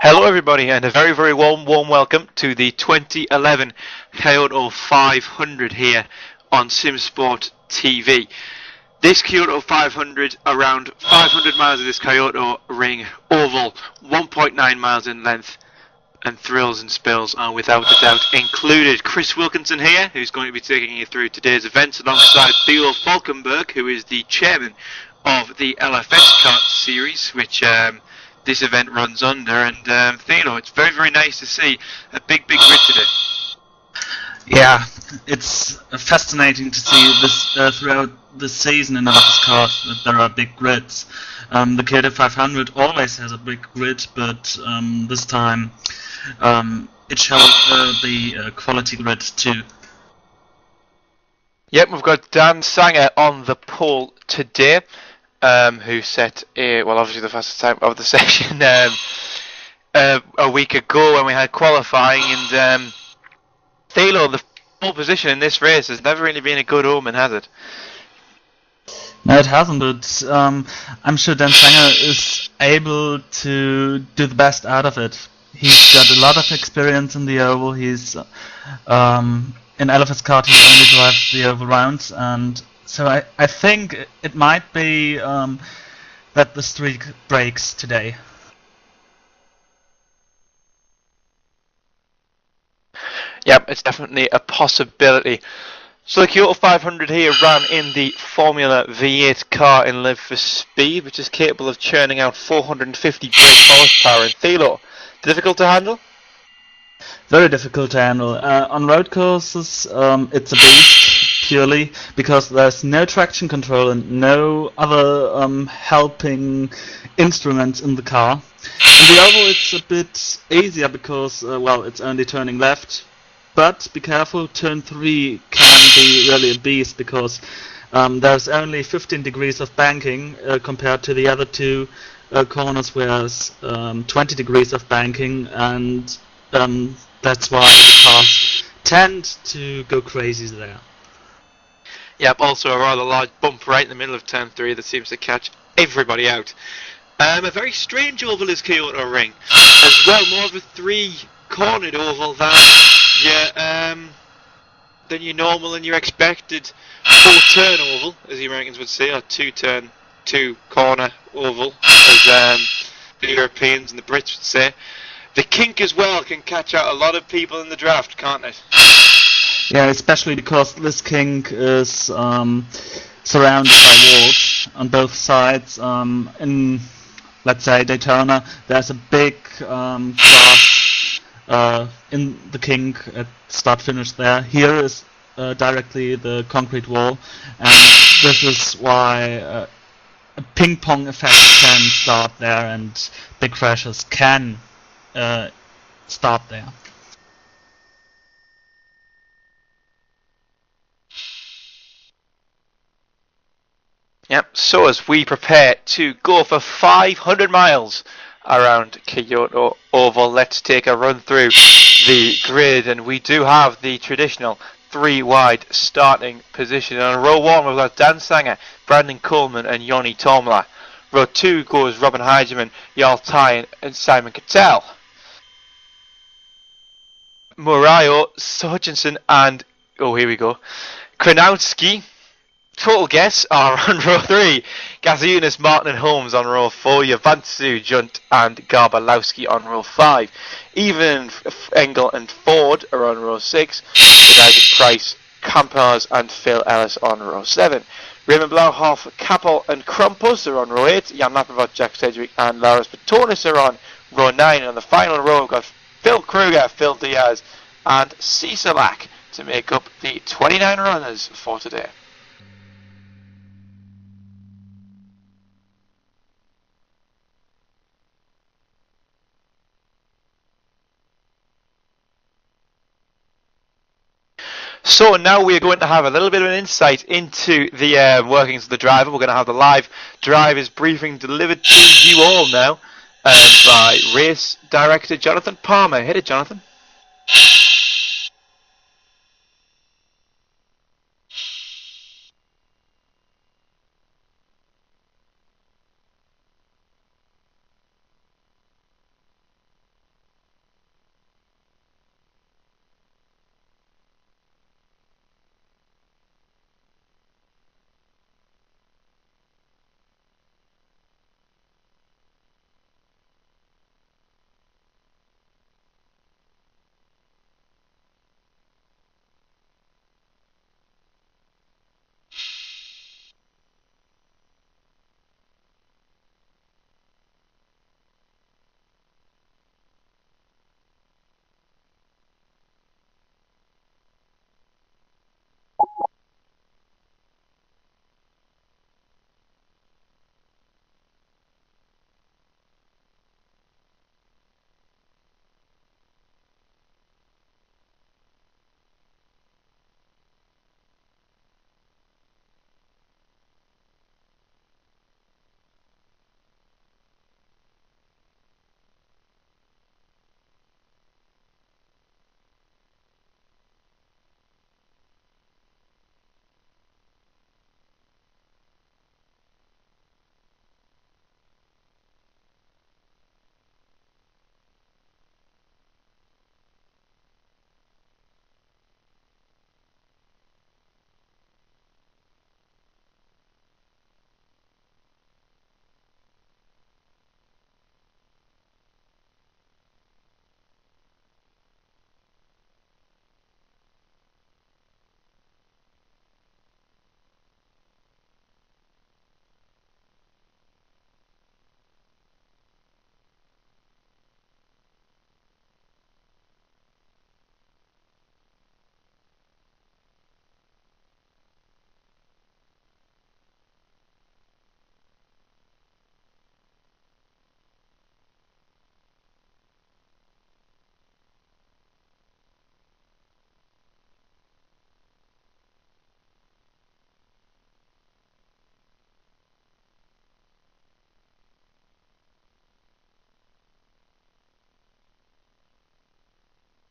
Hello, everybody, and a very, very warm welcome to the 2011 Kyoto 500 here on SimSport TV. This Kyoto 500, around 500 miles of this Kyoto ring oval, 1.9 miles in length, and thrills and spills are without a doubt included. Chris Wilkinson here, who's going to be taking you through today's events alongside Theo Falkenberg, who is the chairman of the LFS kart series, which this event runs under. And Theo, it's very, very nice to see a big grid today. Yeah, it's fascinating to see this throughout the season in LFS kart that there are big grids. The Kyoto 500 always has a big grid, but this time it showed the quality grid too. Yep, we've got Dan Sanger on the pole today, who set obviously the fastest time of the session a week ago when we had qualifying, and Thalo, the pole position in this race has never really been a good omen, has it? No, it hasn't, but I'm sure Dan Sanger is able to do the best out of it. He's got a lot of experience in the oval. He's in LFS kart he only drives the oval rounds, and so I think it might be that the streak breaks today. Yep, it's definitely a possibility. So the Kyoto 500 here ran in the Formula V8 car in Live for Speed, which is capable of churning out 450 brake horsepower. And Thilo, difficult to handle? Very difficult to handle. On road courses, it's a beast, purely because there's no traction control and no other helping instruments in the car. In the oval it's a bit easier because, it's only turning left. But be careful, turn 3 can be really a beast because there's only 15 degrees of banking compared to the other two corners where there's 20 degrees of banking, and that's why the cars tend to go crazy there. Yep, also a rather large bump right in the middle of turn 3 that seems to catch everybody out. A very strange oval is Kyoto Ring. As well, more of a 3-cornered oval than your normal and your expected 4-turn oval, as the Americans would say, or 2-turn, 2-corner oval, as the Europeans and the Brits would say. The kink as well can catch out a lot of people in the draft, can't it? Yeah, especially because this kink is surrounded by walls on both sides. In, let's say, Daytona, there's a big cross in the kink at start-finish there. Here is directly the concrete wall, and this is why a ping-pong effect can start there, and big crashes can start there. Yep, so as we prepare to go for 500 miles around Kyoto Oval, let's take a run through the grid, and we do have the traditional 3-wide starting position. On row 1 we've got Dan Sanger, Brandon Coleman and Yoni Tomla. Row 2 goes Robin Heidemann, Jarl Tyen and Simon Cattell. Murayo, Hutchinson and, here we go, Kranowski. Total guess are on row 3. Gazunas, Martin and Holmes on row 4. Yavansu, Junt and Garbalowski on row 5. Even Engel and Ford are on row 6. With Isaac Price, Campars and Phil Ellis on row 7. Raymond Blauhoff, Kappel and Krampus are on row 8. Jan Lappervot, Jack Sedgwick and Laurus Patonis are on row 9. And on the final row we've got Phil Kruger, Phil Diaz and Cisalak to make up the 29 runners for today. So now we are going to have a little bit of an insight into the workings of the driver. We're going to have the live drivers briefing delivered to you all now by race director Jonathan Palmer. Hit it, Jonathan.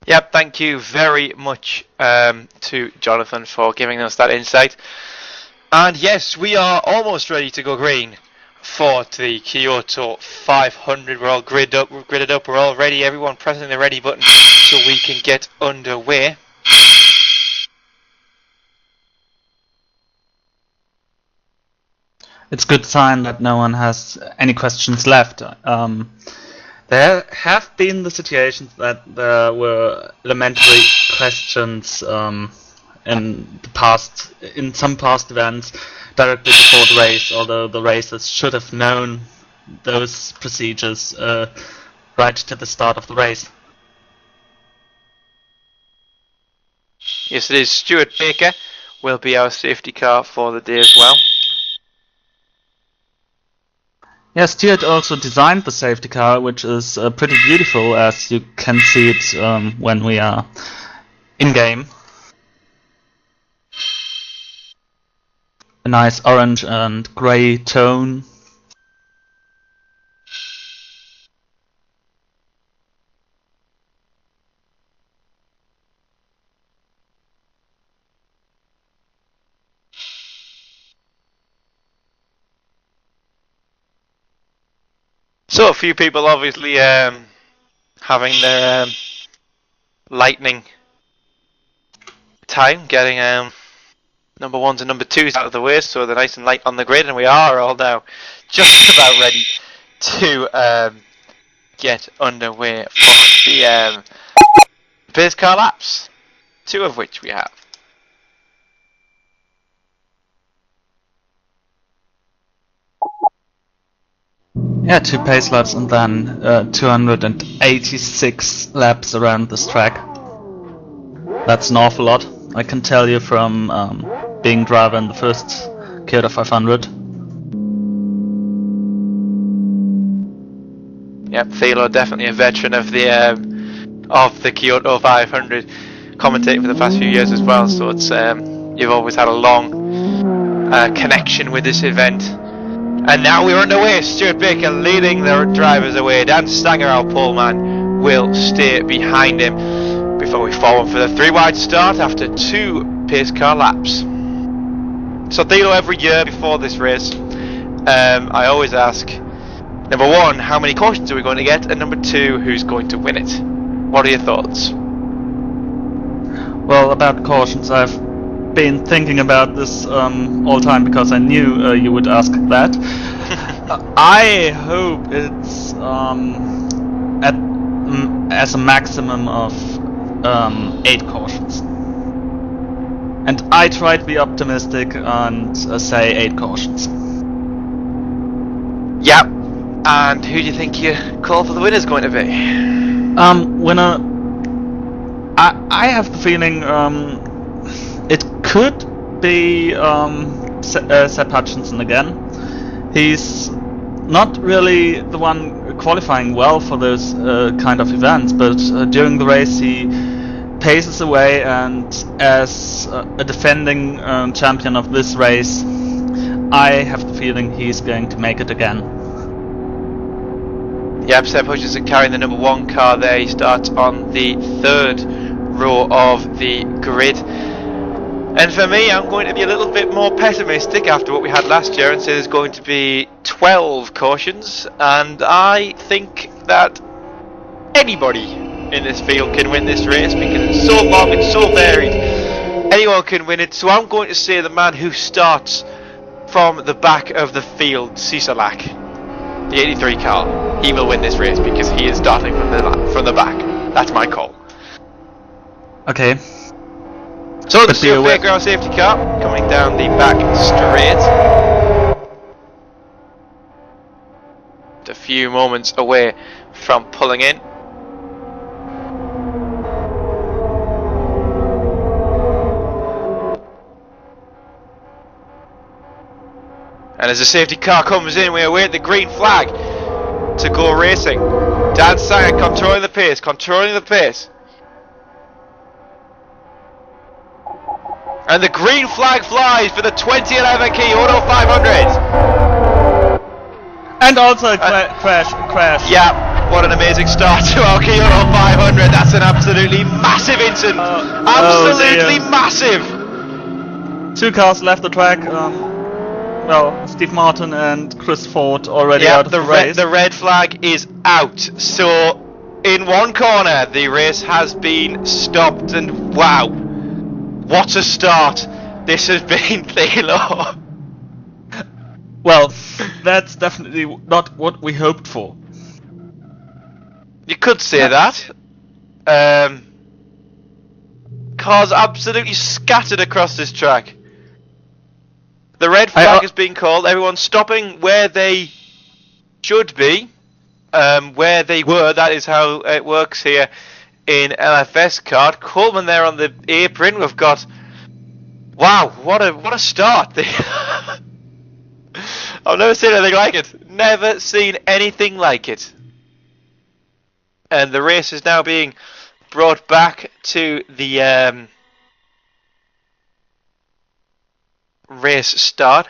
Yep, thank you very much to Jonathan for giving us that insight. And yes, we are almost ready to go green for the Kyoto 500. We're all gridded up, we're all ready. Everyone pressing the ready button so we can get underway. It's a good sign that no one has any questions left. There have been the situations that there were elementary questions in some past events directly before the race, although the racers should have known those procedures right to the start of the race. Yes, it is. Stuart Baker will be our safety car for the day as well. Yeah, Stuart also designed the safety car, which is pretty beautiful, as you can see it when we are in-game. A nice orange and grey tone. So a few people obviously having their lightning time, getting number ones and number twos out of the way, so they're nice and light on the grid, and we are all now just about ready to get underway for the pace car laps, 2 of which we have. Yeah, 2 pace laps and then 286 laps around this track. That's an awful lot, I can tell you from being driver in the first Kyoto 500. Yep, Thilo definitely a veteran of the Kyoto 500, commentating for the past few years as well. So it's you've always had a long connection with this event. And now we're underway. Stuart Baker leading the drivers away. Dan Stanger, our pole man, will stay behind him before we form for the 3 wide start after 2 pace car laps. So Thilo, every year before this race, I always ask, number 1, how many cautions are we going to get? And number 2, who's going to win it? What are your thoughts? Well, about cautions, I've been thinking about this all time because I knew you would ask that. I hope it's as a maximum of 8 cautions. And I try to be optimistic and say 8 cautions. Yep. And who do you think your call for the winner is going to be? Winner, I have the feeling it could be Sepp Hutchinson again. He's not really the one qualifying well for those kind of events, but during the race he paces away, and as a defending champion of this race, I have the feeling he's going to make it again. Yep, Sepp Hutchinson carrying the number 1 car there. He starts on the 3rd row of the grid. And for me, I'm going to be a little bit more pessimistic after what we had last year and say there's going to be 12 cautions, and I think that anybody in this field can win this race because it's so long, it's so varied. Anyone can win it, so I'm going to say the man who starts from the back of the field, Sisolak, the 83 car, he will win this race because he is starting from the back. That's my call. Okay. So the Stuart Baker, our safety car, coming down the back straight. A few moments away from pulling in. And as the safety car comes in, we await the green flag to go racing. Dan Sanger controlling the pace, And the green flag flies for the 2011 Kyoto 500. And also a crash. Yeah, What an amazing start to our Kyoto 500. That's an absolutely massive incident. Absolutely massive. 2 cars left the track. Well, Steve Martin and Chris Ford already out of the race. The red flag is out. So, in one corner, the race has been stopped, and wow, what a start this has been, Thilo. Well, that's definitely not what we hoped for. You could say that. Cars absolutely scattered across this track. The red flag has been called. Everyone's stopping where they should be, where they were. That is how it works here in LFS kart. Coleman there on the apron. We've got, wow, what a start! I've never seen anything like it. Never seen anything like it. And the race is now being brought back to the race start,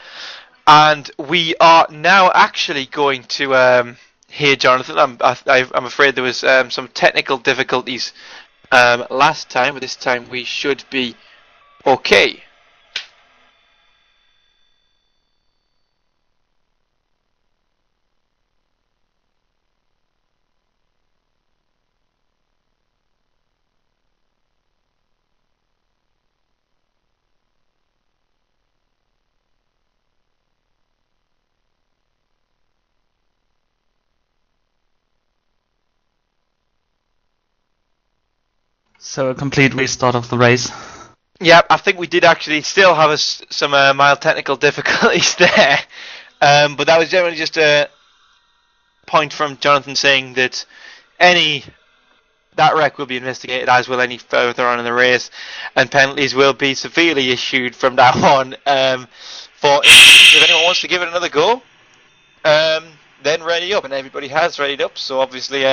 and we are now actually going to hear Jonathan. I'm afraid there was some technical difficulties last time, but this time we should be okay. So a complete restart of the race. Yeah, I think we did actually still have some mild technical difficulties there, but that was generally just a point from Jonathan saying that that wreck will be investigated, as will any further on in the race, and penalties will be severely issued from now on. For if anyone wants to give it another go, then ready up, and everybody has readied up. So obviously,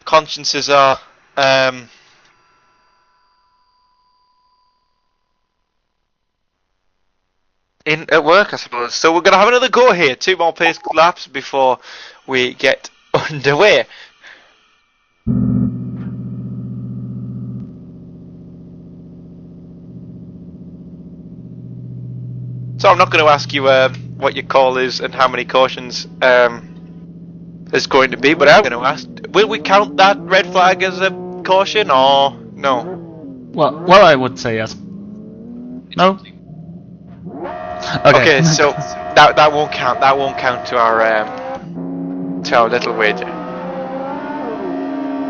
consciences are. In at work, I suppose. So we're going to have another go here. 2 more pace laps before we get underway. So I'm not going to ask you what your call is and how many cautions there's going to be, but I'm going to ask: will we count that red flag as a caution or no? Well, I would say yes. No. Okay, so that won't count. That won't count to our little wager.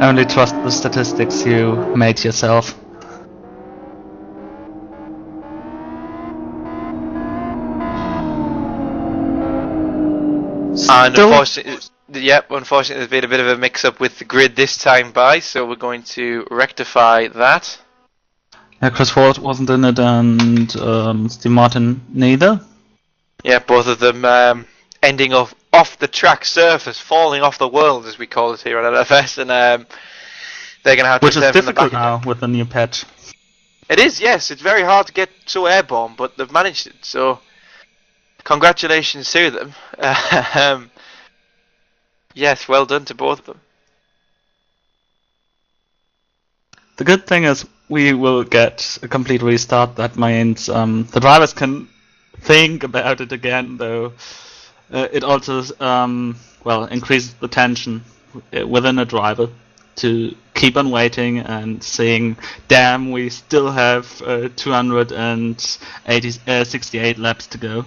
Only trust the statistics you made yourself. And unfortunately, there's been a bit of a mix-up with the grid this time so we're going to rectify that. Yeah, Chris Ford wasn't in it, and Steve Martin neither. Yeah, both of them ending off the track surface, falling off the world, as we call it here on LFS, and they're going to have to. Which is difficult now with the new patch. It is, yes. It's very hard to get so airborne, but they've managed it. So, congratulations to them. Yes, well done to both of them. The good thing is we will get a complete restart. That means the drivers can think about it again, though it also increases the tension within a driver to keep on waiting and saying, damn, we still have 268 laps to go.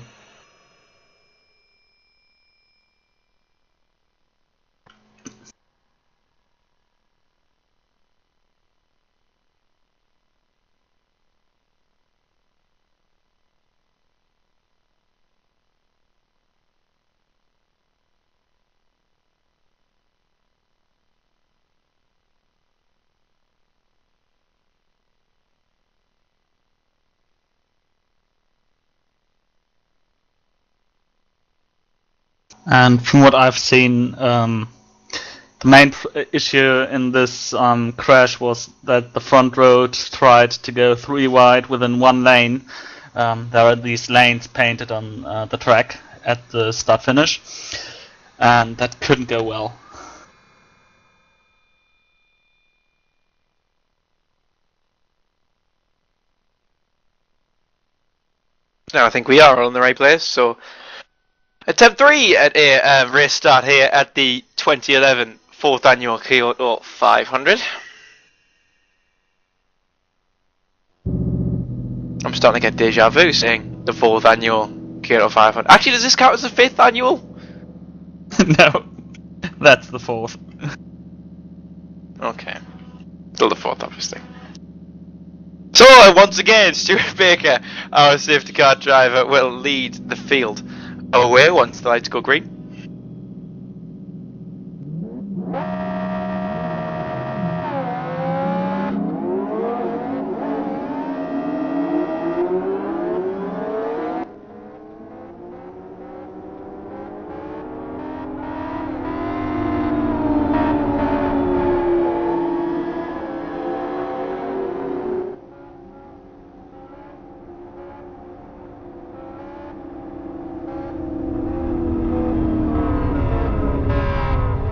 And from what I've seen, the main issue in this crash was that the front road tried to go 3 wide within 1 lane. There are these lanes painted on the track at the start-finish, and that couldn't go well. Now I think we are all in the right place. So attempt 3 at a race start here at the 2011 4th annual Kyoto 500. I'm starting to get deja vu saying the 4th annual Kyoto 500. Actually, does this count as the 5th annual? No, that's the 4th. Okay. Still the 4th, obviously. So, once again, Stuart Baker, our safety car driver, will lead the field away once the lights go green.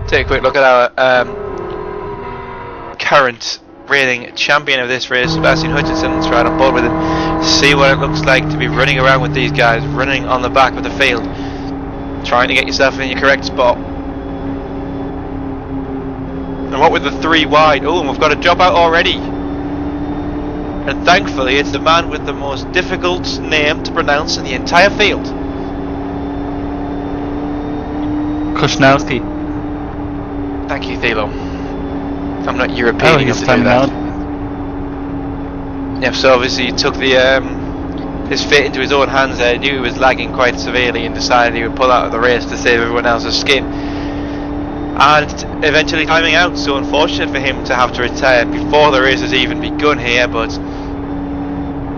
Take a quick look at our current reigning champion of this race, Sebastian Hutchinson. Let's ride on board with him, see what it looks like to be running around with these guys, running on the back of the field, trying to get yourself in your correct spot. And what with the 3 wide, oh, and we've got a job out already. And thankfully it's the man with the most difficult name to pronounce in the entire field. Kushnowski. Thank you, Thilo. I'm not European Oh, enough he's to do coming that. out. Yeah, so obviously he took the his fate into his own hands there. He knew he was lagging quite severely and decided he would pull out of the race to save everyone else's skin. And eventually timing out, so unfortunate for him to have to retire before the race has even begun here, but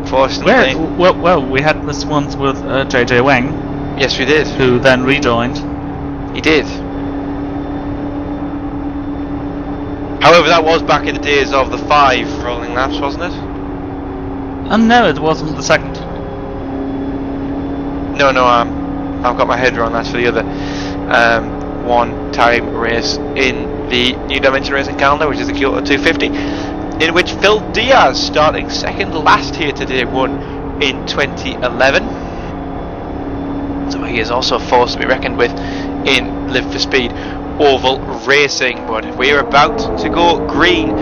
fortunately... Well, we had this once with JJ Wang. Yes, we did. Who then rejoined. He did. However, that was back in the days of the 5 rolling laps, wasn't it? No, it wasn't the second. No, I've got my head wrong. That's for the other one-time race in the New Dimension Racing calendar, which is the Kyoto 250, in which Phil Diaz, starting second last here today, won in 2011. So he is also a force to be reckoned with in Live for Speed oval racing. But we're about to go green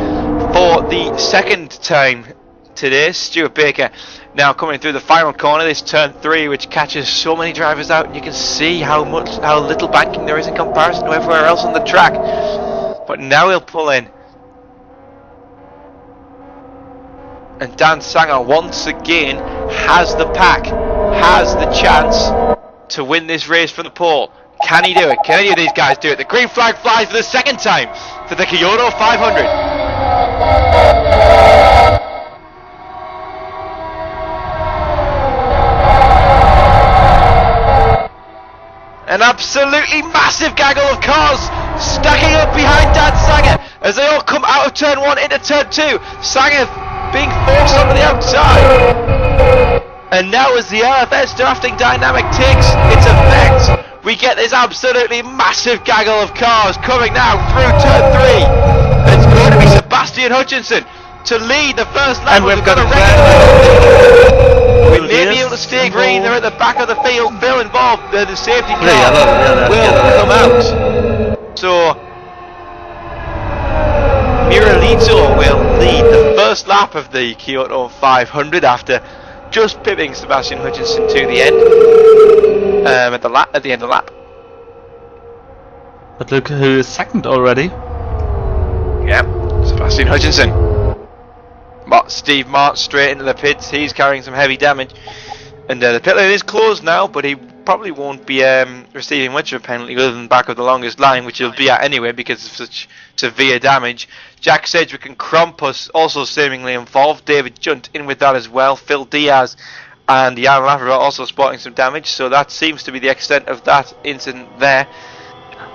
for the second time today. Stuart Baker now coming through the final corner, this turn 3, which catches so many drivers out, and you can see how little banking there is in comparison to everywhere else on the track. But now he'll pull in, and Dan Sanger once again has the pack, has the chance to win this race from the pole. Can he do it? Can any of these guys do it? The green flag flies for the second time for the Kyoto 500. An absolutely massive gaggle of cars stacking up behind Dan Sanger as they all come out of turn 1 into turn 2. Sanger being forced onto the outside. And now as the LFS drafting dynamic takes its effect, we get this absolutely massive gaggle of cars coming now through turn 3. It's going to be Sebastian Hutchinson to lead the first lap. And we've got a we may be able to stay green. They're at the back of the field. Phil involved. The safety car will come out. So Miralito will lead the first lap of the Kyoto 500 after just pipping Sebastian Hutchinson to the end at the end of the lap. But look who is second already. Yeah, Sebastian Hutchinson. Steve Mart straight into the pits. He's carrying some heavy damage, and the pit lane is closed now, but he probably won't be receiving much of a penalty other than back of the longest line, which he'll be at anyway because of such severe damage. Jack Sedgwick and Krampus also seemingly involved. David Junt in with that as well. Phil Diaz and Jan Lavera also spotting some damage, so that seems to be the extent of that incident there.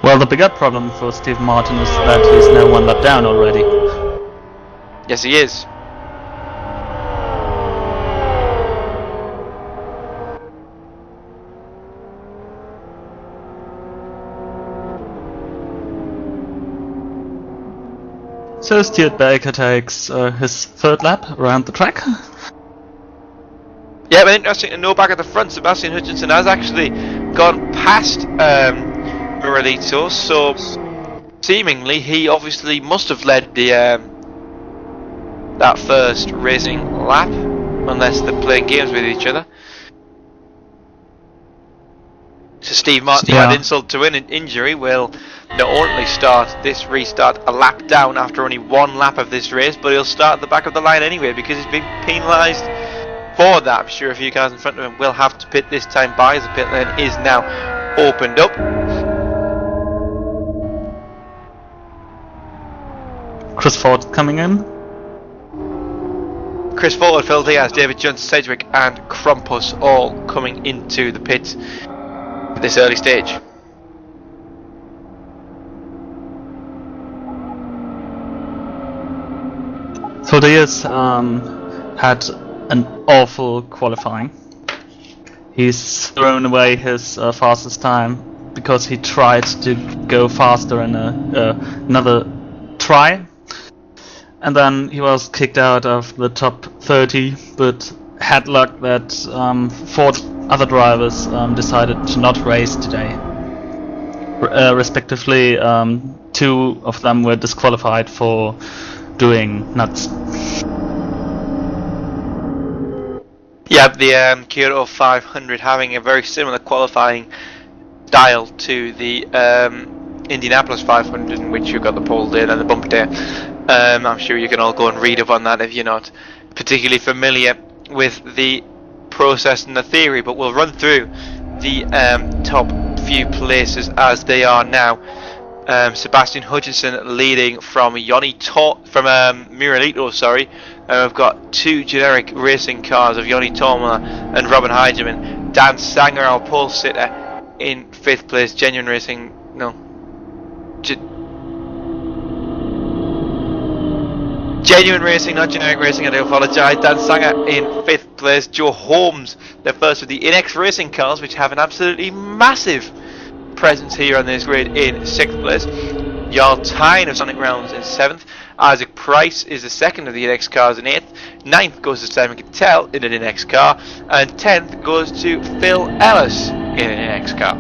Well, the bigger problem for Steve Martin is that he's now 1 lap down already. Yes, he is. So Stuart Baker takes his 3rd lap around the track. Yeah, but interesting to know back at the front, Sebastian Hutchinson has actually gone past Moralito, so seemingly he obviously must have led the that first racing lap, unless they're playing games with each other. So Steve Martin, who had insult to injury, will not only start this restart a lap down after only one lap of this race, but he'll start at the back of the line anyway because he's been penalised for that. I'm sure a few cars in front of him will have to pit this time by, as the pit lane is now opened up. Chris Ford coming in. Chris Ford, Phil Diaz, David Jones, Sedgwick and Krampus all coming into the pits at this early stage. So Diaz had an awful qualifying. He's thrown away his fastest time because he tried to go faster in another try, and then he was kicked out of the top 30, but had luck that 4 other drivers decided to not race today. Respectively, 2 of them were disqualified for doing nuts. Yeah, the Kyoto 500 having a very similar qualifying style to the Indianapolis 500, in which you've got the pole day and the bump day. I'm sure you can all go and read up on that if you're not particularly familiar with the process and the theory, but we'll run through the top few places as they are now. Sebastian Hutchinson leading from Muralito, sorry. We've got 2 generic racing cars of Joni Tormler and Robin Heidemann. Dan Sanger, our pole sitter, in 5th place. Genuine Racing, Genuine Racing, not Generic Racing, I do apologise. Dan Sanger in 5th place. Joe Holmes, the first with the Inex Racing cars, which have an absolutely massive presence here on this grid, in 6th place. Jarl Tyne of Sonic Rounds in 7th. Isaac Price is the second of the Inex cars in 8th. 9th goes to Simon Cattell in an Inex car. And 10th goes to Phil Ellis in an Inex car.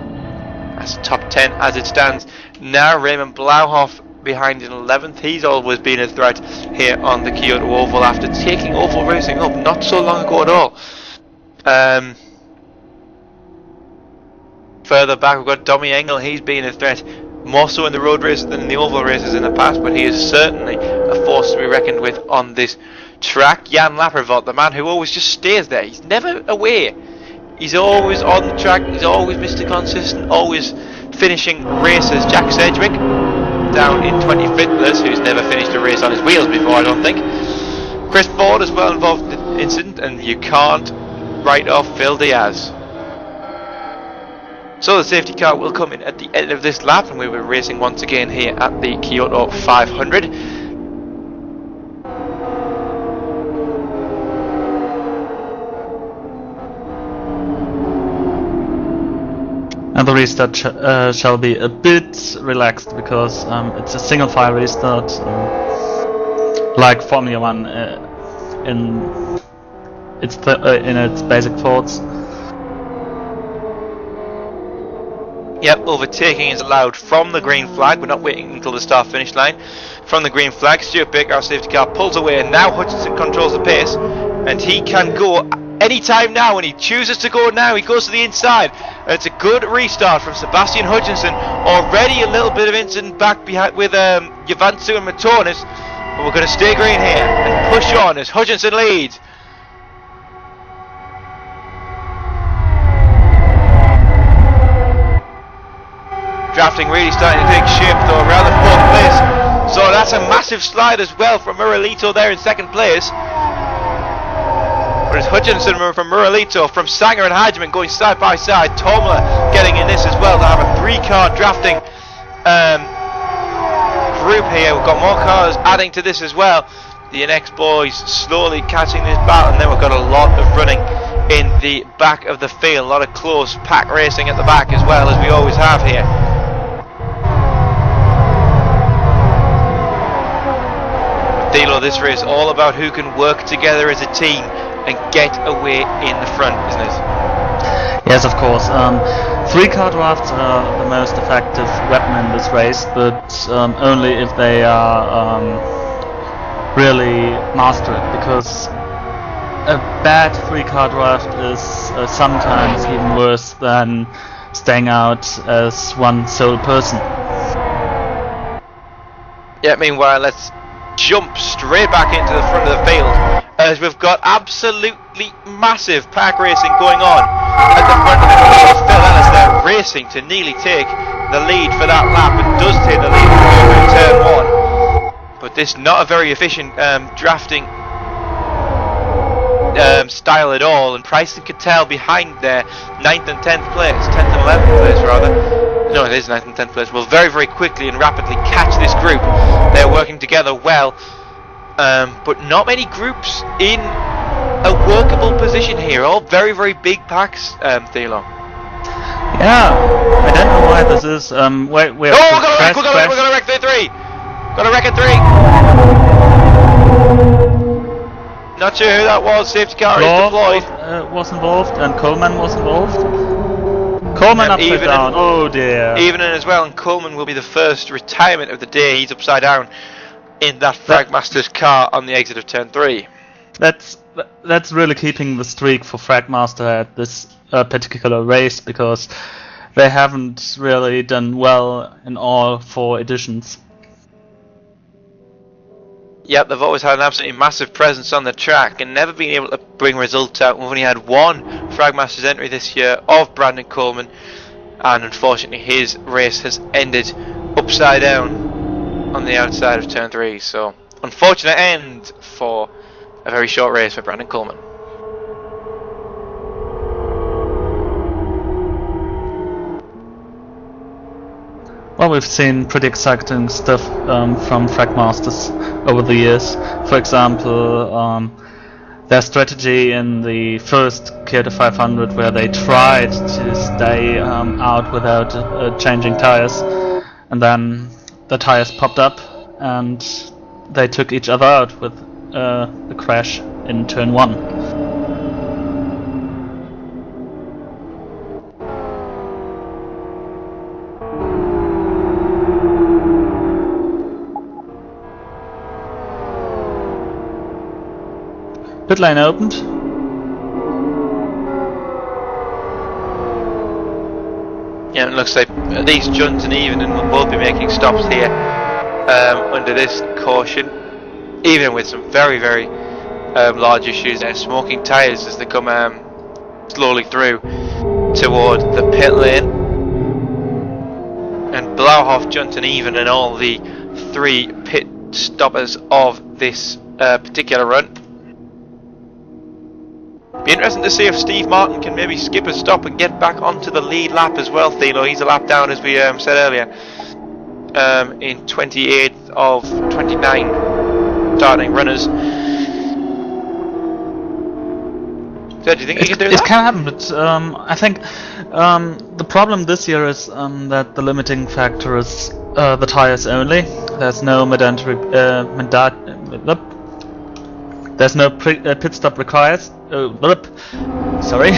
That's the top 10 as it stands now. Raymond Blauhoff behind in 11th. He's always been a threat here on the Kyoto Oval after taking Oval Racing up not so long ago at all. Further back we've got Tommy Engel. He's been a threat more so in the road races than in the oval races in the past, but he is certainly a force to be reckoned with on this track. Jan Lappervoort, the man who always just stays there. He's never away. He's always on the track. He's always Mr. Consistent, always finishing races. Jack Sedgwick down in 25th place, who's never finished a race on his wheels before, I don't think. Chris Ford is well involved in the incident, and you can't write off Phil Diaz. So the safety car will come in at the end of this lap, and we will be racing once again here at the Kyoto 500. And the restart shall be a bit relaxed because it's a single file restart, like Formula 1 in its basic thoughts. Yep, overtaking is allowed from the green flag. We're not waiting until the start finish line. From the green flag, Stuart Baker, our safety car, pulls away, and now Hutchinson controls the pace, and he can go anytime now, and he chooses to go now. He goes to the inside, and it's a good restart from Sebastian Hutchinson. Already a little bit of incident back behind with Javansu and Matonis, but we're going to stay green here and push on as Hutchinson leads. Drafting really starting to take shape though around the 4th place. So that's a massive slide as well from Muralito there in 2nd place. But it's Hutchinson from Muralito, from Sanger and Heidemann going side by side. Tomler getting in this as well to have a 3-car drafting group here. We've got more cars adding to this as well. The NX boys slowly catching this battle, and then we've got a lot of running in the back of the field. A lot of close pack racing at the back as well, as we always have here. Dilo, this race all about who can work together as a team and get away in the front, isn't it? Yes, of course. 3-car drafts are the most effective weapon in this race, but only if they are really master it, because a bad 3-car draft is sometimes even worse than staying out as one sole person. Yeah, meanwhile, let's jump straight back into the front of the field as we've got absolutely massive pack racing going on at the front of the field. Phil Ellis there racing to nearly take the lead for that lap, and does take the lead in turn 1. But this not a very efficient drafting style at all, and Price and Cattell behind there, 9th and 10th place, 10th and 11th place rather. No, it is 9th and 10th place. Will very, very quickly and rapidly catch this group. They're working together well, but not many groups in a workable position here. All very, very big packs, Thelo. Yeah, I don't know why this is. We're we got a wreck 3. Got a wreck at 3. Not sure who that was. Safety car is deployed. Was involved, and Coleman was involved. Coleman upside down. Oh dear. Evening as well, and Coleman will be the first retirement of the day. He's upside down in that Fragmaster's car on the exit of turn 3. That's really keeping the streak for Fragmaster at this particular race, because they haven't really done well in all 4 editions. Yep, they've always had an absolutely massive presence on the track and never been able to bring results out. We've only had 1 Fragmasters entry this year of Brandon Coleman, and unfortunately his race has ended upside down on the outside of turn 3. So, unfortunate end for a very short race for Brandon Coleman. Well, we've seen pretty exciting stuff from Fragmasters over the years. For example, their strategy in the first Kyoto 500, where they tried to stay out without changing tires, and then the tires popped up and they took each other out with a crash in turn 1. Pit lane opened. Yeah, it looks like these Junts and Evening will both be making stops here under this caution, even with some very, very large issues there. Smoking tyres as they come slowly through toward the pit lane. And Blauhoff, Junt and Even and all the 3 pit stoppers of this particular run. Be interesting to see if Steve Martin can maybe skip a stop and get back onto the lead lap as well, Thelo. He's a lap down, as we said earlier, in 28th of 29 starting runners. So do you think he can do that? It can happen, but I think the problem this year is that the limiting factor is the tires only. There's no there's no pit stop required. Sorry.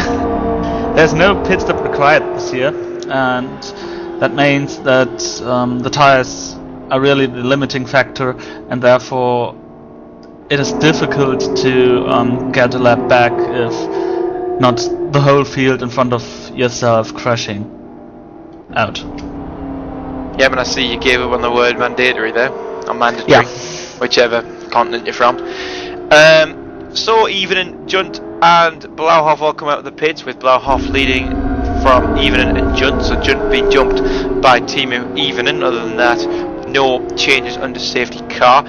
There's no pit stop required this year, and that means that the tires are really the limiting factor, and therefore it is difficult to get a lap back if not the whole field in front of yourself crashing out. Yeah, but I see you gave up on the word mandatory there, or mandatory, yeah. Whichever continent you're from. So Evening, Junt and Blauhoff all come out of the pits, with Blauhoff leading from Evening and Junt, so Junt being jumped by Timu Evening. Other than that, no changes under safety car.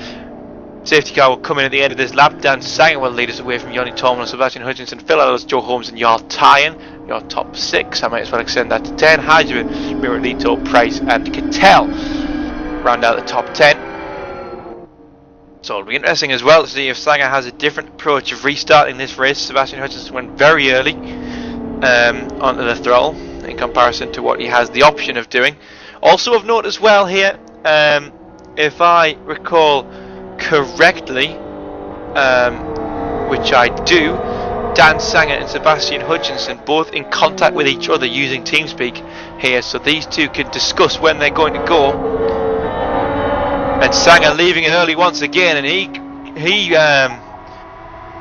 Safety car will come in at the end of this lap. Dan Sanger will lead us away from Yoni Tolman, Sebastian Hutchinson, Phil Ellis, Joe Holmes and Jarl Tyen. Your top 6, I might as well extend that to 10. Hydrogen, Mira Lito, Price and Cattell round out the top 10. So it'll be interesting as well to see if Sanger has a different approach of restarting this race. Sebastian Hutchinson went very early onto the throttle in comparison to what he has the option of doing. Also of note as well here, if I recall correctly, which I do, Dan Sanger and Sebastian Hutchinson both in contact with each other using TeamSpeak here, so these two can discuss when they're going to go. And Sanger leaving it early once again, and he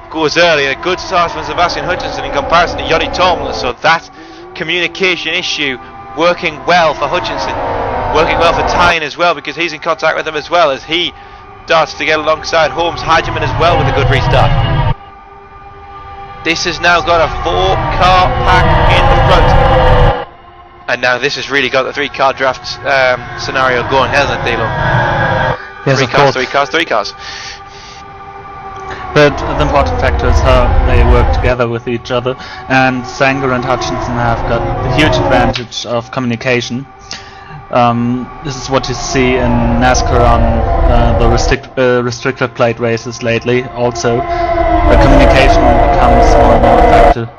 goes early. A good start from Sebastian Hutchinson in comparison to Jori Tomlin, so that communication issue working well for Hutchinson, working well for Tyne as well, because he's in contact with him as well as he starts to get alongside Holmes Hageman as well with a good restart. This has now got a 4-car pack in the front, and now this has really got the 3-car draft scenario going, hasn't it, Dilo? Yes, 3 cars, 3 cars, 3 cars. But the important factor is how they work together with each other, and Sanger and Hutchinson have got the huge advantage of communication. This is what you see in NASCAR on the restrictor plate races lately. Also, the communication becomes more and more a factor,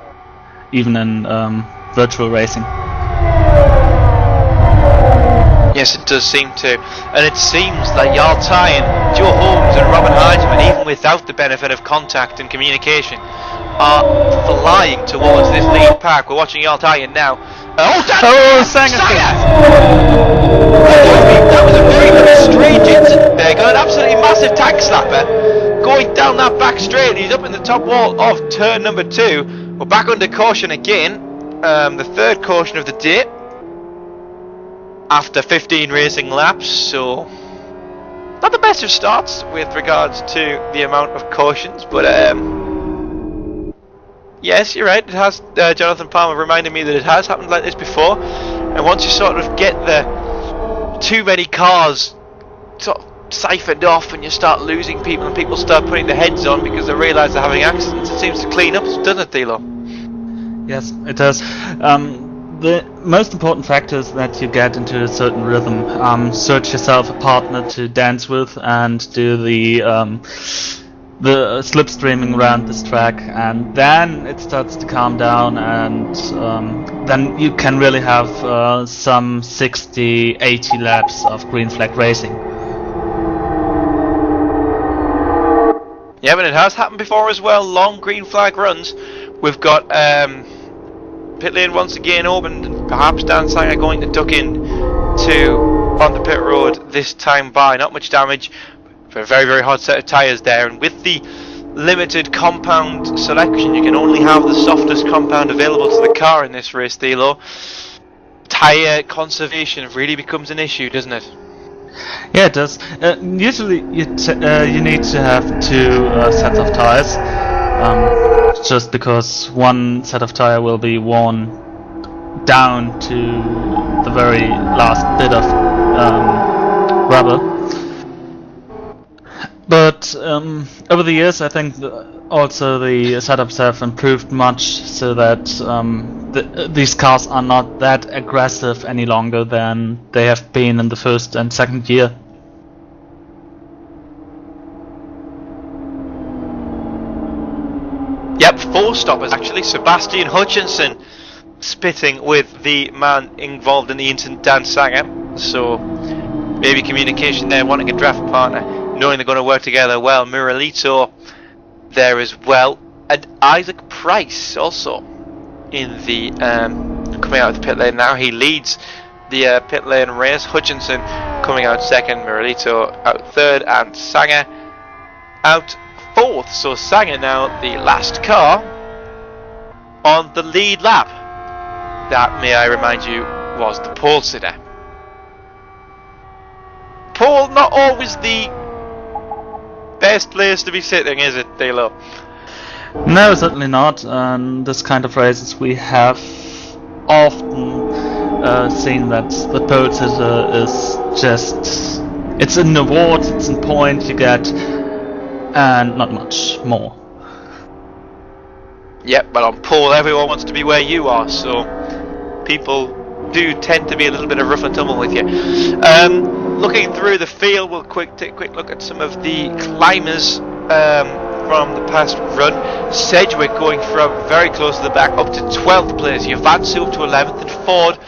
even in virtual racing. Yes, it does seem to, and it seems like Jarl Tyne, Joe Holmes and Robin Heidemann, even without the benefit of contact and communication, are flying towards this lead pack. We're watching Jarl Tyne now. Sanger! That was a very, very strange incident there. Got an absolutely massive tank slapper going down that back straight. He's up in the top wall of turn number 2. We're back under caution again, the 3rd caution of the day after 15 racing laps, so not the best of starts with regards to the amount of cautions, but yes, you're right, it has. Jonathan Palmer reminded me that it has happened like this before, and once you sort of get the too many cars sort of siphoned off and you start losing people and people start putting their heads on because they realise they're having accidents, it seems to clean up, doesn't it, Dilo? Yes, it does. The most important factor is that you get into a certain rhythm. Search yourself a partner to dance with and do the slipstreaming around this track, and then it starts to calm down, and then you can really have some 60-80 laps of green flag racing. Yeah, but it has happened before as well, long green flag runs. We've got pit lane once again opened, and perhaps Dan Sanger going to duck in to on the pit road this time by. Not much damage, but a very, very hard set of tyres there, and with the limited compound selection, you can only have the softest compound available to the car in this race, Thilo. Tyre conservation really becomes an issue, doesn't it? Yeah, it does. Usually you need to have 2 sets of tyres, just because one set of tyre will be worn down to the very last bit of rubber. But over the years, I think also the setups have improved much, so that these cars are not that aggressive any longer than they have been in the first and second year. Yep, 4 stoppers actually. Sebastian Hutchinson spitting with the man involved in the incident, Dan Sanger. So maybe communication there, wanting a draft partner, knowing they're going to work together well. Muralito there as well, and Isaac Price also in the coming out of the pit lane now. He leads the pit lane race. Hutchinson coming out second, Muralito out third, and Sanger out fourth. So Sanger now the last car on the lead lap. That, may I remind you, was the pole sitter. Pole not always the best place to be sitting, is it, Dalo? No, certainly not. This kind of races we have often seen that the pole sitter is just, it's an award, it's a point you get, and not much more. Yep, but on pole everyone wants to be where you are, so people do tend to be a little bit of rough and tumble with you. Looking through the field, we'll take a quick look at some of the climbers from the past run. Sedgwick going from very close to the back up to 12th place, Yavansu up to 11th, and Ford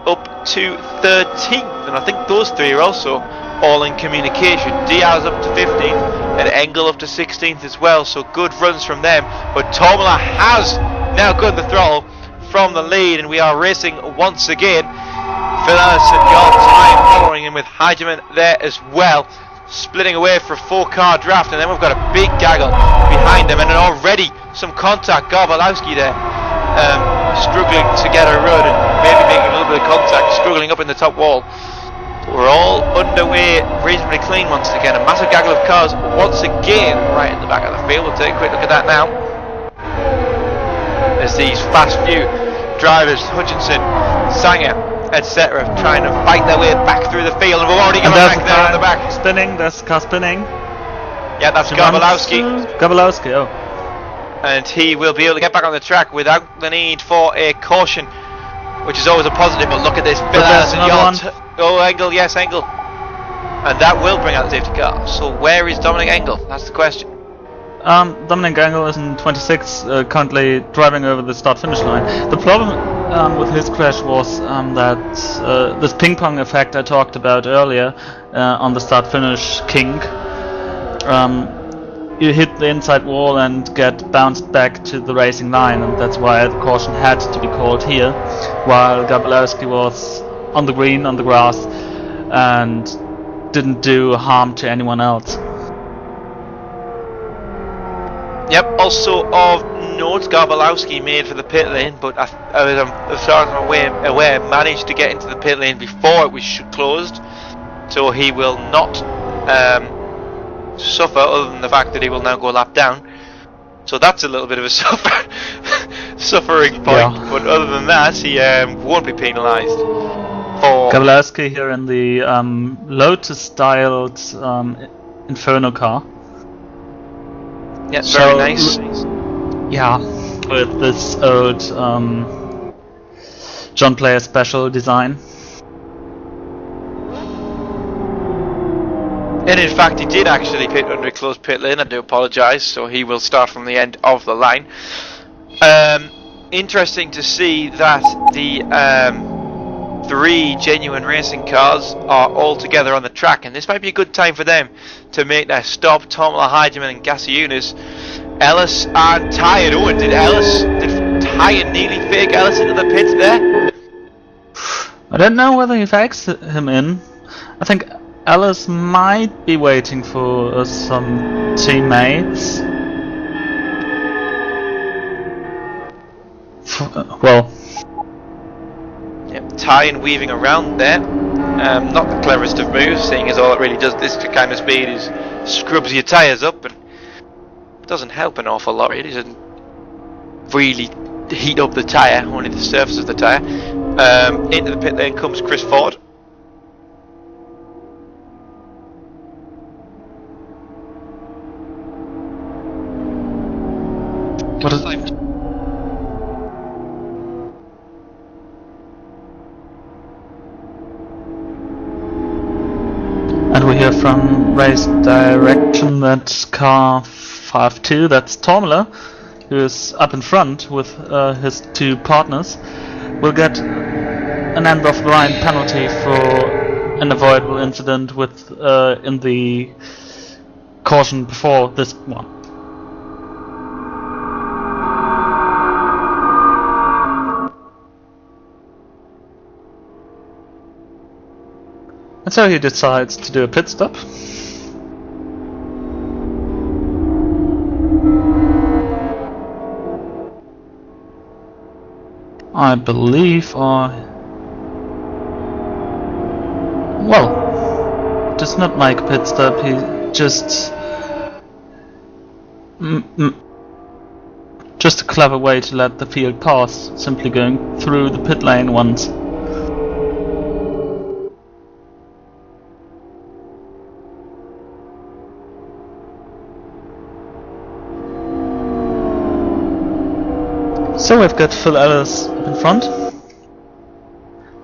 up to 13th. And I think those three are also all in communication. Diaz up to 15th, and Engel up to 16th as well, so good runs from them. But Tomala has now got the throttle from the lead, and we are racing once again. Phil Ellison, your time following him with Heidemann there as well, splitting away for a 4-car draft, and then we've got a big gaggle behind them, and already some contact. Garbalowski there struggling to get a run and maybe making a little bit of contact, struggling up in the top wall. But we're all underway reasonably clean once again. A massive gaggle of cars once again right in the back of the field. We'll take a quick look at that now. As these fast few drivers, Hutchinson, Sanger, etc., trying to fight their way back through the field, and we've already got back there on the back. Spinning, there's a car spinning. Yeah, that's Garbalowski. Garbalowski, oh. And he will be able to get back on the track without the need for a caution, which is always a positive. But look at this, Phil Ellison, oh, Engel, yes, Engel. And that will bring out the safety car. So where is Dominic Engel? That's the question. Dominic Engel is in 26, currently driving over the start-finish line. The problem with his crash was that this ping-pong effect I talked about earlier on the start-finish kink. You hit the inside wall and get bounced back to the racing line, and that's why the caution had to be called here, while Garbalowski was on the green, on the grass, and didn't do harm to anyone else. Yep, also of note, Garbalowski made for the pit lane, but as far as I'm aware, managed to get into the pit lane before it was closed, so he will not suffer, other than the fact that he will now go a lap down. So that's a little bit of a suffering point, yeah. But other than that, he won't be penalised. Garbalowski here in the Lotus-styled Inferno car. Yeah, very nice. Yeah, with this old John Player special design. And in fact, he did actually pit under a closed pit lane. I do apologise. So he will start from the end of the line. Interesting to see that the 3 genuine racing cars are all together on the track, and this might be a good time for them to make their stop. Tomala, Heidemann and Gasiunas, Ellis and Tyan. Oh, did Tyan nearly fake Ellis into the pits there? I don't know whether he fakes him in. I think Ellis might be waiting for some teammates. Well, yep, Tyan weaving around there. Not the cleverest of moves, seeing as all it really does this kind of speed is scrubs your tyres up, and doesn't help an awful lot. Really doesn't really heat up the tyre, only the surface of the tyre. Into the pit lane comes Chris Ford. What is And we hear from race direction that car 5-2, that's Tomala, who is up in front with his 2 partners, will get an end of the line penalty for an avoidable incident with in the caution before this one. And so he decides to do a pit stop. I believe, well, does not make a pit stop, he just just a clever way to let the field pass, simply going through the pit lane once. So we've got Phil Ellis up in front.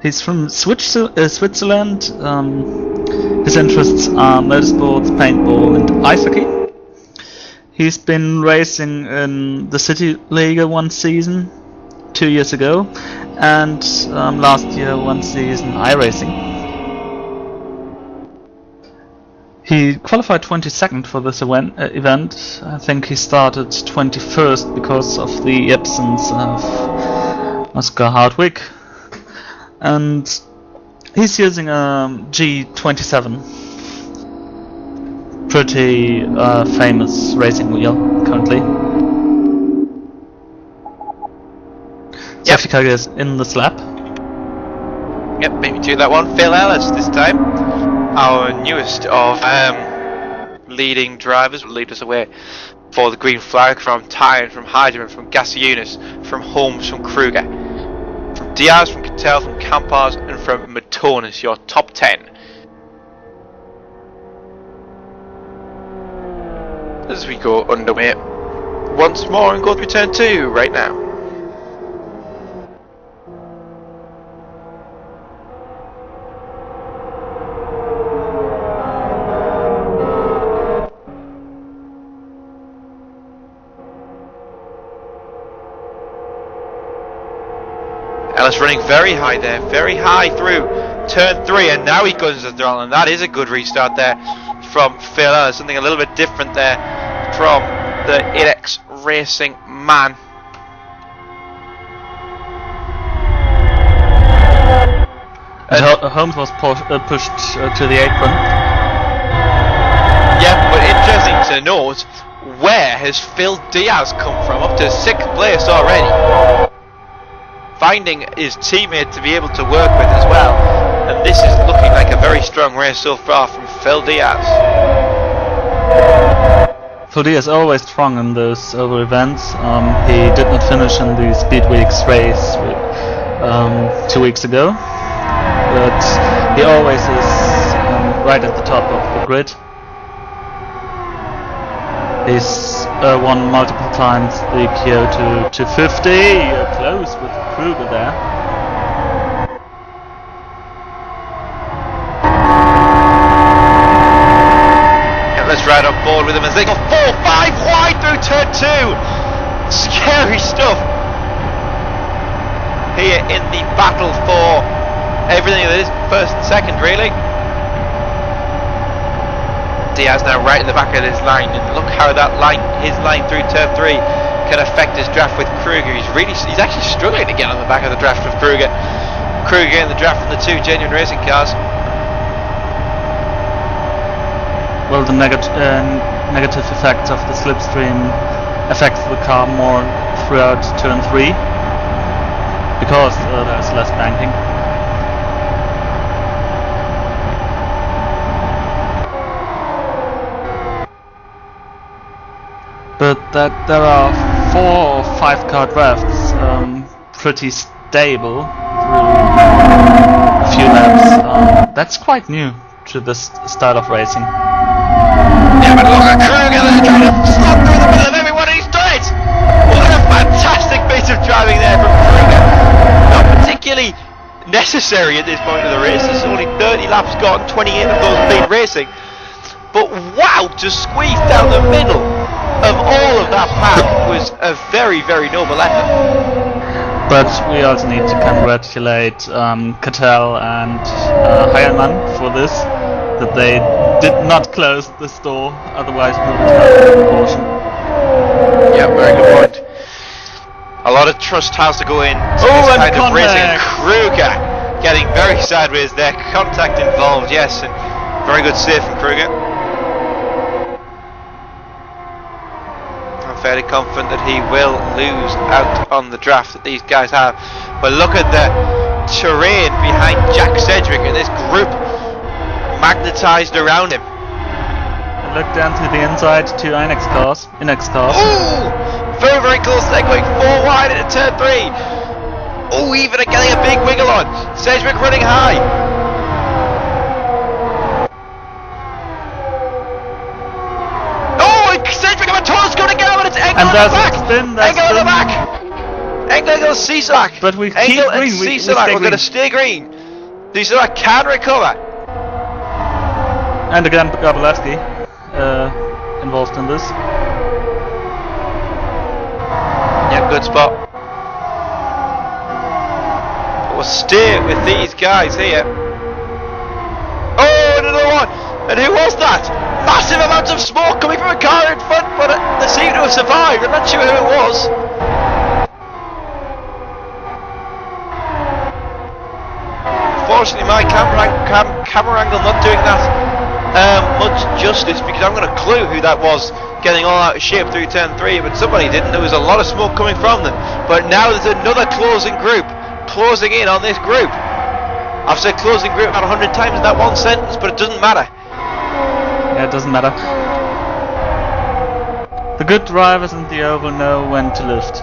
He's from Switzerland. His interests are motorsports, paintball and ice hockey. He's been racing in the City Liga 1 season, 2 years ago, and last year 1 season iRacing. He qualified 22nd for this event. I think he started 21st because of the absence of Oscar Hardwick. And he's using a G27. Pretty famous racing wheel currently. Safety car is in the slap. Yep, maybe do that one. Phil Ellis this time. Our newest of leading drivers will lead us away for the green flag from Tyne, from Heidemann, from Gasiunas, from Holmes, from Kruger, from Diaz, from Cattell, from Campars, and from Matonis, your top 10. As we go underway once more and go through turn 2 right now. Ellis running very high there, very high through turn 3, and now he guns the throttle, and that is a good restart there from Phil Ellis. Something a little bit different there from the IDEX Racing man. And Holmes was pushed to the apron. Yeah, but interesting to note, where has Phil Diaz come from? Up to 6th place already. Finding his teammate to be able to work with as well, and this is looking like a very strong race so far from Phil Diaz. Phil Diaz always strong in those oval events. He did not finish in the Speed Weeks race 2 weeks ago, but he always is right at the top of the grid. He's won multiple times the Kyoto 250, close with Kruger there. Yeah, let's ride on board with him as they go 4-5 wide through turn 2. Scary stuff here in the battle for everything that is first and second, really. Diaz now right in the back of his line, and look how that line, his line through turn 3, can affect his draft with Kruger. He's actually struggling to get on the back of the draft with Kruger. Kruger in the draft from the 2 genuine racing cars. Well, the negative effects of the slipstream affects the car more throughout turn 3 because there's less banking. But that there are 4 or 5 car drafts pretty stable through a few laps. That's quite new to this style of racing. Yeah, but look at Kruger there trying to slot through the middle of everyone, and he's done it! What a fantastic bit of driving there from Kruger. Not particularly necessary at this point of the race. There's only 30 laps gone, 28 of those have been racing. But wow, to squeeze down the middle of all of that pack was a very, very noble effort. But we also need to congratulate Cattell and Heilmann for this, that they did not close this door, otherwise we would have a proportion. Yeah, very good point. A lot of trust has to go in to this kind of racing. Kruger getting very sideways there, contact involved, yes, and very good save from Kruger. Fairly confident that he will lose out on the draft that these guys have. But look at the terrain behind Jack Sedgwick and this group magnetised around him. And look down to the inside to Inex cars. Ooh! Very, very close there, going 4 wide into turn 3. Oh, even getting a big wiggle on. Sedgwick running high. Sedgwick and Matonis going to go, and it's Engel on the back! Engel on the back! Engel goes Cisalak! But we keep Engel and green, Cisalak are going to stay green. Cisalak can recover. And again, Gabalewski involved in this. Yeah, good spot. We'll stay with these guys here. Oh, another one! And who was that? Massive amounts of smoke coming from a car in front, but they seem to have survived. I'm not sure who it was. Unfortunately, my camera angle not doing that much justice, because I'm going to clue who that was getting all out of shape through turn 3, but somebody didn't. There was a lot of smoke coming from them. But now there's another closing group closing in on this group. I've said closing group about 100 times in that one sentence, but it doesn't matter. Yeah, it doesn't matter. The good drivers in the oval know when to lift.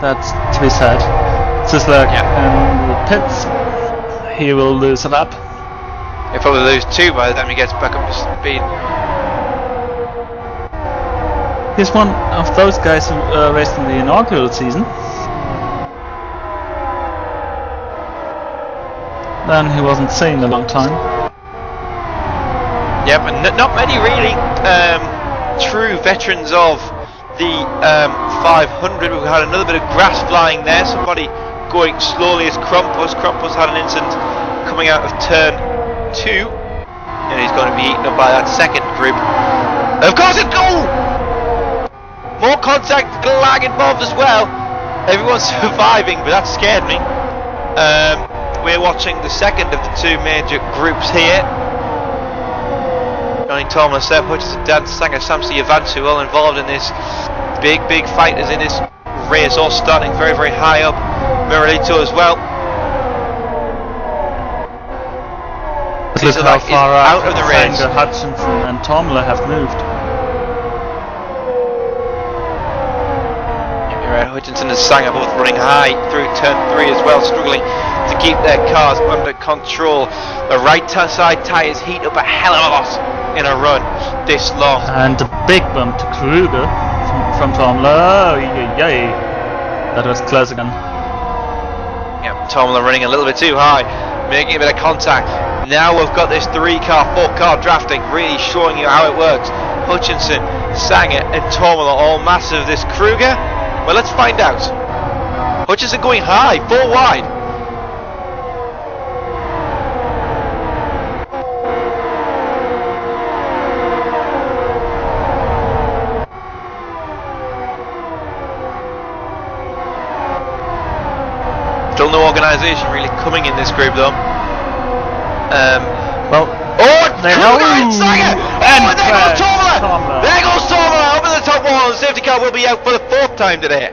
That's to be said. Sislak in the pits. He will lose a lap. He'll probably lose 2 by the time he gets back up to speed. He's one of those guys who raced in the inaugural season. Then he wasn't seen a long time. Yeah, but not many really true veterans of the 500. We've had another bit of grass flying there. Somebody going slowly is Krampus. Krampus had an incident coming out of turn 2, and he's going to be eaten up by that second group. Of course, it's goal! More contact, lag involved as well. Everyone's surviving, but that scared me. We're watching the second of the 2 major groups here. Johnny Tomlin, Seb Hutchinson, Dan Sanger, Samsi Yavansu, all involved in this big fighters in this race, all starting very high up. Miralito as well. Look how far out of the race. Sanger, Hutchinson and Tomlin have moved. Yeah, you're right. Hutchinson and Sanger both running high through turn 3 as well, struggling to keep their cars under control. The right side tyres heat up a hell of a lot in a run this long. And a big bump to Kruger from Tomlin. Oh, yay. That was close again. Yeah, Tomlin running a little bit too high, making a bit of contact. Now we've got this 3-car, 4-car drafting, really showing you how it works. Hutchinson, Sanger and Tomlin all massive. This Kruger? Well, let's find out. Hutchinson going high, 4 wide. Still no organisation really coming in this group though. Well, there goes Sanger! And there goes Tomlin! There goes Tomlin over the top wall, and the safety car will be out for the 4th time today.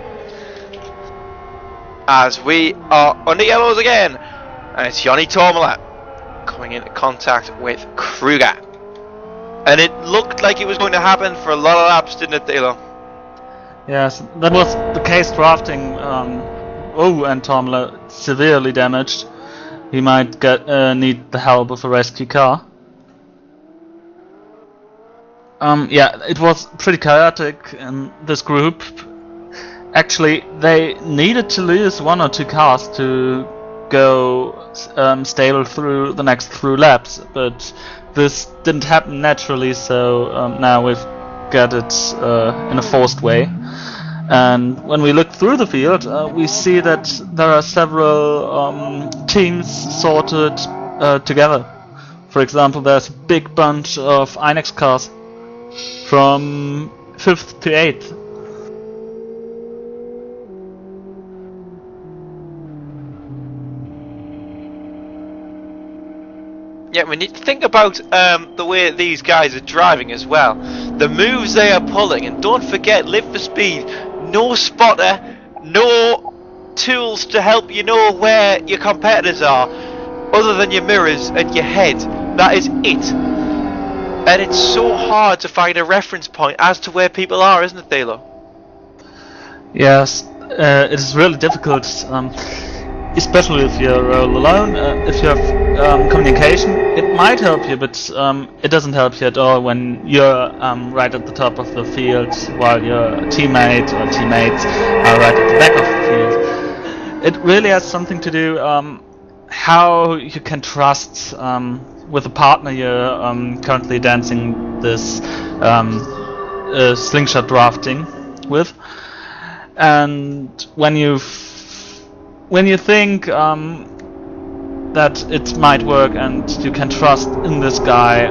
As we are under yellows again, and it's Johnny Tomlin coming into contact with Kruger. And it looked like it was going to happen for a lot of laps, didn't it, Taylor? Yes, that was the case drafting. And Tomlin severely damaged. He might need the help of a rescue car. Yeah, it was pretty chaotic in this group. Actually, they needed to lose 1 or 2 cars to go stable through the next few laps, but this didn't happen naturally, so now we've got it in a forced way. And when we look through the field, we see that there are several teams sorted together. For example, there's a big bunch of Inex cars from 5th to 8th. Yeah, we need to think about the way these guys are driving as well. The moves they are pulling, and don't forget, live for speed. No spotter, no tools to help you know where your competitors are, other than your mirrors and your head. That is it. And it's so hard to find a reference point as to where people are, isn't it, Thalo? Yes, it is really difficult, especially if you're all alone. If you have communication, it might help you, but it doesn't help you at all when you're right at the top of the field while your teammate or teammates are right at the back of the field. It really has something to do how you can trust with the partner you're currently dancing this slingshot drafting with. And when you think that it might work and you can trust in this guy,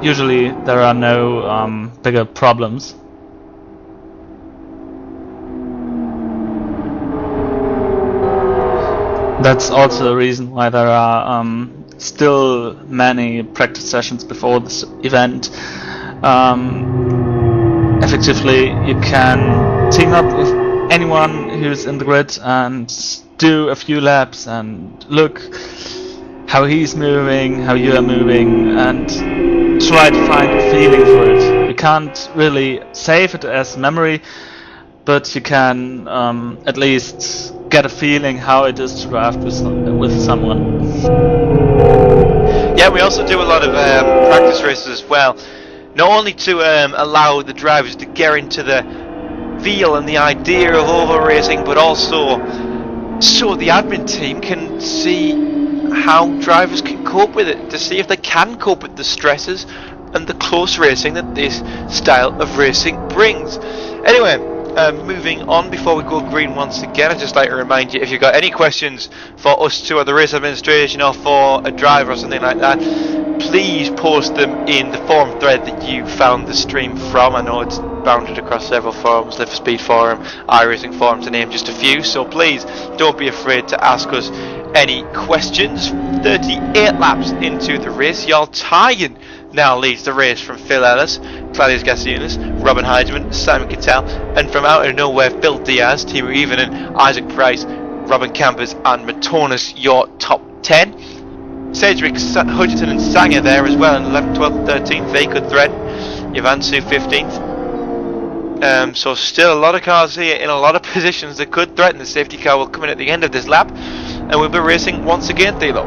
usually there are no bigger problems. That's also a reason why there are still many practice sessions before this event. Effectively, you can team up with anyone who's in the grid and do a few laps and look how he's moving, how you are moving, and try to find a feeling for it. You can't really save it as memory, but you can at least get a feeling how it is to drive with someone. Yeah, we also do a lot of practice races as well, not only to allow the drivers to get into the feel and the idea of oval racing, but also so the admin team can see how drivers can cope with it, to see if they can cope with the stresses and the close racing that this style of racing brings. Anyway, moving on, before we go green once again, I'd just like to remind you, if you've got any questions for us two or the race administration or for a driver or something like that, please post them in the forum thread that you found the stream from. I know it's bounded across several forums, Live for Speed forum, iRacing forum, to name just a few, so please don't be afraid to ask us any questions. 38 laps into the race, Jarl Tyen now leads the race from Phil Ellis, Claudius Gasiunas, Robin Heidemann, Simon Cattell, and from out of nowhere, Phil Diaz, Timo Ivonen, Isaac Price, Robin Campers, and Matonis, your top 10. Sedgwick, Hutchinson and Sanger there as well in 11th, 12th, 13th. They could threaten. Yavansu 15th. So still a lot of cars here in a lot of positions that could threaten. The safety car will come in at the end of this lap, and we'll be racing once again, Thilo.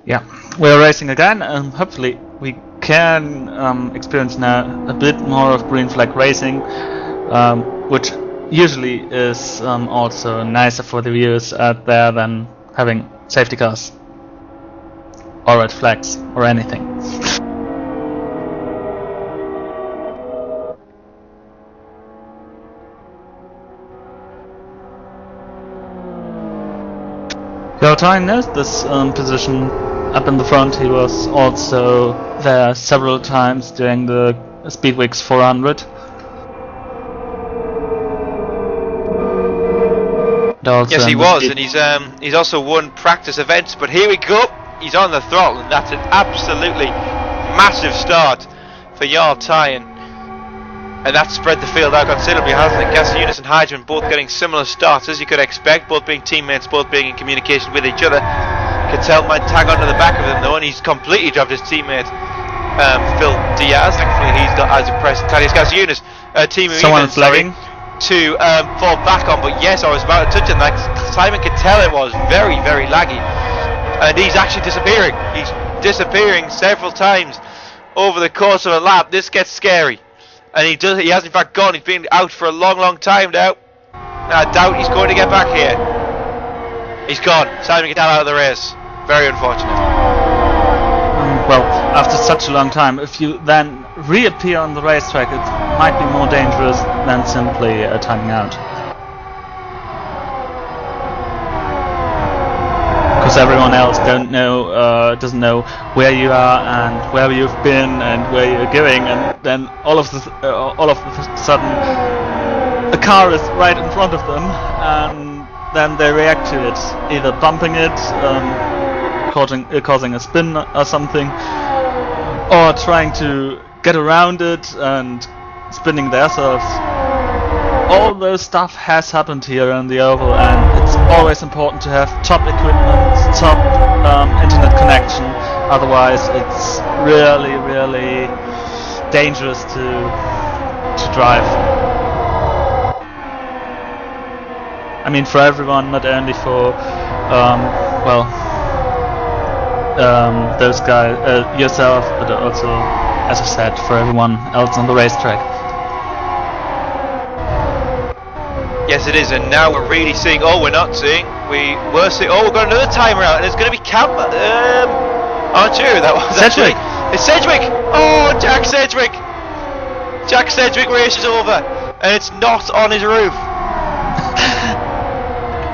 Yeah, we're racing again, and hopefully we can experience now a bit more of green flag racing, which usually is also nicer for the viewers out there than having safety cars or red flags or anything. Jarl Tyen knows this position up in the front. He was also there several times during the Speedweeks 400. Yes, he was, and he's also won practice events. But here we go, he's on the throttle, and that's an absolutely massive start for Jarl Tyen. And that spread the field out considerably, hasn't it? Gasiunas and Heidemann both getting similar starts, as you could expect, both being teammates, both being in communication with each other. Cattell might tag onto the back of him though, and he's completely dropped his teammate Phil Diaz. Thankfully he's got Isaac Price and Claudius Gasiunas. Someone flagging to fall back on, but yes, I was about to touch on that. Simon Cattell, it was very, very laggy, and he's actually disappearing. He's disappearing several times over the course of a lap. This gets scary. And he has in fact gone. He's been out for a long, long time now. I doubt he's going to get back here. He's gone. Simon Cattell out of the race. Very unfortunate. Well, after such a long time, if you then reappear on the racetrack, it might be more dangerous than simply timing out. Because everyone else doesn't know where you are and where you've been and where you're going, and then all of a sudden a car is right in front of them, and then they react to it, either bumping it, causing a spin or something, or trying to get around it and spinning themselves. All those stuff has happened here on the oval, and it's always important to have top equipment, top internet connection. Otherwise, it's really, really dangerous to drive. I mean, for everyone, not only for those guys, yourself, but also, as I said, for everyone else on the racetrack. Yes, it is, and now we're really seeing. Oh, we're not seeing. We were seeing. Oh, we've got another timer out, and it's going to be aren't you? That was Sedgwick. It's Sedgwick. Oh, Jack Sedgwick. Jack Sedgwick race is over, and it's not on his roof.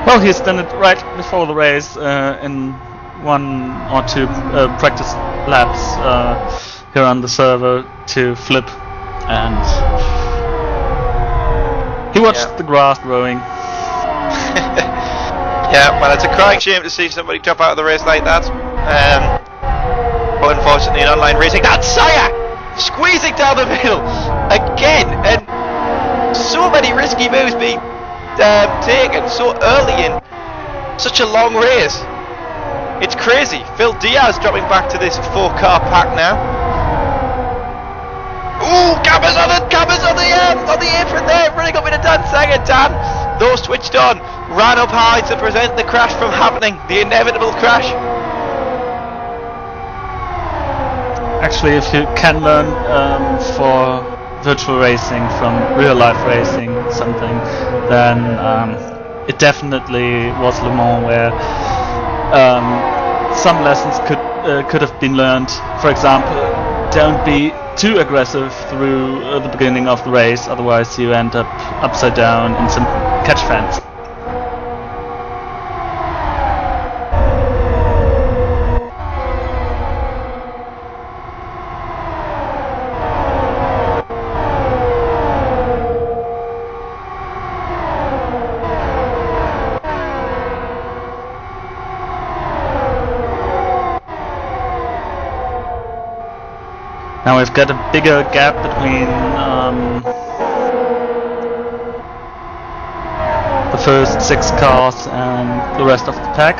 Well, he's done it right before the race in 1 or 2 practice laps here on the server to flip, and he watched the grass growing. Yeah, well, it's a crying shame to see somebody drop out of the race like that. But unfortunately, in online racing, that's Saya squeezing down the middle again, and so many risky moves being taken so early in such a long race. It's crazy. Phil Diaz dropping back to this 4-car pack now. Ooh, Cameras on the apron there, running up into Dan Sanger. Dan, though switched on, ran up high to prevent the crash from happening, the inevitable crash. Actually, if you can learn for virtual racing from real life racing something, then it definitely was Le Mans, where some lessons could have been learned. For example, don't be too aggressive through the beginning of the race, otherwise you end up upside down in some catch fence. Now we've got a bigger gap between the first 6 cars and the rest of the pack.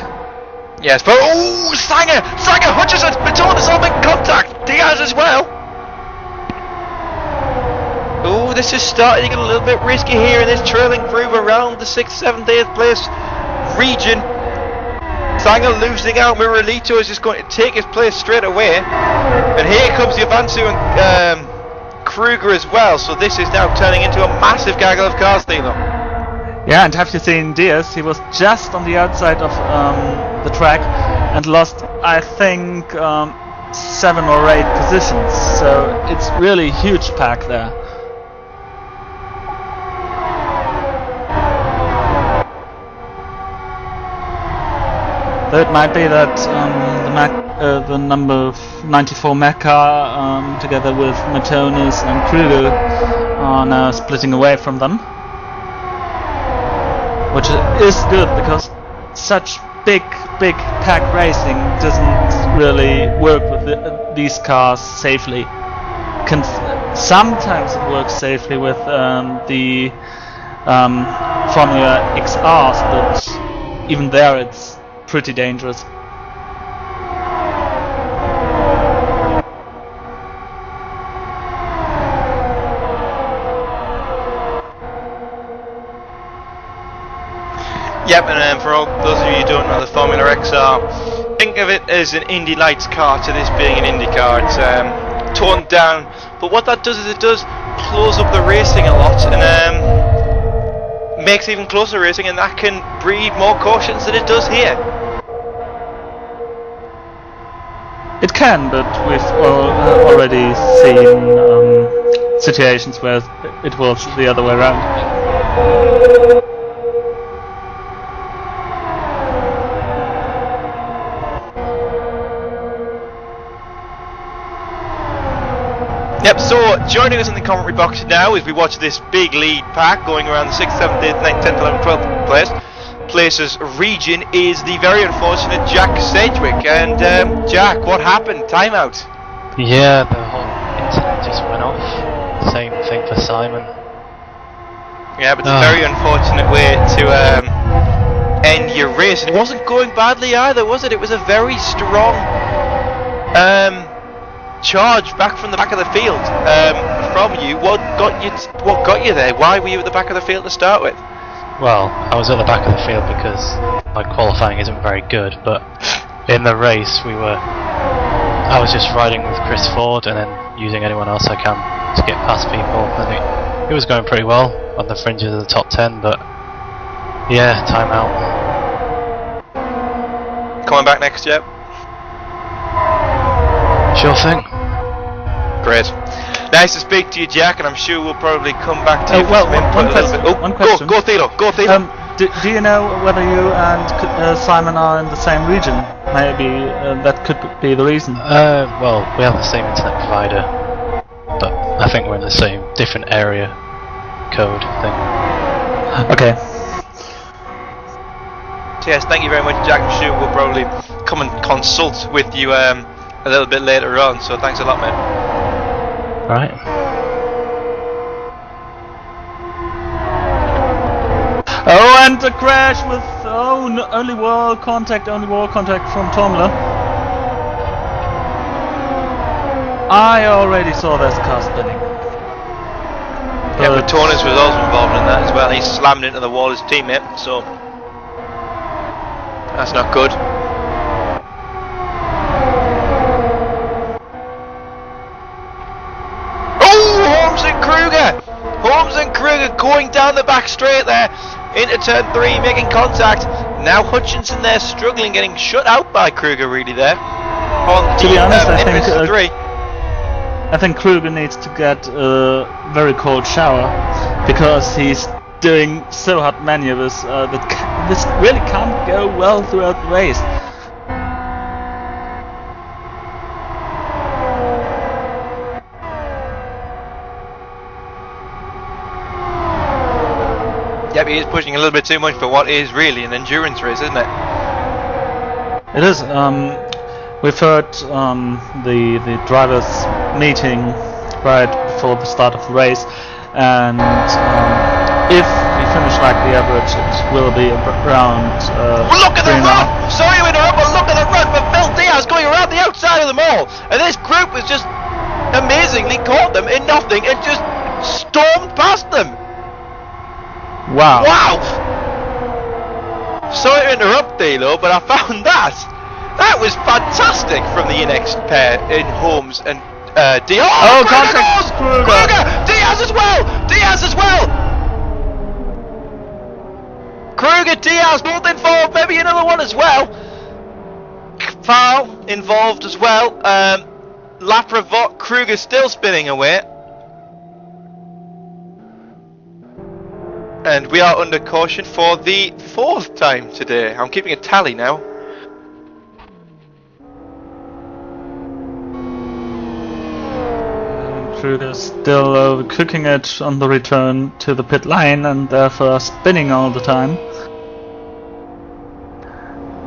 Yes, but oh, Sanger, Hutchison, Baton is all in contact. Diaz as well. Oh, this is starting to get a little bit risky here in this trailing group around the 6th, 7th, 8th place region. Sanger losing out. Miralito is just going to take his place straight away. And here comes Yavansu and Kruger as well. So this is now turning into a massive gaggle of cars, Thilo. Yeah, and have you seen Diaz? He was just on the outside of the track and lost, I think, 7 or 8 positions. So it's really a huge pack there. Though it might be that the number 94 Mecca, together with Matonis and Kruger, are now splitting away from them. Which is good, because such big pack racing doesn't really work with these cars safely. Sometimes it works safely with the Formula XRs, but even there it's pretty dangerous. Yep, and for all those of you who don't know the Formula XR, think of it as an Indy Lights car to this being an Indy car. It's toned down, but what that does is it does close up the racing a lot, and makes even closer racing, and that can breed more cautions than it does here. It can, but we've already seen situations where it was the other way around. Yep, so joining us in the commentary box now as we watch this big lead pack going around the 6th, 7th, 8th, 9th, 10th, 11th, 12th places region is the very unfortunate Jack Sedgwick. And Jack, what happened? Timeout? Yeah, the whole internet just went off. Same thing for Simon. Yeah, but it's a very unfortunate way to end your race. And it wasn't going badly either, was it? It was a very strong charge back from the back of the field from you. What got you there? Why were you at the back of the field to start with? Well, I was at the back of the field because my qualifying isn't very good, but in the race I was just riding with Chris Ford and then using anyone else I can to get past people, and it was going pretty well on the fringes of the top 10, but yeah, timeout. Coming back next year? Sure thing. Great. Nice to speak to you, Jack, and I'm sure we'll probably come back to you. One question. Go Thilo. do you know whether you and Simon are in the same region? Maybe that could be the reason. Well, we have the same internet provider, but I think we're in the same different area code thing. Okay. So yes, thank you very much, Jack. I'm sure we'll probably come and consult with you a little bit later on. So thanks a lot, man. Right. Oh, and a crash with only wall contact from Tomla. I already saw this car spinning. Yeah, but Tornes was also involved in that as well. He slammed into the wall, his teammate, so that's not good. Oh, Holmes and Kruger going down the back straight there into turn 3, making contact. Now Hutchinson there struggling, getting shut out by Kruger really there. To be honest, I I think Kruger needs to get a very cold shower because he's doing so hot maneuvers that this really can't go well throughout the race. Yep, he is pushing a little bit too much for what is really an endurance race, isn't it? It is. We've heard the drivers' meeting right before the start of the race, and if we finish like the average, it will be around. Look at the run! Sorry to interrupt, but look at the run for Phil Diaz going around the outside of them all, and this group has just amazingly caught them in nothing and just stormed past them. Wow! Wow! Sorry to interrupt, Dilo, but I found that was fantastic from the next pair in Holmes and Diaz. Oh, contact! Kruger! Diaz as well! Kruger, Diaz, both involved. Maybe another one as well. Foul involved as well. Laprovot, Kruger still spinning away. And we are under caution for the 4th time today. I'm keeping a tally now. Kruger's still cooking it on the return to the pit lane and therefore spinning all the time.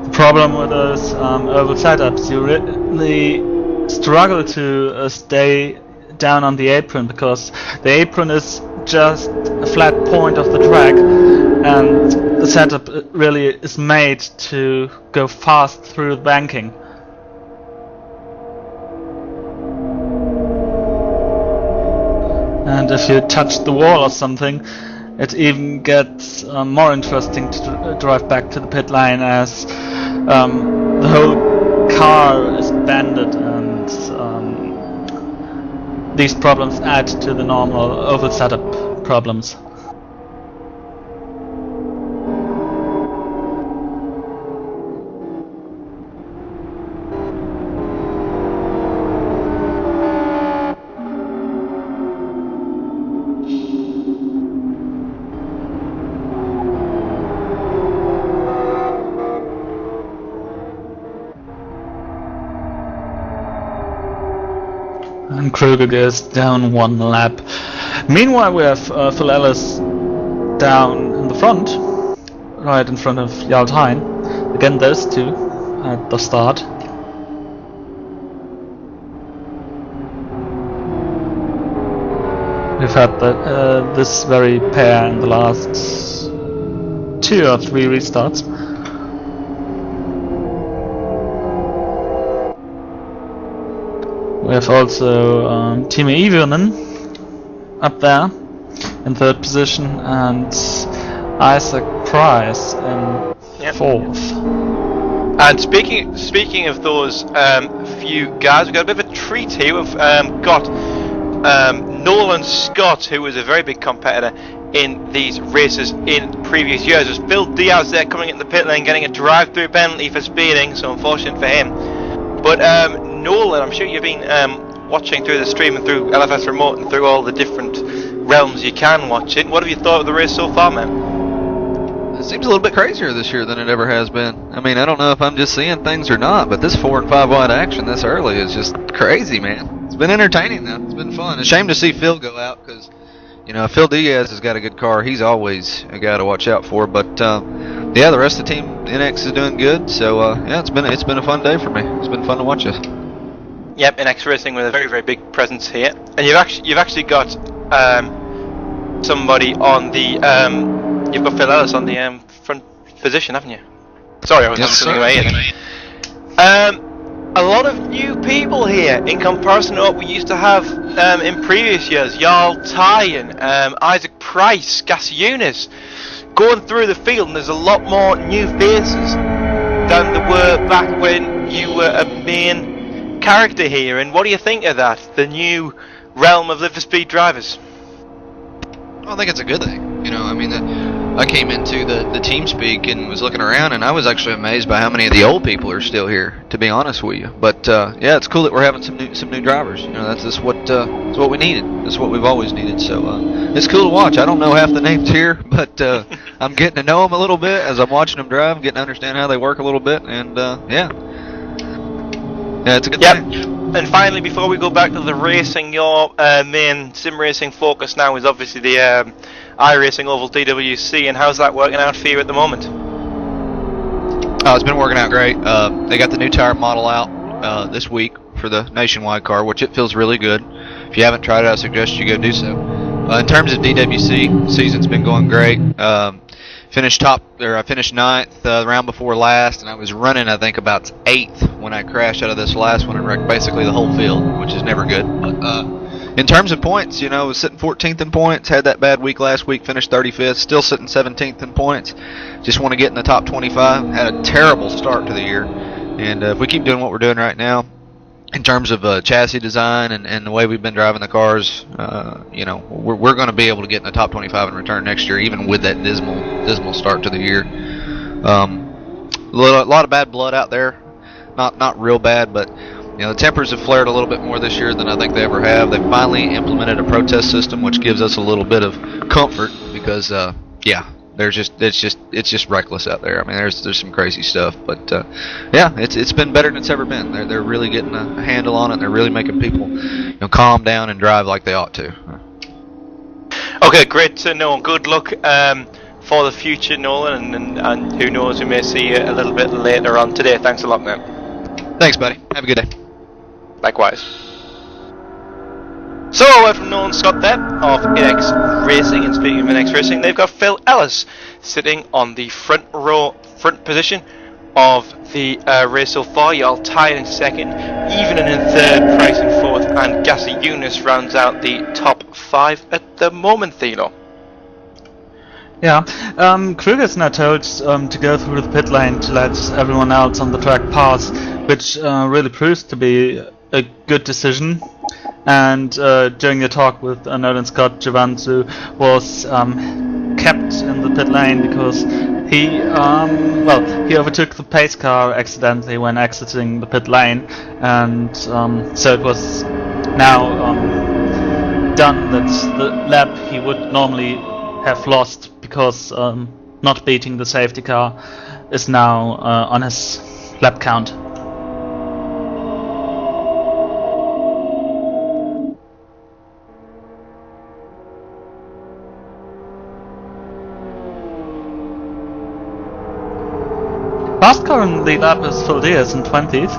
The problem with those oval setups, you really struggle to stay down on the apron because the apron is just a flat point of the track and the setup really is made to go fast through the banking. And if you touch the wall or something, it even gets more interesting to drive back to the pit lane as the whole car is bended and these problems add to the normal oval setup problems. And Kruger goes down 1 lap. Meanwhile, we have Phil Ellis down in the front, right in front of Jarl Hein. Again, those two at the start. We've had this very pair in the last 2 or 3 restarts. We have also Timo Ivonen up there in 3rd position and Isaac Price in 4th. And speaking of those few guys, we've got a bit of a treat here. We've got Nolan Scott, who was a very big competitor in these races in previous years. There's Phil Diaz there coming into the pit lane, getting a drive-through penalty for speeding, so unfortunate for him. But Nolan, I'm sure you've been watching through the stream and through LFS Remote and through all the different realms you can watch it. What have you thought of the race so far, man? seems a little bit crazier this year than it ever has been. I mean, I don't know if I'm just seeing things or not, but this 4 and 5 wide action this early is just crazy, man. It's been entertaining though. It's been fun. It's a shame to see Phil go out because, you know, Phil Diaz has got a good car. He's always a guy to watch out for. But yeah, the rest of the team NX is doing good. So yeah, it's been a fun day for me. It's been fun to watch this. Yep, NX Racing with a very, very big presence here, and you've actually got somebody on the you've got Phil Ellis on the front position, haven't you? Sorry, I was something away. A lot of new people here in comparison to what we used to have in previous years. Jarl Tyen, Isaac Price, Gasiunas, going through the field, and there's a lot more new faces than there were back when you were a main character here. And what do you think of that, the new realm of Live for Speed drivers? Well, I think it's a good thing. You know, I mean, I came into the team speak and was looking around, and I was actually amazed by how many of the old people are still here, to be honest with you. But yeah, it's cool that we're having some new drivers. You know, that's what we needed. That's what we've always needed. So it's cool to watch. I don't know half the names here, but I'm getting to know them a little bit as I'm watching them drive, getting to understand how they work a little bit, and yeah. Yeah, it's a good thing. And finally, before we go back to the racing, your main sim racing focus now is obviously the iRacing Oval DWC, and how's that working out for you at the moment? Oh, it's been working out great. They got the new tire model out this week for the nationwide car, which it feels really good. If you haven't tried it, I suggest you go do so. In terms of DWC, season's been going great. I finished ninth the round before last, and I was running, I think, about 8th when I crashed out of this last one and wrecked basically the whole field, which is never good. But in terms of points, you know, I was sitting 14th in points, had that bad week last week, finished 35th, still sitting 17th in points. Just want to get in the top 25. Had a terrible start to the year, and if we keep doing what we're doing right now, in terms of chassis design and the way we've been driving the cars, you know, we're going to be able to get in the top 25 in return next year, even with that dismal start to the year. A lot of bad blood out there, not real bad, but you know, the tempers have flared a little bit more this year than I think they ever have. They finally implemented a protest system, which gives us a little bit of comfort because, yeah. It's just reckless out there. I mean, there's some crazy stuff, but yeah, it's been better than it's ever been. They're really getting a handle on it, and they're really making people, you know, calm down and drive like they ought to. Okay, great to know. Good luck for the future, Nolan, and who knows, we may see you a little bit later on today. Thanks a lot, man. Thanks, buddy. Have a good day. Likewise. So, a word from Nolan Scott there of NX Racing, and speaking of NX Racing, they've got Phil Ellis sitting on the front position of the race so far. Jarl Tyen in second, even in third, Price in fourth, and Gasiunas rounds out the top 5 at the moment, Thilo. Yeah, Kruger's now told to go through the pit lane to let everyone else on the track pass, which really proves to be a good decision. And during the talk with Nolan Scott, Giovanzu was kept in the pit lane because he overtook the pace car accidentally when exiting the pit lane, and so it was now done that the lap he would normally have lost because not beating the safety car is now on his lap count. Last car in the lap is Phil Diaz in 20th.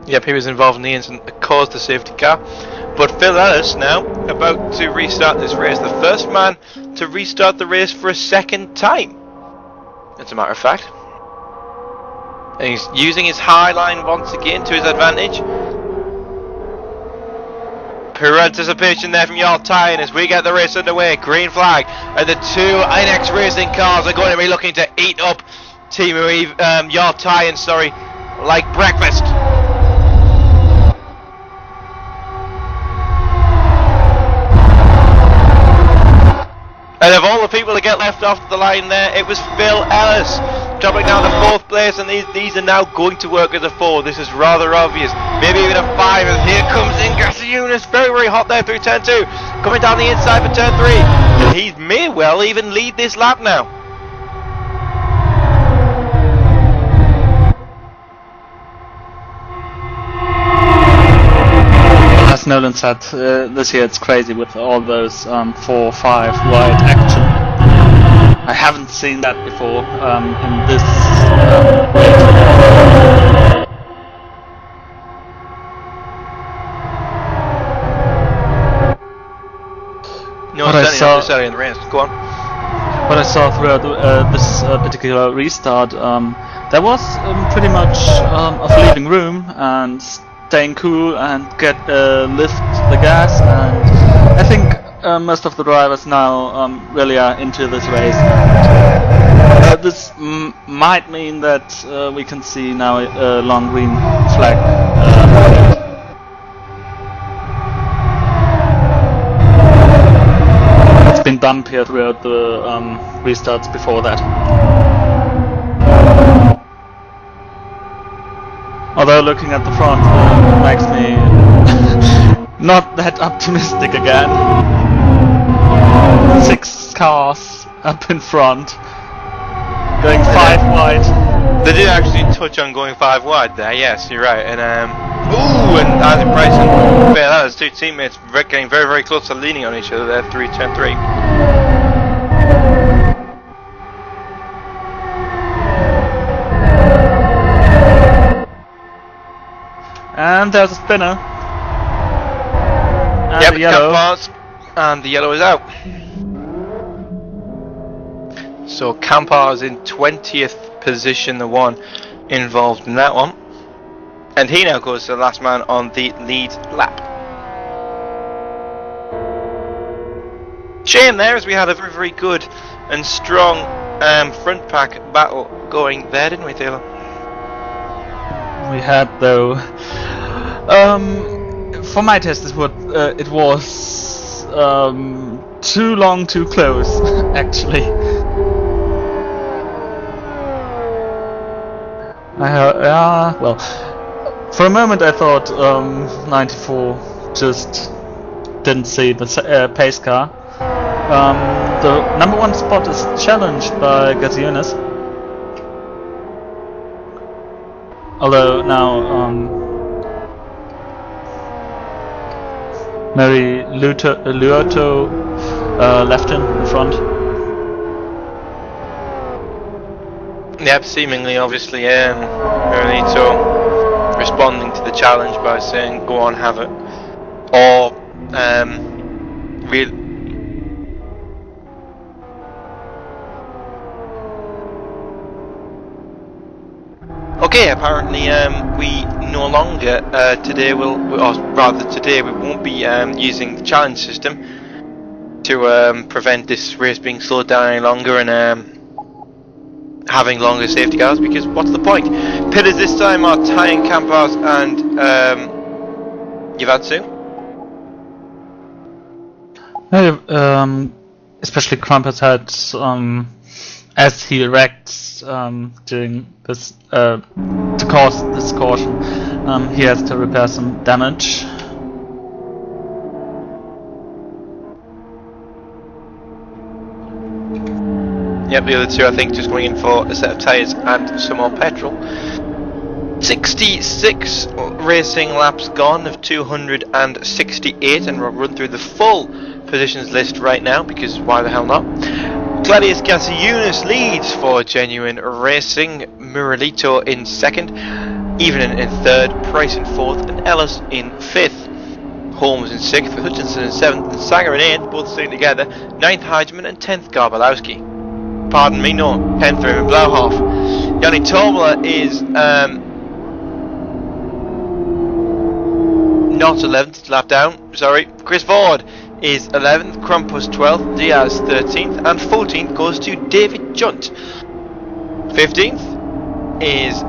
Yep, he was involved in the incident that caused the safety car. But Phil Ellis now about to restart this race, the first man to restart the race for a second time, as a matter of fact. And he's using his high line once again to his advantage. Poor anticipation there from Jarl Tyen as we get the race underway. Green flag, and the two NX Racing cars are going to be looking to eat up Team Jarl Tyen, like breakfast. And of all the people to get left off the line there, it was Phil Ellis dropping down to 4th place, and these are now going to work as a 4. This is rather obvious. Maybe even a 5, and here comes Gasiunas, very, very hot there through turn 2. Coming down the inside for turn 3. he may well even lead this lap now. As Nolan said, this year it's crazy with all those 4, 5 wide action. I haven't seen that before in this No, What I certainly saw- not necessarily in the race. Go on. what I saw throughout this particular restart, there was pretty much of leaving room and staying cool and lift the gas, and I think most of the drivers now really are into this race. This might mean that we can see now a long green flag. It's been done here throughout the restarts before that. Although looking at the front makes me not that optimistic again. 6 cars up in front, going 5 wide. They did actually touch on going 5 wide there. Yes, you're right. And ooh, and Isaac Price and Fair, that was 2 teammates getting very, very close to leaning on each other there. 3-10-3. And there's a spinner. And Yep, the yellow. Campars, and the yellow is out. So Campars in 20th position, the one involved in that one. And he now goes to the last man on the lead lap. Shame there, as we had a very, very good and strong front pack battle going there, didn't we, Taylor? We had though. For my test, it was too long, too close, actually. Well, for a moment I thought 94 just didn't see the pace car. The number 1 spot is challenged by Gaziunas. Although now Mary Luoto left in front. Yep, seemingly, obviously, Marinito responding to the challenge by saying, go on, have it. Or, Okay, apparently we no longer today or rather today we won't be using the challenge system to prevent this race being slowed down any longer and having longer safety cars, because what's the point? Pitters this time are tying Campars and Yavatsu. Especially Krampus had as he wrecked during this to cause this caution, he has to repair some damage. Yep, the other two I think just going in for a set of tyres and some more petrol. 66 racing laps gone of 268, and we'll run through the full positions list right now because why the hell not? Gladius Gaziunas leads for Genuine Racing, Muralito in second, Evening in third, Price in fourth, and Ellis in fifth. Holmes in sixth, Hutchinson in seventh, and Sanger in eighth, both sitting together, ninth Heidman and 10th Garbalowski. Pardon me, no, 10th Raymond Blauhoff. Yanni Tomla is not 11th, it's lap down, sorry. Chris Ford is 11th, Krampus 12th, Diaz 13th, and 14th goes to David Junt. 15th is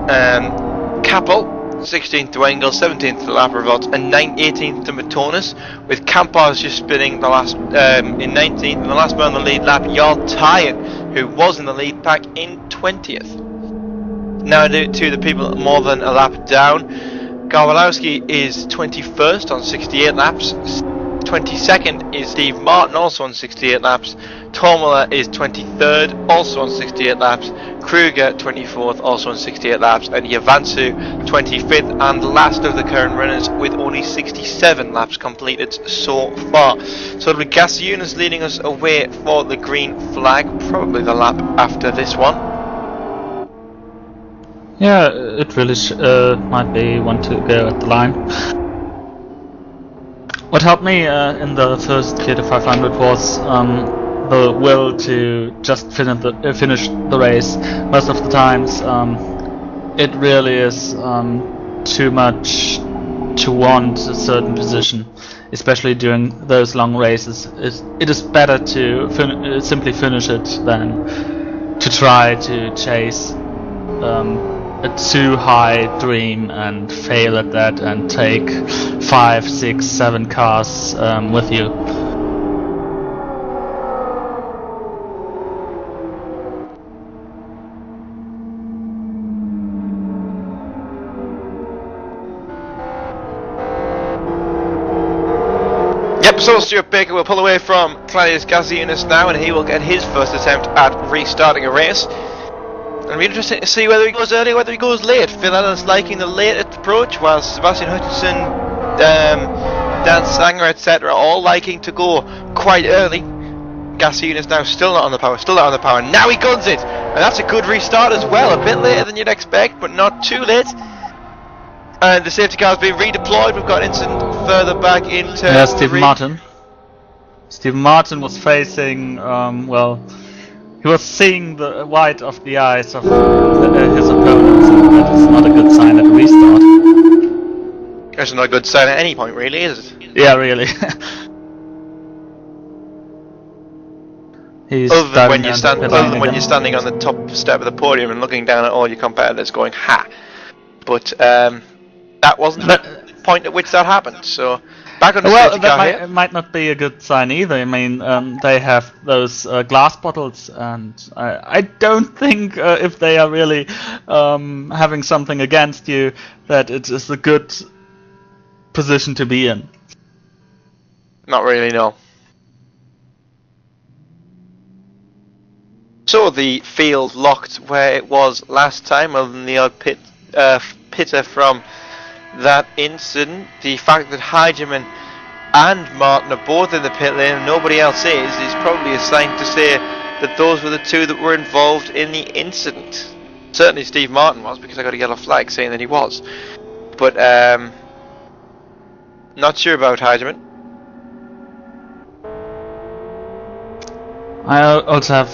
Kappel, 16th to Engel, 17th to Laprevolt, and 18th to Matonis, with Campars just spinning the last in 19th, and the last man on the lead lap, Jarl Tyatt, who was in the lead pack in 20th. Now to the people more than a lap down. Garbalowski is 21st on 68 laps. 22nd is Steve Martin, also on 68 laps. Tomala is 23rd, also on 68 laps. Kruger 24th, also on 68 laps, and Yavansu 25th and last of the current runners with only 67 laps completed so far. So it'll be Gasiunas leading us away for the green flag, probably the lap after this one. Yeah, it really might be one to go at the line. What helped me in the first Kyoto 500 was the will to just finish the race. Most of the times it really is too much to want a certain position, especially during those long races. It is better to simply finish it than to try to chase a too high dream and fail at that and take 5, 6, 7 cars with you. Yep, so Stuart Baker will pull away from Claudius Gasiunas now, and he will get his first attempt at restarting a race. It'll be interesting to see whether he goes early or whether he goes late. Phil Allen's liking the late approach, while Sebastian Hutchinson, Dan Sanger, etc. all liking to go quite early. Gasiunas now still not on the power, now he guns it! And that's a good restart as well, a bit later than you'd expect, but not too late. And the safety car's been redeployed. We've got an incident further back into Stephen Martin. Stephen Martin was facing, he was seeing the white of the eyes of his opponents, and that is not a good sign at a restart. That's not a good sign at any point, really, is it? Yeah, really. Other than when you're standing on the top step of the podium and looking down at all your competitors going, ha! But that wasn't the point at which that happened, so back on the safety car here. Might not be a good sign either. I mean, they have those glass bottles, and I don't think if they are really having something against you, that it is a good position to be in. Not really, no. So the field locked where it was last time, other than the odd pitter from that incident. The fact that Heigemann and Martin are both in the pit lane and nobody else is probably a sign to say that those were the two that were involved in the incident. Certainly Steve Martin was, because I got a yellow flag saying that he was. But not sure about Heigemann. I also have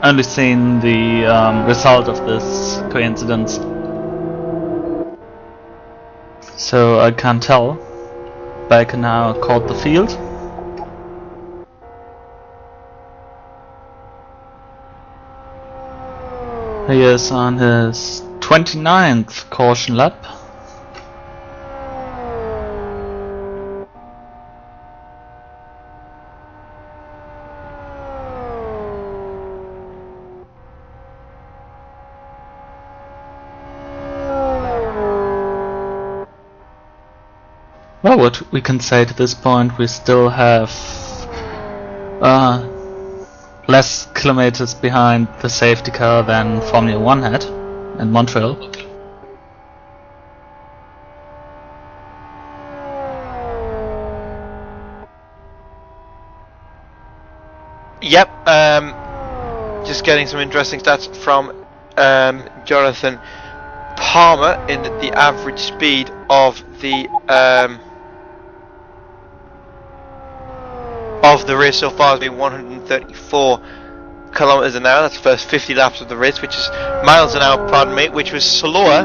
only seen the result of this coincidence, so I can't tell. Baker now called the field. He is on his 29th caution lap. Well, what we can say to this point, we still have less kilometers behind the safety car than Formula 1 had in Montreal. Yep, just getting some interesting stats from Jonathan Palmer in the average speed of the race so far has been 134 kilometers an hour. That's the first 50 laps of the race, which is miles an hour, pardon me, which was slower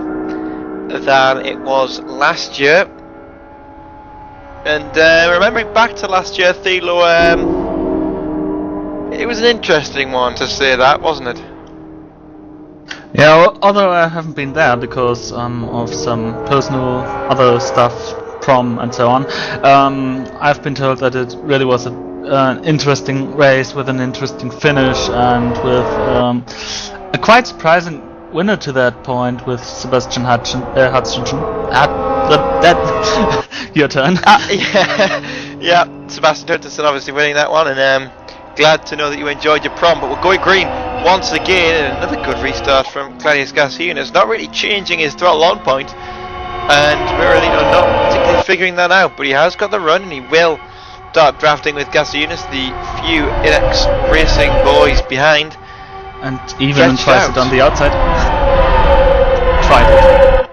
than it was last year. And remembering back to last year, Thilo, it was an interesting one, to say that, wasn't it? Yeah, although I haven't been there because of some personal other stuff, prom and so on, I've been told that it really was an interesting race with an interesting finish and with a quite surprising winner to that point with Sebastian Hutchinson. Your turn. Yeah, Sebastian Hutchinson obviously winning that one, and glad to know that you enjoyed your prom. But we're going green once again, and another good restart from Claudius Garciunas, not really changing his throttle on point, and Miralino not particularly figuring that out, but he has got the run, and he will start drafting with Garciunas, the few Inex Racing boys behind. And even tries out. it on the outside. Tried it.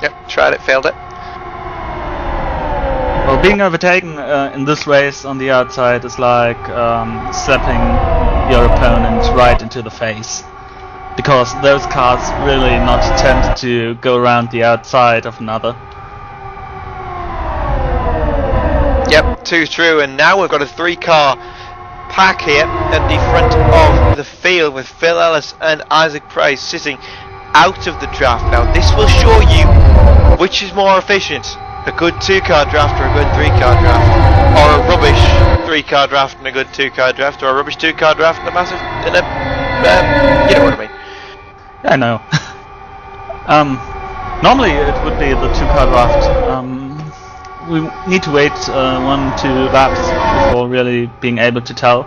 Yep, tried it, failed it. Well, being overtaken in this race on the outside is like slapping your opponent right into the face. Because those cars really not tend to go around the outside of another. Yep, 2 through, and now we've got a 3-car pack here at the front of the field with Phil Ellis and Isaac Price sitting out of the draft. Now this will show you which is more efficient, a good 2-car draft or a good 3-car draft, or a rubbish 3-car draft and a good 2-car draft, or a rubbish 2-car draft and a massive, you know what I mean. I know. Normally it would be the 2-car draft. We need to wait 1-2 laps before really being able to tell.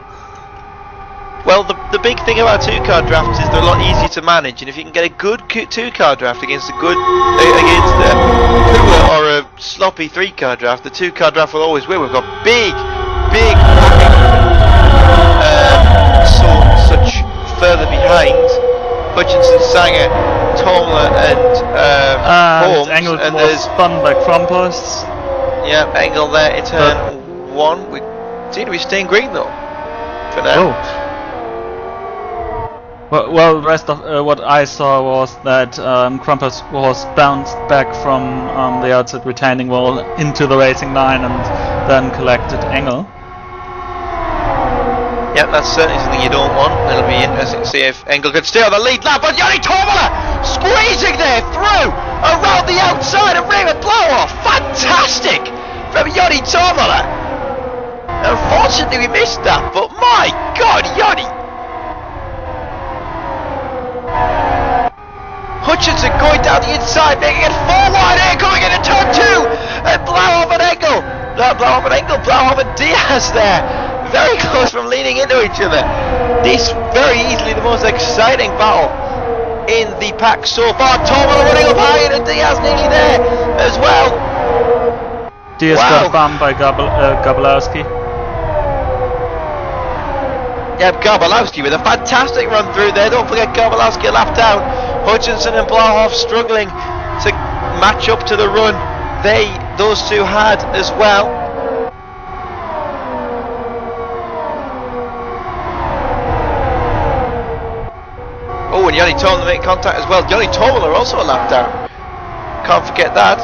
Well, the big thing about 2-car drafts is they're a lot easier to manage, and if you can get a good 2-car draft against a good poor or a sloppy 3-car draft, the 2-car draft will always win. We've got big such further behind Hutchinson, Sanger, Tomler, and Holmes, Engel and was there's spun by Krampus. yeah, Engel there in turn 1. We seem to be staying green though for now. Oh. Well, the rest of what I saw was that Krampus was bounced back from the outside retaining wall into the racing line and then collected Engel. Yeah, that's certainly something you don't want. It'll be interesting to see if Engel can stay on the lead lap, but Yanni Tomala squeezing there through around the outside of Raymond Blowoff. Fantastic from Yanni Tomala. Unfortunately we missed that, but my God, Yanni. Hutchinson going down the inside, making it 4 wide here, coming into turn 2, and Blowoff and Engel. Blowoff and Engel, Blowoff and Diaz there. Very close from leaning into each other. This very easily the most exciting battle in the pack so far. Tomala running up high and Diaz nearly there as well. Diaz got bumped by Gabalowski. Yeah, Gabalowski with a fantastic run through there. Don't forget Gabalowski a lap down. Hutchinson and Blowoff struggling to match up to the run those two had as well. Oh, and Yanni Tomala making contact as well. Yanni Tomala also a lap down. Can't forget that.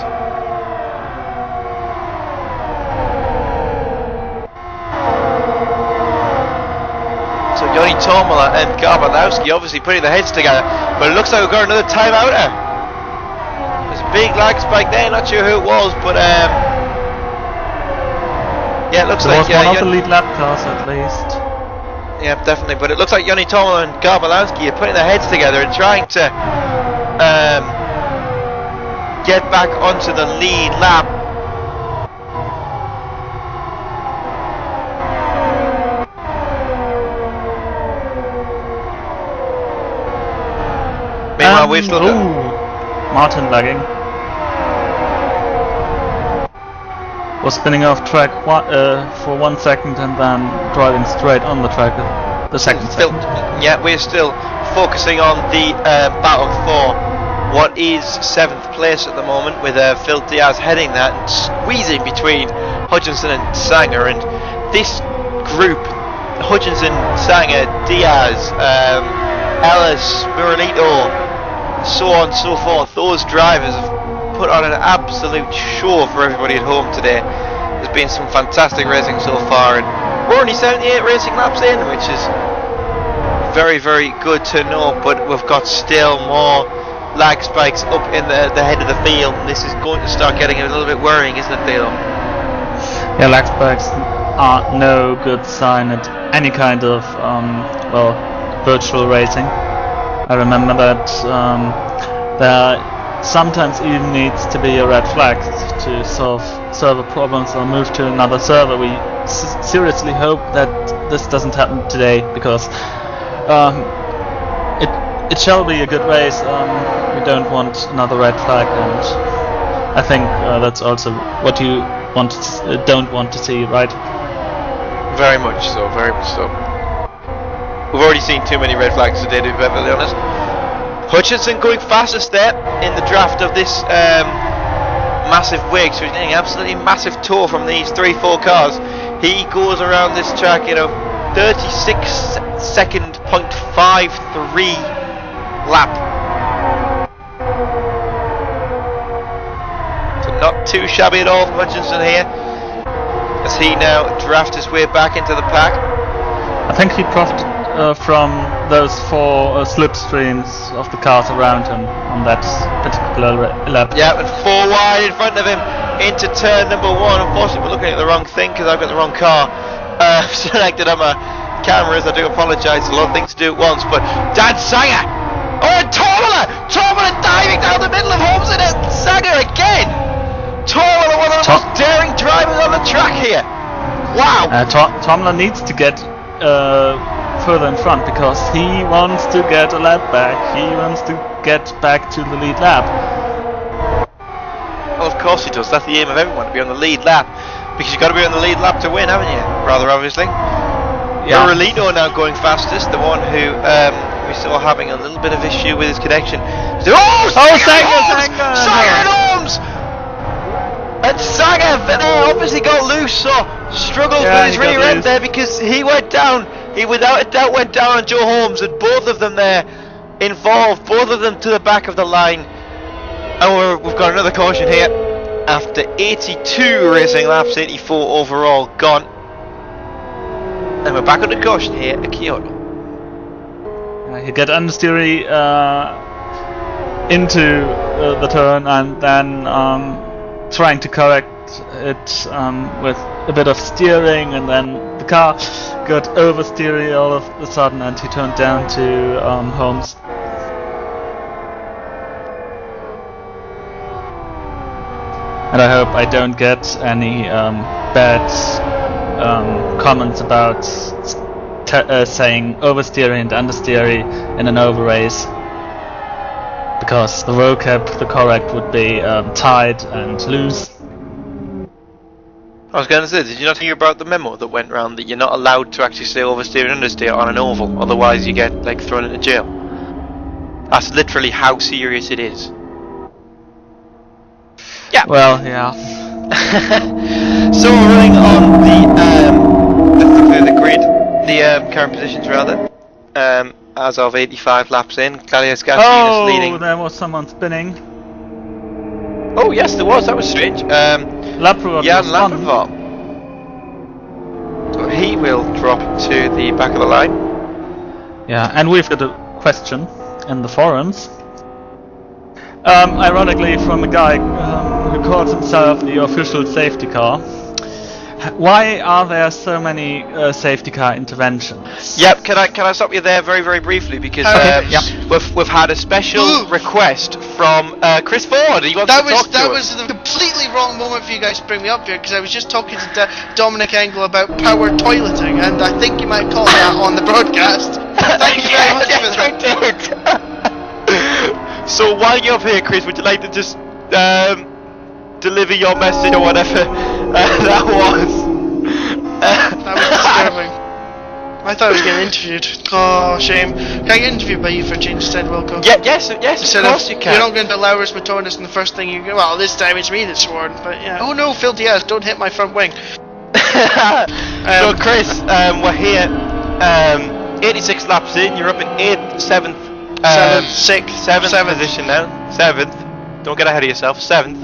So Yanni Tomala and Gabalowski obviously putting their heads together, but it looks like we've got another time out there. There's a big lag spike there, not sure who it was, but yeah, it looks There like was one of the lead lap cars at least. yeah, definitely. But it looks like Yanni Tomala and Gabalowski are putting their heads together and trying to get back onto the lead lap. Meanwhile, we've still got Martin lagging. Was spinning off track for 1 second and then driving straight on the track the second. Yeah, we're still focusing on the battle for what is 7th place at the moment, with Phil Diaz heading that and squeezing between Hutchinson and Sanger. And this group, Hutchinson, Sanger, Diaz, Ellis, Miralito, so on and so forth, those drivers have put on an absolute show for everybody at home today. There's been some fantastic racing so far, and we're only 78 racing laps in, which is very, very good to know, but we've got still more lag spikes up in the head of the field, and this is going to start getting a little bit worrying, isn't it, Theo? Yeah, lag spikes are no good sign at any kind of virtual racing. I remember that there sometimes even needs to be a red flag to solve server problems or move to another server. We seriously hope that this doesn't happen today, because it shall be a good race. We don't want another red flag, and I think that's also what you don't want to see, right? Very much so, very much so. We've already seen too many red flags today, to be perfectly honest. Hutchinson going fastest there in the draft of this massive wig, so he's getting absolutely massive tour from these 3-4 cars. He goes around this track, 36 second .53 lap. So not too shabby at all from Hutchinson here, as he now drafts his way back into the pack. I think he profited from those 4 slipstreams of the cars around him on that particular lap. Yeah, and 4 wide in front of him into turn number 1. Unfortunately, we're looking at the wrong thing because I've got the wrong car selected on my cameras. I do apologise, a lot of things to do at once, but Dan Sanger! Oh, and Tormala diving down the middle of Holmes and Sanger again! Tormala, one of the most daring drivers on the track here! Wow! Tomla needs to get further in front because he wants to get a lap back. He wants to get back to the lead lap. Well, of course he does. That's the aim of everyone, to be on the lead lap, because you've got to be on the lead lap to win, haven't you? Rather obviously. Yeah. Rolino now going fastest, the one who we saw having a little bit of issue with his connection. Sanger and Holmes! And Sanger obviously got loose, so struggled with his rear end there, because he went down. He without a doubt went down on Joe Holmes, and both of them there involved, both of them to the back of the line. And we've got another caution here after 82 racing laps, 84 overall gone. And we're back on the caution here at Kyoto. You get understeery into the turn, and then trying to correct it with a bit of steering, and then the car got oversteery all of a sudden, and he turned down to Holmes. And I hope I don't get any bad comments about saying oversteery and understeery in an over race, because the vocab, the correct would be tight and loose. I was going to say, did you not hear about the memo that went round that you're not allowed to actually say oversteer and understeer on an oval, otherwise you get thrown into jail? That's literally how serious it is. Yeah. Well, yeah. So we're running on the grid, the current positions rather. As of 85 laps in, Claudius Gasly is leading. Oh, there was someone spinning. Oh yes, there was. That was strange. Laprovot. Jan Laprovot. So he will drop to the back of the line. Yeah, and we've got a question in the forums. Ironically, from a guy who calls himself the official safety car. Why are there so many safety car interventions? Yep, can I stop you there very, very briefly, because we've had a special request from Chris Ford. He wants to talk to us. That was the completely wrong moment for you guys to bring me up here, because I was just talking to Dominic Engel about power toileting, and I think you might call that on the broadcast. Thank you very much for that. So while you're up here, Chris, would you like to just deliver your message or whatever that was? That was disturbing. I thought I was getting interviewed. Oh, shame. Can I get interviewed by you for a change instead, Wilco? Yes, of course you can. You're not going to allow us Matonis, and the first thing you go, well, this time it's me that's sworn, but yeah. Oh no, Phil Diaz, don't hit my front wing. So Chris, we're here, 86 laps in, you're up in 7th position now. 7th. Don't get ahead of yourself. 7th.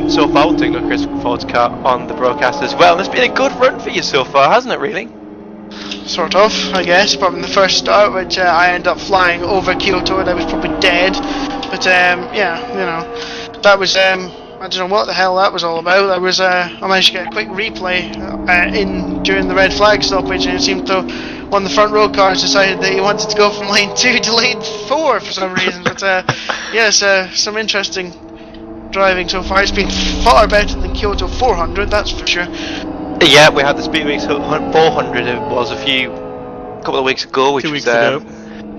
So far, we'll take a look at Chris Ford's car on the broadcast as well. And it's been a good run for you so far, hasn't it, really? Sort of, I guess. Apart from the first start, which I ended up flying over Kyoto, and I was probably dead. But yeah, that was I don't know what the hell that was all about. I managed to get a quick replay during the red flag stoppage, and it seemed to one of the front row cars decided that he wanted to go from lane 2 to lane 4 for some reason. But yes, some interesting driving so far. It's been far better than Kyoto 400, that's for sure. Yeah, we had the Speedweeks 400. It was couple of weeks ago, which 2 was weeks ago.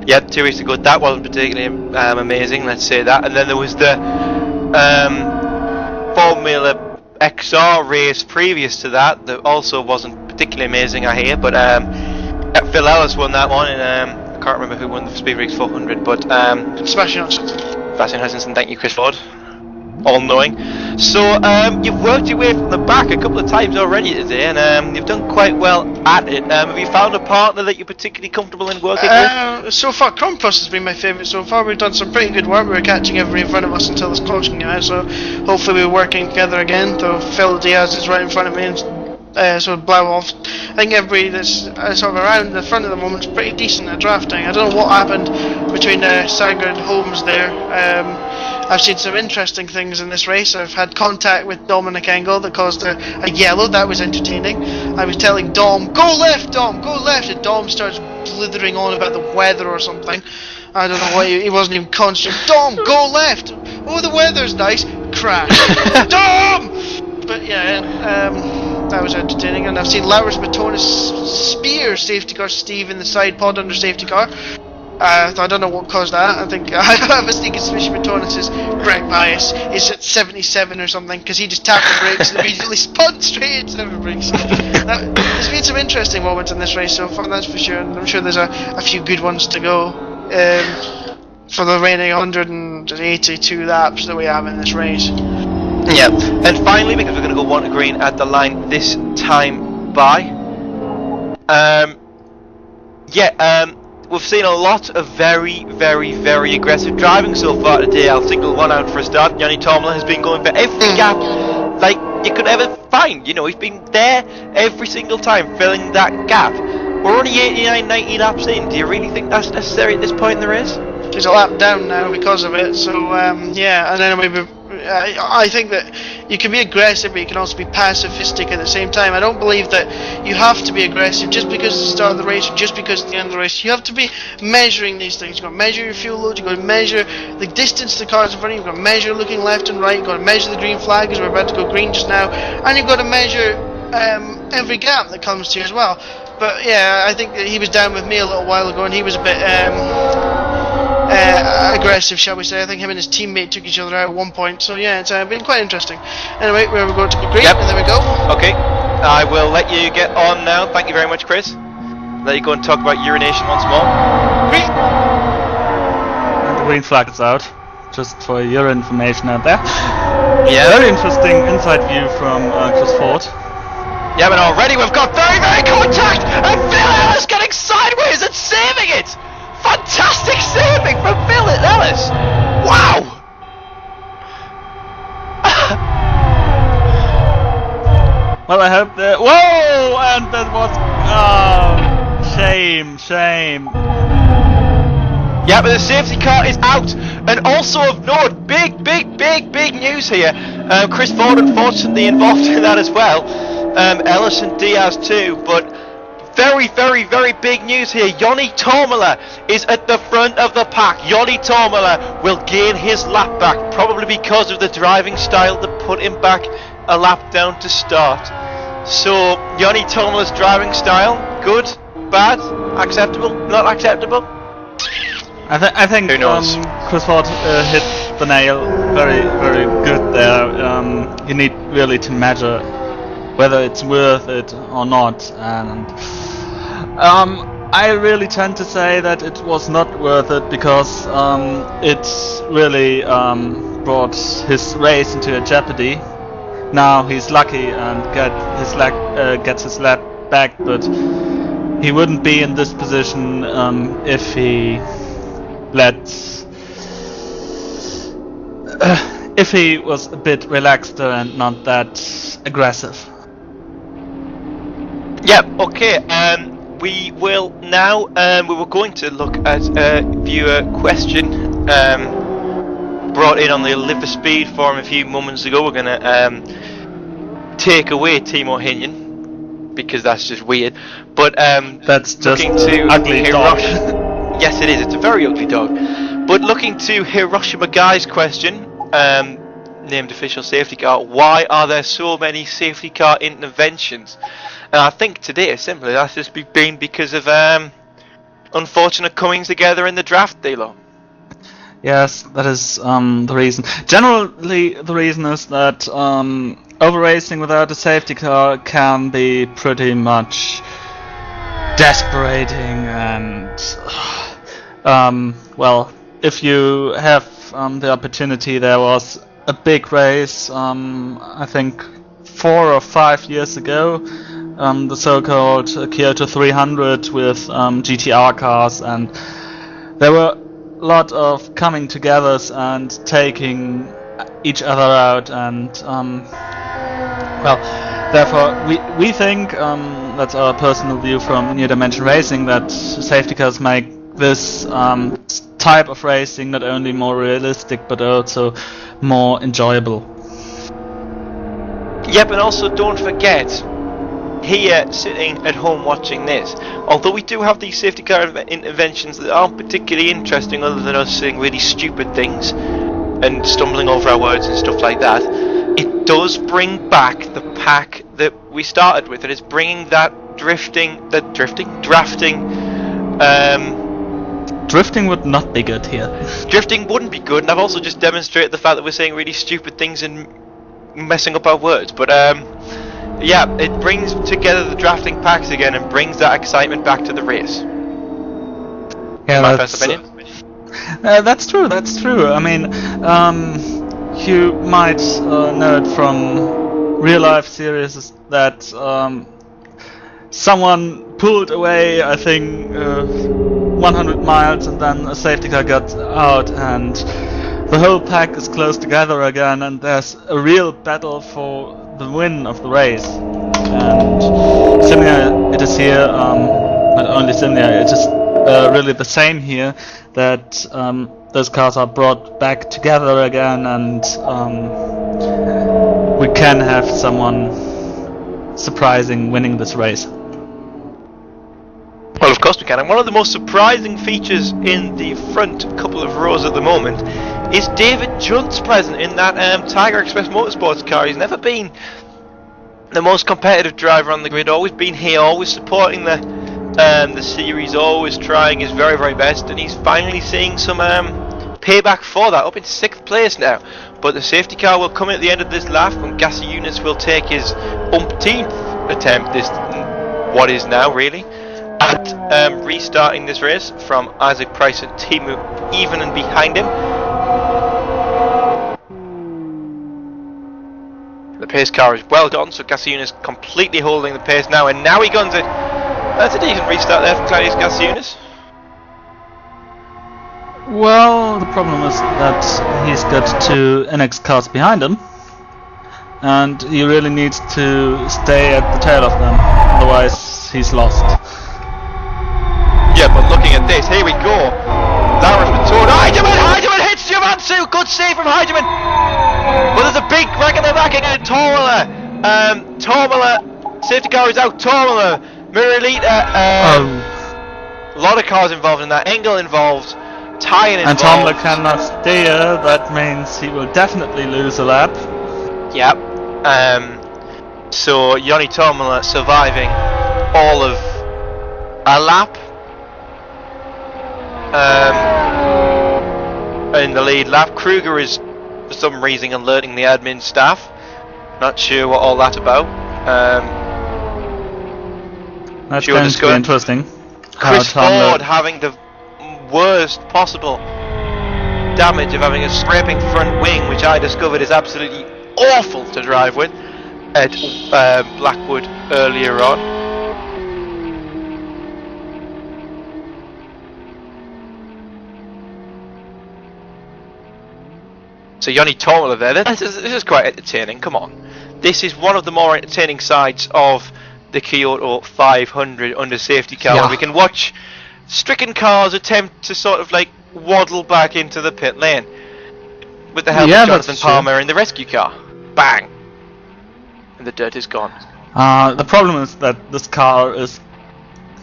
yeah, 2 weeks ago. That wasn't particularly amazing, let's say that. And then there was the Formula XR race previous to that also wasn't particularly amazing, I hear. But Phil Ellis won that one, and I can't remember who won the Speedweeks 400, but Sebastian Hutchinson. Sebastian Hutchinson. Thank you, Chris Ford. All knowing. So you've worked your way from the back a couple of times already today, and you've done quite well at it. Have you found a partner that you're particularly comfortable in working with? So far, Crumpus has been my favourite so far. We've done some pretty good work. We were catching everybody in front of us until this caution came out, so hopefully we're working together again. Though Phil Diaz is right in front of me, and so blow off. I think everybody that's sort of around the front at the moment is pretty decent at drafting. I don't know what happened between Sanger and Holmes there. I've seen some interesting things in this race. I've had contact with Dominic Engel that caused a yellow. That was entertaining. I was telling Dom, go left, Dom, go left, and Dom starts blithering on about the weather or something. I don't know why he wasn't even conscious. Dom, go left. Oh, the weather's nice. Crash. Dom. But yeah, that was entertaining. And I've seen Laurus Matonis spear safety car Steve in the side pod under safety car. I don't know what caused that. I think I have a sneaking suspicion Matonis' brake bias is at 77 or something, because he just tapped the brakes and immediately spun straight into the brakes. There's been some interesting moments in this race so far, that's for sure, and I'm sure there's a few good ones to go for the remaining 182 laps that we have in this race. Yeah, and finally, because we're going to go 1 to green at the line this time by, we've seen a lot of very, very, very aggressive driving so far today. I'll single one out for a start. Yanni Tomlin has been going for every gap like you could ever find. You know, he's been there every single time, filling that gap. We're only 89, 90 laps in. Do you really think that's necessary at this point in the race? He's a lap down now because of it, so yeah, and then maybe I think that you can be aggressive, but you can also be pacifistic at the same time. I don't believe that you have to be aggressive just because it's the start of the race or just because it's the end of the race. You have to be measuring these things. You've got to measure your fuel load, you've got to measure the distance to the cars in front of you, you've got to measure looking left and right, you've got to measure the green flag as we're about to go green just now, and you've got to measure every gap that comes to you as well. But yeah, I think that he was down with me a little while ago, and he was a bit aggressive, shall we say. I think him and his teammate took each other out at one point, so yeah, it's been quite interesting. Anyway, we're going to go green, and there we go. Okay, I will let you get on now. Thank you very much, Chris. Let you go and talk about urination once more. Green! And the green flag is out, just for your information out there. Yeah. Very interesting inside view from Chris Ford. Yeah, but already we've got very, very contact, and Phil Ellis getting sideways and saving it! Fantastic saving from Phil Ellis! Wow! Well, I hope that. Whoa! And that was. Oh, shame. Yeah, but the safety car is out, and also of note, big news here. Chris Ford unfortunately involved in that as well. Ellis and Diaz too, but very big news here. Joni Tomala is at the front of the pack. Joni Tomala will gain his lap back, probably because of the driving style that put him back a lap down to start. So Joni Tomala's driving style, good, bad, acceptable, not acceptable? I think Who knows? Chris Ford hit the nail very good there. You need really to measure whether it's worth it or not, and I really tend to say that it was not worth it, because it really brought his race into a jeopardy. Now he's lucky and gets his lap back, but he wouldn't be in this position if he if he was a bit relaxed and not that aggressive. Yeah, okay, we will now, we were going to look at a viewer question brought in on the Live for Speed forum a few moments ago. We're going to take away Timo Hinion because that's just weird. But That's just looking to ugly dog. Yes, it is. It's a very ugly dog. But looking to Hiroshima Guy's question, named official safety car, why are there so many safety car interventions? And I think today, simply, that's just been because of unfortunate comings together in the draft, Dilo. Yes, that is the reason. Generally, the reason is that over racing without a safety car can be pretty much desperating, and well, if you have the opportunity, there was a big race, I think 4 or 5 years ago, the so-called Kyoto 300 with GTR cars, and there were a lot of coming togethers and taking each other out, and well, therefore we think, that's our personal view from New Dimension Racing, that safety cars make this type of racing not only more realistic but also more enjoyable. Yep, and also don't forget, here sitting at home watching this, although we do have these safety car interventions that aren't particularly interesting other than us saying really stupid things and stumbling over our words and stuff like that, it does bring back the pack that we started with. It is bringing that drafting. Drifting would not be good here. Drifting wouldn't be good, and I've also just demonstrated the fact that we're saying really stupid things and messing up our words. But yeah, it brings together the drafting packs again and brings that excitement back to the race. Yeah, my first opinion. That's true. That's true. I mean, you might know it from real life series that someone pulled away, I think, 100 miles, and then a safety car got out, and the whole pack is close together again, and there's a real battle for the win of the race. And similar it is here, not only similar, it is really the same here, that those cars are brought back together again, and we can have someone surprising winning this race. Well, of course we can, and one of the most surprising features in the front couple of rows at the moment is David Junt's present in that Tiger Express Motorsports car. He's never been the most competitive driver on the grid, always been here, always supporting the series, always trying his very, very best, and he's finally seeing some payback for that, up in 6th place now. But the safety car will come at the end of this lap, and Gasser Eunice will take his umpteenth attempt, this what is now really, at restarting this race from Isaac Price and Timu even and behind him. The pace car is well done, so Gasser Eunice completely holding the pace now, and now he guns it. That's a decent restart there for Claudius Gasser Eunice. Well, the problem is that he's got 2 NX cars behind him, and he really needs to stay at the tail of them, otherwise he's lost. Yeah, but looking at this, here we go. Laurens Matour, Heidemann hits Giovansu, good save from Heidemann. But there's a big wreck in the back again, Tormala. Safety car is out, Tormala, Miralita, a lot of cars involved in that, Engel involved, Tyan involved. And Tormala cannot steer, that means he will definitely lose a lap. Yep. So Joni Tormala surviving all of a lap. In the lead lap. Kruger is for some reason alerting the admin staff. Not sure what all that about. That's going to be interesting. Chris Ford having the worst possible damage of having a scraping front wing, which I discovered is absolutely awful to drive with at Blackwood earlier on. So Joni Tormala there. This is quite entertaining. Come on, this is one of the more entertaining sides of the Kyoto 500 under safety car. Yeah. We can watch stricken cars attempt to sort of like waddle back into the pit lane with the help of Jonathan Palmer in the rescue car. Bang, and the dirt is gone. The problem is that this car is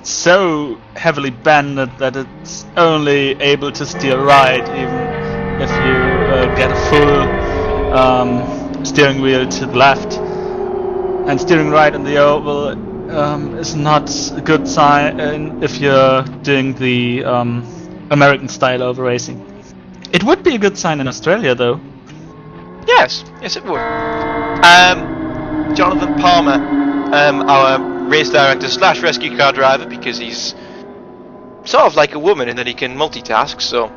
so heavily bended that it's only able to steer right, even if you get a full steering wheel to the left. And steering right in the oval is not a good sign if you're doing the American style over racing. It would be a good sign in Australia, though. Yes, it would. Jonathan Palmer, our race director / rescue car driver, because he's sort of like a woman in that he can multitask, so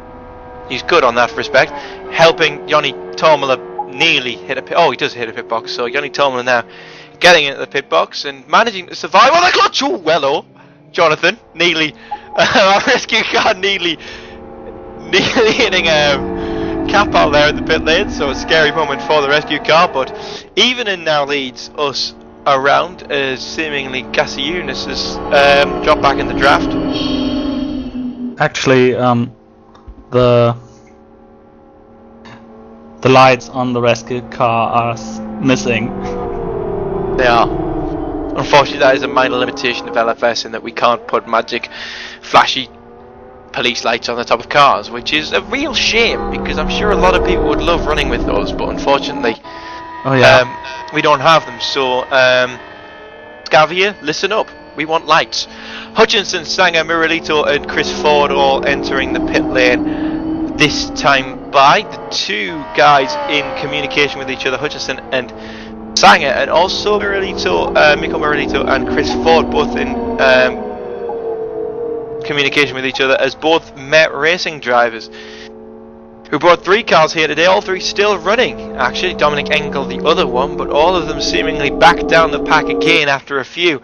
he's good on that respect. Helping Joni Tormela nearly hit a pit. Oh, he does hit a pit box. So Joni Tormela now getting into the pit box and managing to survive on the clutch. Oh, well, Jonathan nearly our rescue car nearly hitting cap out there in the pit lane. So a scary moment for the rescue car, but evening now leads us around as seemingly Cassie Eunice has dropped back in the draft. Actually, the lights on the rescue car are missing. They are. Unfortunately, that is a minor limitation of LFS in that we can't put magic, flashy police lights on the top of cars, which is a real shame because I'm sure a lot of people would love running with those, but unfortunately, we don't have them. So, Scavier, listen up. We want lights. Hutchinson, Sanger, Miralito, and Chris Ford all entering the pit lane this time by. The two guys in communication with each other, Hutchinson and Sanger, and also Miralito, Miko Miralito and Chris Ford, both in communication with each other as both Met Racing drivers who brought 3 cars here today, all 3 still running. Actually, Dominic Engel the other one, but all of them seemingly back down the pack again after a few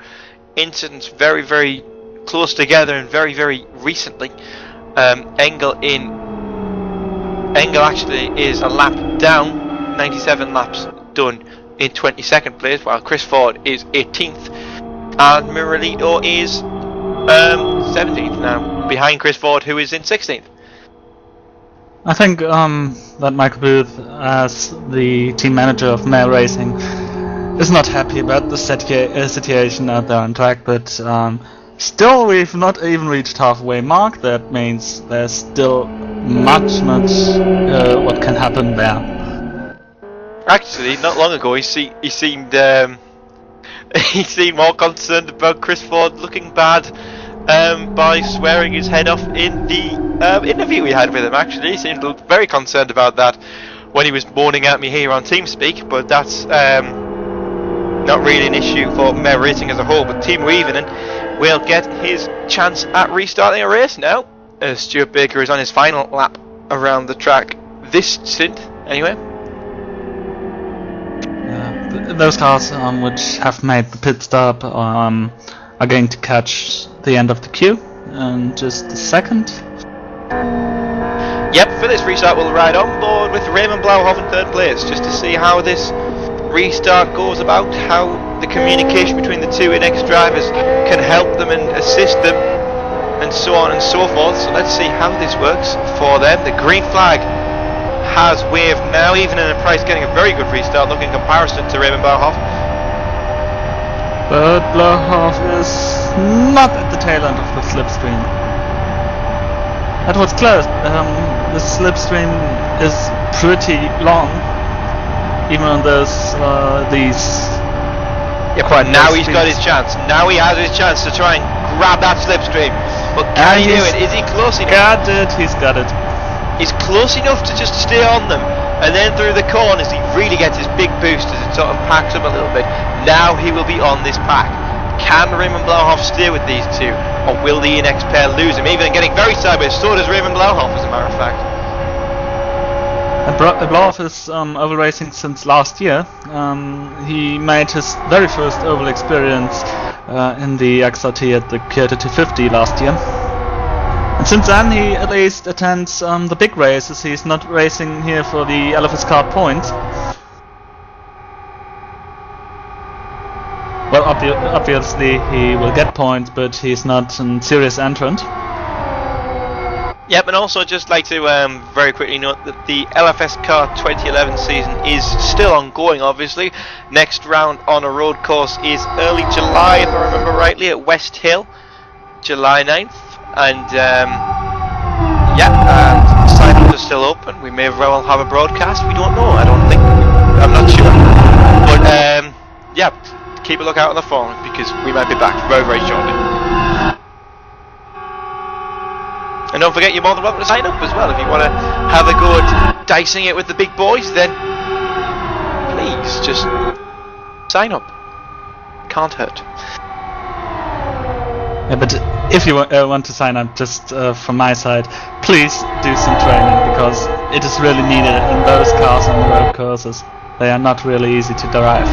incidents very, very close together and very, very recently. Engel actually is a lap down, 97 laps done in 22nd place, while Chris Ford is 18th and Miralito is 17th now, behind Chris Ford, who is in 16th. I think that Michael Booth, as the team manager of Male Racing, is not happy about the situation out there on track, but still we've not even reached halfway mark. That means there's still much what can happen there. Actually, not long ago he seemed he seemed more concerned about Chris Ford looking bad by swearing his head off in the interview we had with him. Actually, he seemed very concerned about that when he was moaning at me here on TeamSpeak, but that's not really an issue for Mare Racing as a whole. But Team Weavenen will get his chance at restarting a race now, as Stuart Baker is on his final lap around the track this stint anyway. Those cars which have made the pit stop are going to catch the end of the queue in just a second. Yep, for this restart we'll ride on board with Raymond Blauhoff in 3rd place, just to see how this restart goes about, how the communication between the two NX drivers can help them and assist them, and so on and so forth. So let's see how this works for them. The green flag has waved now, even in a Price getting a very good restart look in comparison to Raymond Blauhoff. But Blauhoff is not at the tail end of the slipstream. That was close. The slipstream is pretty long, even on these. Yeah, but now he's got his chance. Now he has his chance to try and grab that slipstream. But can he do it? Is he close enough? He's got it. He's close enough to just stay on them, and then through the corners he really gets his big boost as it sort of packs up a little bit. Now he will be on this pack. Can Raymond Blauhoff stay with these two, or will the NX pair lose him? Even getting very sideways, so does Raymond Blauhoff, as a matter of fact. Blauhoff is oval racing since last year. He made his very first oval experience in the XRT at the Kyoto 250 last year. And since then he at least attends the big races. He's not racing here for the LFS car points. Well, obviously he will get points, but he's not a serious entrant. Yep, and also just like to very quickly note that the LFS Car 2011 season is still ongoing, obviously. Next round on a road course is early July, if I remember rightly, at West Hill, July 9th. And and sign-ups are still open. We may well have a broadcast, we don't know, I don't think. I'm not sure. But yeah, keep a lookout on the phone because we might be back very, very shortly. And don't forget, you're more than welcome to sign up as well. If you want to have a go at dicing it with the big boys, then please just sign up. Can't hurt. Yeah, but if you want to sign up, just from my side, please do some training because it is really needed in those cars on the road courses. They are not really easy to drive.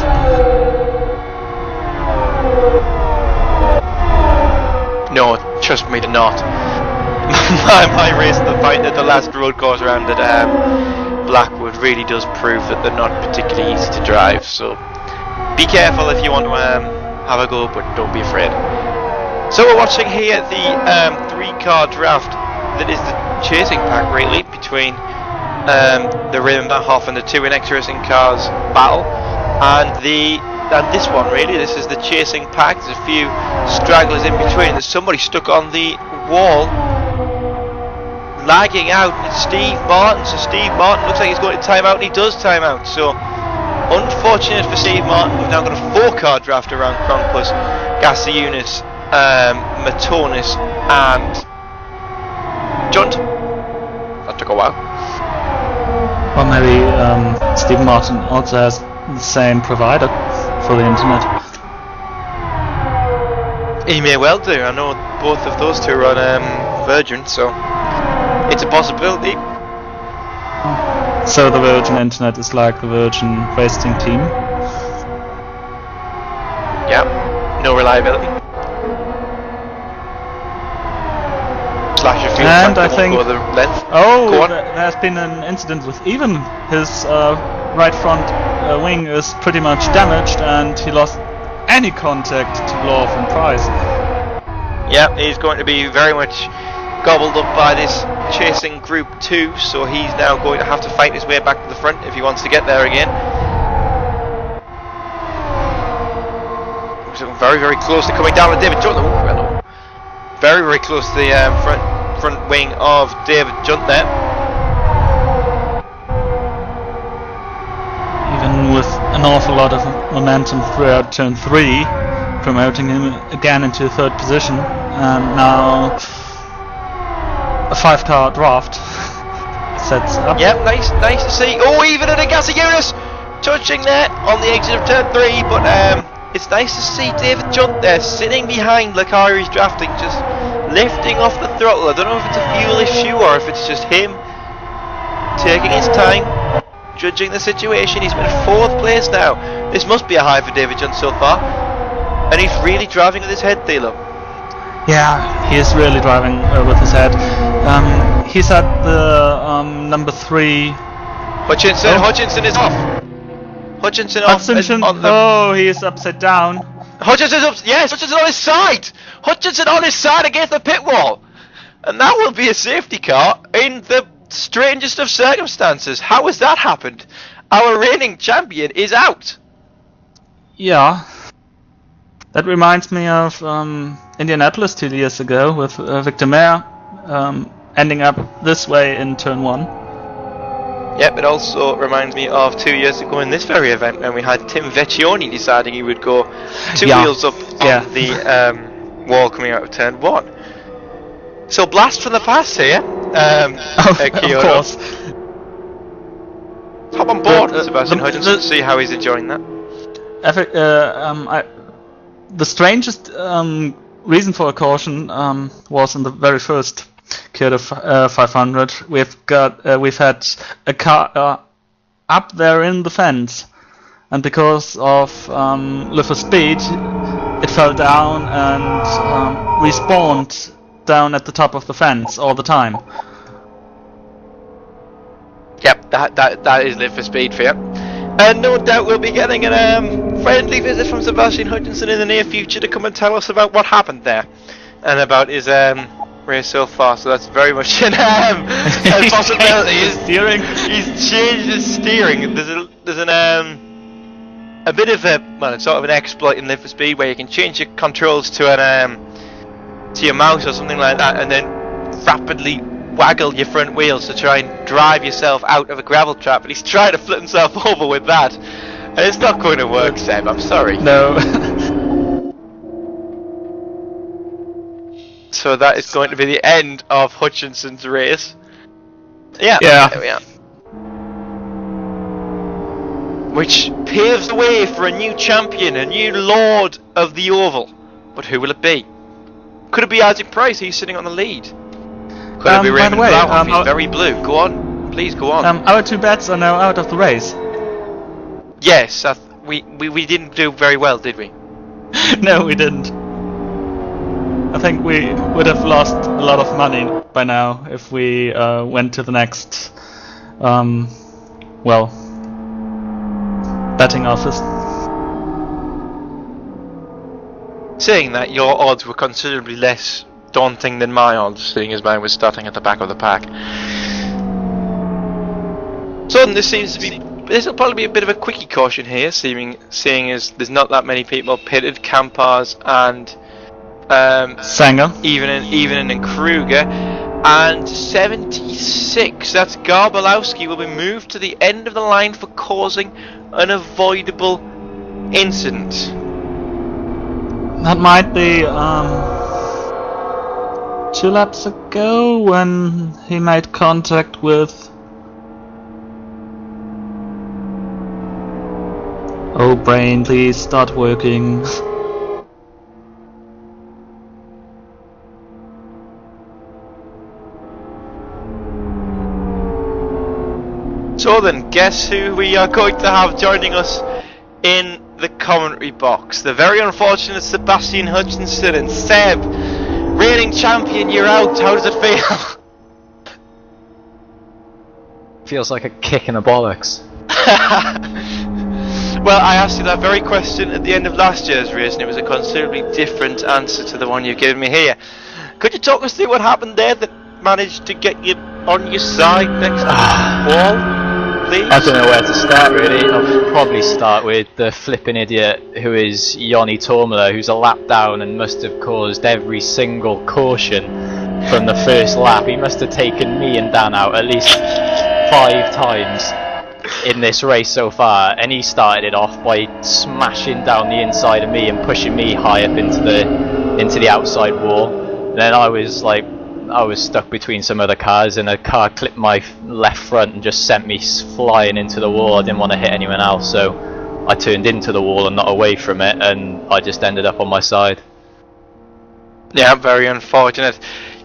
No, trust me, they're not. my race at the last road course round at Blackwood really does prove that they're not particularly easy to drive, so be careful if you want to have a go, but don't be afraid. So we're watching here the 3-car draft that is the chasing pack really between the Rimbahoff and the 2 NX Racing cars battle, and this one really. This is the chasing pack. There's a few stragglers in between. There's somebody stuck on the wall lagging out. It's Steve Martin. So Steve Martin looks like he's going to time out, and he does time out. So unfortunate for Steve Martin. We've now got a 4-car draft around Kronkbus, Gasiunas, Matonis and Junt. That took a while. Or maybe Steve Martin also has the same provider for the internet. He may well do. I know both of those two are on Virgin, so it's a possibility. So the Virgin internet is like the Virgin racing team? Yeah, no reliability. Slash your fuel And tank, I won't think... go the length. Oh, Go on. there's been an incident with even his right front wing is pretty much damaged and he lost any contact to Love and Price. Yeah, he's going to be very much gobbled up by this chasing group 2, so he's now going to have to fight his way back to the front if he wants to get there again. So very, very close to coming down with David Junt. Oh, hello. Very, very close to the front wing of David Junt there. Even with an awful lot of momentum throughout turn 3, promoting him again into 3rd position, and now a 5-car draft sets up. Yep, nice to see. Oh, even in a Gasiunas touching there on the exit of turn 3, but it's nice to see David Junt there sitting behind Lakari's drafting, just lifting off the throttle. I don't know if it's a fuel issue or if it's just him taking his time, judging the situation. He's been in 4th place now. This must be a high for David Junt so far, and he's really driving with his head, Thilo. Yeah, he is really driving with his head. He's at the number 3. Hutchinson. Hutchinson is off. Hutchinson off. Hutchinson. On the Oh, he is upside down. Hutchinson's up. Yes, Hutchinson on his side. Hutchinson on his side against the pit wall, and that will be a safety car in the strangest of circumstances. How has that happened? Our reigning champion is out. Yeah. That reminds me of Indianapolis 2 years ago with Victor Mayer ending up this way in turn 1. Yep, it also reminds me of 2 years ago in this very event when we had Tim Vecchioni deciding he would go 2 wheels up on the wall coming out of turn 1. So blast from the past here, at Kyoto. Of course. Hop on board, Sebastian Hutchinson, see how he's enjoying that. The strangest reason for a caution was in the very first Kyoto 500. We've had a car up there in the fence, and because of little speed, it fell down and respawned down at the top of the fence all the time. Yep, that is Live for Speed for you. And no doubt we'll be getting a friendly visit from Sebastian Hutchinson in the near future to come and tell us about what happened there, and about his race so far, so that's very much an a possibility. He's changed his steering. There's a bit of it's sort of an exploit in Live for Speed where you can change your controls to to your mouse or something like that, and then rapidly waggle your front wheels to try and drive yourself out of a gravel trap. And he's trying to flip himself over with that, and it's not going to work, Seb. I'm sorry. No. So that is going to be the end of Hutchinson's race. Yeah. Yeah. There we are. Which paves the way for a new champion, a new lord of the oval. But who will it be? Could it be Isaac Price? He's sitting on the lead. Could it be By Raymond the way, Blauhoff? He's very blue. Go on. Please go on. Our two bets are now out of the race. Yes, we didn't do very well, did we? No, we didn't. I think we would have lost a lot of money by now if we went to the next, betting office. Saying that, your odds were considerably less daunting than my odds, seeing as mine was starting at the back of the pack. So this will probably be a bit of a quickie caution here, seeing as there's not that many people pitted, Campars and Sanger. even in Kruger, and 76. That's Garbalowski will be moved to the end of the line for causing an avoidable incident. That might be 2 laps ago when he made contact with. Oh, brain, please start working. So then, guess who we are going to have joining us in the commentary box? The very unfortunate Sebastian Hutchinson. And Seb, reigning champion, you're out. How does it feel? Feels like a kick in the bollocks. Well, I asked you that very question at the end of last year's race, and it was a considerably different answer to the one you've given me here. Could you talk us through what happened there that managed to get you on your side next to the wall, please? I don't know where to start really. I'll probably start with the flipping idiot who is Joni Tormela, who's a lap down and must have caused every single caution from the first lap. He must have taken me and Dan out at least 5 times in this race so far, and he started it off by smashing down the inside of me and pushing me high up into the outside wall. And then I was stuck between some other cars, and a car clipped my left front and just sent me flying into the wall. I didn't want to hit anyone else, so I turned into the wall and not away from it, and I just ended up on my side. Yeah, very unfortunate.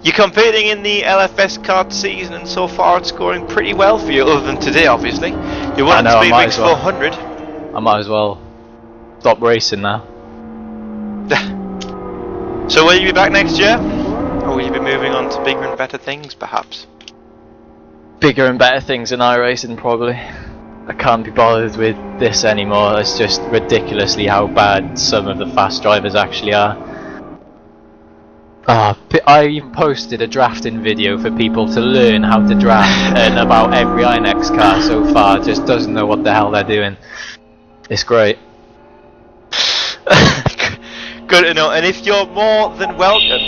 You're competing in the LFS kart season, and so far it's scoring pretty well for you, other than today, obviously. You won the Speed Weeks 400. I might as well stop racing now. So will you be back next year? Or will you be moving on to bigger and better things, perhaps? Bigger and better things in iRacing, probably. I can't be bothered with this anymore. It's just ridiculously how bad some of the fast drivers actually are. I even posted a drafting video for people to learn how to draft, and about every iNext car so far just doesn't know what the hell they're doing. It's great. Good to know. And if you're more than welcome,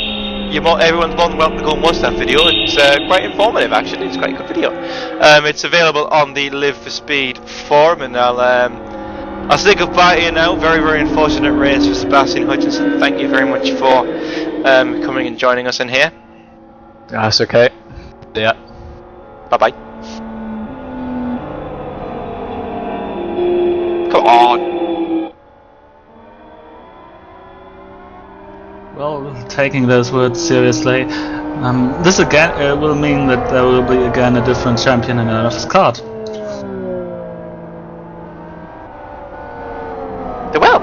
everyone's more than welcome to go and watch that video. It's quite informative, actually. It's quite a good video. It's available on the Live for Speed forum, and I'll say goodbye to you now. Very, very unfortunate race for Sebastian Hutchinson. Thank you very much for coming and joining us in here. That's okay. Yeah. Bye bye. Come on. Well, taking those words seriously, this again will mean that there will be again a different champion in LFS kart. They will.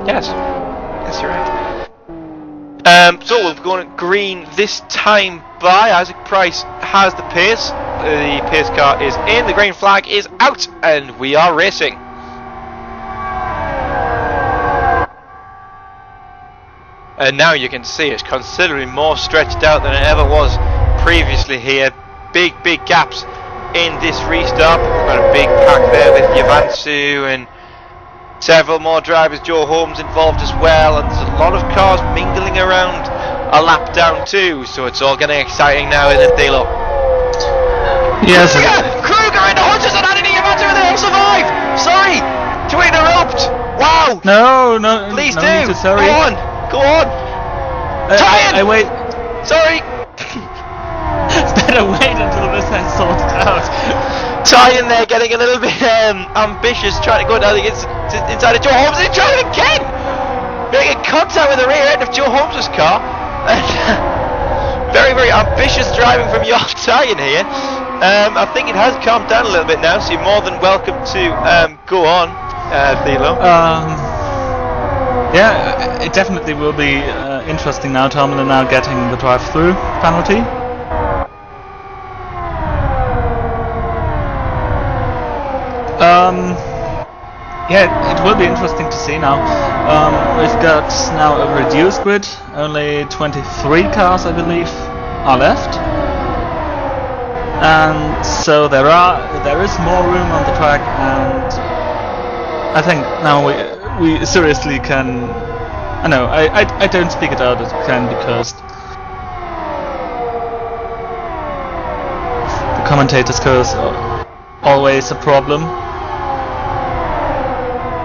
Yes. Yes, you're right. So we're going green this time by Isaac Price has the pace. The pace car is in. The green flag is out, and we are racing. and now you can see it's considerably more stretched out than it ever was previously here. Big gaps in this restart. We've got a big pack there with Yavansu and several more drivers. Joe Holmes involved as well, and there's a lot of cars mingling around a lap down too, so it's all getting exciting now, isn't it, Dilo? Yes. Kruger in the hunches and Anthony Yavansu, and they'll survive! Sorry to interrupt! Wow! No, Please no do! need to sorry. Go on! Try it! I wait. Sorry! Better wait until this has sorted out. Tyan there getting a little bit ambitious, trying to go down inside of Joe Holmes, and he's trying it again! Making contact with the rear end of Joe Holmes' car. Very ambitious driving from your Tyan here. I think it has calmed down a little bit now, so you're more than welcome to go on, Thilo. Yeah, it definitely will be interesting now. Tomlin now getting the drive-through penalty. Yeah, it will be interesting to see now. We've got now a reduced grid. Only 23 cars, I believe, are left. And so there is more room on the track, and I think now we seriously can. I know I don't speak it out. It can be cursed. The commentators curse always a problem.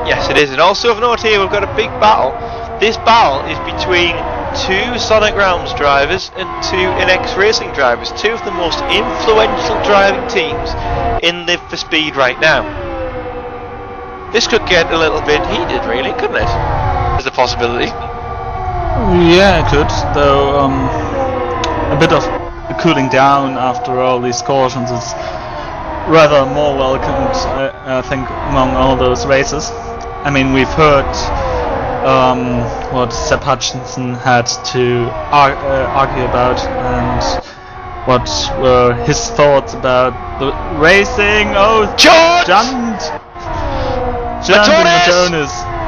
Yes, it is, and also of note here we've got a big battle. This battle is between two Sonic Realms drivers and two NX Racing drivers, two of the most influential driving teams in Live for Speed right now. This could get a little bit heated, really, couldn't it? There's a possibility. Yeah, it could, though a bit of cooling down after all these cautions is rather more welcomed, I think, among all those races. I mean, we've heard what Sepp Hutchinson had to argue about, and what were his thoughts about the racing. Oh,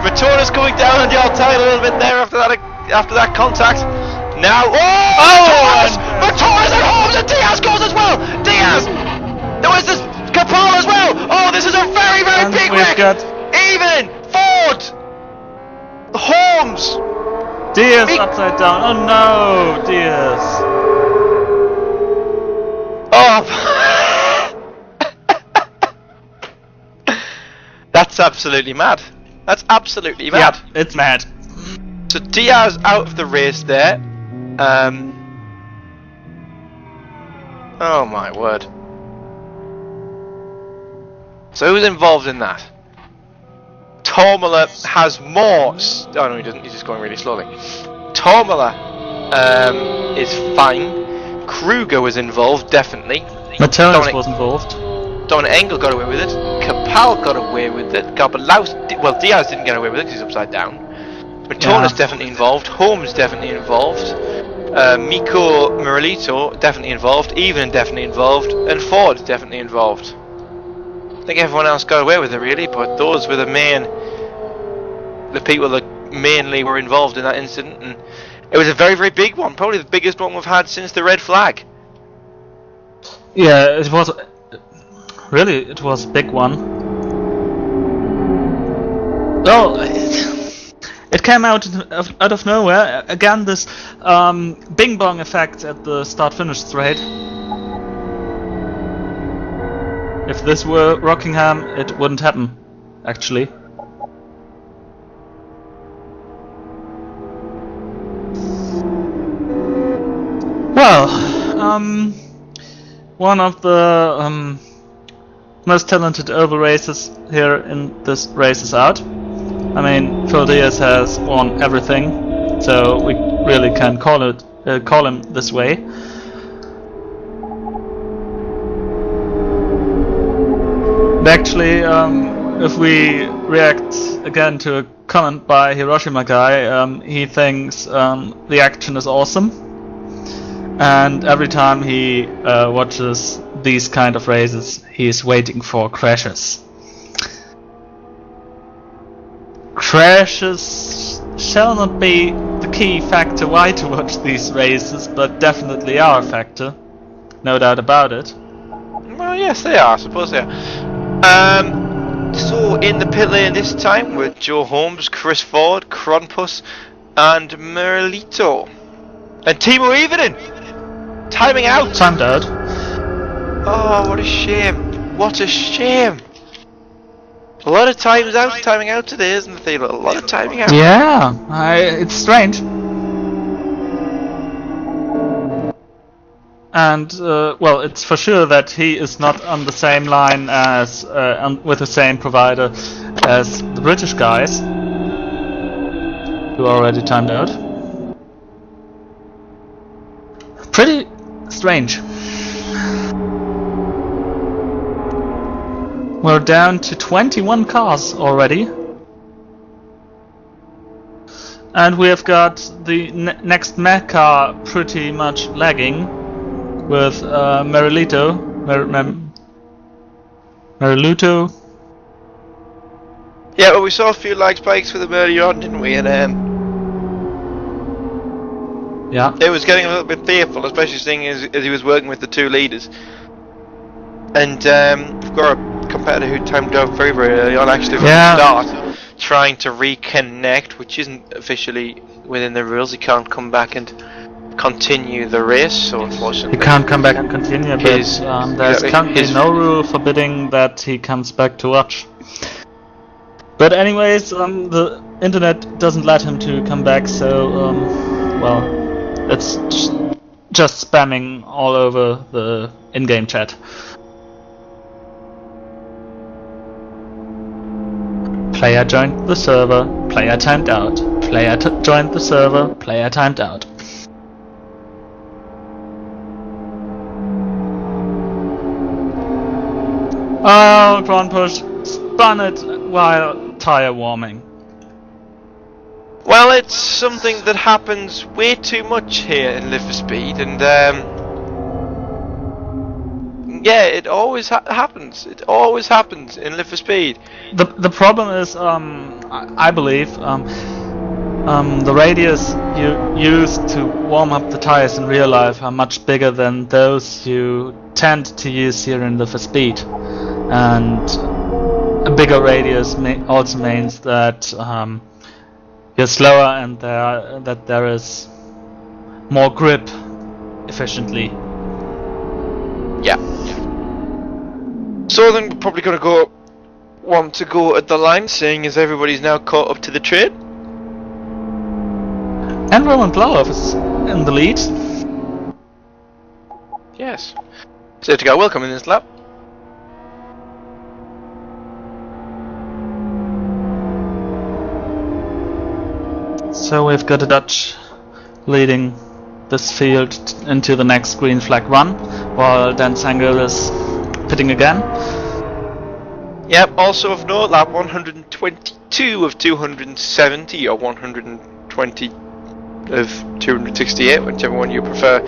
Matonis coming down on the outside a little bit there after that contact. Now, Matonis and Holmes, and Diaz goes as well. Diaz, there was this Capal as well. Oh, this is a very big wreck. Even Ford, Holmes, Diaz upside down. Oh no, Diaz. Oh, that's absolutely mad. That's absolutely mad. Yep, it's mad. So Diaz out of the race there. Oh my word. So who's involved in that? Tomala has more. Oh no, he doesn't. He's just going really slowly. Tomala is fine. Kruger was involved, definitely. Matonis was involved. Dominic Engel got away with it. Capal got away with it. Diaz didn't get away with it because he's upside down. Matonis definitely involved. Holmes definitely involved. Miko Moralito definitely involved. Even definitely involved. And Ford definitely involved. I think everyone else got away with it really, but those were the people that mainly were involved in that incident, and it was a very big one, probably the biggest one we've had since the red flag. Yeah, it was it was a big one. Well, it came out of nowhere. Again, this bing bong effect at the start-finish straight. If this were Rockingham, it wouldn't happen, actually. Well, one of the most talented oval races here in this race is out. I mean, Phil Diaz has won everything, so we really can call him this way. Actually, if we react again to a comment by Hiroshima Guy, he thinks the action is awesome, and every time he watches these kind of races, he is waiting for crashes. Crashes shall not be the key factor why to watch these races, but definitely are a factor. No doubt about it. Well, yes, they are. I suppose they are. So in the pit lane this time were Joe Holmes, Chris Ford, Kronpus, and Merlito. And Timo Evening! Timing out! Timed out. Oh, what a shame. What a shame. A lot of timing out today, isn't it, Thilo? A lot of timing out. Yeah, it's strange. And, well, it's for sure that he is not on the same line as, with the same provider as the British guys, who already timed out. Pretty strange. We're down to 21 cars already. And we have got the next mech car pretty much lagging with Merlito. Yeah, well, we saw a few lag spikes with him earlier on, didn't we? And yeah, it was getting a little bit fearful, especially seeing as he was working with the two leaders. And we've got a competitor who timed out very, very early on, actually, from the start, trying to reconnect, which isn't officially within the rules. He can't come back and continue the race, so unfortunately he can't come back and continue, but there's currently no rule forbidding that he comes back to watch. But anyways, the internet doesn't let him to come back, so well, it's just spamming all over the in-game chat. Player joined the server, player timed out. Player joined the server, player timed out. Oh, ground push spun it while tire warming. Well, it's something that happens way too much here in Live for Speed, and yeah, it always happens. It always happens in Live for Speed. The problem is, I believe, the radius you use to warm up the tires in real life are much bigger than those you tend to use here in Live for Speed, and a bigger radius also means that you're slower and that there is more grip efficiently. Yeah. So then we're probably going to want to go at the line, seeing as everybody's now caught up to the train. And Roman Blauhoff is in the lead. Yes. Safety car welcome in this lap. So we've got a Dutch leading this field into the next green flag run, while Dan Sanger is pitting again. Yep, also of note, lap 122 of 270, or 120 of 268, whichever one you prefer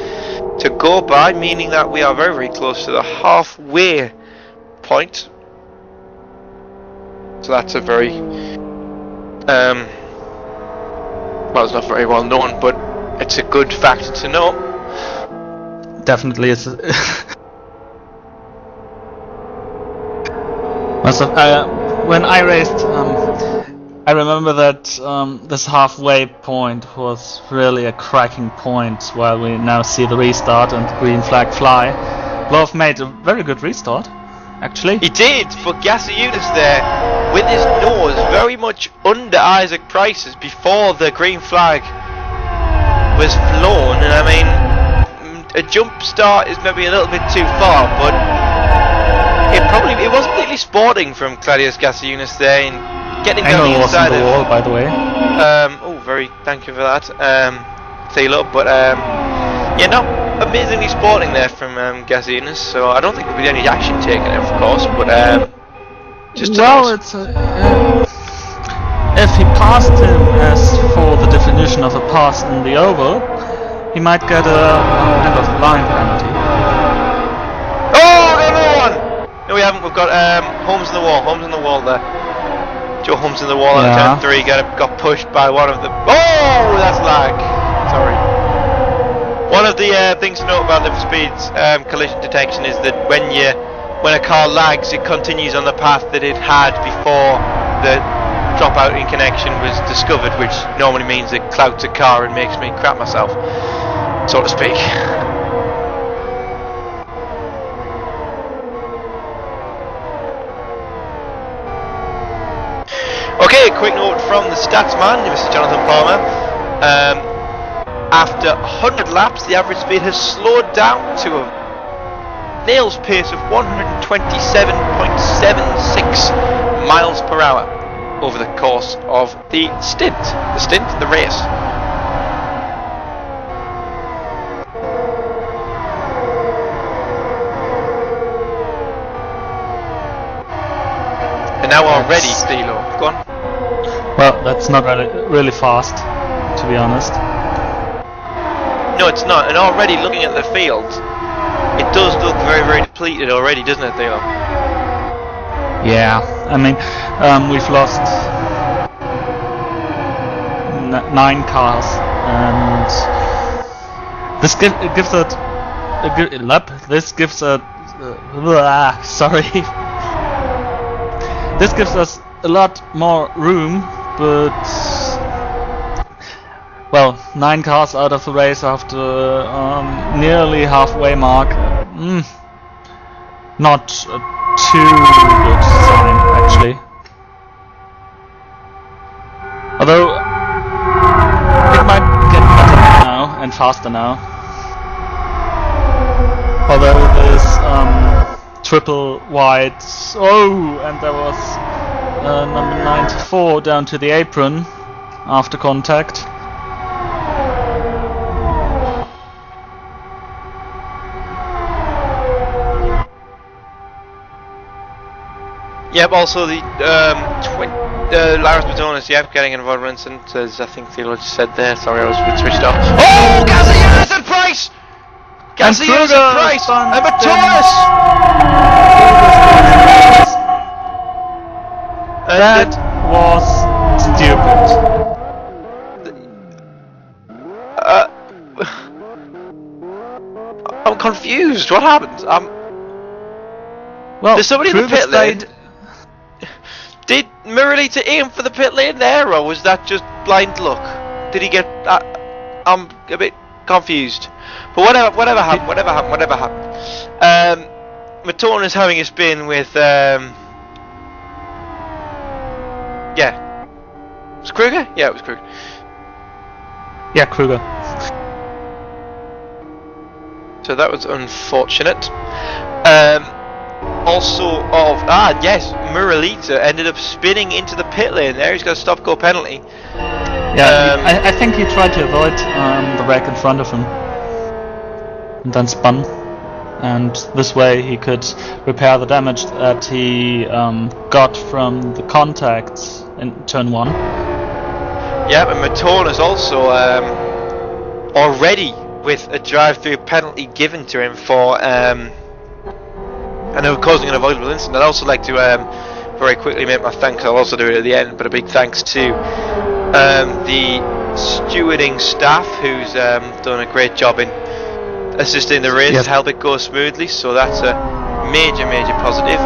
to go by, meaning that we are very, very close to the halfway point. So that's a very, well, it's not very well known, but it's a good fact to know. Definitely is. When I raced, I remember that this halfway point was really a cracking point, while we now see the restart and the green flag fly. Love made a very good restart, actually. He did, but Gasiunas there, with his nose very much under Isaac Price's before the green flag was flown, and I mean, a jump start is maybe a little bit too far, but it wasn't really sporting from Claudius Gasiunas there in getting down the inside of the wall, by the way. Thank you for that, Thilo, but yeah, not amazingly sporting there from Gasiunas, so I don't think there'll be any action taken, of course, but just well, it's if he passed him as for the definition of a pass in the oval, he might get a end of the line penalty. Oh, another one! No, we haven't. We've got Holmes on the wall. Holmes on the wall there. Joe Holmes in the wall on turn 3, got pushed by one of the... Oh, that's lag. Sorry. One of the things to note about Live for Speed's collision detection is that when a car lags, it continues on the path that it had before the dropout in connection was discovered, which normally means it clouts a car and makes me crap myself, so to speak. Okay, quick note from the stats man, Mr. Jonathan Palmer. After 100 laps, the average speed has slowed down to a nail's pace of 127.76 miles per hour over the course of the race. And now already, Stilo, go on. Well, that's not really fast, to be honest. No, it's not. And already looking at the field, it does look very, very depleted already, doesn't it, Theo? Yeah, I mean, we've lost 9 cars, and this gives it a good lap. This gives a this gives us a lot more room, but well, 9 cars out of the race after nearly halfway mark. Not a too good sign, actually. Although it might get better now and faster now. Although there's triple wide. Oh, and there was number 94 down to the apron after contact. Yep, also the Laris Batonis, yep, getting involved in incident, as I think Theo just said there. Sorry, I was a bit switched off. Oh, Gazianis and Price! Gazianis and Price! And Batonis! That was stupid. I'm confused. What happened? Well, there's somebody in the pit lane. stayed. Did Miralita aim for the pit lane there, or was that just blind luck? Did he get... I'm a bit confused. But whatever happened. Matone is having a spin with... yeah. Was it Kruger? Yeah, it was Kruger. Yeah, Kruger. So that was unfortunate. Also yes, Muralita ended up spinning into the pit lane there. He's got a stop-go penalty. Yeah, I think he tried to avoid the wreck in front of him and then spun, and this way he could repair the damage that he got from the contacts in turn 1. Yeah, but Matone is also already with a drive-through penalty given to him for causing an avoidable incident. I'd also like to very quickly make my thanks. I'll also do it at the end, but a big thanks to the stewarding staff, who's done a great job in assisting the race and help it go smoothly. So that's a major positive.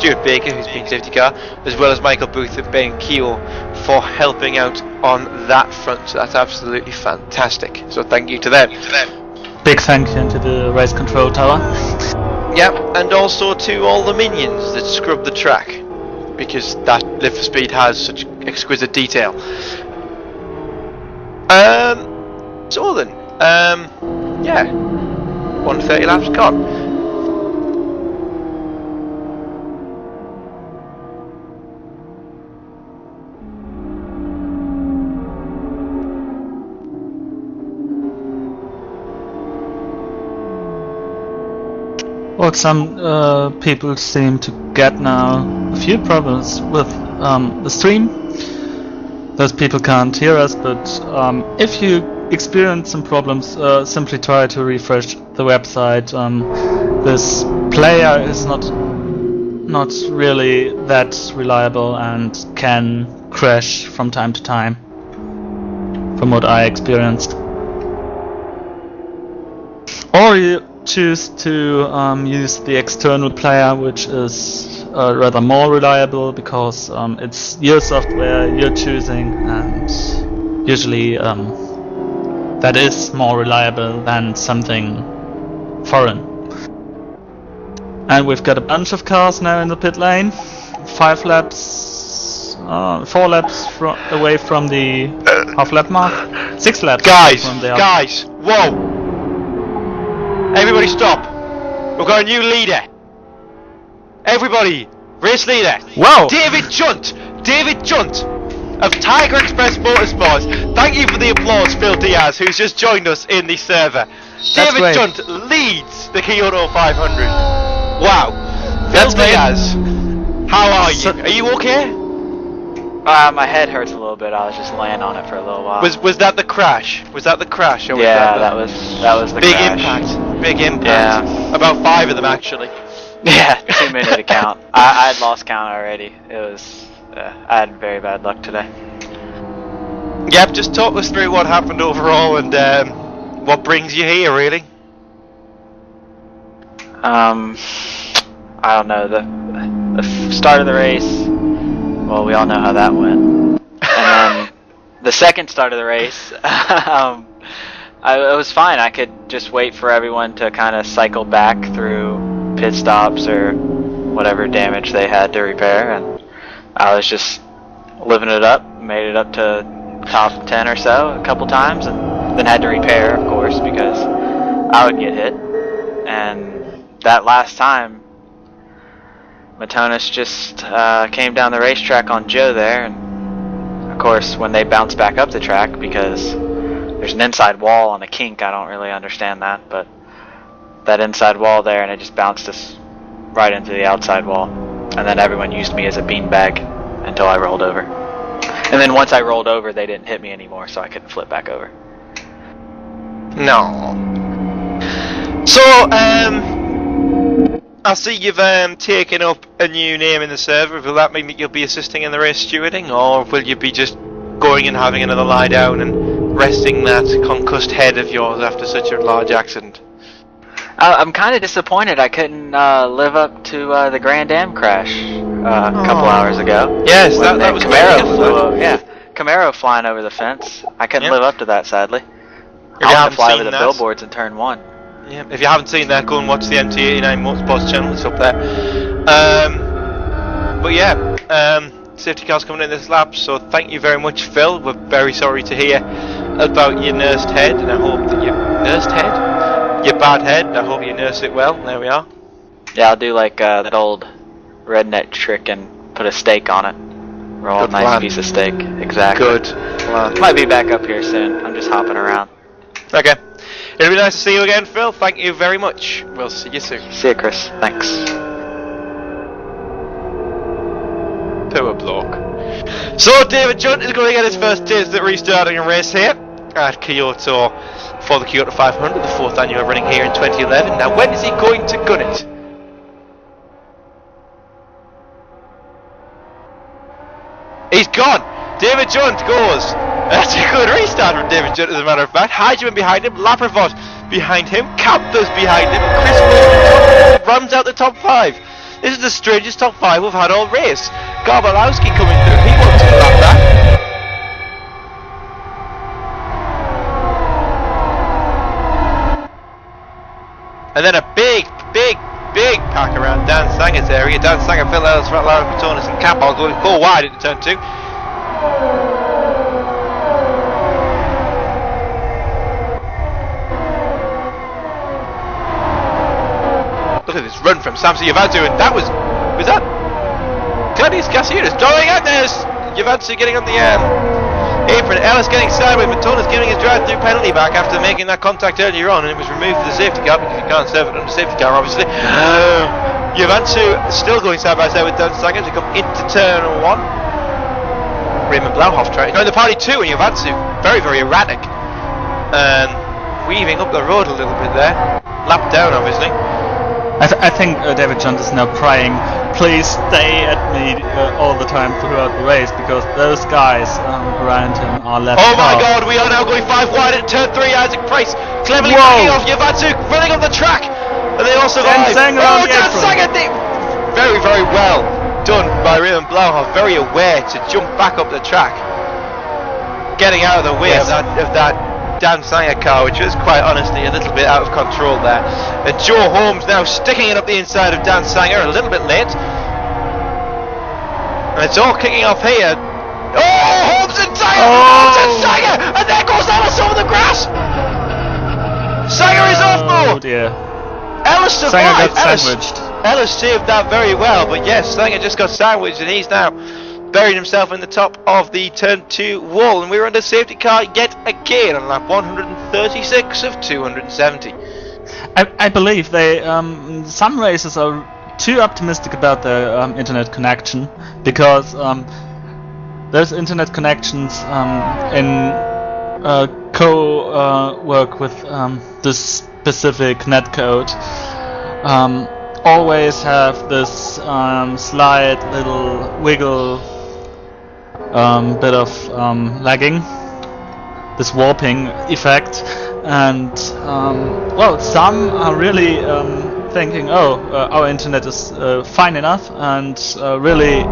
Stuart Baker, who's been safety car, as well as Michael Booth and Ben Keogh for helping out on that front. So that's absolutely fantastic. So thank you to them. Big thank you to the race control tower. Yep, and also to all the minions that scrub the track, because that Live for Speed has such exquisite detail. So then, yeah, 130 laps gone. Well, some people seem to get now a few problems with the stream. Those people can't hear us, but if you experience some problems, simply try to refresh the website. This player is not not really that reliable and can crash from time to time, from what I experienced. Or you choose to use the external player, which is rather more reliable because it's your software you're choosing, and usually that is more reliable than something foreign. And we've got a bunch of cars now in the pit lane. 4 laps away from the half lap mark. 6 laps Guys, from the guys, whoa! Everybody stop! We've got a new leader. Everybody, race leader. Whoa! David Junt of Tiger Express Motorsports. Thank you for the applause, Phil Diaz, who's just joined us in the server. David great. Junt leads the Kyoto 500. Wow. That's Phil Diaz, how are you? Are you okay? My head hurts a little bit. I was just laying on it for a little while. Was that the crash? Was that the crash? Or was yeah, that was the big crash. impact. Big impact. Yeah. About 5 of them actually. Yeah, too many to count. I had lost count already. It was. I had very bad luck today. Yep, just talk us through what happened overall and what brings you here, really. I don't know. The start of the race. Well, we all know how that went. And then the second start of the race, it was fine. I could just wait for everyone to kind of cycle back through pit stops or whatever damage they had to repair, and I was just living it up. Made it up to top 10 or so a couple times, and then had to repair, of course, because I would get hit. And that last time, Matonis just came down the racetrack on Joe there, and of course when they bounce back up the track, because there's an inside wall on a kink, I don't really understand that, but that inside wall there, and it just bounced us right into the outside wall, and then everyone used me as a beanbag until I rolled over. And then once I rolled over, they didn't hit me anymore, so I couldn't flip back over. No. So, I see you've taken up a new name in the server. Will that mean that you'll be assisting in the race stewarding, or will you be just going and having another lie down and resting that concussed head of yours after such a large accident? I'm kind of disappointed I couldn't live up to the Grand Am crash a couple hours ago. Yes, when that was Camaro great, flew over. Yeah, Camaro flying over the fence. I couldn't Yep. live up to that, sadly. you I had haven't to fly seen over the that- billboards in turn 1. Yeah, if you haven't seen that, go and watch the MT89 Motorsports channel. It's up there. But yeah, safety car's coming in this lap. So thank you very much, Phil. We're very sorry to hear about your nursed head, and I hope that your bad head. I hope you nurse it well. There we are. Yeah, I'll do like that old redneck trick and put a steak on it. Roll Good a nice plan. piece of steak. Exactly. Good plan. Might be back up here soon. I'm just hopping around. Okay. It'll be nice to see you again, Phil. Thank you very much. We'll see you soon. See you, Chris. Thanks. Poor bloke. So David Junt is going to get his first taste at restarting a race here at Kyoto for the Kyoto 500, the 4th annual running here in 2011. Now, when is he going to gun it? He's gone. David Junt goes. That's a good restart from David Junt, as a matter of fact. Hygeman behind him, Laprovot behind him, Campers behind him, Chris Ford runs out the top 5. This is the strangest top 5 we've had all race. Garbalowski coming through, he wants to lap back. And then a big pack around Dan Sanger's area. Dan Sanger, Phil Ellis, Lara Patonis and Campbell going 4 wide into turn 2. Look at this run from Samson Yavantu, and that was that Gladys Casiunas going out there. Yavantu getting on the apron. Ellis getting sideways, Matonis giving his drive-through penalty back after making that contact earlier on, and it was removed for the safety car because you can't serve it on the safety car, obviously. Yavantu still going side by side with Dan Sanger to come into turn 1. Raymond Blauhoff trying to join the party too, and Yavantu very, very erratic and weaving up the road a little bit there. Lap down, obviously. I think David Jones is now praying, please stay at me all the time throughout the race, because those guys around him are left Oh my out. god, we are now going 5 wide at turn 3. Isaac Price cleverly Whoa. backing off Yavatsu, running on the track. And they also Dan got Sanger on the Dan apron. Sanger! Very, very well done by Raymond Blauhoff. Very aware to jump back up the track, getting out of the way Yes. of that Dan Sanger car, which was quite honestly a little bit out of control there. And Joe Holmes now sticking it up the inside of Dan Sanger, a little bit late. And it's all kicking off here. Oh, Holmes and Sanger! Holmes and Sanger! And there goes Ellis over the grass! Sanger is off Oh though! dear. Ellis Sanger survived! got sandwiched. Ellis saved that very well, but yes, Sanger just got sandwiched and he's now buried himself in the top of the turn 2 wall, and we're under safety car yet again on lap 136 of 270. I believe they some races are too optimistic about their internet connection, because those internet connections in co-work with this specific netcode always have this slight little wiggle bit of lagging, this warping effect, and well, some are really thinking, oh, our internet is fine enough, and really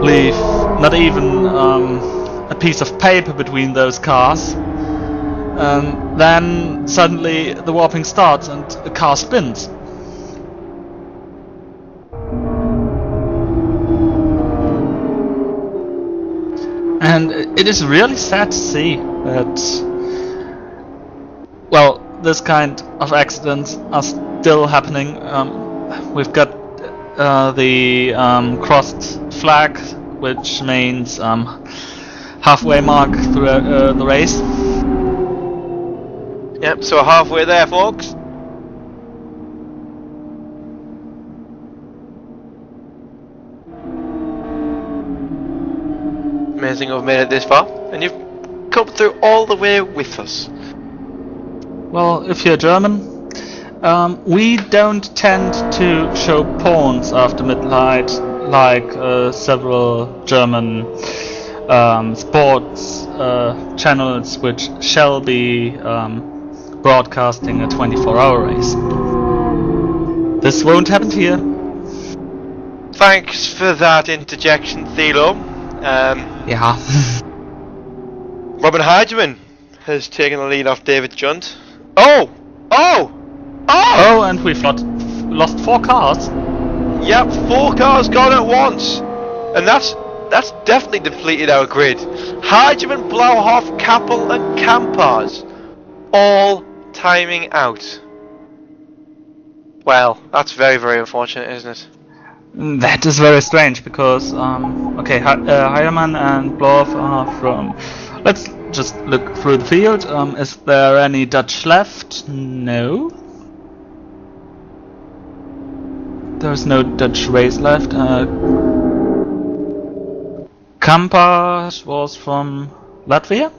leave not even a piece of paper between those cars, and then suddenly the warping starts and the car spins. And it is really sad to see that, well, this kind of accidents are still happening. We've got the crossed flag, which means halfway mark through the race. Yep, so halfway there, folks. Amazing we've made it this far, and you've come through all the way with us. Well, if you're German, we don't tend to show pawns after midnight like several German sports channels which shall be broadcasting a 24-hour race. This won't happen here. Thanks for that interjection, Thilo. Yeah. Robin Hardiman has taken the lead off David Junt. Oh! Oh! Oh! Oh, and we've lost 4 cars. Yep, 4 cars gone at once. And that's definitely depleted our grid. Hardiman, Blauhoff, Kappel and Campars all timing out. Well, that's very, very unfortunate, isn't it? That is very strange, because okay, Heiermann and Bloff are from. Let's just look through the field. Is there any Dutch left? No. There's no Dutch race left. Kampas was from Latvia.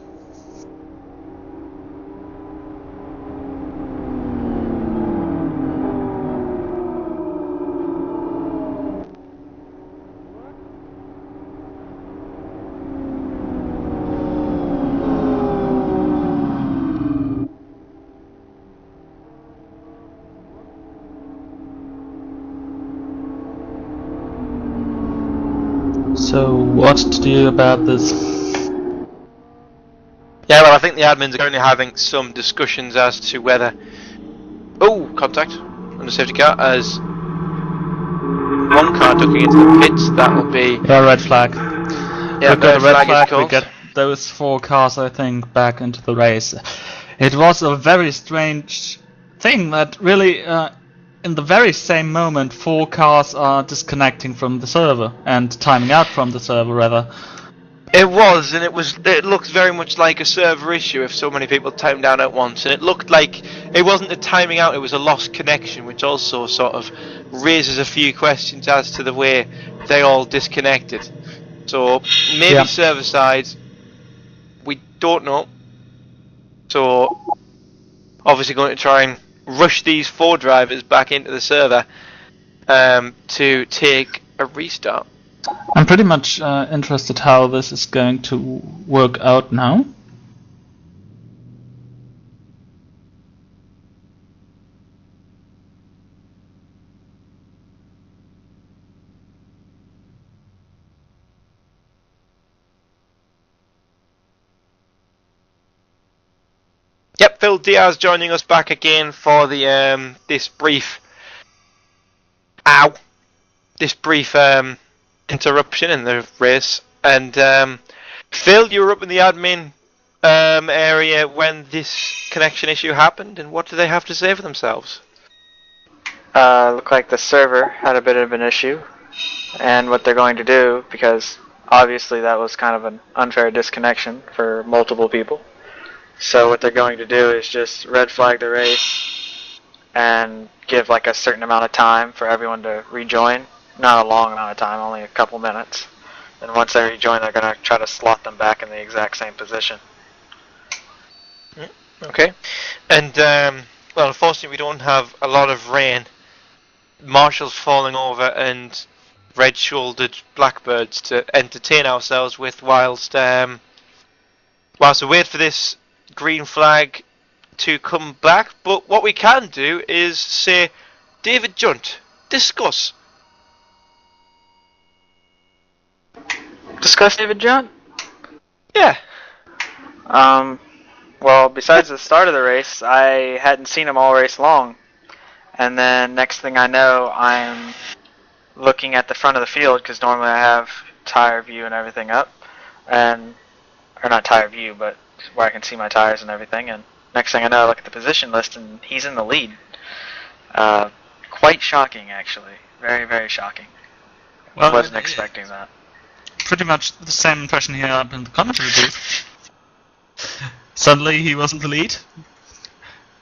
So what to do about this? Yeah, well, I think the admins are currently having some discussions as to whether... Oh, contact on the safety car as one car ducking into the pits. That will be... Yeah, red flag. Yeah, We've got a red is flag. We called. get those 4 cars, I think, back into the race. It was a very strange thing that really, in the very same moment, 4 cars are disconnecting from the server and timing out from the server, rather. It was, and it looked very much like a server issue if so many people timed out at once, and it looked like it wasn't a timing out, it was a lost connection, which also sort of raises a few questions as to the way they all disconnected. So maybe server side, we don't know. So obviously going to try and rush these 4 drivers back into the server to take a restart. I'm pretty much interested how this is going to work out now. Yep, Phil Diaz joining us back again for the this brief interruption in the race. And Phil, you were up in the admin area when this connection issue happened, and what do they have to say for themselves? Looked like the server had a bit of an issue, and what they're going to do, because obviously that was kind of an unfair disconnection for multiple people. So what they're going to do is just red flag the race and give like a certain amount of time for everyone to rejoin. Not a long amount of time, only a couple minutes. And once they rejoin, they're going to try to slot them back in the exact same position. Okay. And, well, unfortunately we don't have a lot of rain. Marshall's falling over and red-shouldered blackbirds to entertain ourselves with whilst we wait for this green flag to come back. But what we can do is say, David Junt, discuss. Discuss David Junt? Yeah. Well, besides the start of the race, I hadn't seen him all race long. And then next thing I know, I'm looking at the front of the field, because normally I have tire view and everything up. Or not tire view, but where I can see my tires and everything. And next thing I know, I look at the position list and he's in the lead. Quite shocking, actually. Very, very shocking. Well, Wasn't expecting that. Pretty much the same impression here up in the commentary booth. Suddenly he was in the lead.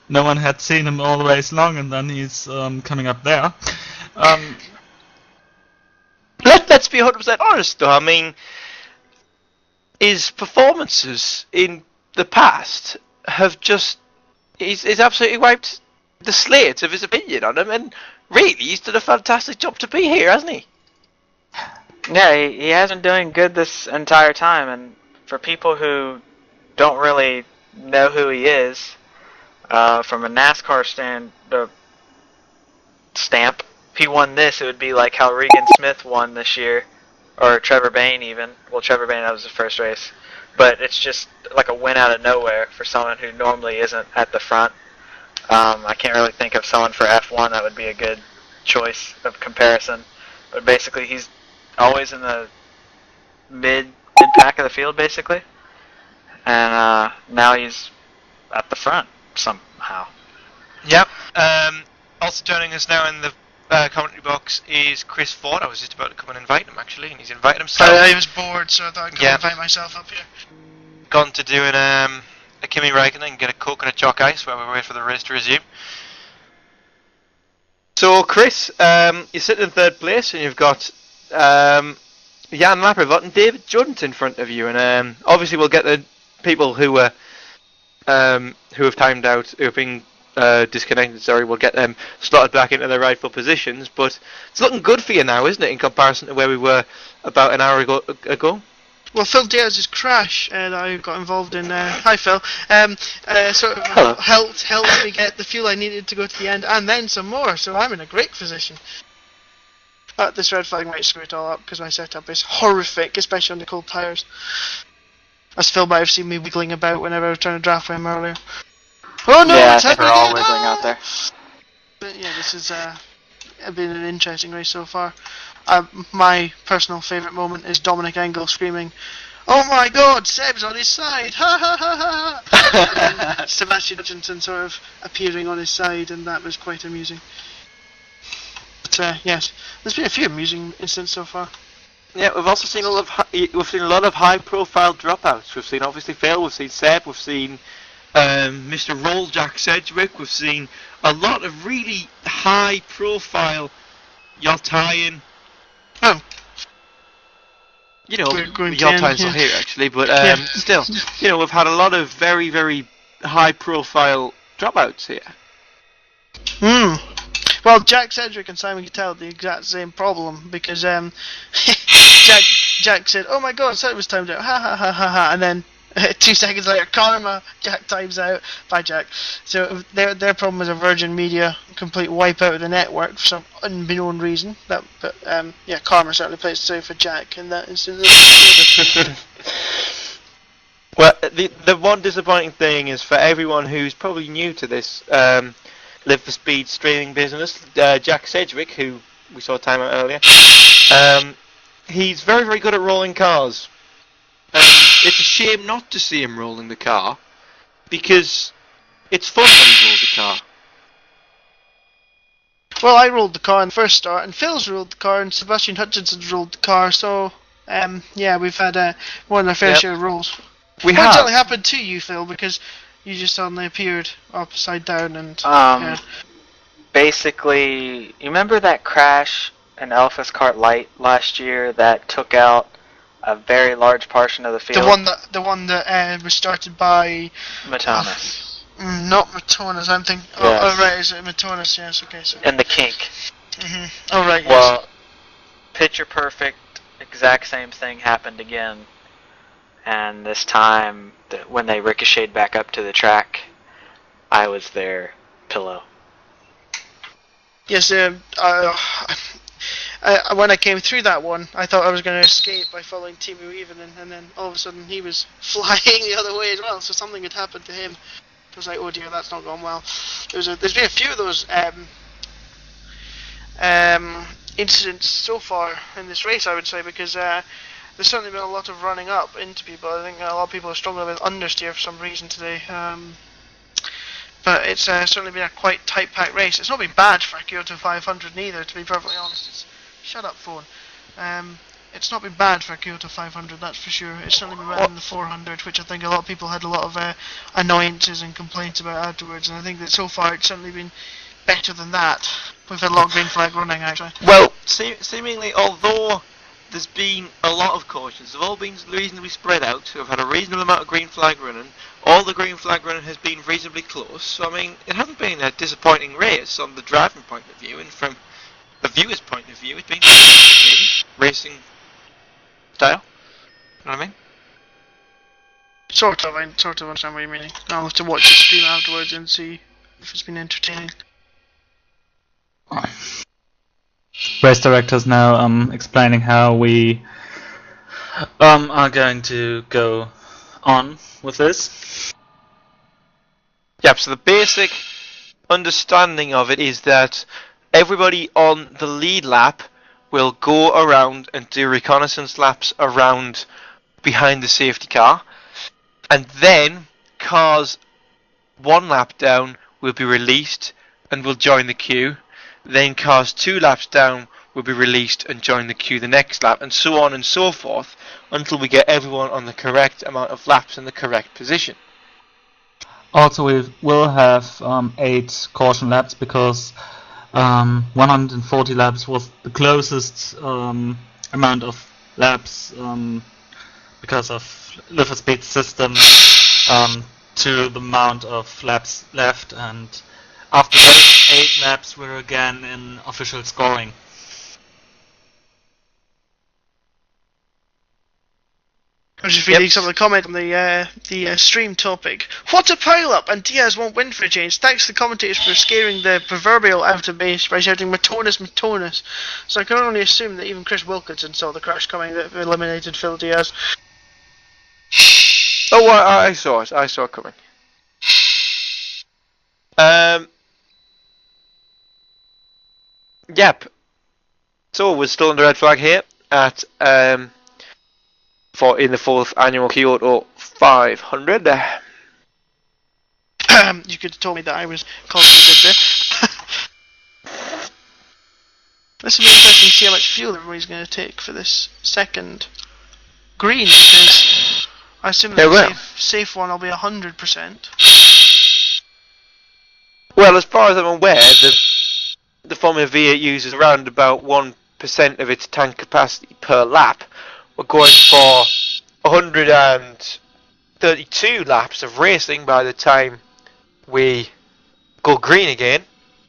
No one had seen him all the race long, and then he's coming up there. Let's be 100% honest though. I mean, his performances in the past have just he's absolutely wiped the slate of his opinion on him, and really he's done a fantastic job to be here, hasn't he? Yeah, he has been doing good this entire time, and for people who don't really know who he is, from a NASCAR stamp, if he won this, it would be like how Regan Smith won this year, or Trevor Bayne even. Well, Trevor Bayne, that was his first race. But it's just like a win out of nowhere for someone who normally isn't at the front. I can't really think of someone for F1 that would be a good choice of comparison. But basically, he's always in the mid-pack of the field, basically. And now he's at the front somehow. Yep. Also joining us now in the commentary box is Chris Ford. I was just about to come and invite him, actually, and he's invited himself. I was bored, so I thought I'd come invite myself up here. Gone to doing a Kimi Räikkönen and get a coconut chalk ice while we wait for the race to resume. So, Chris, you're sitting in 3rd place, and you've got Jan Laprivot and David Junt in front of you, and obviously we'll get the people who have timed out, who have been disconnected, we'll get them slotted back into their rightful positions, but it's looking good for you now, isn't it, in comparison to where we were about an hour ago? Well, Phil Diaz's crash that I got involved in, hi Phil, sort of helped me get the fuel I needed to go to the end, and then some more, so I'm in a great position. But this red flag might screw it all up, because my setup is horrific, especially on the cold tyres. As Phil might have seen me wiggling about whenever I was trying to draft with him earlier. Oh no, yeah, it's I think we're happening all again. wiggling out there. But yeah, this has been an interesting race so far. My personal favourite moment is Dominic Engel screaming, "Oh my God, Seb's on his side! Ha ha ha ha!" And Sebastian Hutchinson sort of appearing on his side, and that was quite amusing. But yes, there's been a few amusing incidents so far. Yeah, we've also seen a lot of high-profile dropouts. We've seen obviously Phil, we've seen Seb, we've seen Mr. Rolljack Sedgwick. We've seen a lot of really high-profile Yaltayan. Oh, you know, Going Yaltayan's yeah. not here actually, but Yeah. still, you know, we've had a lot of very, very high-profile dropouts here. Hmm. Well, Jack Sedgwick and Simon Cattell had the exact same problem because Jack said, "Oh my God, I said it was timed out." Ha ha ha ha ha, and then 2 seconds later, karma, Jack times out. Bye, Jack. So their problem was a Virgin Media complete wipeout of the network for some unbeknown reason. But yeah, karma certainly plays through for Jack in that instance. Well, the one disappointing thing is for everyone who's probably new to this Live for Speed streaming business, Jack Sedgwick, who we saw time out earlier, he's very, very good at rolling cars. And it's a shame not to see him rolling the car, because it's fun when he rolls the car. Well, I rolled the car in the first start, and Phil's rolled the car, and Sebastian Hutchinson's rolled the car, so yeah, we've had more than our fair share of rolls. We What have. exactly happened to you, Phil? Because you just suddenly appeared upside down and... yeah. Basically, you remember that crash in Alpha's Cart Light last year that took out a very large portion of the field? The one that was started by... Matonis. Not Matonis, I'm thinking... Yes. Oh, right, is it Matonis? Yes, okay, so... And the kink. Oh, right, yes. Well, picture perfect, exact same thing happened again. And this time, when they ricocheted back up to the track, I was their pillow. Yes, when I came through that one, I thought I was going to escape by following Timu Even, and then all of a sudden he was flying the other way as well, so something had happened to him. I was like, oh dear, that's not going well. There's been a few of those incidents so far in this race, I would say, because there's certainly been a lot of running up into people. I think a lot of people are struggling with understeer for some reason today. But it's certainly been a quite tight-packed race. It's not been bad for a Kyoto 500 neither, to be perfectly honest. Shut up, phone. It's not been bad for a Kyoto 500, that's for sure. It's certainly been better than the 400, which I think a lot of people had a lot of annoyances and complaints about afterwards. And I think that so far it's certainly been better than that. We've had a lot of green flag running, actually. Well, seemingly, although there's been a lot of cautions, they've all been reasonably spread out, we've had a reasonable amount of green flag running, all the green flag running has been reasonably close, so I mean, it hasn't been a disappointing race on the driving point of view, and from the viewer's point of view, it's been maybe racing style, you know what I mean? Sort of understand what you're meaning. I'll have to watch the stream afterwards and see if it's been entertaining. Race directors now explaining how we are going to go on with this. Yep, so the basic understanding of it is that everybody on the lead lap will go around and do reconnaissance laps around behind the safety car, and then cars 1 lap down will be released and will join the queue. Then cars 2 laps down will be released and join the queue the next lap, and so on and so forth until we get everyone on the correct amount of laps in the correct position. Also, we will have 8 caution laps because 140 laps was the closest amount of laps because of Live for Speed system to the amount of laps left, and after those 8 laps we're again in official scoring. I was just reading some of the comment on the stream topic. What a pile-up! And Diaz won't win for a change. Thanks to the commentators for scaring the proverbial out of base by shouting Matonis, Matonis. So I can only assume that even Chris Wilkinson saw the crash coming that eliminated Phil Diaz. Oh, well, I saw it. I saw it coming. Yep. So we're still under red flag here at in the 4th annual Kyoto 500. You could have told me that I was causing a bit there. This will be interesting to see how much fuel everybody's going to take for this second green, because I assume the safe one will be 100%. Well, as far as I'm aware, the Formula V8 uses around about 1% of its tank capacity per lap. We're going for 132 laps of racing by the time we go green again.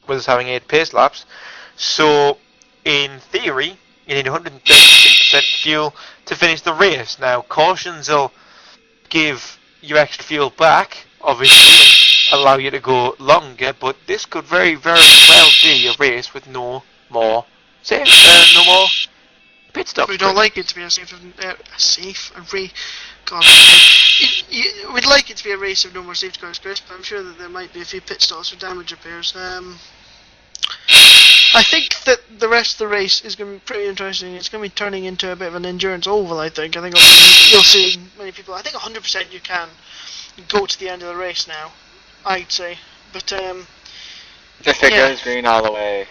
with us having 8 pace laps. So, in theory, you need 133% fuel to finish the race. Now, cautions will give you extra fuel back, obviously, and allow you to go longer, but this could very, very well be a race with no more no more pit stops. We don't like it to be a race. God, we'd like it to be a race of no more safety cars, Chris, but I'm sure that there might be a few pit stops for damage repairs. I think that the rest of the race is going to be pretty interesting. It's going to be turning into a bit of an endurance oval, I think. You'll see many people. I think 100% you can go to the end of the race now, I'd say. But, if it goes green all the way,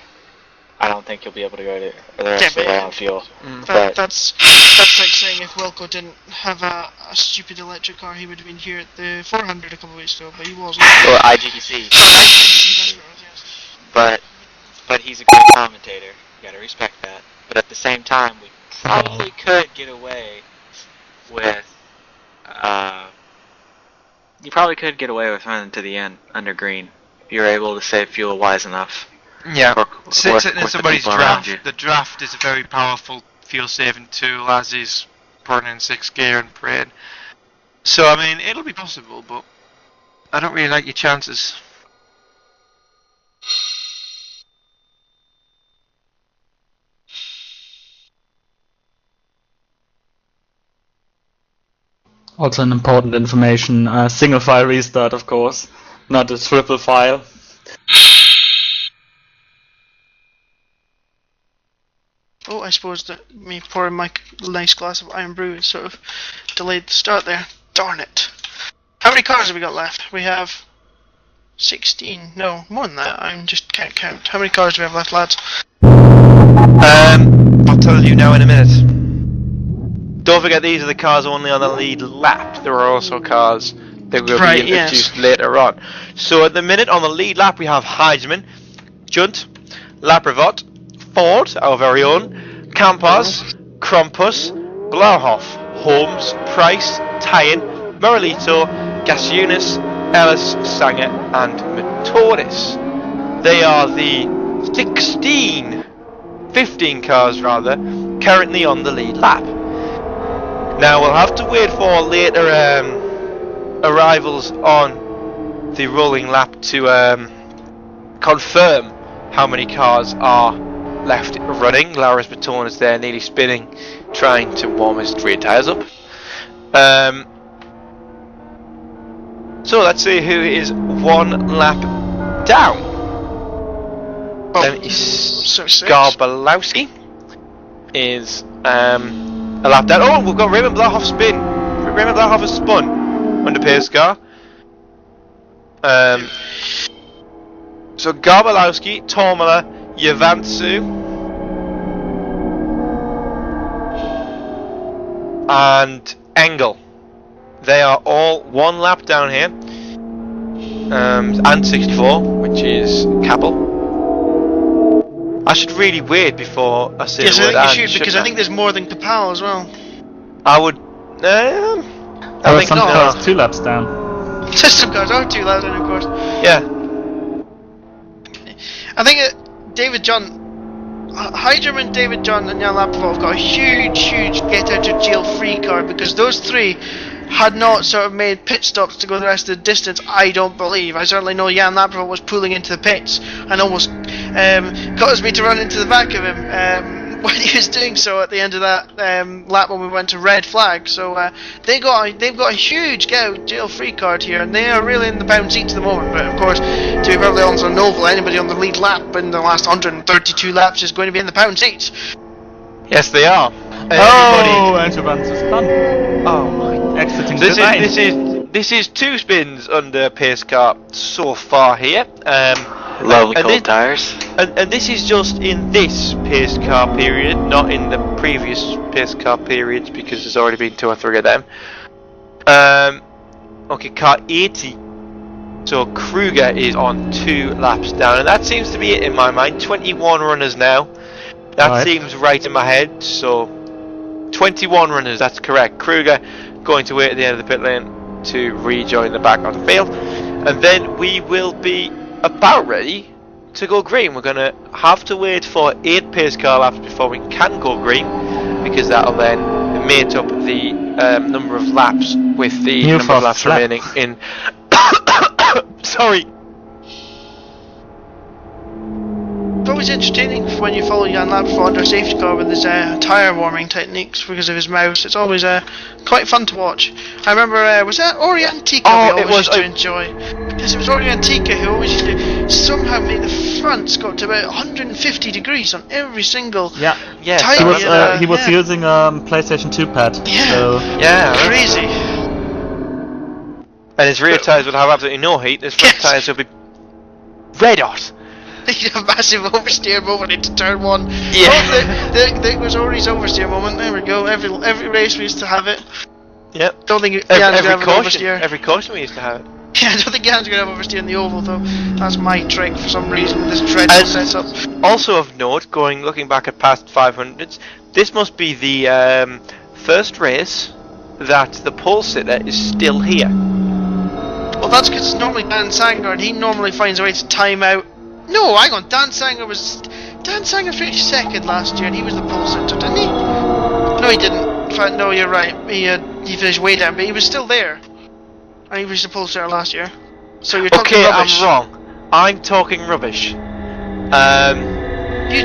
I don't think you'll be able to go to the rest of the way on fuel. That's like saying if Wilco didn't have a stupid electric car, he would have been here at the 400 a couple of weeks ago, but he wasn't. Or IGDC. That's right, yes. But he's a good commentator. You gotta respect that. But at the same time, we probably could get away with. You probably could get away with running to the end under green if you're able to save fuel wise enough. Yeah, Sitting in somebody's draft. The draft is a very powerful fuel-saving tool, as is running in 6th gear and parade. So I mean, it'll be possible, but I don't really like your chances. Also an important information, single file restart of course, not a triple file. Oh, I suppose that me pouring my nice glass of iron brew sort of delayed the start there. Darn it. How many cars have we got left? We have 16. No, more than that. I just can't count. How many cars do we have left, lads? I'll tell you now in a minute. Don't forget, these are the cars only on the lead lap. There are also cars that will be introduced later on. So at the minute on the lead lap we have Heidman, Junt, Laprevot, Ford, our very own, Campos, Krampus, Blauhoff, Holmes, Price, Tyen, Moralito, Gasunis, Ellis, Sanger and Matonis. They are the 15 cars rather, currently on the lead lap. Now we'll have to wait for later arrivals on the rolling lap to confirm how many cars are left running. Laris Baton is there nearly spinning, trying to warm his straight tyres up. So let's see who is 1 lap down. Skarbalowski is a lap down. Oh, we've got Raymond Blauhoff spin. Raymond Blauhoff has spun under pace car. So Garbalowski, Tormala, Javantsu, and Engel. They are all 1 lap down here. And 64, which is Capel. I should really wait before I say the word. Yes, I think you should, because I think there's more than Capel as well. I would. I think some not. cars 2 laps down. Some cars are 2 laps down, of course. Yeah. I think David John, Heiderman, David John, and Jan Laprevot have got a huge get out of jail free card, because those 3 had not sort of made pit stops to go the rest of the distance. I don't believe. I certainly know Jan Laprevot was pulling into the pits and almost caused me to run into the back of him when he was doing so at the end of that lap when we went to red flag. So they've got a huge get out jail free card here, and they are really in the pound seats at the moment. But of course, to be perfectly honest, on Noble, anybody on the lead lap in the last 132 laps is going to be in the pound seats. Yes, they are. And Javant's is done. Oh my! Exiting This is 2 spins under pace car so far here. Lovely cold tires. And this is just in this pace car period, not in the previous pace car periods, because there's already been 2 or 3 of them. Okay, car 80. So Kruger is on 2 laps down, and that seems to be it in my mind. 21 runners now. That seems right in my head. So 21 runners, that's correct. Kruger going to wait at the end of the pit lane to rejoin the back of the field, and then we will be about ready to go green, we're going to have to wait for 8 pace car laps before we can go green, because that'll then mate up the number of laps with the New number of fast laps lap. remaining in. Sorry. It's always entertaining when you follow Jan Laps for under safety car with his tyre warming techniques because of his mouse. It's always quite fun to watch. I remember, was that Orientica Oh, we it always was, used to enjoy? Because it was Orientica who always used to somehow make the fronts got to about 150 degrees on every single Yeah. Yes, tyre. He was yeah. using PlayStation 2 pad. Yeah. So Yeah, I remember. Crazy. And his rear tyres would have absolutely no heat, his front Yes. tyres would be red hot. He'd have a massive oversteer moment into turn 1. Yeah. Oh, there was Ori's oversteer moment. There we go. Every race we used to have it. Yep. Don't think Jan's gonna have an caution, oversteer. every caution we used to have it. Yeah, I don't think Jan's gonna have oversteer in the oval though. That's my trick for some reason with this dreadful setup. Also of note, looking back at past 500s, this must be the first race that the pole sitter is still here. Well, that's because it's normally Dan Sanger, and he normally finds a way to time out. No, hang on. Dan Sanger finished second last year, and he was the pole sitter, didn't he? No, he didn't. In fact, no, you're right. He finished way down, but he was still there, and he was the pole sitter last year. So you're talking Okay, rubbish. I'm wrong. I'm talking rubbish. You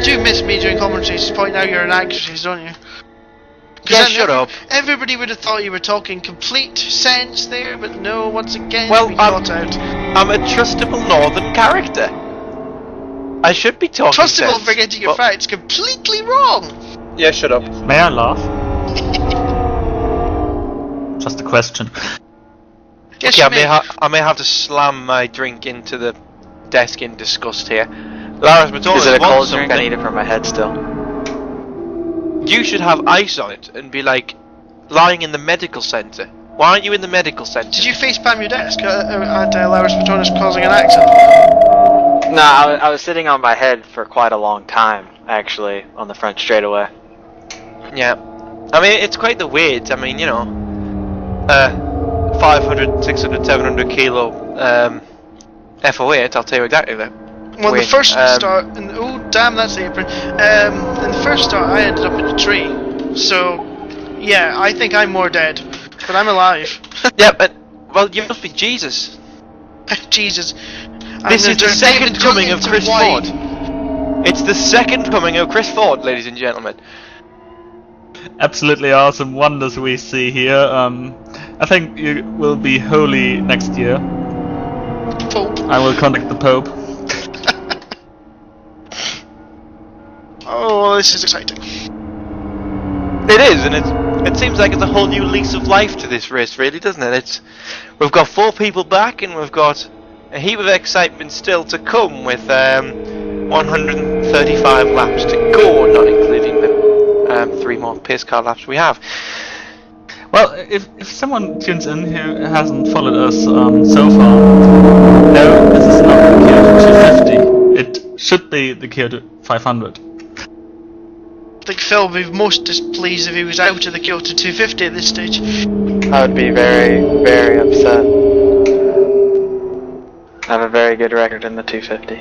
do miss me doing commentaries, pointing out you're an actress, don't you? Yeah, shut up. Everybody would have thought you were talking complete sense there, but no, once again, Well, we got out. I'm a trustable northern character. I should be talking Trustable sense, for getting your but- facts completely wrong. Yeah, shut up. may I laugh? Just a question. Yes, Okay, you I may have to slam my drink into the desk in disgust here. Lars Matonis Is it a wants cold drink? I something. need it for my head still. You should have ice on it and be like lying in the medical centre. Why aren't you in the medical centre? Did you facepalm your desk at Laris Patronis causing an accident? No, I was sitting on my head for quite a long time, actually, on the front straightaway. Yeah. I mean, it's quite the weight. I mean, 500, 600, 700 kilo FO8, I'll tell you exactly that. Well, the weight. first start, and oh damn, that's the apron. In the first start, I ended up in a tree. So, yeah, I think I'm more dead, but I'm alive. Yeah, but, well, you must be Jesus. Jesus. This is the second David coming of into Chris wine. Ford. It's the second coming of Chris Ford, ladies and gentlemen. Absolutely awesome wonders we see here. I think you will be holy next year. Pope. I will contact the Pope. Oh, this is exciting. It is, and it seems like it's a whole new lease of life to this race, really, doesn't it? We've got 4 people back, and we've got a heap of excitement still to come with 135 laps to go, not including the 3 more pace car laps we have. Well, if someone tunes in who hasn't followed us so far, no, this is not the Kyoto 250. It should be the Kyoto 500. I think Phil would be most displeased if he was out of the Kyoto 250 at this stage. I would be very, very upset. I have a very good record in the 250.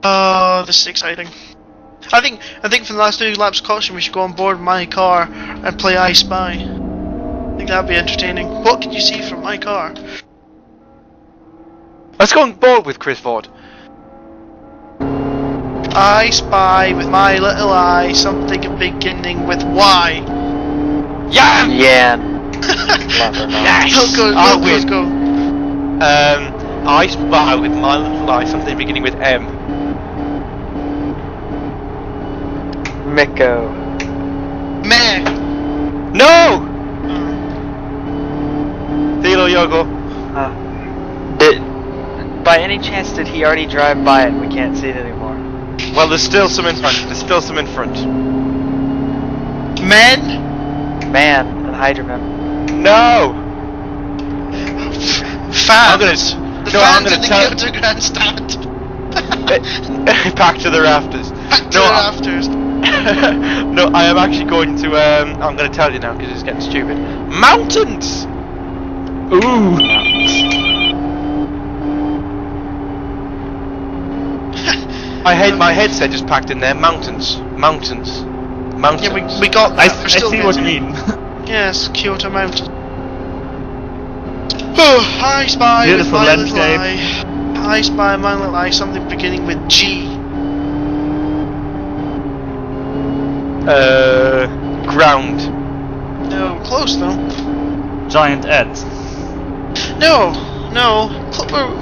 Oh, this is exciting. I think for the last 2 laps caution we should go on board my car and play I Spy. I think that'd be entertaining. What can you see from my car? Let's go on board with Chris Ford. I spy with my little eye something beginning with Y. Yeah! Yan. Yes! Go, I'll let's win. go. I spy with my little eye something beginning with M. Miko. Meh. No! Dilo Yogo. By any chance, did he already drive by it and we can't see it anymore? Well, there's still some in front. There's still some in front. Men. Man, and Hydroman. No! Fans. The I'm fans gonna in the tell- Kyoto grandstand. Back to the rafters. Back to No, the rafters. No, I am actually going to. I'm going to tell you now because it's getting stupid. Mountains. Ooh. My headset just packed in there. Mountains. Yeah, we got that. I We're still see what you getting mean. it. Yes, Kyoto Mountain. Oh, I spy Beautiful with my little landscape. eye. I spy my little eye something beginning with G. Ground. No, close though. Giant Eds. No.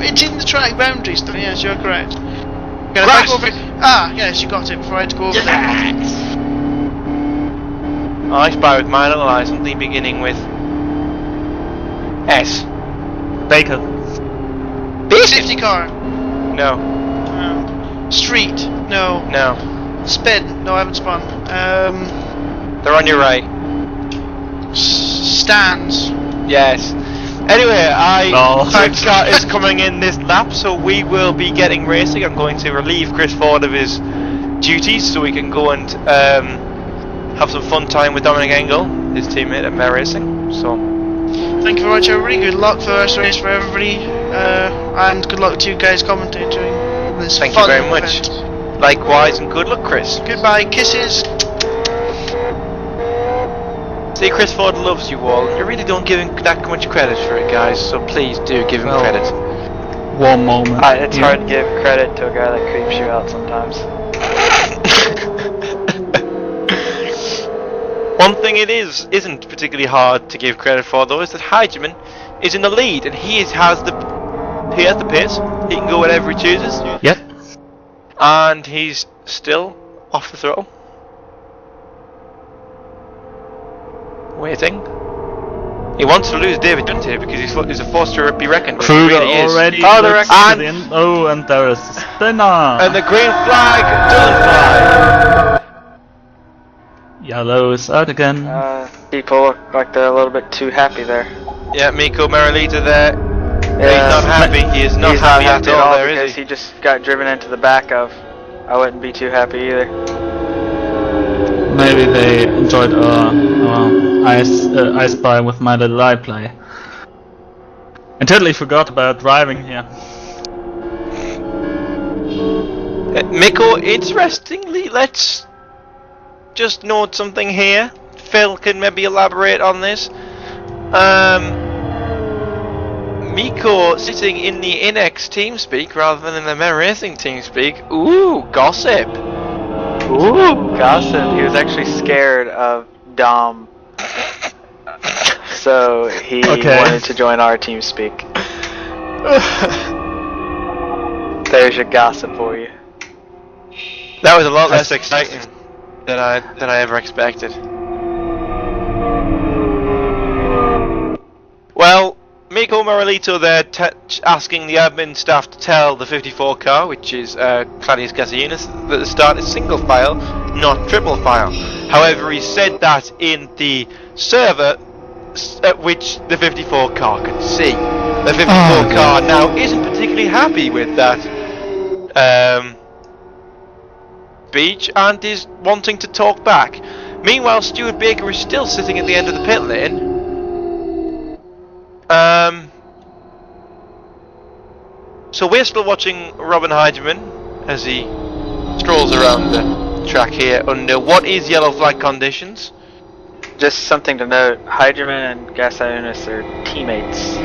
It's in the track boundaries though. Yes, you're correct. Can I Grass. go over? Ah, yes, you got it before I had to go over there. I spy with my little eye something beginning with S. Baker. Safety car. No. No. Street. No. No. Spin. No, I haven't spun. They're on your right. Stands. Yes. Anyway, Oh. Frank's car is coming in this lap, so we will be getting racing. I'm going to relieve Chris Ford of his duties so we can go and have some fun time with Dominic Engel, his teammate at Mare Racing. So, Thank you very much, everybody. Good luck for the first race for everybody, and good luck to you guys commentating this. Thank you fun very much. event. Likewise, and good luck, Chris. Goodbye, kisses. See, Chris Ford loves you all, and you really don't give him that much credit for it, guys. So please do give him Well, credit. One moment. It's hard to give credit to a guy that creeps you out sometimes. One thing it isn't particularly hard to give credit for though is that Heigeman is in the lead and he has the pace. He can go wherever he chooses. Yep. And he's still off the throttle. Waiting. He wants to lose David Dunte because he's a force to be reckoned with. He Kruger really is. already. Oh, looks the to the end. Oh, and there is a spinner. And the green flag doesn't fly. Yellow is out again. People look like they're a little bit too happy there. Yeah, Miko Marilita there. Yeah. He's not happy. He is not He's happy not happy at all. There because is he just got driven into the back of. I wouldn't be too happy either. Maybe they enjoyed I Spy with my little eye play. I totally forgot about driving here. Miko, interestingly, let's just note something here. Phil can maybe elaborate on this. Miko sitting in the Inex TeamSpeak rather than in the Mare Racing TeamSpeak. Ooh, gossip. Ooh, gossip. He was actually scared of Dom. So he wanted to join our team speak. There's your gossip for you. That was a lot less exciting than I ever expected. Well, Miko Moralito there asking the admin staff to tell the 54 car, which is Claudius Gasiunas, that the start is single file, not triple file. However, he said that in the server at which the 54 car could see. The 54 car now isn't particularly happy with that speech and is wanting to talk back. Meanwhile, Stuart Baker is still sitting at the end of the pit lane. So we're still watching Robin Heidemann as he strolls around the track here under what is yellow flag conditions. Just something to note, Heidemann and Gasiunas are teammates.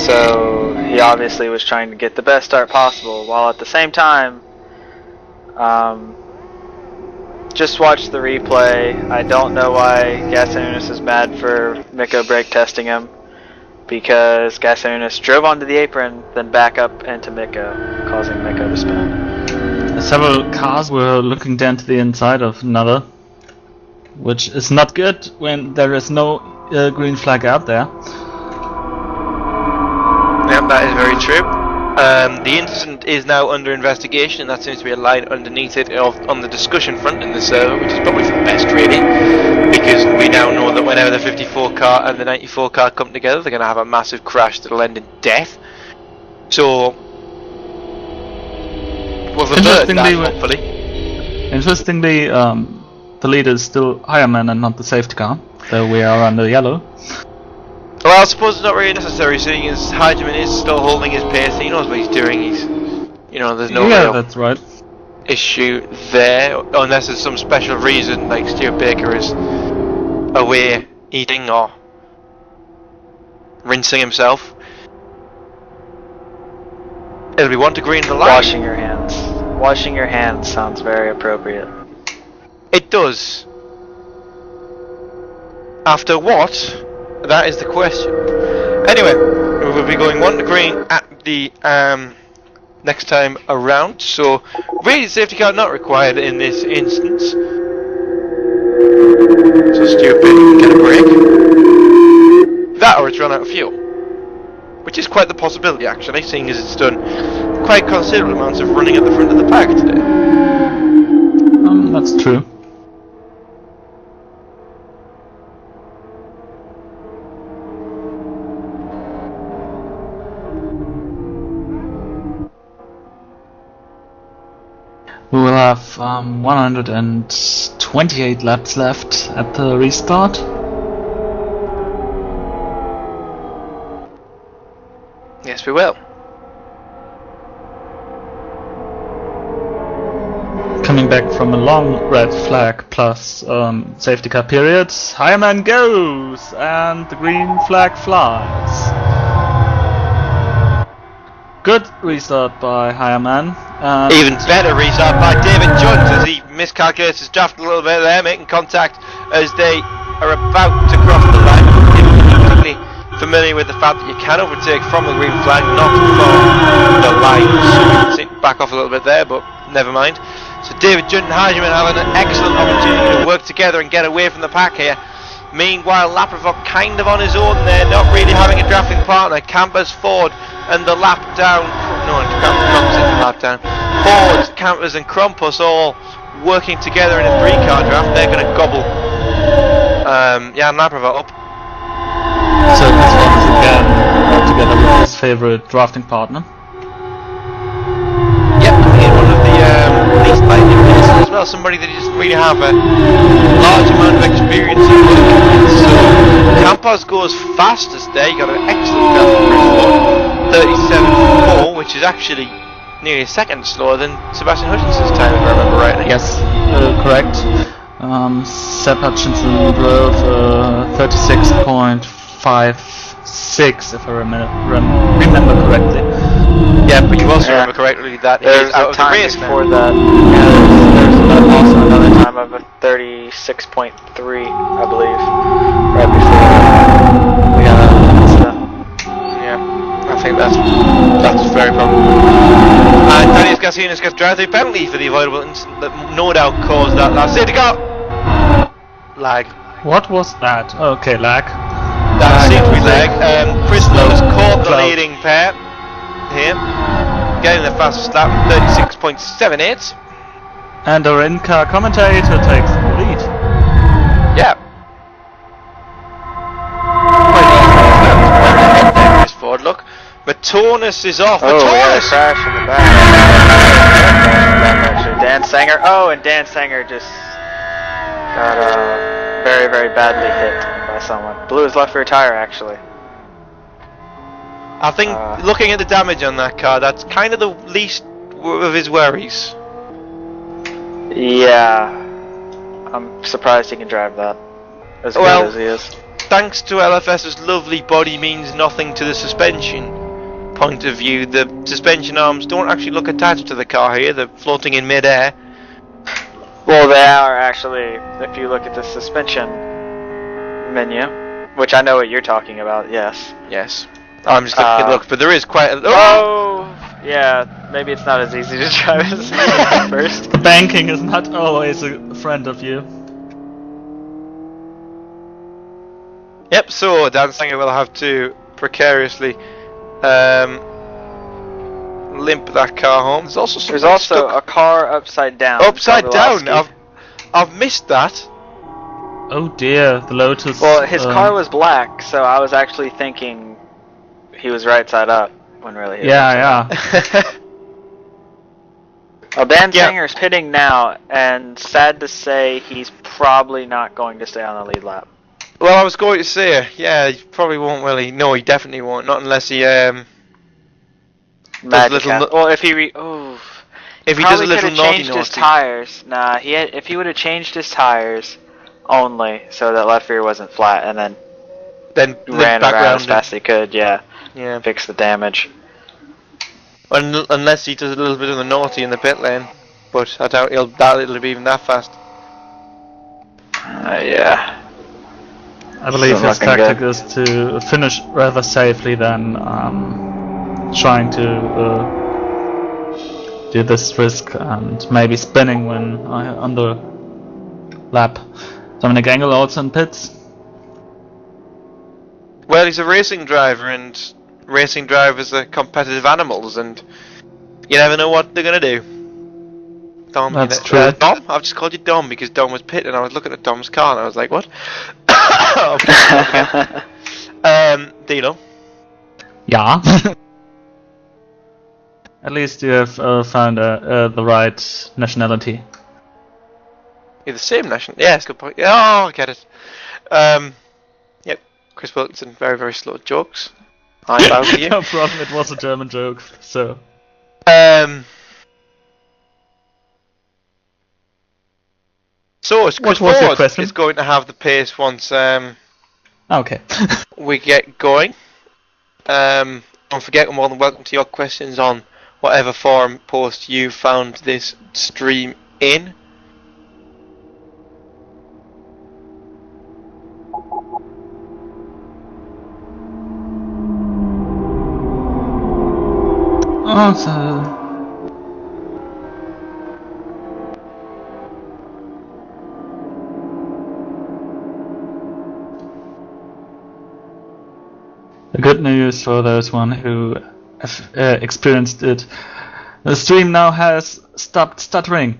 So he obviously was trying to get the best start possible, while at the same time, just watch the replay. I don't know why Gasiunas is mad for Miko brake testing him, because Gasiunas drove onto the apron, then back up into Miko, causing Miko to spin. Several cars were looking down to the inside of another, which is not good when there is no green flag out there. Yep, that is very true. The incident is now under investigation, and that seems to be a line underneath it on the discussion front in the server, which is probably for the best, really, because we now know that whenever the 54 car and the 94 car come together, they're going to have a massive crash that'll end in death. So, we'll avert that, hopefully. Interestingly, the leader is still Hireman and not the safety car, so we are under yellow. Well, I suppose it's not really necessary, seeing as Hydeman is still holding his pace. He knows what he's doing. He's, there's no Yeah, real that's right. issue there, unless there's some special reason, like Stuart Baker is away eating or rinsing himself. It'll be 1 to green the line. Washing your hands. Washing your hands sounds very appropriate. It does. After what? That is the question. Anyway, we will be going 1 to green at the next time around, so really safety car not required in this instance. So Stuart Baker can get a break. That or it's run out of fuel. Which is quite the possibility actually, seeing as it's done quite considerable amounts of running at the front of the pack today. That's true. We will have 128 laps left at the restart. Yes, we will. Coming back from a long red flag plus safety car period, Hireman goes and the green flag flies. Good restart by Hireman. Even better restart by David Jones as he miscalculates his draft a little bit there, making contact as they are about to cross the line. Completely familiar with the fact that you can overtake from the green flag, not from the line. So you can back off a little bit there, but never mind. So David Judd and Hageman having an excellent opportunity to work together and get away from the pack here. Meanwhile, Laprovok kind of on his own there, not really having a drafting partner. Campers, Ford, and the lap down. No, Campers in the lap down. Ford, Campers, and Krampus all working together in a 3-car draft. They're going to gobble Jan Laprovok up. So this one is again together with his favorite drafting partner. Yep, and one of the least likely places as well. Somebody that doesn't really have a large amount of experience in working with. So Campos goes fastest there. You got an excellent draft for 37.4, which is actually nearly a second slower than Sebastian Hutchinson's time, if I remember rightly. Yes, correct. Seb Hutchinson drove 36.56, if I remember correctly. Yeah, but you also remember correctly that there's he's out a of the time race before now. that. Yeah, there's also another time of a 36.3, I believe, right before we got an incident. Yeah, I think that's very probable. And Daniel Garcinas gets drive-through penalty for the avoidable incident that no doubt caused that last safety car. Lag. What was that? Okay, lag. That seemed to be lag. Chris Lowe's caught the leading pair here, getting the fastest lap, 36.78. And our in-car commentator takes the lead. Yeah. Quite easy. Chris Ford, look. Matonus is off. Oh, we had a Matonus! crash in the back. Actually, Dan Sanger. Oh, and Dan Sanger just got very, very badly hit by someone. Blew his left rear tire, actually. I think looking at the damage on that car, that's kind of the least of his worries. Yeah, I'm surprised he can drive that as good as he is. Thanks to LFS's lovely body means nothing to the suspension point of view. The suspension arms don't actually look attached to the car here, they're floating in mid-air. Well, they are actually, if you look at the suspension menu, which I know what you're talking about, yes. Yes. I'm just looking at look, but there is quite a... Oh! Yeah, maybe it's not as easy to drive as at first. Banking is not always a friend of you. Yep, so Dan Sanger will have to precariously limp that car home. There's also a car upside down. Upside down? I've missed that. Oh dear, the Lotus... Well, his car was black, so I was actually thinking he was right side up, when really he was yeah. Well, Dan Yeah. Singer's pitting now, and sad to say, he's probably not going to stay on the lead lap. Well, I was going to say, yeah, he probably won't, will he? No, he definitely won't. Not unless he, Does Magic little hat. no- Well, if he if he does a probably little could have naughty changed his naughty. tires. Nah, if he would have changed his tires only so that left rear wasn't flat, and then Then ran back around round as fast as he could, Yeah. fix the damage. Unless he does a little bit of the naughty in the pit lane. But I doubt it'll be even that fast. Yeah. I believe Still his looking tactic good. is to finish rather safely than trying to do this risk and maybe spinning when on the lap. Dominic Engel also in pits. Well, he's a racing driver, and racing drivers are competitive animals, and you never know what they're gonna do. Dom, That's true. Dom? I've just called you Dom because Dom was pitting, and I was looking at Dom's car, and I was like, what? Dino. Yeah. At least you have found the right nationality. You're the same national. Yes, good point. Yeah, oh, I get it. Yep. Chris Wilkinson, very, very slow jokes. I bow to you. No problem, it was a German joke, so. So, Chris What was your Ford question? is going to have the pace once Okay. we get going. Don't forget, you're more than welcome to your questions on whatever forum post you found this stream in. Also. The good news for those one who have experienced it, the stream now has stopped stuttering.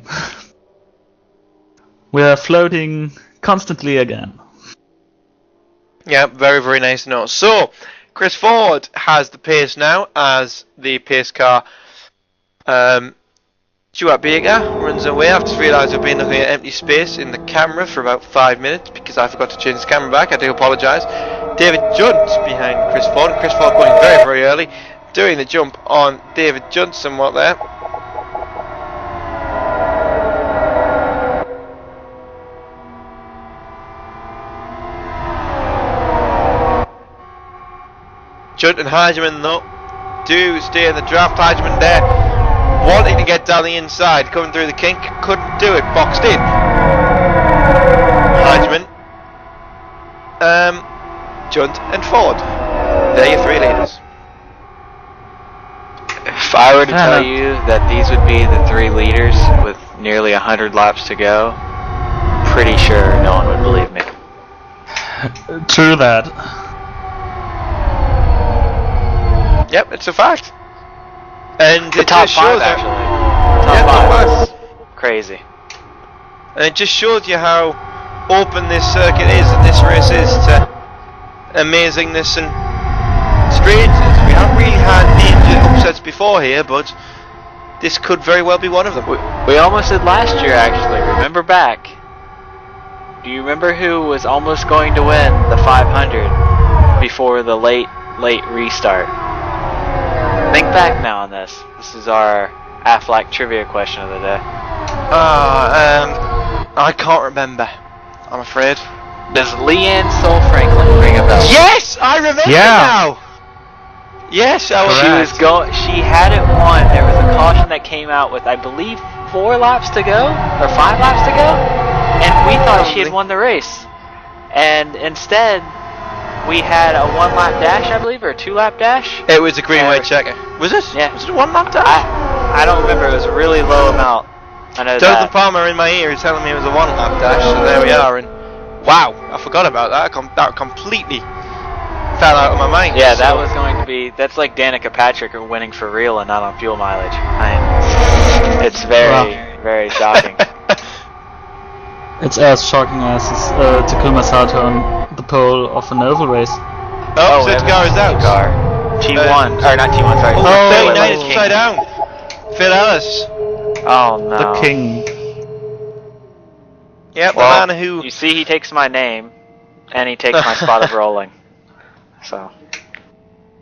We are floating constantly again. Yeah, very, very nice to know. So, Chris Ford has the pace now as the pace car. Stuart Baker runs away. I've just realised I've been looking at empty space in the camera for about 5 minutes because I forgot to change the camera back. I do apologise. David Junt behind Chris Ford. Chris Ford going very, very early, doing the jump on David Junt somewhat there. Junt and Hygeman though do stay in the draft. Hygeman there wanting to get down the inside, coming through the kink, couldn't do it, boxed in. Hygeman, Junt and Ford. They're your three leaders. If I were to tell you that these would be the three leaders with nearly 100 laps to go, pretty sure no one would believe me. True that. Yep, it's a fact. And The it top just five, shows actually. Yeah, top Top five. five. Crazy. And it just shows you how open this circuit is and this race is to amazingness and strangeness. We haven't really had major upsets before here, but this could very well be one of them. We almost did last year, actually. Remember back? Do you remember who was almost going to win the 500 before the late restart? Think back now on this. This is our Aflac trivia question of the day. I can't remember, I'm afraid. Does Leanne Soul Franklin ring a bell? Yes, I remember now. Yes, I was. She had it won. There was a caution that came out with, I believe, 4 laps to go or 5 laps to go, and we thought she had won the race. And instead, we had a 1-lap dash, I believe, or a 2-lap dash. It was a green-white checker. Was it? Yeah. Was it a 1-lap dash? I don't remember. It was a really low amount. I know Jonathan that. Palmer in my ear is telling me it was a 1-lap dash, so there we are. And wow, I forgot about that. That completely fell out of my mind. Yeah, that was going to be. That's like Danica Patrick winning for real and not on fuel mileage. It's very, very shocking. It's as shocking as Takuma Sato on the pole of an oval race. Oh, so car is out. T1, or not T1, sorry. Oh, 39 is upside down. Phil Ellis. Oh no. The king. Yep, Well, the man who. you see, he takes my name, and he takes my spot of rolling. So.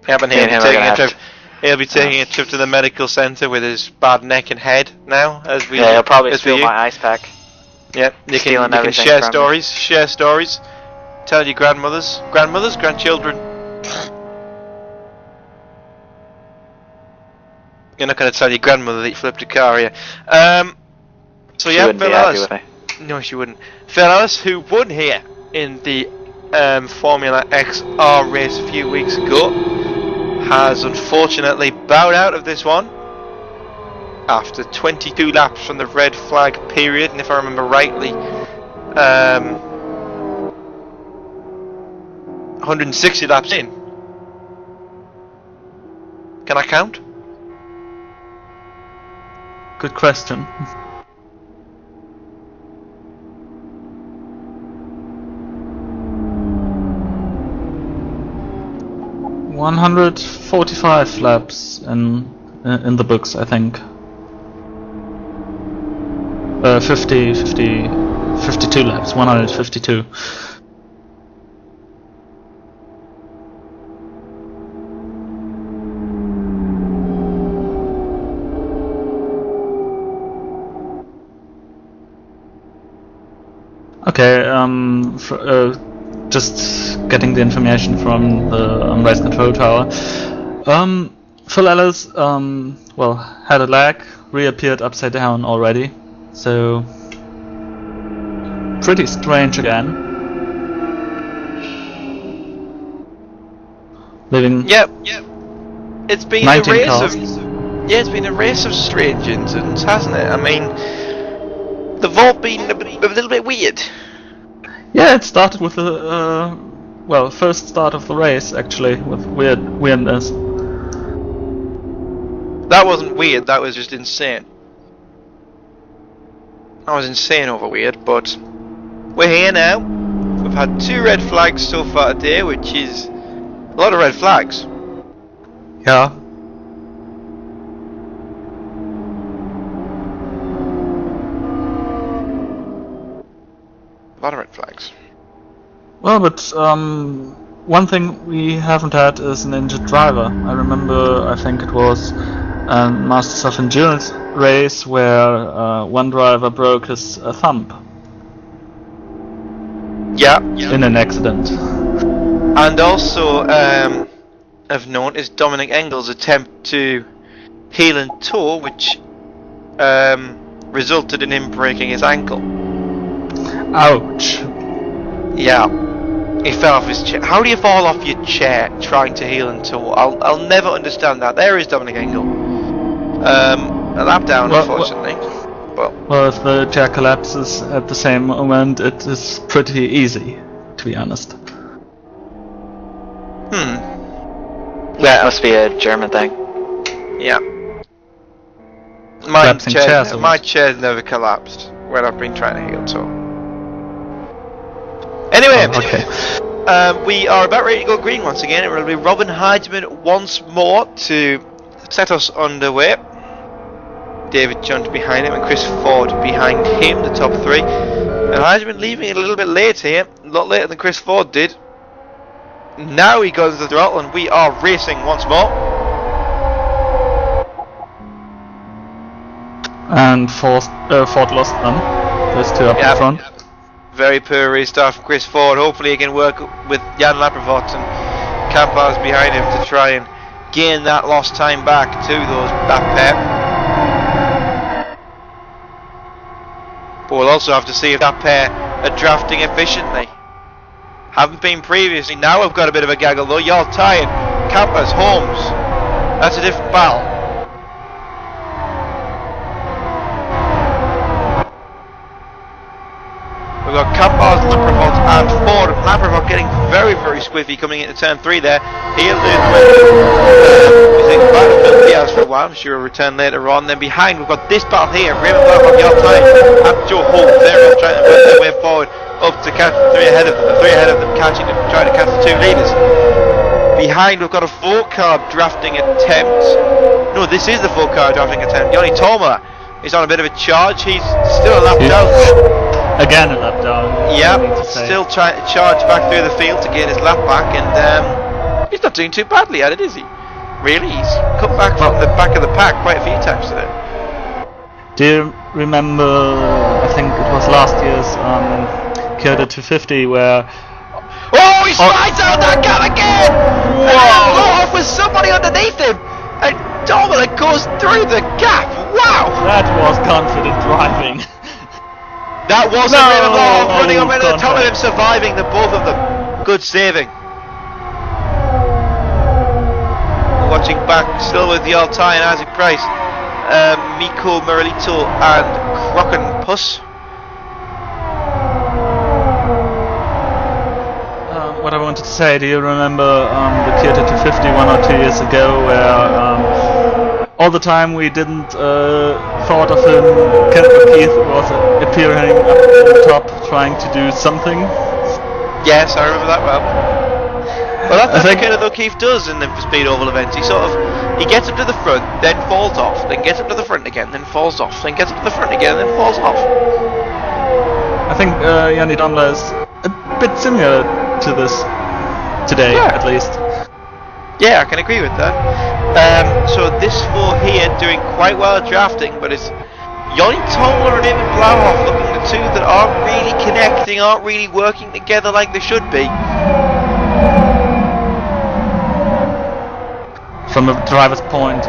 Yep, and Me and him are gonna have to- he'll be taking a trip to the medical centre with his bad neck and head now, as we. Yeah, he'll probably as steal we- my ice pack. Yep, you stealing can everything share from me. stories, tell your grandmothers, grandchildren. You're not going to tell your grandmother that you flipped a car, are you? So She yeah, wouldn't Phil be happy Ellis. with me. No, she wouldn't. Phil Ellis, who won here in the Formula XR race a few weeks ago, has unfortunately bowed out of this one after 22 laps from the red flag period, and if I remember rightly, 160 laps in. Can I count? Good question. $145 laps in the books, I think. 52 laps, 152. Okay, just getting the information from the race control tower. Phil Ellis, well, had a lag, reappeared upside down already, so pretty strange again. Living Yep. It's been a 19 race cars. it's been a race of strange incidents, hasn't it? I mean, they've all been a little bit weird. Yeah, it started with the first start of the race actually, with weirdness. That wasn't weird, that was just insane. That was insane over weird, but we're here now. We've had 2 red flags so far today, which is a lot of red flags. Yeah. A lot of red flags. Well, but one thing we haven't had is an injured driver. I remember, I think it was Masters of Endurance race where one driver broke his thumb Yeah. in an accident. And also, of note is Dominic Engel's attempt to heel and toe, which resulted in him breaking his ankle. Ouch. Yeah, he fell off his chair. How do you fall off your chair trying to heel and toe? I'll never understand that. There is Dominic Engel. A lap down, Well, unfortunately. Well, Well, if the chair collapses at the same moment, it is pretty easy, to be honest. That must be a German thing. yeah. Collapsing chairs or My what? chair's never collapsed when I've been trying to heel toe. Anyway, Okay. we are about ready to go green once again. It will be Robin Heidman once more to set us underway. David Junt behind him and Chris Ford behind him, the top 3. And Heidman leaving it a little bit late here, a lot later than Chris Ford did. Now he goes to the throttle and we are racing once more. And Ford lost them. Those two up Yep. in front. Very poor restart from Chris Ford. Hopefully he can work with Jan Laprevot and Campars behind him to try and gain that lost time back to that pair. But we'll also have to see if that pair are drafting efficiently. Haven't been previously. Now we've got a bit of a gaggle though. You're tired. Campers, Holmes. That's a different battle. We've got Campars, Laprevot and Ford. Laprevot getting very, very squiffy coming into turn 3 there. He'll do we think back to Phil Diaz for a while. I'm sure he'll return later on. Then behind we've got this battle here. Raymond Blacklock, Yard Time and Joe Holt. They're all trying to work their way forward up to catch the 3 ahead of them. The 3 ahead of them catching them, trying to catch the 2 leaders. Behind we've got a 4-car drafting attempt. No, this is the 4-car drafting attempt. Yoni Tormala He's on a bit of a charge. He's still a lap down. Again a lap down. I need Yep, to say. still trying to charge back through the field to gain his lap back, and he's not doing too badly at it, is he? Really, he's cut back from the back of the pack quite a few times today. Do you remember, I think it was last year's Kyoto 250 where... Oh, he slides out that gap again! Whoa! Off with somebody underneath him! And Dominic goes through the gap! Wow! That was confident driving. That wasn't No! really long, running on the top of Contact. him, surviving the both of them. Good saving. Watching back, still with the Altai and Isaac Price, Miko Morelito and Crockenpuss. What I wanted to say, do you remember the Kyoto 250 1 or 2 years ago where all the time we didn't thought of him, Keith was appearing up on the top trying to do something? Yes, I remember that well. Well, that's what Kyoto O'Keefe does in the speed oval events. He gets up to the front, then falls off, then gets up to the front again, then falls off, then gets up to the front again, then falls off. I think Yanni Domla is a bit similar to this today, Yeah. at least. Yeah, I can agree with that. So this four here doing quite well at drafting, but it's Yanni Tomler and Eamon Blauhoff looking the two that aren't really connecting, aren't really working together like they should be. From a driver's point,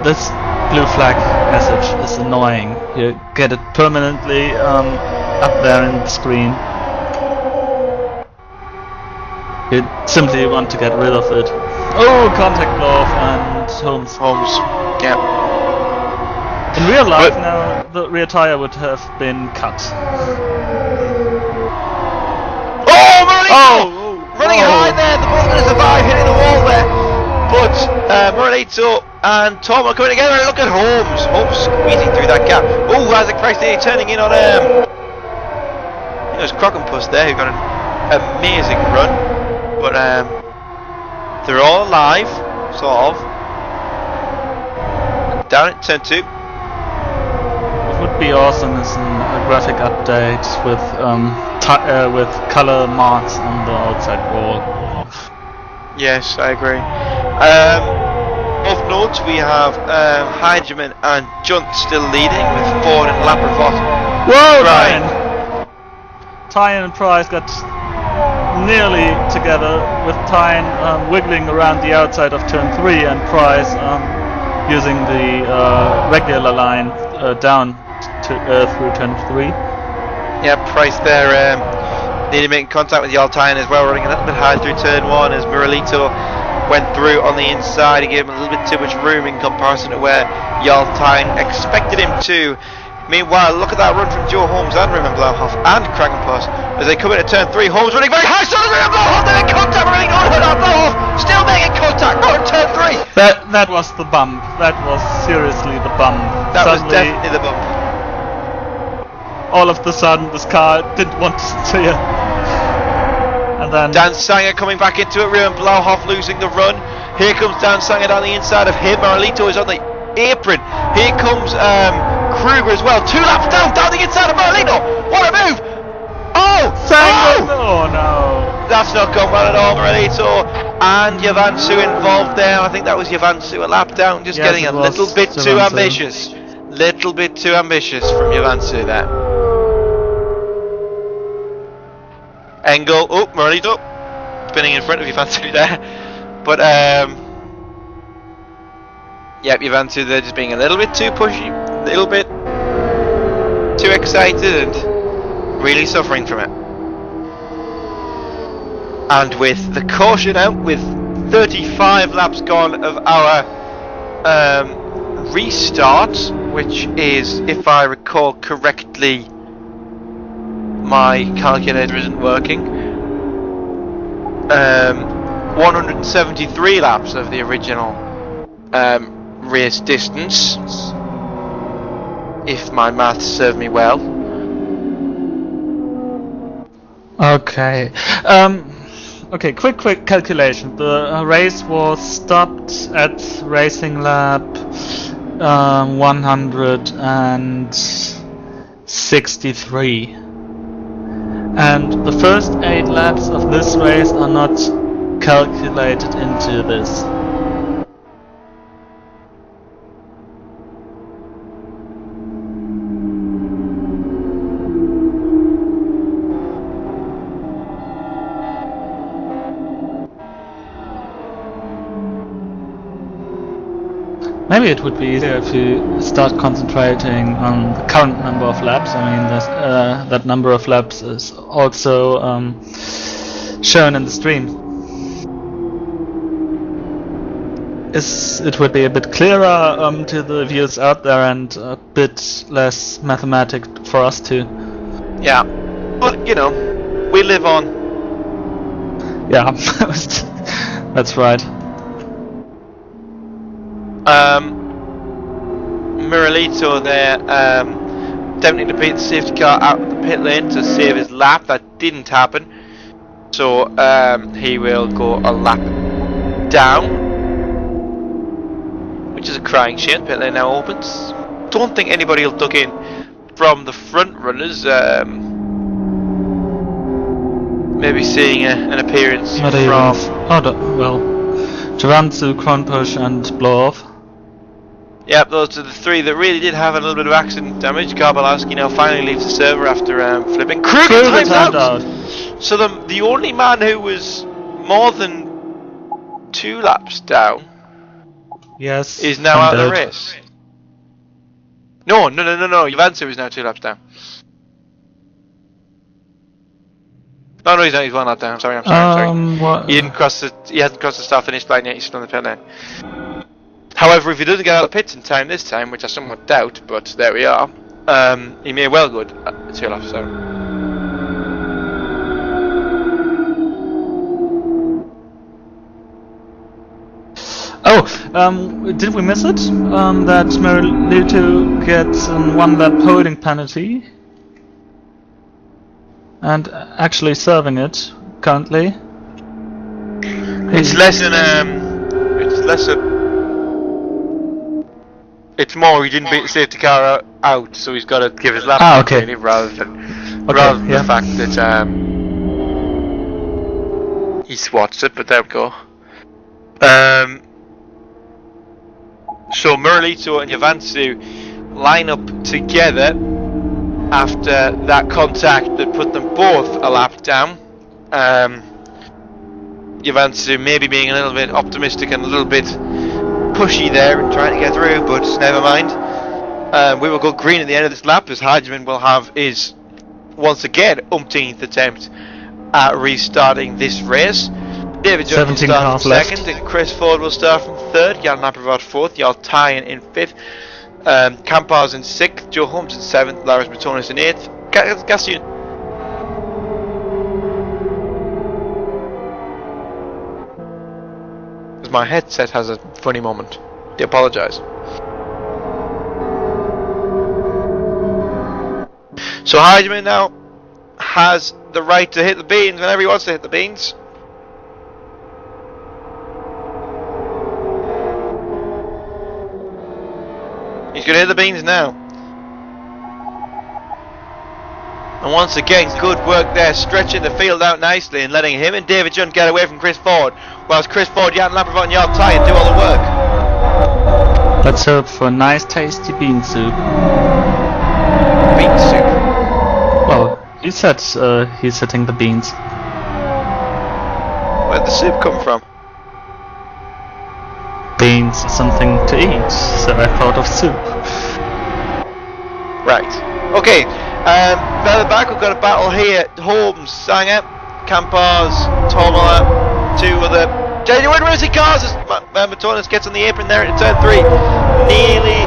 this blue flag message is annoying. You get it permanently up there in the screen. You simply want to get rid of it. Oh, contact glove and Holmes. Yeah. In real life now, the rear tire would have been cut. Oh, Morelito! Oh! Running Whoa. high there, the ball's going to survive hitting the wall there. But Morelito and Tom are coming together, and look at Holmes. Holmes squeezing through that gap. Oh, Isaac Price nearly turning in on I think it was Crockenpuss there who got an amazing run. But they're all alive, sort of. Down at turn 2. What would be awesome is a graphic update with color marks on the outside wall. Yes, I agree. Of note, we have Heigeman and Junt still leading with Ford and Laprovot. Whoa, Right. Tyan and Price got nearly together, with Tyan wiggling around the outside of turn 3 and Price using the regular line down to, through turn 3. Yeah, Price there nearly making contact with Yaltain as well, running a little bit high through turn 1 as Morelito went through on the inside. He gave him a little bit too much room in comparison to where Yaltain expected him to. Meanwhile, look at that run from Joe Holmes and Raymond Blauhoff and Krakenpuss as they come into turn 3. Holmes running very high, so does Raymond Blauhoff. They're in contact, running on Blauhoff, still making contact, not in turn 3. That was the bump. That was seriously the bump. That was Suddenly, definitely the bump. all of the sudden, this car didn't want to steer. And then Dan Sanger coming back into it, Raymond Blauhoff losing the run. Here comes Dan Sanger down the inside of him. Marlito is on the apron. Here comes Kruger as well. 2 laps down the inside of Marlito. What a move! Oh! Sanger! Oh! Oh no! That's not gone well at all, Marlito. And Yavansu involved there. I think that was Yavansu a lap down, just Yes, getting a it was little bit too Yavansu. ambitious. Little bit too ambitious from Yavansu there. Engel, oh, Marlito spinning in front of Yavansu there. But yep, Yavansu there just being a little bit too pushy, a little bit too excited and really suffering from it. And with the caution out, with 35 laps gone of our restart, which is, if I recall correctly, my calculator isn't working, 173 laps of the original race distance, if my maths serve me well. Okay. Okay, quick calculation. The race was stopped at racing lap 163. And the first 8 laps of this race are not calculated into this. Maybe it would be easier if you start concentrating on the current number of laps. I mean, that number of laps is also shown in the stream. It would be a bit clearer to the viewers out there and a bit less mathematic for us too. Yeah, but you know, we live on. Yeah, that's right. Miralito there, attempting to beat the safety car out of the pit lane to save his lap. That didn't happen, so he will go a lap down, which is a crying shame. Pit lane now opens. Don't think anybody will duck in from the front runners. Maybe seeing an appearance Not from. Javansu, Crown Push, and Blow Off. Yep, those are the 3 that really did have a little bit of accident damage. Garbalowski now finally leaves the server after flipping. Kruger timed out! So the only man who was more than 2 laps down Yes, is now out of the race. No. Javansu is now 2 laps down. No, he's not. He's 1 lap down. I'm sorry. What? He hasn't crossed the start finish line yet. He's still on the pit lane. However, if he doesn't get out of the pits in time this time, which I somewhat doubt, but there we are, he may well go 2 laps down. Did we miss it? That Miralito gets a 1 lap holding penalty. And actually serving it currently. It's less than it's more he didn't beat the safety car out, so he's got to give his lap okay. rather than the fact that he swatched it. But there we go. So Miralito and Javansu line up together after that contact that put them both a lap down. Javansu maybe being a little bit optimistic and a little bit pushy there and trying to get through, but never mind. We will go green at the end of this lap as Heidemann will have his once again umpteenth attempt at restarting this race. David Jones will start from 2nd and Chris Ford will start from 3rd. Jan Napravard 4th, Jarl Tyen in 5th. Kampar's in 6th, Joe Holmes in 7th, Lars Bratonis in 8th. Gaston. Because my headset has a funny moment. I apologise. So Heidemann now has the right to hit the beans whenever he wants to hit the beans. He's going to hit the beans now. And once again, good work there, stretching the field out nicely and letting him and David Junt get away from Chris Ford, whilst Chris Ford, Jan Lampert and Jarl Tyen do all the work. Let's hope for a nice tasty bean soup. Bean soup? Well, he said he's hitting the beans. Where'd the soup come from? Beans, something to eat, so I thought of soup. Right. Okay. Further back, we've got a battle here. Holmes, Sanger, Campars, Tomola, 2 other genuine racing cars as Matonis gets on the apron there at turn 3. Nearly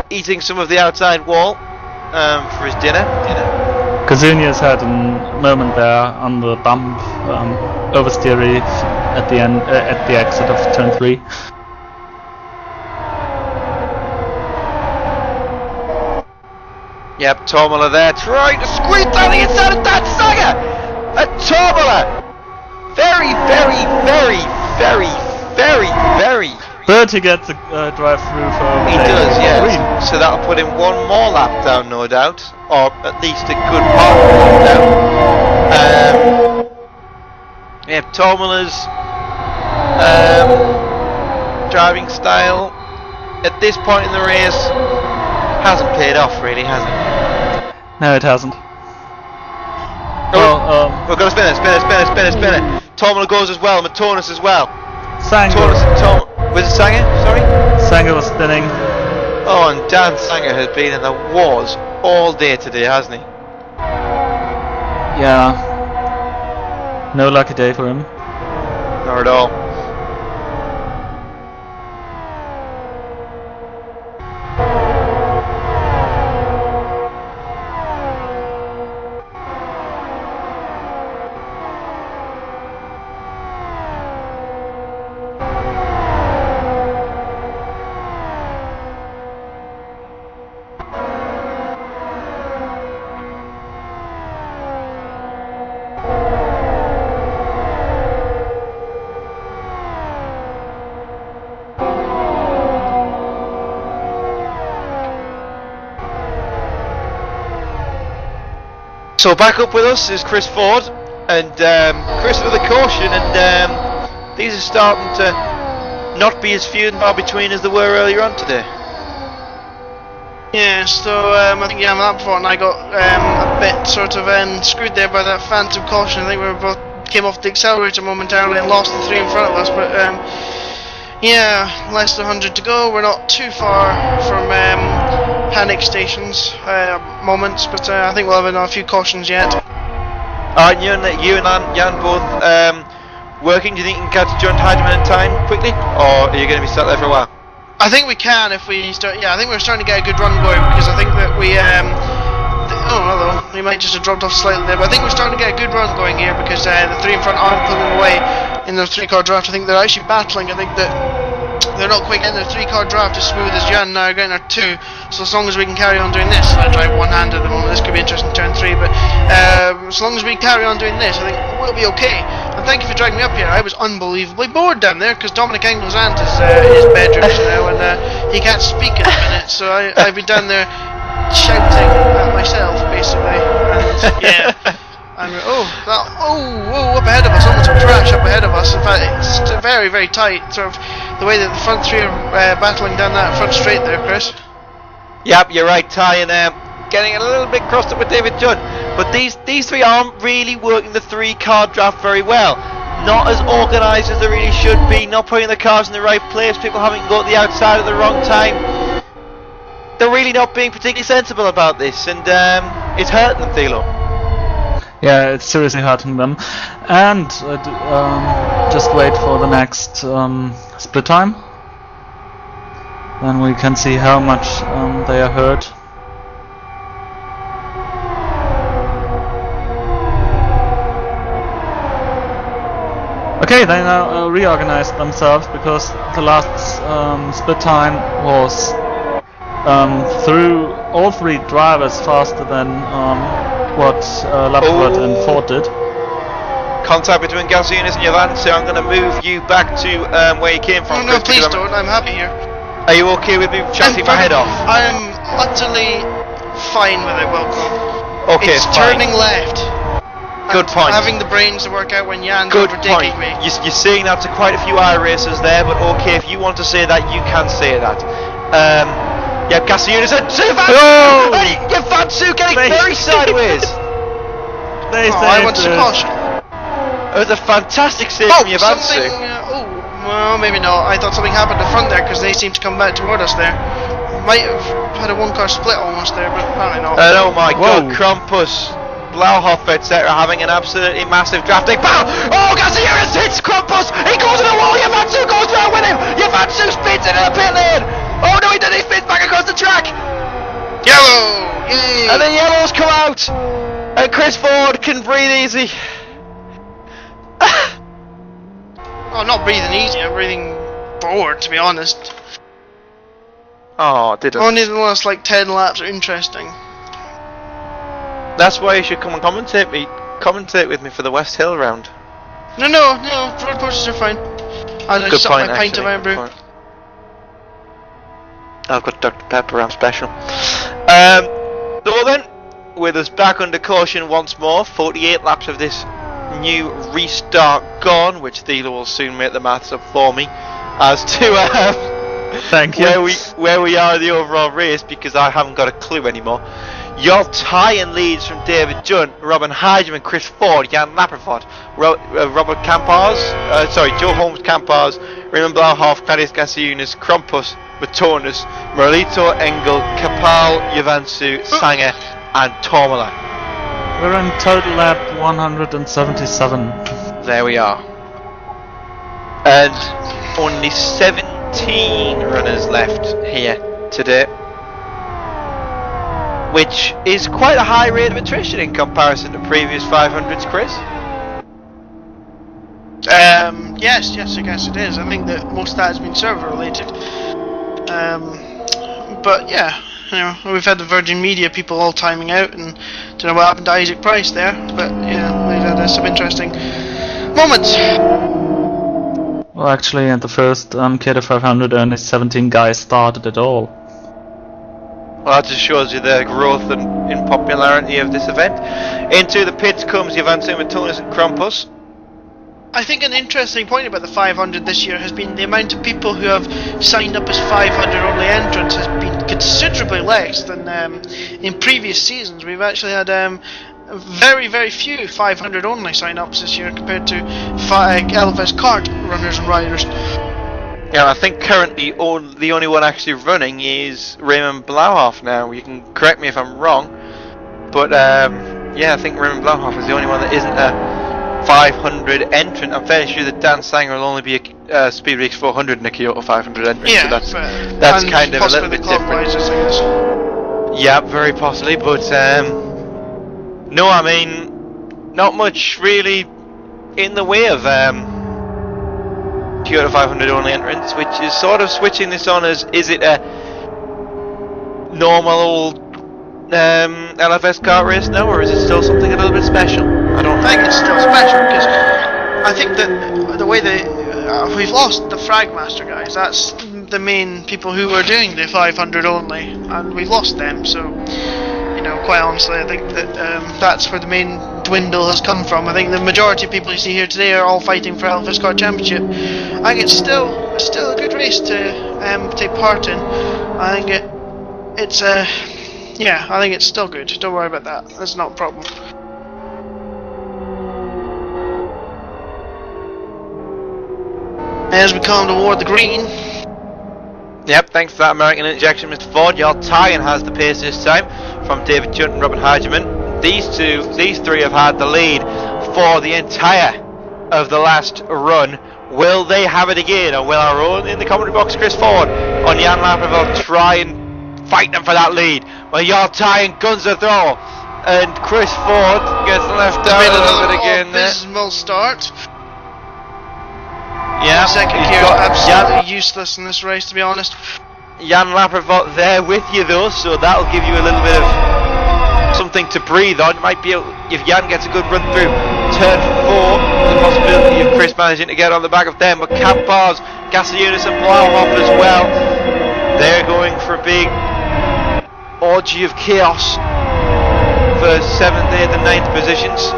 eating some of the outside wall for his dinner. Kazunia's had a moment there on the bump, oversteer at the end, at the exit of turn 3. Yep, Tomola there trying to squeeze down the inside of that Sanger! And Tomola! Very But he gets a drive through for He does, yes. So that'll put him one more lap down, no doubt, or at least a good part of a lap down. Yeah, Tomula's driving style at this point in the race hasn't paid off, really, has it? No, it hasn't. Oh, we're gonna spin it. Tomula goes as well, Matonis as well. Sanger. Was it Sanger? Sorry? Sanger was spinning. Oh, and Dan Sanger has been in the wars all day today, hasn't he? Yeah. No lucky day for him. Not at all. So back up with us is Chris Ford, and Chris with a caution, and these are starting to not be as few and far between as they were earlier on today. Yeah, so I think on that front I got a bit sort of screwed there by that phantom caution. I think we both came off the accelerator momentarily and lost the three in front of us, but yeah, less than 100 to go. We're not too far from panic stations moments, but I think we'll have a few cautions yet. Alright, you and Jan both working. Do you think you can catch John Heidemann in time quickly, or are you going to be stuck there for a while? I think we can if we start. Yeah, I think we're starting to get a good run going, because I think that we oh, hello. We might just have dropped off slightly there, but I think we're starting to get a good run going here, because the three in front aren't pulling away in their three-car draft. I think they're actually battling. I think that they're not quite getting their three-car draft as smooth as Jan now are getting their two. So as long as we can carry on doing this, I drive one-handed at the moment. This could be interesting turn 3, but as long as we carry on doing this, I think we'll be okay. And thank you for dragging me up here. I was unbelievably bored down there because Dominic Engel's aunt is in his bedroom now, and he can't speak at the minute. So I've been down there shouting at myself, basically. And yeah. And up ahead of us, almost a crash up ahead of us. In fact, it's very, very tight, sort of the way that the front three are battling down that front straight there, Chris. Yep, you're right, Ty, and getting a little bit crossed up with David Judd. But these three aren't really working the three-car draft very well. Not as organised as they really should be, not putting the cars in the right place, people having to go to the outside at the wrong time. They're really not being particularly sensible about this, and it's hurting them, Thilo. Yeah, it's seriously hurting them. And just wait for the next split time. Then we can see how much they are hurt. Okay, they now reorganized themselves, because the last split time was through all three drivers faster than what Lapworth and Ford did. Contact between Galziunas and Yavan, so I'm going to move you back to where you came from. No, please don't. I'm happy here. Are you okay with me chatting my head off? I am utterly fine with it, Wilco. Okay, it's turning left. Good point. Having the brains to work out when Jan's Good overtaking point. me. You're saying that to quite a few iRacers there, but okay, if you want to say that, you can say that. Yeah, Galziunas and Oh! Hey, Yavansu getting very sideways. I want to caution. It was a fantastic save from Yavansu. Well, maybe not. I thought something happened in front there, because they seemed to come back toward us there. Might have had a one-car split almost there, but apparently not. And oh my god, Krampus, Blauhoff, etc. having an absolutely massive drafting. Bam! Oh, Galziunas hits Krampus! He goes to the wall! Yavansu goes down with him! Yavansu spins into the pit lane! Oh no, he did! He spins back across the track! Yellow! Yay! And the yellows come out! And Chris Ford can breathe easy. Oh, not breathing easy, I'm breathing bored, to be honest. Oh, didn't. Only the last like 10 laps are interesting. That's why you should come and commentate with me for the West Hill round. No, road courses are fine. I'll Good just suck point, my pint actually. of Iron Brew. Good point. I've got Dr. Pepper, I'm special. So then, with us back under caution once more, 48 laps of this new restart gone, which Thela will soon make the maths up for me, as to Thank you. where we are in the overall race, because I haven't got a clue anymore. You're tying leads from David Junt, Robin Heidemann, Chris Ford, Jan Laprevot, Robert Campars, Joe Holmes Campars, Raymond Blauhoff, Claudius Gasiunas, Krampus, Matonus, Merlito, Engel, Kapal, Yavansu, Sanger, and Tormala. We're in total lap 177. There we are. And only 17 runners left here today, which is quite a high rate of attrition in comparison to previous 500s, Chris. Yes, I guess it is. I think that most of that has been server related. But yeah, you know, we've had the Virgin Media people all timing out, and don't know what happened to Isaac Price there. But yeah, we've had some interesting moments. Well, actually, at the first Kyoto 500, only 17 guys started at all. Well, that just shows you the growth and in popularity of this event. Into the pits comes Yavansu, Matonus, and Krampus. I think an interesting point about the 500 this year has been the amount of people who have signed up as 500 only entrants has been considerably less than in previous seasons. We've actually had very, very few 500 only sign-ups this year compared to LFS kart runners and riders. Yeah, I think currently the only one actually running is Raymond Blauhoff now. You can correct me if I'm wrong, but yeah, I think Raymond Blauhoff is the only one that isn't a 500 entrant. I'm fairly sure that Dan Sanger will only be a Speed Weeks 400 in a Kyoto 500 entrant, yeah, so that's kind of a little bit different. Yeah, very possibly, but no, I mean, not much really in the way of Kyoto 500 only entrants, which is sort of switching this on as, is it a normal old LFS kart race now, or is it still something a little bit special? I don't think it's still special, because I think that the way that we've lost the Fragmaster guys, that's the main people who were doing the 500 only, and we've lost them, so you know, quite honestly, I think that that's where the main dwindle has come from. I think the majority of people you see here today are all fighting for LFS Kart Championship. I think it's still a good race to take part in. I think it's yeah, I think it's still good. Don't worry about that. That's not a problem. As we come toward the green. Yep, thanks for that American interjection, Mr. Ford. Your tie-in has the pace this time from David Junt and Robin Heidemann. These three have had the lead for the entire of the last run. Will they have it again, or will our own in the commentary box, Chris Ford, on Jan Laprevot, try and fight them for that lead? Well, your tie-in guns a throw, and Chris Ford gets left out a little bit again there. Dismal start. Yeah, second gear absolutely useless in this race, to be honest. Jan Laprevot there with you though, so that'll give you a little bit of something to breathe on. It might be if Jan gets a good run through turn 4, the possibility of Chris managing to get on the back of them. But Campars, Gasiunas and Blauhoff as well. They're going for a big orgy of chaos for 7th, 8th and 9th positions.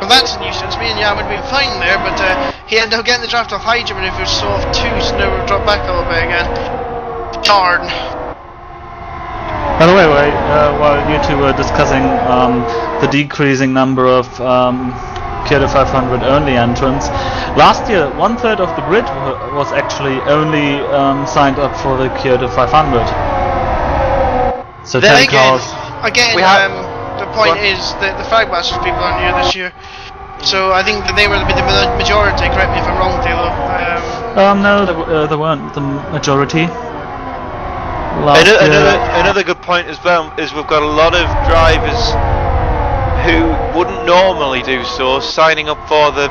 Well, that's a nuisance. Me and Jan would have been fine there, but he ended up getting the draft off Heidemann if he was so off 2, so now we'll drop back a little bit again. Darn. By the way, while you two were discussing the decreasing number of Kyoto 500 only entrants, last year 1/3 of the grid was actually only signed up for the Kyoto 500. So then 10 cars. Again, the point is that the Fragmasters people aren't here this year, so I think that they were the majority. Correct me if I'm wrong, Taylor. No, they weren't the majority. Another good point as well is we've got a lot of drivers who wouldn't normally do so signing up for the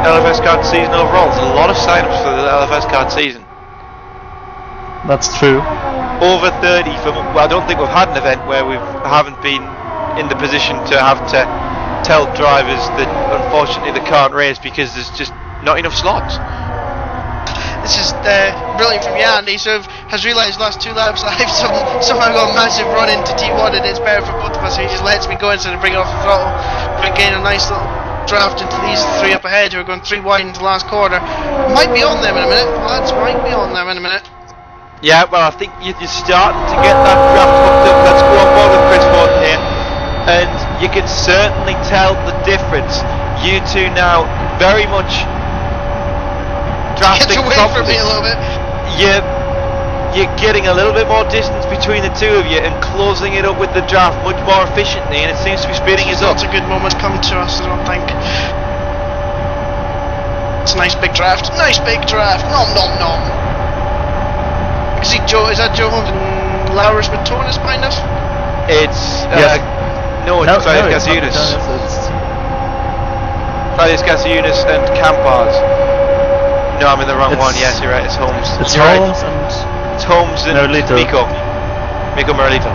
LFS kart season overall. There's a lot of sign-ups for the LFS kart season. That's true. Over 30 for. Well, I don't think we've had an event where we haven't been in the position to have to tell drivers that unfortunately they can't race because there's just not enough slots. This is brilliant from Jan. He sort of has realised last 2 laps that I've somehow got a massive run into T1 and it's better for both of us, so he just lets me go instead of bring it off the throttle. But gain a nice little draft into these 3 up ahead who are going 3 wide into the last quarter. Might be on them in a minute, lads, might be on them in a minute. Yeah, well, I think you're starting to get that draft hooked up. Let's go on board with Chris Ford here. And you can certainly tell the difference. You two now very much drafting Get away from me a little bit. You're getting a little bit more distance between the two of you and closing it up with the draft much more efficiently, and it seems to be speeding us up. Not a good moment come to us, I don't think. It's a nice big draft. Nice big draft. Nom nom nom. Is that Joe Holmes and Laurus Matonis behind us? It's Yes. no, it's Claudius it's not Gasiunas. Matonis, it's Claudius Gasiunas and Campars. No, I'm in the wrong one. Yes, you're right. It's Holmes. It's You're right. Holmes and It's Holmes and Merlito. Miko Merlito.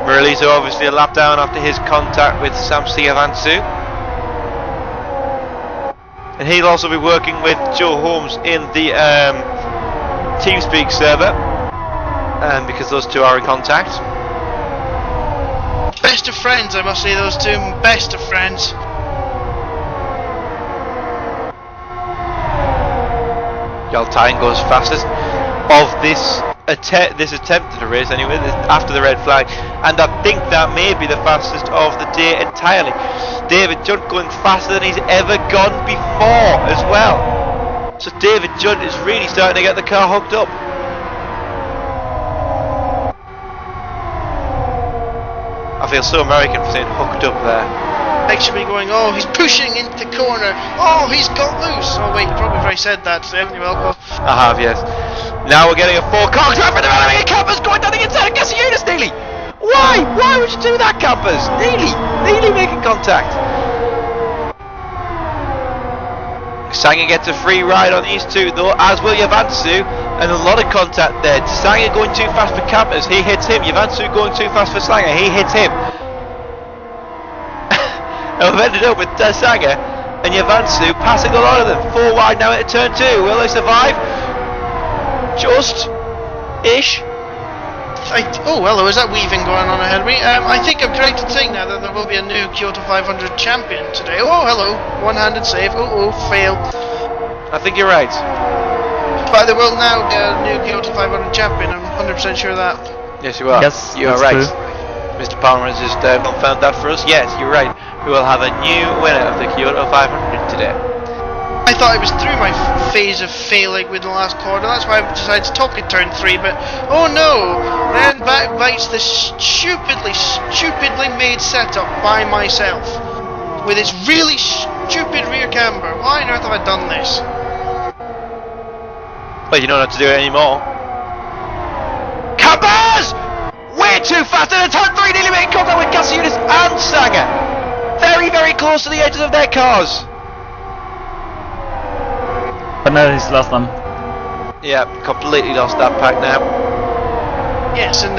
Merlito obviously a lap down after his contact with Sam Siavansu. And he'll also be working with Joe Holmes in the TeamSpeak server, because those two are in contact. Best of friends, I must say, those two. Best of friends. Yaltain goes fastest of this attempt at a race anyway, after the red flag, and I think that may be the fastest of the day entirely. David Judd going faster than he's ever gone before as well. So David Judd is really starting to get the car hooked up. I feel so American for saying hooked up there. Should be going, oh, he's pushing into the corner. Oh, he's got loose. Oh, wait, you probably have already said that, haven't you, Elko? I have, yes. Now we're getting a 4-car traffic development. Campers going down the inside of Gasiunas, nearly. Why? Why would you do that, Campers? Nearly making contact. Sanger gets a free ride on these two, though, as will Yavansu, and a lot of contact there. Sanger going too fast for Campers. He hits him. Yavansu going too fast for Sanger. He hits him. And we've ended up with Sanger and Yavansu passing a lot of them. 4 wide now into turn 2. Will they survive? Just-ish. Oh, hello, is that weaving going on ahead of me? I think I'm correct in saying now that there will be a new Kyoto 500 champion today. Oh, hello. One-handed save. Oh, fail. I think you're right. But there will now be a new Kyoto 500 champion. I'm 100% sure of that. Yes, you are. Yes, you are that's right. true. Mr. Palmer has just confirmed that for us. Yes, you're right. We will have a new winner of the Kyoto 500 today. I thought I was through my phase of failing with the last quarter. That's why I decided to talk in turn 3. But oh no! Then back bites the stupidly made setup by myself with its really stupid rear camber. Why on earth have I done this? Well, you don't have to do it anymore. Campers! Way too fast in turn 3, nearly making contact with Gasiunas and Sanger. Very, very close to the edges of their cars. But no, he's lost them. Yeah, completely lost that pack now. Yes, and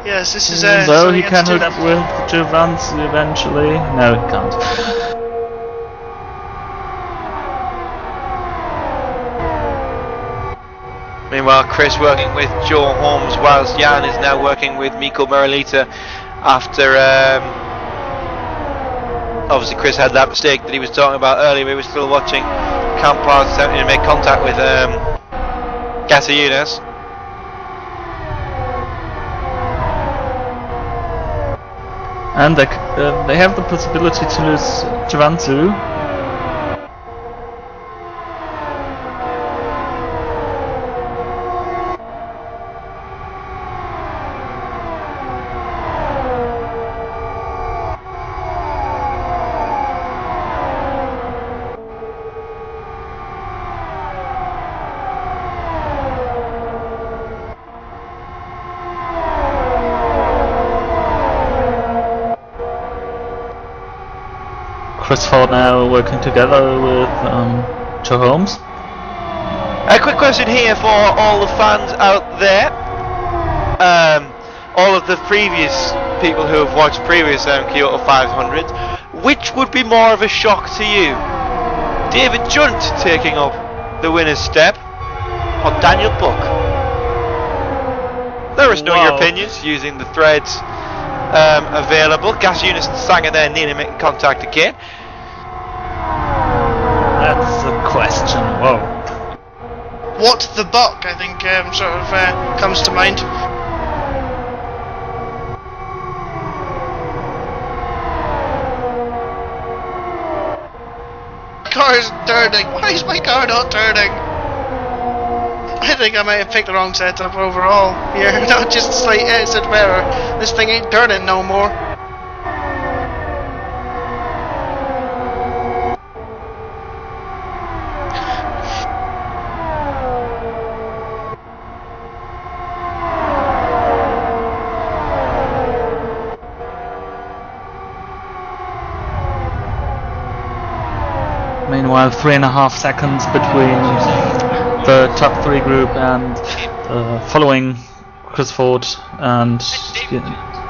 yes, this is Though he can hook hook up with Giovanni eventually. No, he can't. Meanwhile, Chris working with Joe Holmes, whilst Jan is now working with Miko Merlita after obviously Chris had that mistake that he was talking about earlier. We were still watching Campars attempting to make contact with Gasiunas. And they have the possibility to lose Giovanni. Chris Ford now working together with Joe Holmes. A quick question here for all the fans out there. All of the previous people who have watched previous Kyoto 500. which would be more of a shock to you? David Junt taking up the winner's step, or Daniel Buck? Let us know your opinions using the threads available. Gas Units and Sanger there need to make contact again. That's a question. Whoa. What the buck, I think, sort of comes to mind. Car is turning. Why is my car not turning? I think I might have picked the wrong setup overall here. Not just slight exit error. This thing ain't turning no more. Meanwhile, 3.5 seconds between the top 3 group and following Chris Ford and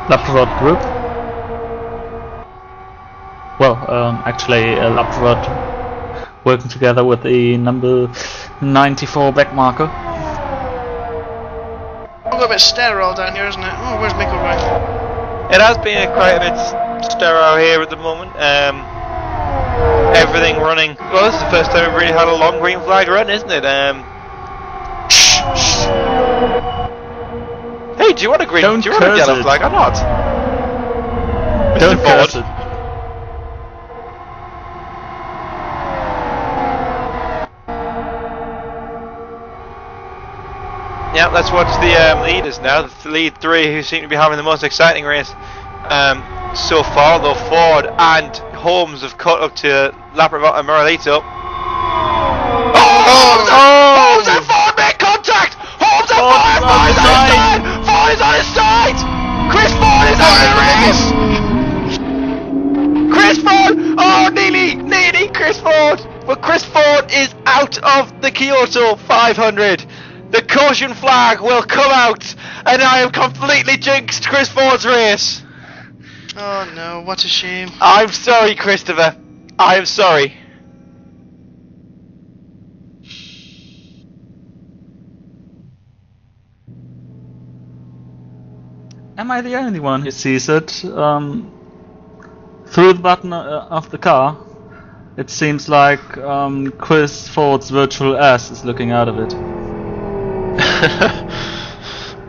Laprod group. Well, actually, Laprod working together with the number 94 back marker. A little bit sterile down here, isn't it? Oh, where's Michael going? It has been quite a bit sterile here at the moment. Everything running. Well, this is the first time we've really had a long green flag run, isn't it? Hey, do you want a green? Don't do you want a yellow flag or not? Don't Mr. curse Ford. it. Yeah, let's watch the leaders now. The lead 3 who seem to be having the most exciting race so far, though Ford and Holmes have caught up to Laprivot and Moralito. Holmes and Ford make contact! Holmes and Ford! Ford is on his side! Ford is on his side! Chris Ford is out of the race! Chris Ford! Oh, nearly Chris Ford! But Chris Ford is out of the Kyoto 500. The caution flag will come out, and I have completely jinxed Chris Ford's race. Oh no, what a shame. I'm sorry, Christopher. I am sorry. Am I the only one who sees it? Through the button of the car, it seems like Chris Ford's virtual ass is looking out of it.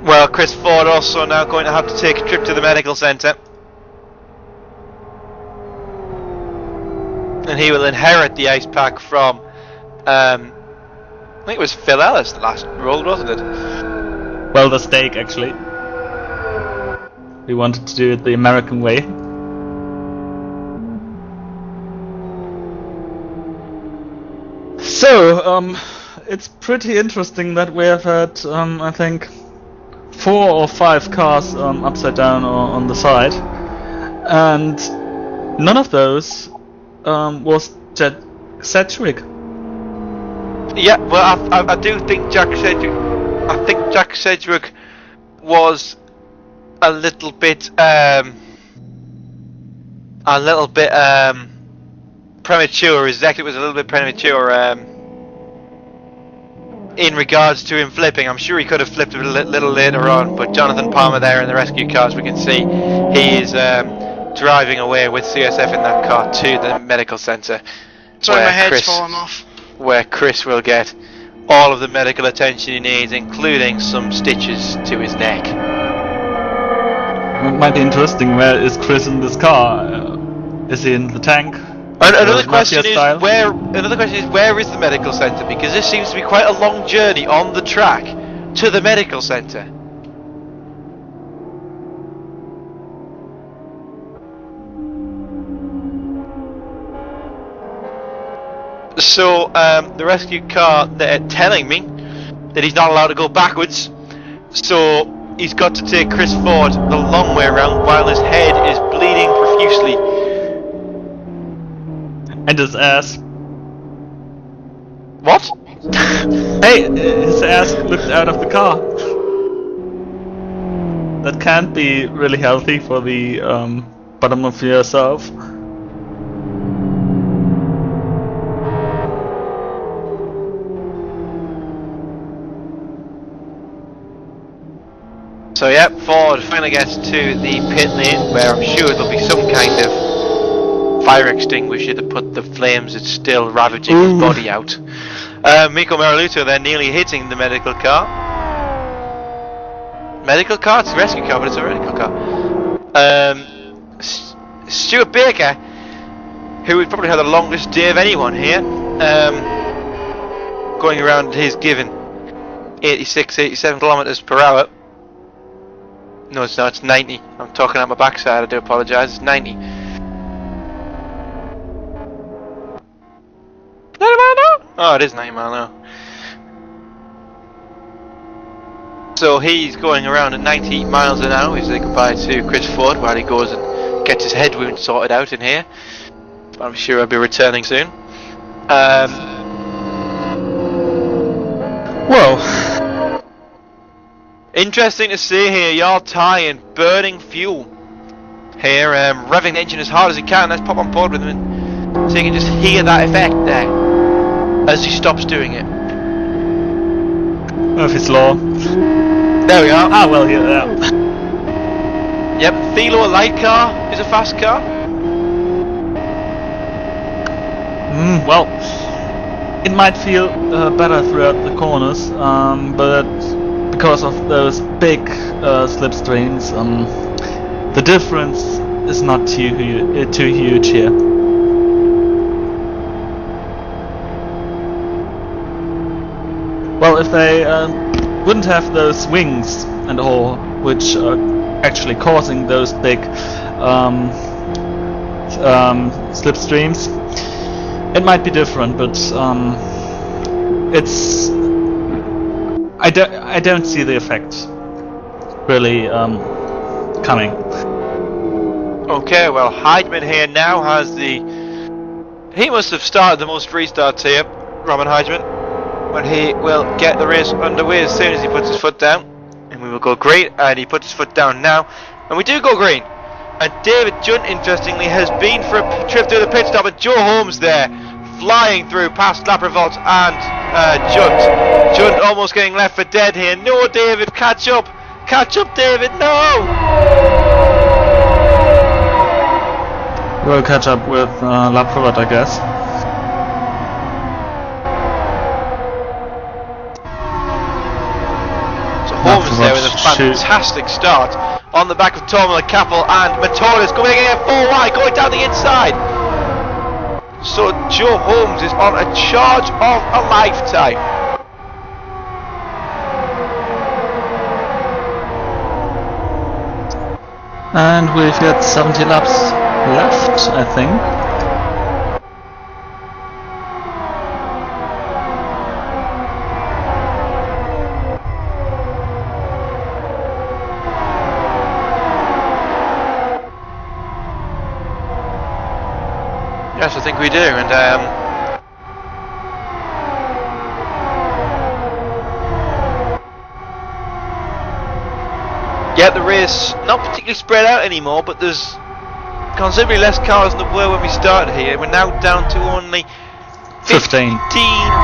Well, Chris Ford also now going to have to take a trip to the medical centre. And he will inherit the ice pack from, I think it was Phil Ellis the last roll, wasn't it? Well, the steak actually. We wanted to do it the American way. So, it's pretty interesting that we have had, I think, 4 or 5 cars upside down or on the side, and none of those was Sedgwick. Yeah, well, I do think Jack Sedgwick was a little bit premature. His exit was a little bit premature in regards to him flipping. I'm sure he could have flipped a little later on, but Jonathan Palmer there in the rescue car, as we can see, he is driving away with CSF in that car to the medical centre. Sorry, my head's falling off. Where Chris will get all of the medical attention he needs, including some stitches to his neck. It might be interesting, where is Chris in this car? Is he in the tank? Another question is where is the medical centre? Because this seems to be quite a long journey on the track to the medical centre. So the rescue car, they're telling me that he's not allowed to go backwards, so he's got to take Chris Ford the long way around while his head is bleeding profusely. And his ass. What? Hey, his ass looked out of the car. That can't be really healthy for the bottom of yourself. So yep, Ford finally gets to the pit lane where I'm sure there'll be some kind of fire extinguisher to put the flames that's still ravaging his body out. Miko Maruluto then nearly hitting the medical car. Medical car? It's a rescue car, but it's a medical car. Stuart Baker, who would probably have the longest day of anyone here, going around his given 86, 87 kilometers per hour. No, it's not. It's 90. I'm talking out my backside. I do apologise. It's 90. 90 mile an hour? Oh, it is 90 mile an hour. So he's going around at 90 miles an hour. We say goodbye to Chris Ford while he goes and gets his head wound sorted out in here. I'm sure I'll be returning soon. Whoa. Interesting to see here, y'all tying burning fuel here, revving the engine as hard as he can. Let's pop on board with him and so you can just hear that effect there as he stops doing it. Murphy's Law. There we are. Ah, well, yeah. Yep, Thilo light car is a fast car. Well, it might feel better throughout the corners, but because of those big slipstreams, the difference is not too huge here. Well, if they wouldn't have those wings and all, which are actually causing those big slipstreams, it might be different, but it's I don't see the effect really coming. Okay, well Heidman here now has the... He must have started the most restarts here, Robin Heidman, when he will get the race underway as soon as he puts his foot down. And we will go green, and he puts his foot down now, and we do go green. And David Junt, interestingly, has been for a trip through the pit stop, and Joe Holmes there, flying through past lap results and Junt. Junt almost getting left for dead here. No, David, catch up! Catch up, David, no! We'll catch up with lap forward, I guess. So Holmes there with a fantastic start on the back of Tormala, Kappel and Matonis going in 4 wide, going down the inside. So Joe Holmes is on a charge of a lifetime. And we've got 70 laps left, I think. Yes, I think we do, and yeah, the race not particularly spread out anymore, but there's considerably less cars than there were when we started here. We're now down to only 15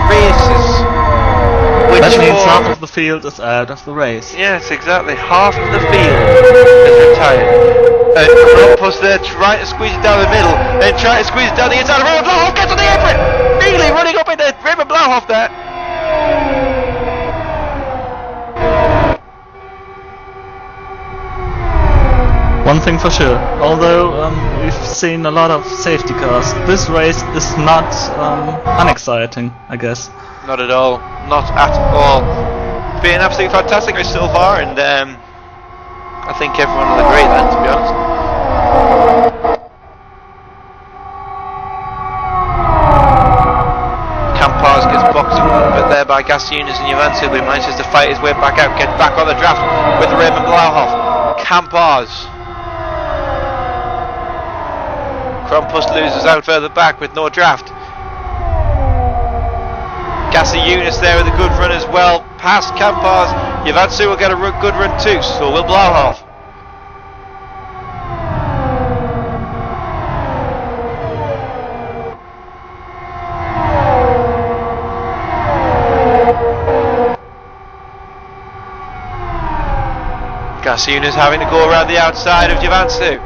races. Which That means half of the field is out of the race. Yes, exactly. Half of the field is retired. Krampus there trying to squeeze it down the middle, then trying to squeeze it down the inside of Raymond Blauhoff, gets on the apron! Really running up into Raymond Blauhoff there. One thing for sure, although we've seen a lot of safety cars, this race is not unexciting, I guess. Not at all. Not at all. Been an absolutely fantastic race so far, and I think everyone will agree that, to be honest. Campars gets boxed a little bit there by Gasiunas and Juventus, who manages to fight his way back out, gets back on the draft with Raymond Blauhoff. Campars. Krampus loses out further back with no draft. Gasiunas there with a good run as well. Past Campars. Juventus will get a good run too, so will Blauhoff. Gasuna's having to go around the outside of Javansu.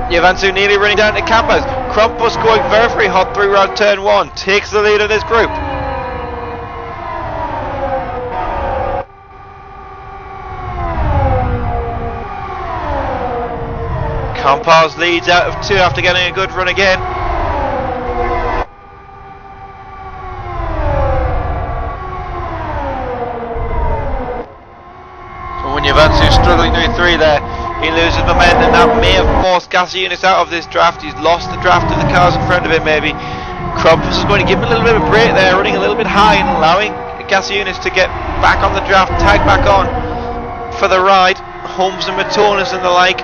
Javansu nearly running down to Campos. Krampus going very, very hot through round turn 1. Takes the lead in this group. Campos leads out of 2 after getting a good run again. So when Javansu's struggling doing 3 there, he loses momentum. That may have forced Gasunas out of this draft. He's lost the draft of the cars in front of him maybe. Krampus is going to give him a little bit of a break there, running a little bit high and allowing Gasunas to get back on the draft, tag back on for the ride. Holmes and Matonis and the like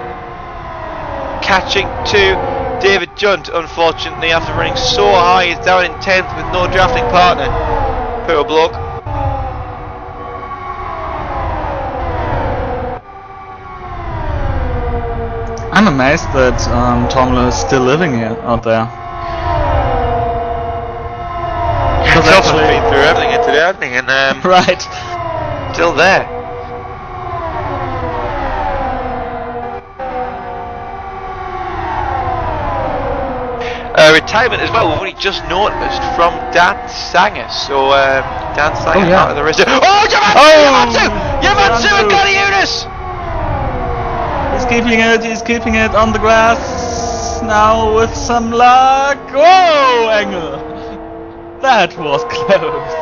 catching to David Junt, unfortunately, after running so high. He's down in 10th with no drafting partner. Poor bloke. I'm amazed that Tomla is still living here out there. Because Tomla's been through everything into the ending and right. still there. Retirement as well, we've only just noticed from Dan Sanger. So Dan Sanger out of the race. Oh, Javansu and Gasunas! He's keeping it on the grass now with some luck. Whoa, Engel! That was close.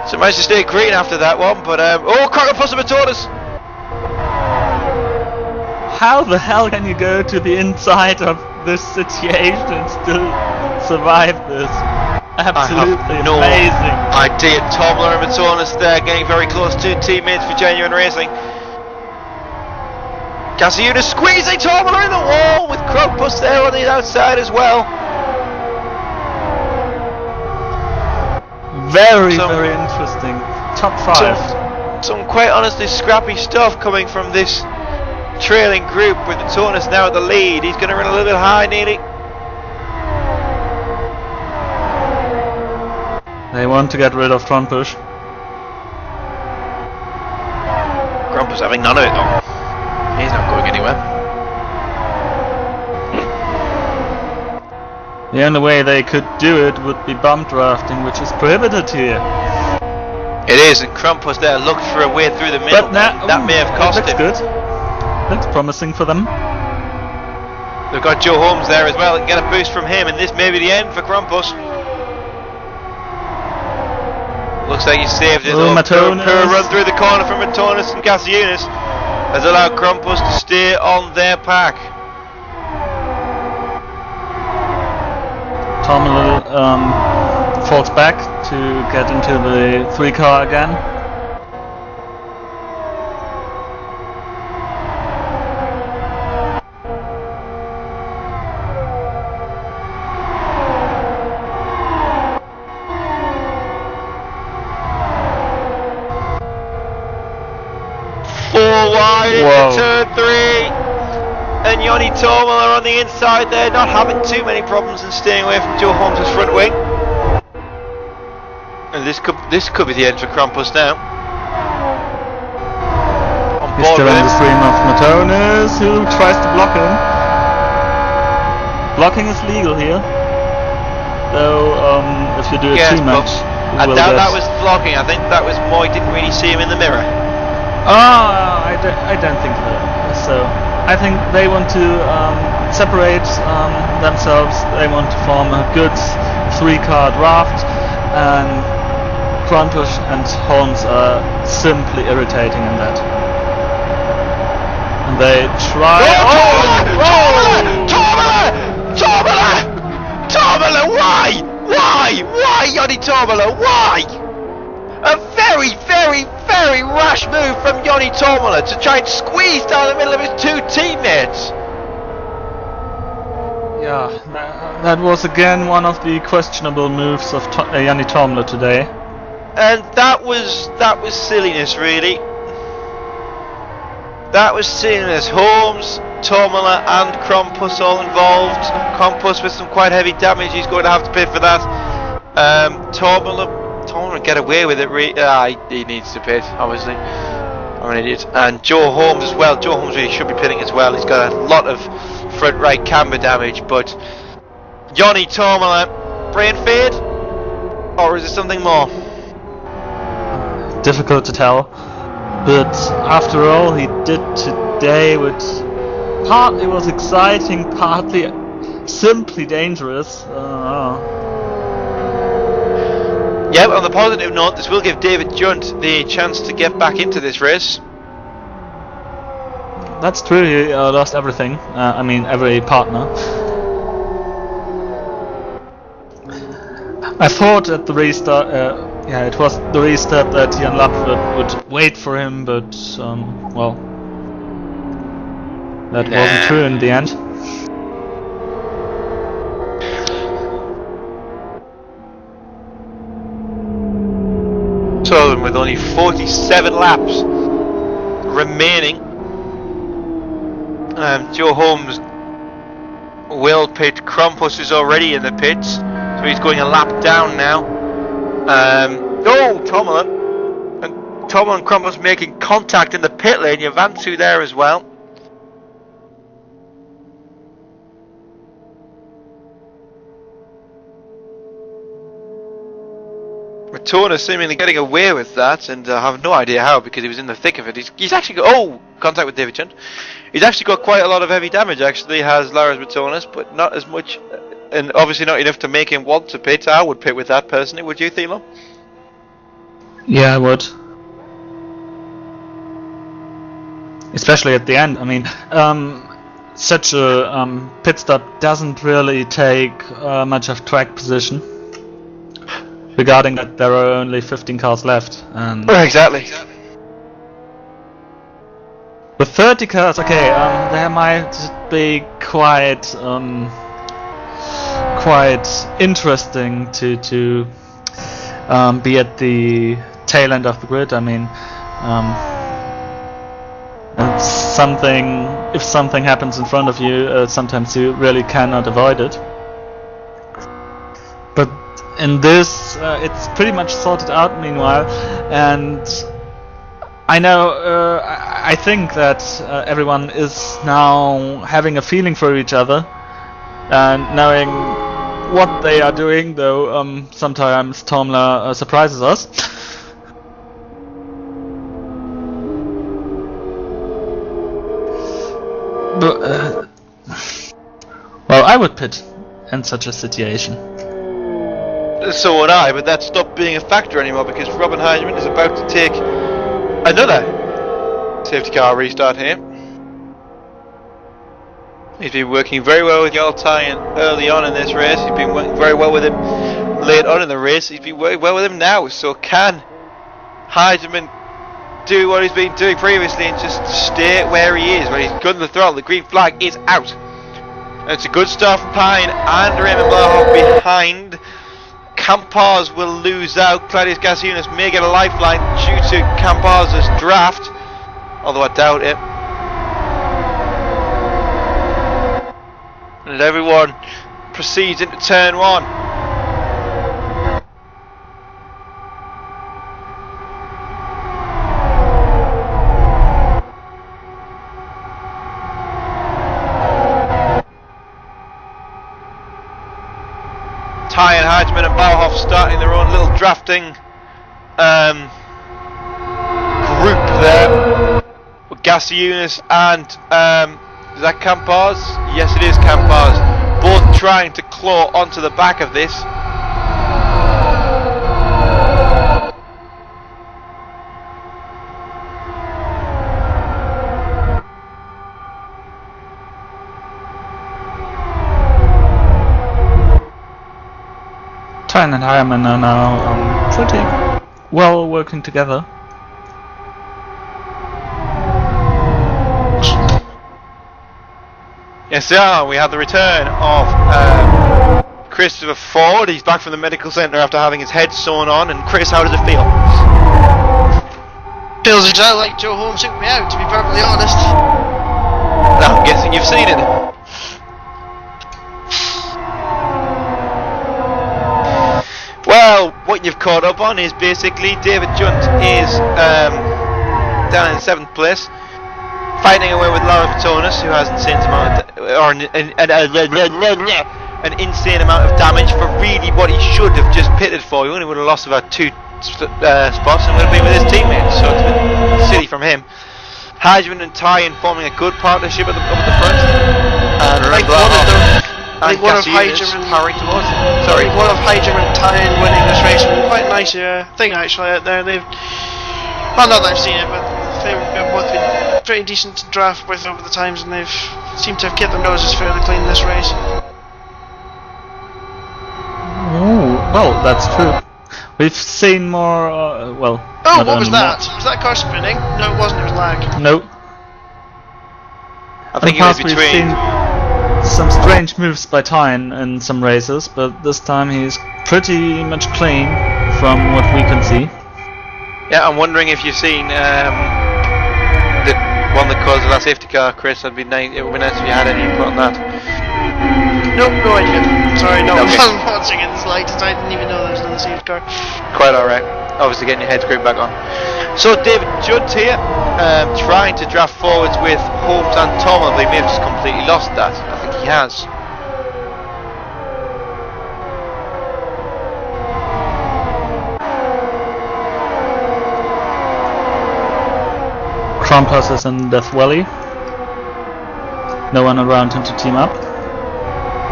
So managed to stay green after that one, but Crocopus and Matonis! How the hell can you go to the inside of this situation and still survive this? Absolutely no amazing. idea. Tomla and Matonis there getting very close to teammates for Genuine Racing. Gasunas squeezing Tomla in the wall with Crocopus there on the outside as well. Very interesting. Top 5. Some quite honestly scrappy stuff coming from this trailing group with Matonis now at the lead. He's going to run a little bit high nearly. They want to get rid of front push. Grumpus having none of it though. He's not going anywhere. The only way they could do it would be bump drafting, which is prohibited here. It is, and Krampus there looked for a way through the middle. But now, that may have cost looks him. good. Looks promising for them. They've got Joe Holmes there as well, and get a boost from him, and this may be the end for Krampus. Looks like he saved it. Oh, Poor run through the corner from Matonis and Gasunas has allowed Krampus to stay on their pack. Tomla falls back to get into the 3 car again. Into turn 3, and Yoni Tomla are on the inside there, not having too many problems and staying away from Joe Holmes' front wing. And this could be the end for Krampus now. He's still on the stream of Matonis, who tries to block him. Blocking is legal here, though if you do it too much, I doubt that was blocking. I think that was more he didn't really see him in the mirror. I don't think so. I think they want to separate themselves. They want to form a good 3-car draft, and Krontush and Holmes are simply irritating in that. And they try. Tomla! Why, Yoni Tomla? Why? A very, very, very rash move from Yoni Tomla to try and squeeze down the middle of his 2 teammates. Yeah, that was again one of the questionable moves of Yoni Tomla today. And that was silliness, really. That was silliness. Holmes, Tomla and Krampus all involved. Krampus with some quite heavy damage. He's going to have to pay for that. Tomla get away with it. He needs to pay, obviously. I'm an idiot. And Joe Holmes as well. Joe Holmes really should be pitting as well. He's got a lot of front right camber damage, but Yoni Tormala, brain fade? Or is it something more? Difficult to tell. But after all he did today, which partly was exciting, partly simply dangerous. Yeah, but on the positive note, this will give David Junt the chance to get back into this race. That's true, he lost everything. I mean, every partner. I thought at the restart, yeah, it was the restart that Jan Lapp would wait for him, but, well, that wasn't true in the end. So, with only 47 laps remaining, Joe Holmes will pit. Krampus is already in the pits, so he's going a lap down now. Tomlin and Krampus making contact in the pit lane. Yavantu there as well. Matona seemingly getting away with that, and I have no idea how, because he was in the thick of it. He's actually got contact with David Chunt. He's actually got quite a lot of heavy damage. Actually, has Lars Matonis, but not as much, and obviously not enough to make him want to pit. I would pit with that personally. Would you, Thilo? Yeah, I would. Especially at the end. I mean, such a pit stop doesn't really take much of track position. Regarding that, there are only 15 cars left, and Exactly. with 30 cars, okay, there might be quite interesting to be at the tail end of the grid. I mean, if something happens in front of you, sometimes you really cannot avoid it. But in this, it's pretty much sorted out meanwhile, and I know, I think that everyone is now having a feeling for each other, and knowing what they are doing, though sometimes Tomla surprises us. But, well, I would pit in such a situation. So would I, but that stopped being a factor anymore because Robin Heinemann is about to take another safety car restart here. He's been working very well with Yaltayan early on in this race. He's been working very well with him late on in the race. He's been working well with him now. So can Heinemann do what he's been doing previously and just stay where he is? When he's got the throttle, the green flag is out. And it's a good start from Pine and Raymond Blahoff behind. Campars will lose out. Claudius Gasiunas may get a lifeline due to Campars' draft, although I doubt it. And everyone proceeds into turn one. Ty and Heidsman and Bauhoff starting their own little drafting group there with Gasiunas and is that Campars? Yes, it is Campars. Both trying to claw onto the back of this. Tyne and Heinemann are now pretty well working together. Yes, they are. We have the return of Christopher Ford. He's back from the medical centre after having his head sewn on. And Chris, how does it feel? Feels exactly like Joe Holmes took me out, to be perfectly honest. I'm guessing you've seen it. Well, what you've caught up on is basically David Junt is down in 7th place, fighting away with Laura Patonis, who has insane amount an insane amount of damage for really what he should have just pitted for. He only would have lost about 2 spots and would have been with his teammates, so it's a bit silly from him. Hajman and Tyan forming a good partnership up at the front. And remember I think one of Hajman powering towards them. Sorry. One of Hajman and Tyan winning this race was quite a nice thing actually out there. They've, well, not that I've seen it, but they've both been pretty decent to draft with over the times, and they've seemed to have kept their noses fairly clean in this race. Oh, well, that's true. We've seen more, well... Oh, what was that? Was that car spinning? No, it wasn't, it was lag. No. I think it was we've between... seen some strange moves by Tyne in some races, but this time he's pretty much clean from what we can see. Yeah, I'm wondering if you've seen the one that caused the last safety car, Chris. It would be nice if you had any input on that. Nope, no idea. Sorry, no, Okay. I wasn't watching it in the slightest. I didn't even know there was another safety car. Quite alright. Obviously getting your head screwed back on. So David Judd here, trying to draft forwards with Holmes and Tom. They may have just completely lost that. I think he has. Krampus is in Death Valley. No one around him to team up.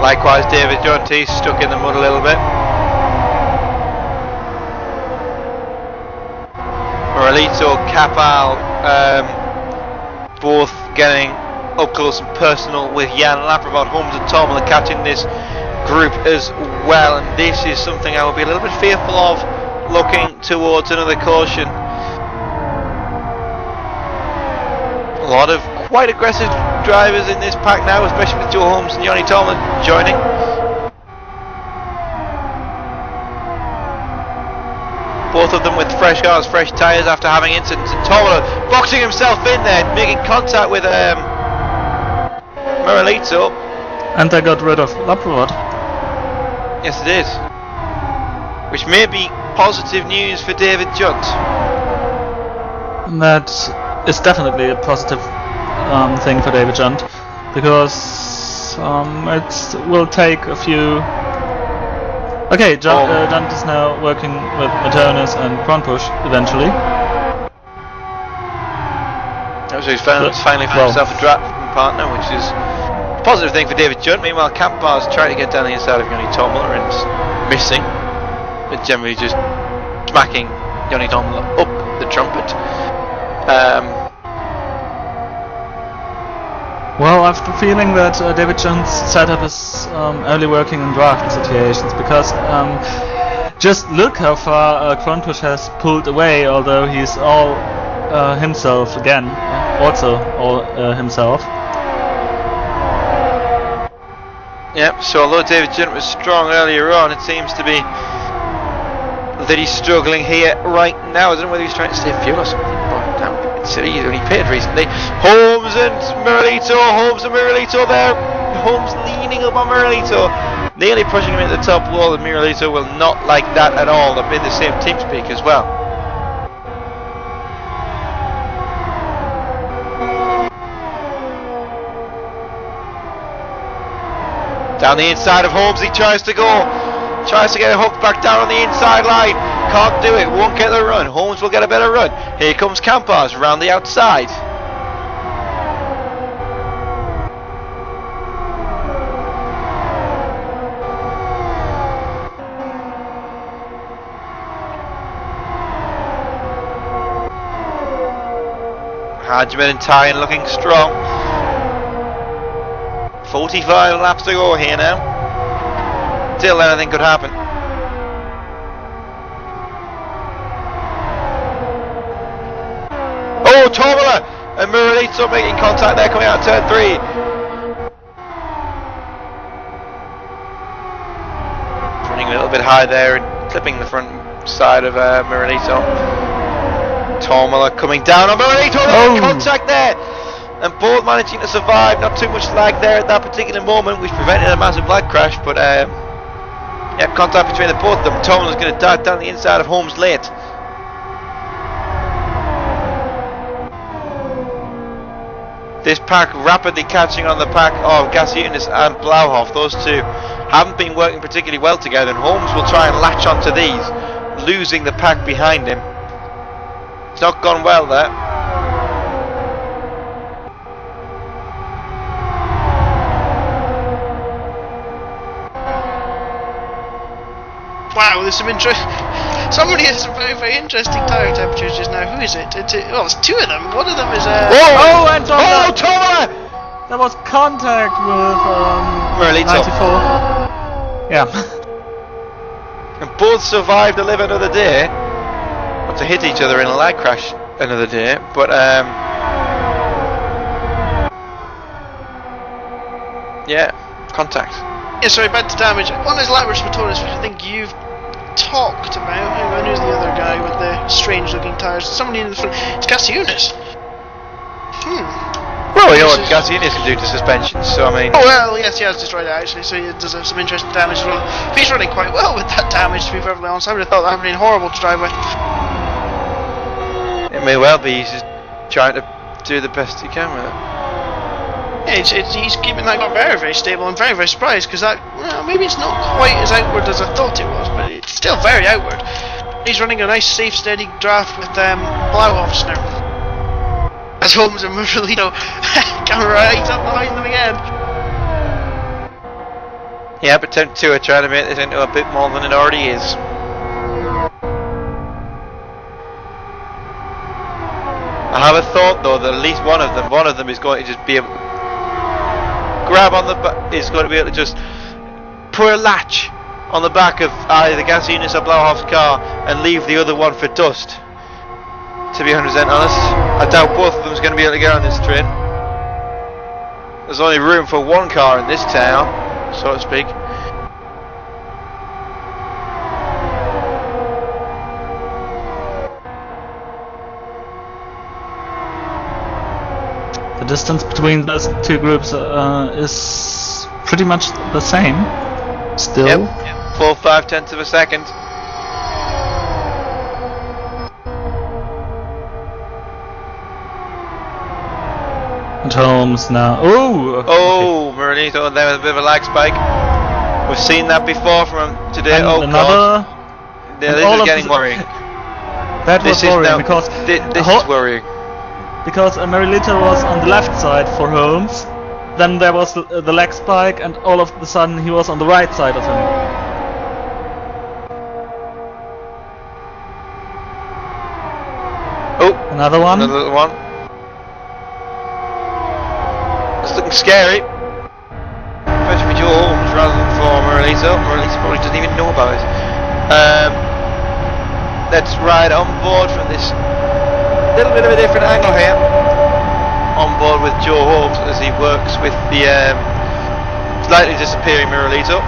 Likewise, David Judd, he's stuck in the mud a little bit. Moralito, Capal, both getting up close and personal with Jan Laprovod, Holmes and Tom are catching this group as well, and this is something I would be a little bit fearful of looking towards another caution. A lot of quite aggressive drivers in this pack now, especially with Joe Holmes and Yanni Tomlin joining. Both of them with fresh cars, fresh tyres after having incidents, and Tomlin boxing himself in there, making contact with Moralito. And they got rid of Laprovod. Yes, it is. Which may be positive news for David Judd. That is definitely a positive thing for David Junt, because it will take a few... Okay, Junt is now working with Matonis and Kronpush eventually. So he's finally found himself a drafting partner, which is a positive thing for David Junt. Meanwhile, Campar's trying to get down the inside of Yoni Tomler and missing, but generally just smacking Yoni Tomler up the trumpet. Well, I have the feeling that David Junt's setup is only working in draft situations, because just look how far Kronpush has pulled away, although he's all himself again, also all himself. Yep, so although David Junt was strong earlier on, it seems to be that he's struggling here right now. I don't know whether he's trying to save fuel or something, but damn, it's silly. He's only paid recently. Holmes and Moralito there. Holmes leaning up on Moralito, nearly pushing him into the top wall, and Moralito will not like that at all. They've been the same team speak as well. Down the inside of Holmes, he tries to go. Tries to get a hook back down on the inside line. Can't do it, won't get the run. Holmes will get a better run. Here comes Campars around the outside. Hajman and Tyan looking strong. 45 laps to go here now. Still anything could happen. Oh, Tomala and Moralito making contact there, coming out of turn 3. Running a little bit high there and clipping the front side of Moralito. Tomala coming down on Moralito, contact there, and both managing to survive. Not too much lag there at that particular moment, which prevented a massive lag crash, but yeah, contact between the both of them. Tomlin's going to dart down the inside of Holmes late. This pack rapidly catching on the pack of Gasunas and Blauhoff. Those two haven't been working particularly well together, and Holmes will try and latch onto these, losing the pack behind him. It's not gone well there. Wow, there's some somebody has some very, very interesting tyre temperatures just now. Who is it? Well, it's two of them. One of them is Oh, and Tomola! there was contact with Merlito. 94. Yeah. And both survived to live another day. Not to hit each other in a lag crash another day, but yeah, contact. Yeah, sorry, bad to damage. On his lateral motorist, which I think you've talked about. Hang on, who's the other guy with the strange looking tyres? Somebody in the front. It's Gasunas. Well, you know what Gasunas can do to suspensions, so I mean. Oh, well, yes, he has destroyed it actually, so he does have some interesting damage as well. He's running quite well with that damage, to be perfectly honest. I would have thought that would have been horrible to drive with. It may well be, he's just trying to do the best he can with it. Yeah, he's keeping that car very, very stable. I'm very, very surprised because that, well, maybe it's not quite as outward as I thought it was, but it's still very outward. He's running a nice, safe, steady draft with Blauhoffs now. As Holmes and Merlito come right up behind them again. Yeah, but Temp 2 are trying to make this into a bit more than it already is. I have a thought though that at least one of them is going to just be able to grab on the is going to be able to just put a latch on the back of either Gasunas or Blauhoff's car and leave the other one for dust. To be 100% honest, I doubt both of them is going to be able to get on this train. There's only room for one car in this town, so to speak. The distance between those two groups is pretty much the same. Still. Yep. Full 5/10 of a second. And Holmes now. Oh, Merlito there with a bit of a lag spike. We've seen that before from him today. And oh another. God. Yeah, this is getting worrying. That was worrying because this is worrying. Because Merlito was on the left side for Holmes, then there was the leg spike, and all of a sudden he was on the right side of him. Oh, another one. Another one. It's looking scary. Especially for Joe Holmes rather than for Merlito. Merlito probably doesn't even know about it. Let's ride on board from this little bit of a different angle here. On board with Joe Holmes as he works with the slightly disappearing Merlito.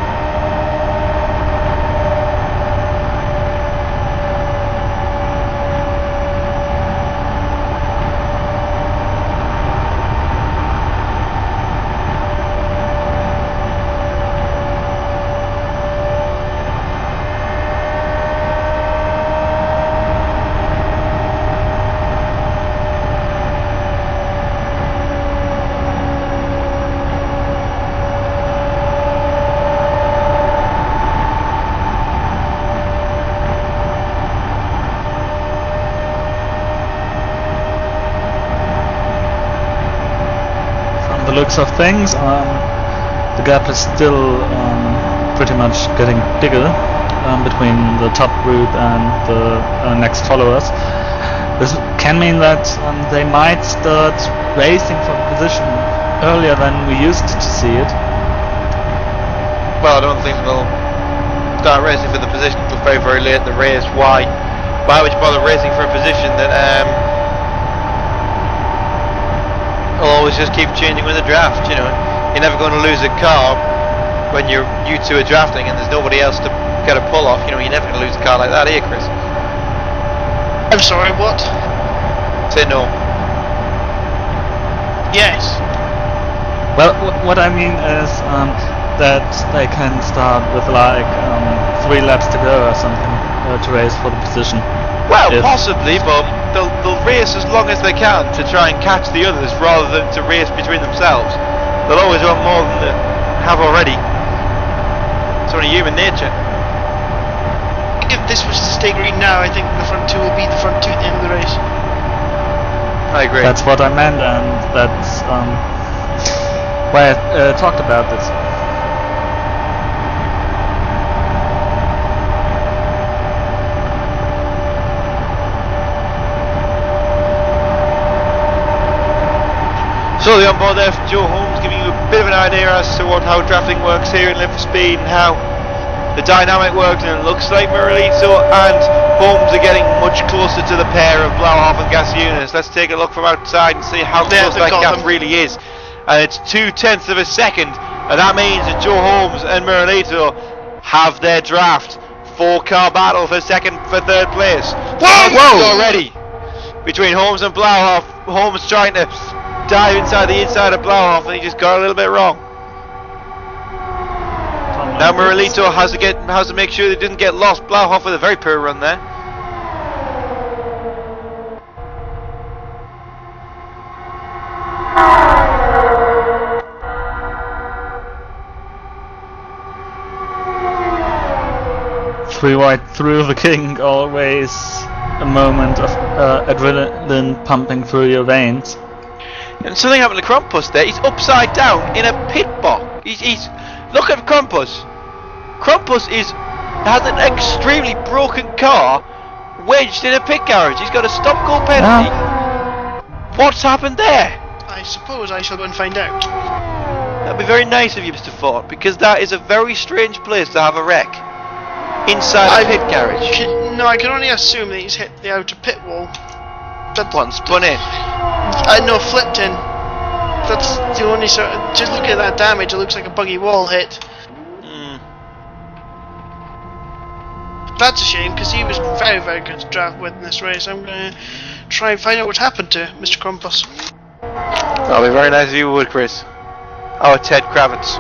Looks of things, the gap is still pretty much getting bigger between the top group and the next followers. This can mean that they might start racing for position earlier than we used to see it. Well, I don't think they'll start racing for the position until very, very late in the race. Why would you bother racing for a position that will always just keep changing with the draft? You know, you're never going to lose a car when you two are drafting and there's nobody else to get a pull off. You know, you're never going to lose a car like that, are you, Chris? I'm sorry, what? Say no. Yes. Well, what I mean is that they can start with like 3 laps to go or something to race for the position. Well, possibly, but they'll race as long as they can to try and catch the others rather than to race between themselves. They'll always want more than they have already. It's only human nature. If this was to stay green now, I think the front two will beat the front two at the end of the race. I agree. That's what I meant, and that's why I talked about this. So the onboard there from Joe Holmes, giving you a bit of an idea as to how drafting works here in Live for Speed and how the dynamic works, and it looks like Moralito and Holmes are getting much closer to the pair of Blauhoff and Gasiunas. Let's take a look from outside and see how close that gap really is. And it's 0.2 of a second, and that means that Joe Holmes and Moralito have their draft. 4-car battle for third place. Whoa! Already between Holmes and Blauhoff. Holmes trying to dive inside the inside of Blauhoff, and he just got a little bit wrong. Now Moralito has to make sure they didn't get lost. Blauhoff with a very poor run there. Three wide through the king, always a moment of adrenaline pumping through your veins. And something happened to Krampus there. He's upside down in a pit box. He's look at Krampus. Krampus has an extremely broken car wedged in a pit garage. He's got a stop-go penalty. What's happened there? I suppose I shall go and find out. That'd be very nice of you, Mr. Ford, because that is a very strange place to have a wreck. Inside a pit garage. I can only assume that he's hit the outer pit wall. That's One spun in. I know, flipped in. That's the only sort of, just look at that damage, it looks like a buggy wall hit. That's a shame, because he was very, very good to draft with in this race. I'm going to try and find out what happened to Mr. Krampus. That'll be very nice if you would, Chris. Our Ted Kravitz.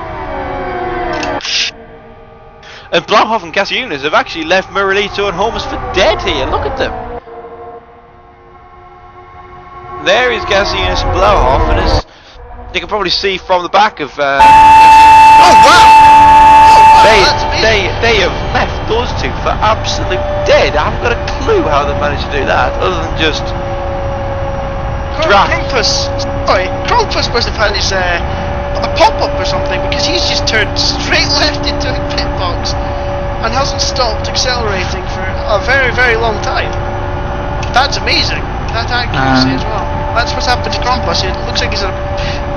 And Blauhoff and Gasiunas have actually left Moralito and Holmes for dead here. Look at them. There is Gasiunas and Blauhoff, and as you can probably see from the back of. Oh wow! They have left those two for absolute dead. I haven't got a clue how they managed to do that, other than just draft. Krampus must have had his a pop-up or something, because he's just turned straight left into a pit box and hasn't stopped accelerating for a very, very long time. That's amazing. That accuracy as well. That's what's happened to Krampus. It looks like he's a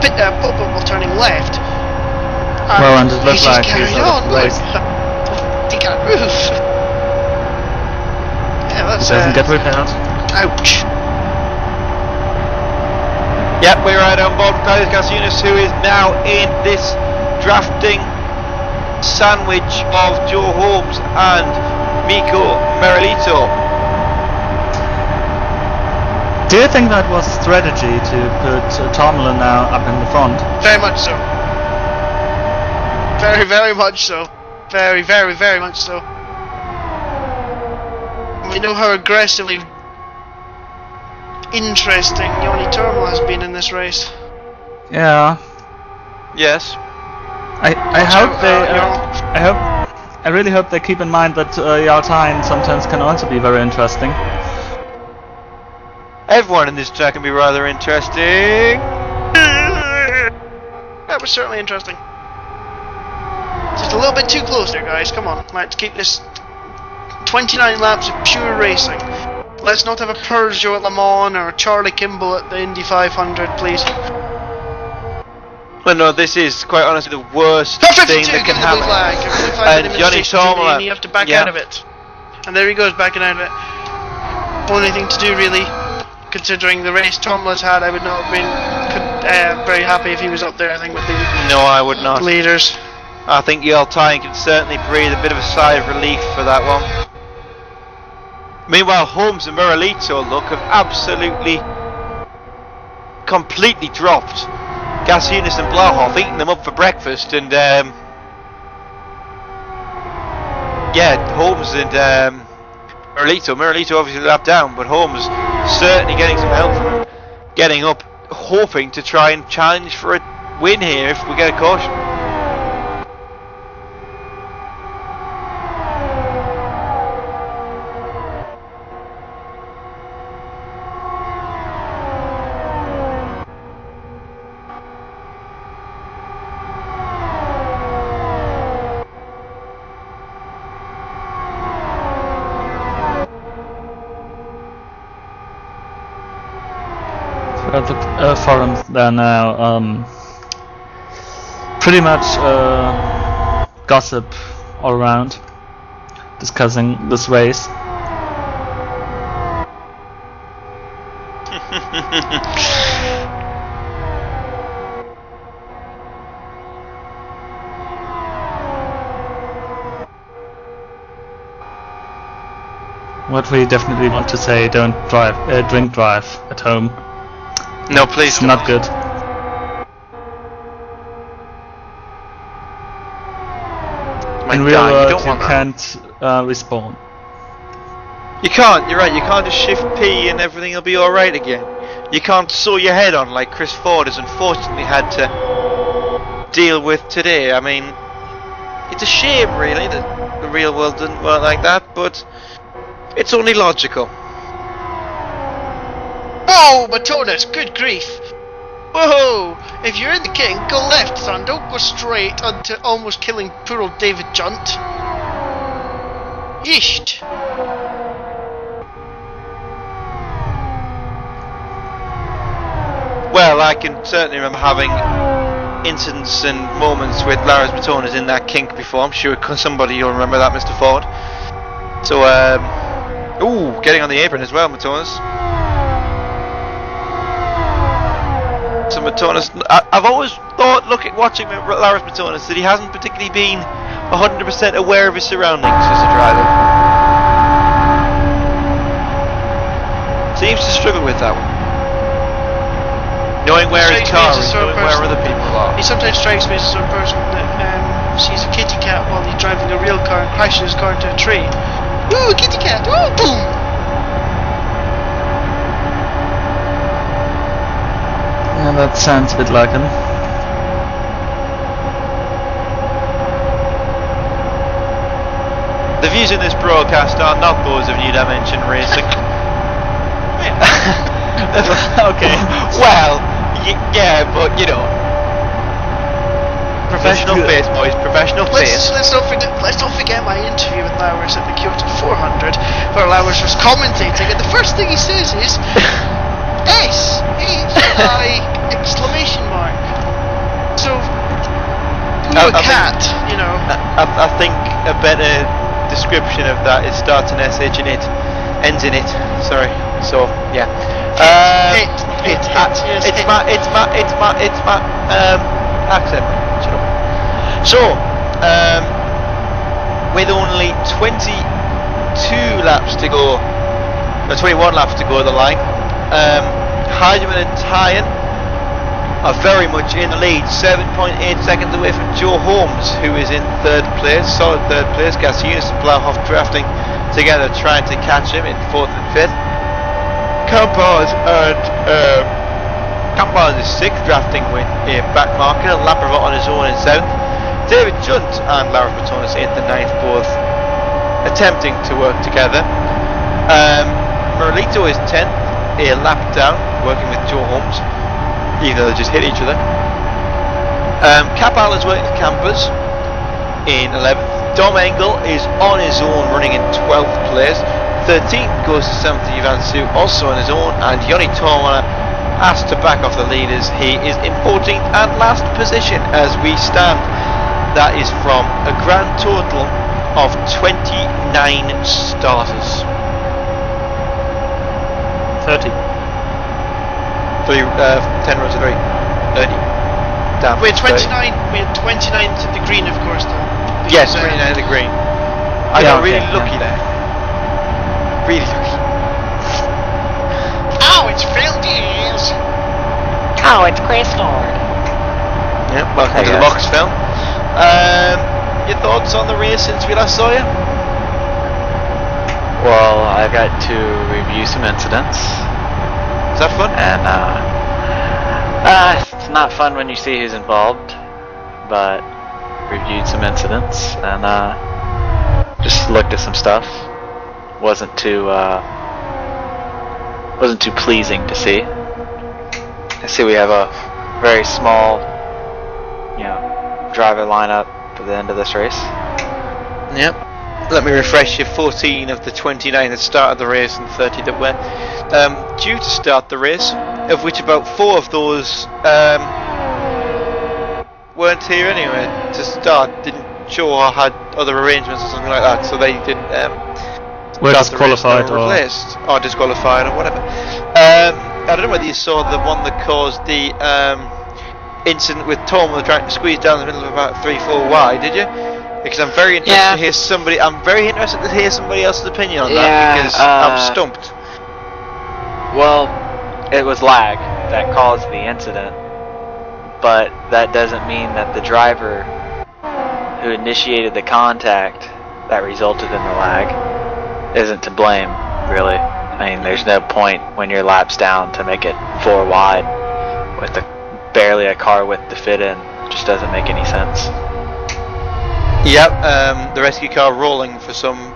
pit pop-up while turning left. And it looks like he's on. Look, he can't move. Yeah, that's doesn't get repaired. Ouch. Yep, we're right on board with Carlos Gasiunas, who is now in this drafting sandwich of Joe Holmes and Miko Moralito. Do you think that was strategy to put Tomlin now up in the front? Very much so. Very, very much so. Very, very, very much so. We know how aggressively interesting Joni Turmal has been in this race. Yeah. Yes. I really hope they keep in mind that Yaltine sometimes can also be very interesting. Everyone in this track can be rather interesting. That was certainly interesting. Just a little bit too close there, guys. Come on, let's keep this 29 laps of pure racing. Let's not have a Peugeot at Le Mans or a Charlie Kimball at the Indy 500, please. Well, no, this is quite honestly the worst thing that can happen. And Johnny Tomlin, you have to back out of it. And there he goes, backing out of it. Only thing to do, really, considering the race Tomlin's had, I would not have been very happy if he was up there. I think with the leaders. I think Yaltine can certainly breathe a bit of a sigh of relief for that one. Meanwhile, Holmes and Moralito have absolutely, completely dropped Gasiunas and Blauhoff, eating them up for breakfast, and Holmes and Moralito obviously lapped down, but Holmes certainly getting some help from him. Getting up, hoping to try and challenge for a win here if we get a caution. The forums there now, pretty much gossip all around, discussing this race. What we definitely want to say: don't drink drive at home. No, please. It's not good. In real world, you can't respawn. You can't. You're right. You can't just shift P and everything will be all right again. You can't sew your head on like Chris Ford has unfortunately had to deal with today. I mean, it's a shame, really, that the real world didn't work like that, but it's only logical. Whoa, Matonis, good grief! Whoa! If you're in the king, go left, son. Don't go straight onto almost killing poor old David Junt. Yeesh! Well, I can certainly remember having incidents and moments with Lars Matonis in that kink before. I'm sure somebody will remember that, Mr. Ford. So, ooh, getting on the apron as well, Matonis. So Matonis, I've always thought, watching Lars Matonis, that he hasn't particularly been 100% aware of his surroundings as a driver. Seems to struggle with that one. Knowing where his car is, knowing where other people are. He sometimes strikes me as the sort of person that sees a kitty cat while he's driving a real car and crashes his car into a tree. Ooh, a kitty cat! Ooh, boom! Yeah, that sounds a bit like him. The views in this broadcast are not those of New Dimension Racing. Okay. Well, yeah, but you know, professional face, boys. Professional face. Let's not forget my interview with Lowers at the Kyoto 400, where Lowers was commentating, and the first thing he says is S-H-I exclamation mark. So, a cat, you know. I think a better description of that is starts in SH in it, ends in it. Sorry. So yeah. It's my accent. Shut up. So with only 22 laps to go, 21 laps to go to the line, Heidemann and Tyan are very much in the lead, 7.8 seconds away from Joe Holmes, who is in third place, solid third place. Gasiunas and Blauhoff drafting together, trying to catch him in fourth and fifth. Campaz is sixth, drafting with a back marker. Laprovot on his own in seventh. David Junt and Lars Matonis in the ninth, both attempting to work together. Merlito is 10th, a lap down, working with Joe Holmes, even though they just hit each other. Capal is working with Campers in 11th. Dom Engel is on his own, running in 12th place. 13th goes to 7th Ivan Su, also on his own, and Yoni Tormana asked to back off the leaders. He is in 14th and last position as we stand. That is from a grand total of 29 starters. 30. 10 rows of 3. 30. Damn. We had 29. We had 29 to the green, of course. Though. Yes, 29 to the green. I got really lucky there. Really lucky. Oh, it's Phil Diaz. Oh, it's Chris Ford. Yep, welcome to the box, Phil. Your thoughts on the race since we last saw you? Well, I got to review some incidents, Is that fun? and it's not fun when you see who's involved, but reviewed some incidents and just looked at some stuff. Wasn't too pleasing to see. I see we have a very small, driver lineup for the end of this race. Yep. Let me refresh you. 14 of the 29 that started the race and 30 that were due to start the race, of which about 4 of those weren't here anyway to start. Didn't show or had other arrangements or something like that, so they didn't Were start the race. disqualified They were or replaced or disqualified or whatever. I don't know whether you saw the one that caused the incident with Tom trying to squeeze down the middle of about 3-4 wide, did you? Because I'm very interested to hear somebody. I'm very interested to hear somebody else's opinion on that because I'm stumped. Well, it was lag that caused the incident, but that doesn't mean that the driver who initiated the contact that resulted in the lag isn't to blame, really. I mean, there's no point when your lap's down to make it 4 wide with barely a car width to fit in. It just doesn't make any sense. Yep, the rescue car rolling for some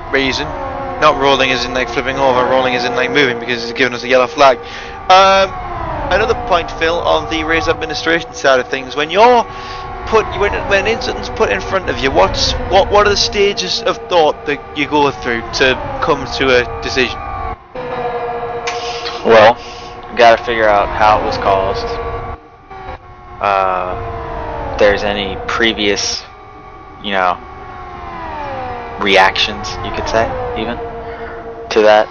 reason. Not rolling as in like flipping over, rolling as in like moving because it's giving us a yellow flag. Another point, Phil, on the race administration side of things. When when an incident's put in front of you, what are the stages of thought that you go through to come to a decision? Well, you gotta figure out how it was caused. If there's any previous, reactions, you could say, even to that,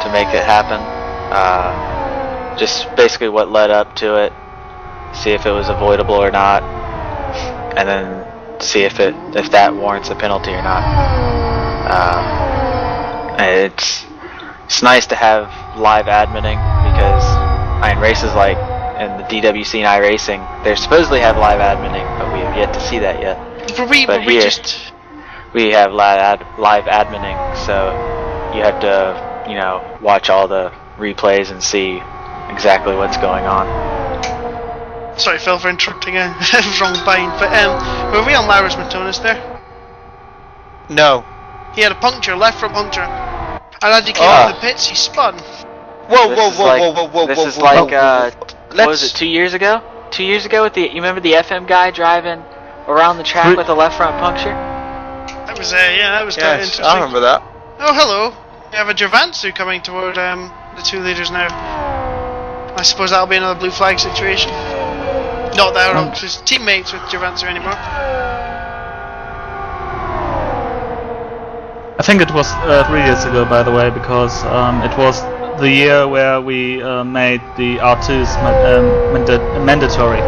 to make it happen. Just basically what led up to it, see if it was avoidable or not, and then see if that warrants a penalty or not. It's nice to have live adminning because in races like in the DWC and iRacing, they supposedly have live adminning, but we have yet to see that yet. We have live adminning, so you have to, watch all the replays and see exactly what's going on. Sorry, Phil, for interrupting. I was wrong bind, but were we on Laurus Matonis there? No. He had a puncture, left front puncture, and as he came out of the pits, he spun. Whoa! This is like what was it? 2 years ago? 2 years ago with you remember the FM guy driving around the track with a left front puncture? That was that was kind of interesting. I remember that. Oh, hello. We have a Javansu coming toward the 2 leaders now. I suppose that'll be another blue flag situation. Not that wrong, because he's teammates with Javansu anymore. I think it was 3 years ago, by the way, because it was the year where we made the R2s mandatory.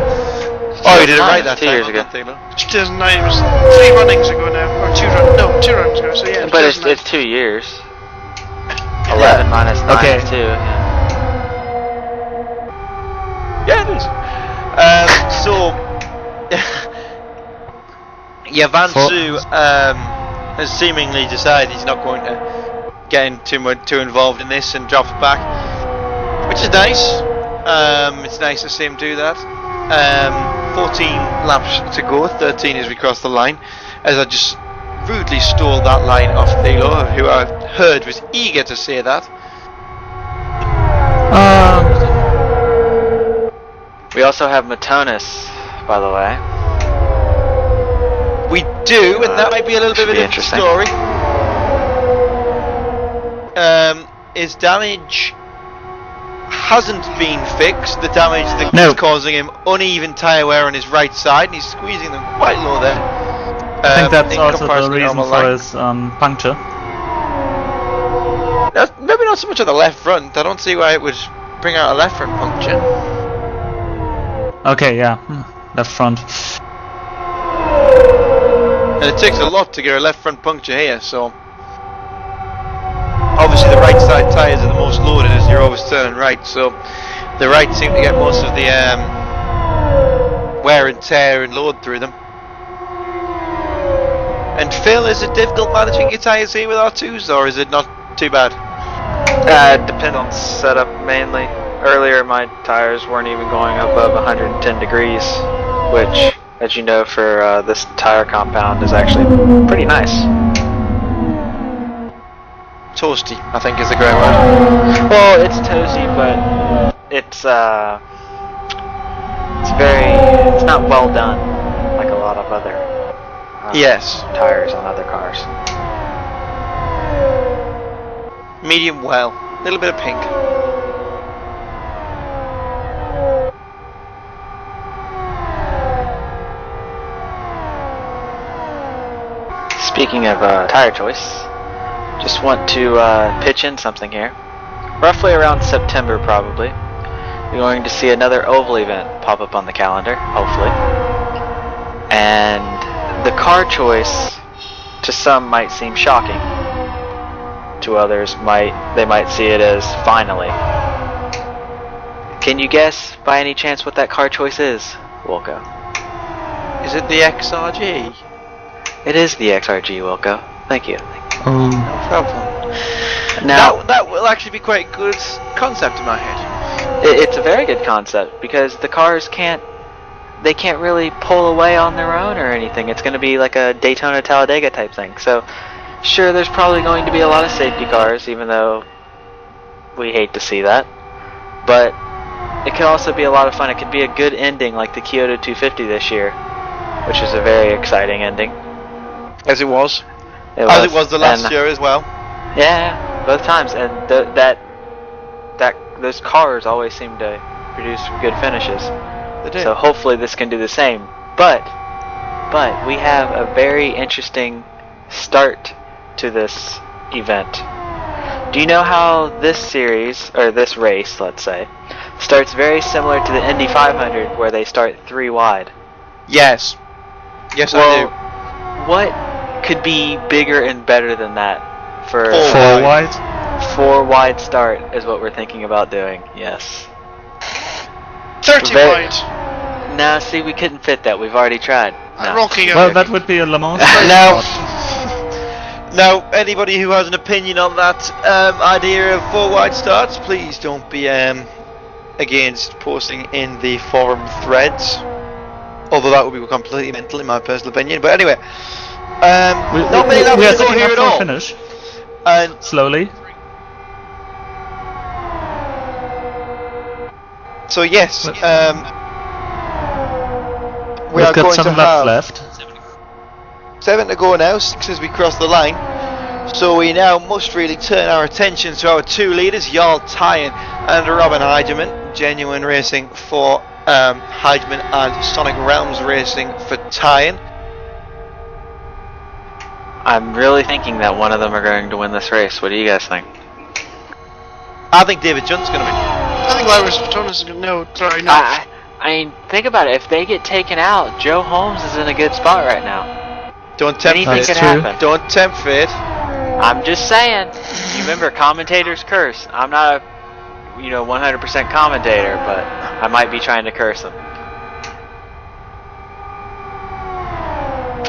Oh, you did it right that 2 years ago. 2009, it was 3 runnings ago now, or 2 runs ago, so yeah. But it's 2 years. 11 minus 9 Okay. is 2, yeah. Yeah, it is. So, Yavansu has seemingly decided he's not going to get too involved in this and drops back, which is nice. It's nice to see him do that. 14 laps to go, 13 as we cross the line, as I just rudely stole that line off Thilo, who I heard was eager to say that. We also have Matonis, by the way. We do, and that might be a little bit of a different story. His damage hasn't been fixed. The damage that is causing him uneven tyre wear on his right side, and he's squeezing them quite low there. I think that's also the reason for his puncture. Maybe not so much on the left front. I don't see why it would bring out a left front puncture. Okay, yeah, left front. And it takes a lot to get a left front puncture here, so obviously the right side tyres are the most loaded as you're always turning right, so the right seem to get most of the wear and tear and load through them. And Phil, is it difficult managing your tyres here with R2s, or is it not too bad? It depends on setup mainly. Earlier my tires weren't even going above 110 degrees, which, as you know, for this tire compound is actually pretty nice. Toasty, I think is the correct word. Well, it's toasty, but it's not well done like a lot of other Yes. tires on other cars. Medium well. A little bit of pink. Speaking of tire choice, just want to pitch in something here. Roughly around September, probably, you're going to see another oval event pop up on the calendar, hopefully. And the car choice, to some, might seem shocking. To others, they might see it as finally. Can you guess, by any chance, what that car choice is, Wilco? Is it the XRG? It is the XRG, Wilco. Thank you. No problem. Now, that will actually be quite a good concept in my head. it's a very good concept because the cars can't really pull away on their own or anything. It's going to be like a Daytona Talladega type thing. So, sure, there's probably going to be a lot of safety cars, even though we hate to see that. But it could also be a lot of fun. It could be a good ending like the Kyoto 250 this year, which is a very exciting ending. As it was. As it was the last year as well. Yeah, both times, and those cars always seem to produce good finishes. They do. So hopefully this can do the same. But we have a very interesting start to this event. Do you know how this series, or this race, let's say, starts very similar to the Indy 500, where they start 3 wide? Yes. Yes, I Well, what could be bigger and better than that for 4 wide. 4 wide start is what we're thinking about doing. Yes. 30 Very- wide. No, see, we couldn't fit that. We've already tried. No. Rocky Well, that would be a Le Mans. Now, now, anybody who has an opinion on that idea of 4 wide starts, please don't be against posting in the forum threads. Although that would be completely mental, in my personal opinion. But anyway, not many laps we are to go setting here up at for a all. finish. And Slowly. so yes, we We've are got going to 7 have laps left. 7 to go now, 6 as we cross the line. So we now must really turn our attention to our 2 leaders, Jarl Tyen and Robin Heidemann. Genuine Racing for Heidemann and Sonic Realms Racing for Tyen. I'm really thinking that one of them are going to win this race. What do you guys think? I think David Junt's going to win. I think Lyrus Patonis is going to. No, sorry, no. I mean, think about it. If they get taken out, Joe Holmes is in a good spot right now. Don't tempt Anything fate. could true. happen. Don't tempt fate. I'm just saying. You remember commentators curse. I'm not a 100% commentator, but I might be trying to curse them.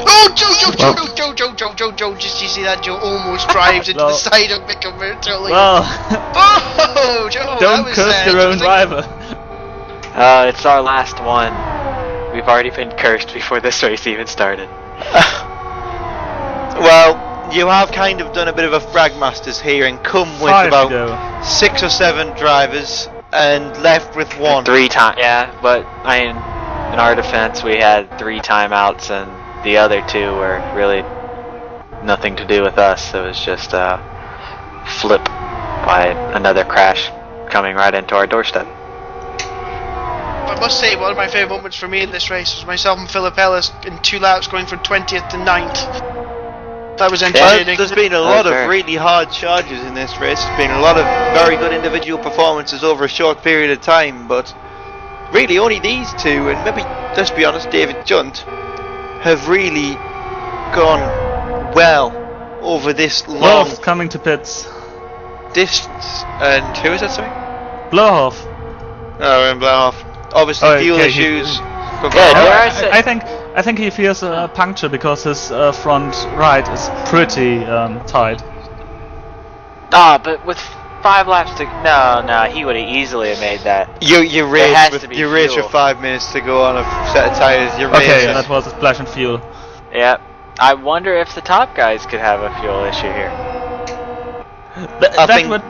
Oh, Joe! Just you see that? Joe almost drives into the side of Mika virtually. Well, Oh, Joe! that don't was, curse your own driver. It's our last one. We've already been cursed before this race even started. Well, you have kind of done a bit of a frag masters here and come with 5 to about go. 6 or 7 drivers and left with 1. 3 times. Yeah, but in our defense, we had 3 timeouts, and the other 2 were really nothing to do with us. It was just a flip by another crash coming right into our doorstep. I must say, one of my favourite moments for me in this race was myself and Philip Ellis in 2 laps going from 20th to 9th. That was Well, entertaining. there's been a lot of really hard charges in this race. There's been a lot of very good individual performances over a short period of time, but really only these 2, and maybe, let's be honest, David Junt, have really gone well over this long Wolf's coming to pits. distance. And who is that, sorry? Blohoff. Oh, in Blahoff. Obviously, Oh, fuel okay, issues. Yeah, dare I say- I think I think he fears a puncture because his front right is pretty tight. Ah, but with 5 laps to no, he would have easily have made that. You has race to be with you race fuel. with 5 minutes to go on a set of tires. You Okay, race. that was a splash and fuel. Yeah. I wonder if the top guys could have a fuel issue here. That think- would.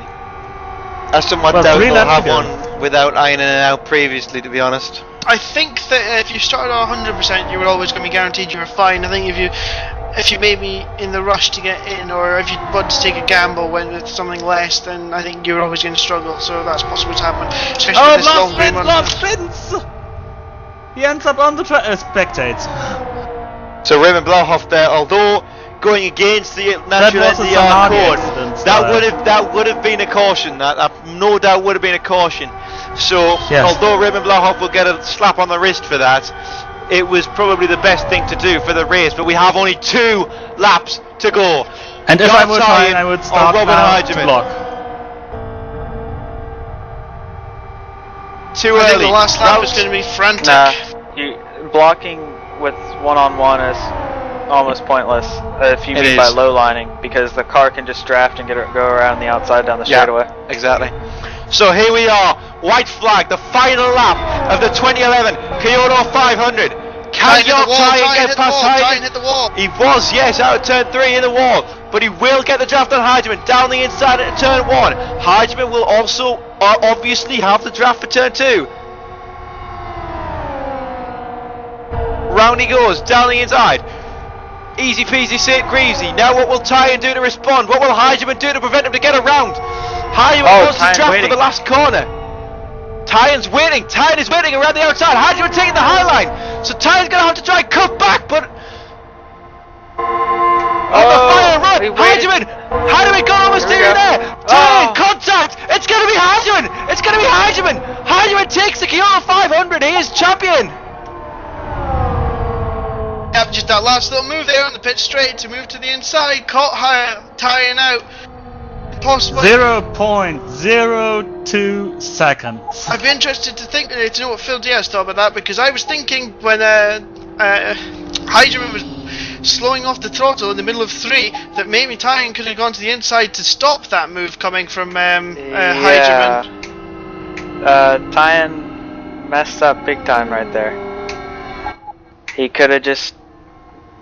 I somewhat Well, doubt 3 we'll laps have to go. one without ironing it out previously, to be honest. I think that if you started at 100%, you were always going to be guaranteed you were fine. I think if you maybe in the rush to get in, or if you want to take a gamble when it's something less, then I think you're always going to struggle. So that's possible to happen, especially with this long green one. Love spins! He ends up on the spectates. So Raymond Blauhoff there, although going against the That natural was a NDR Sonati code, accident that style. would have been a caution. That no doubt would have been a caution. So Yes. although Raymond Blauhoff will get a slap on the wrist for that, it was probably the best thing to do for the race. But we have only 2 laps to go. And if I were John trying, Tyan I would or start Robin now to Heigeman. block. Too I think early. the last lap Routes- is going to be frantic. Nah, blocking with one-on-one is almost pointless if you It mean by is. low lining, because the car can just draft and go around the outside down the Yeah. straightaway. Exactly. So here we are, white flag, the final lap of the 2011 Kyoto 500. Can York Tyan get past Heigeman? hit the wall. He was, yes, out of turn 3 in the wall, but he will get the draft on Heigeman down the inside at turn 1. Heigeman will also obviously have the draft for turn 2. Round he goes, down the inside. Easy peasy, St. Greavesy. Now what will Tyan do to respond? What will Heigeman do to prevent him to get around? Heigeman wants to Tyan draft waiting. for the last corner. Tyan's waiting. Tyan is waiting around the outside. Heigeman taking the high line. So Tyan's going to have to try and cut back, but... On the fire run! he waited. Heigeman got almost Here we near go. there! Tyan, Oh. contact! It's going to be Heigeman! It's going to be Heigeman! Heigeman takes the Kyoto 500. He is champion! Yep, just that last little move there on the pit straight to move to the inside, caught Tyan out. Possible. 0.02 seconds. I'd be interested to know what Phil Diaz thought about that, because I was thinking when Heigeman was slowing off the throttle in the middle of 3 that maybe Tyan could have gone to the inside to stop that move coming from Heigeman. Tyan messed up big time right there. He could have just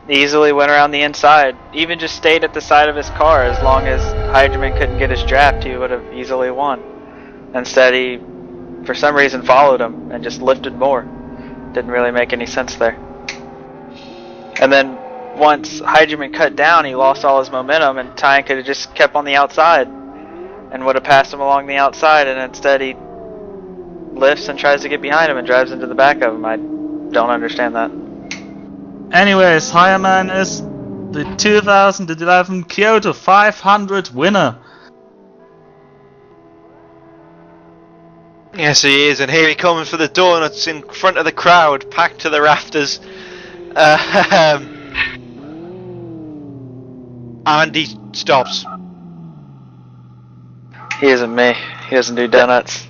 easily went around the inside, even just stayed at the side of his car. As long as Heigeman couldn't get his draft, he would have easily won. Instead, he for some reason followed him and just lifted more. Didn't really make any sense there. And then once Heigeman cut down, he lost all his momentum, and Tyan could have just kept on the outside and would have passed him along the outside, and instead he lifts and tries to get behind him and drives into the back of him. I don't understand that. Anyways, Heigeman is the 2011 Kyoto 500 winner. Yes, he is, and here he comes for the donuts in front of the crowd, packed to the rafters. And he stops. He isn't me. He doesn't do donuts.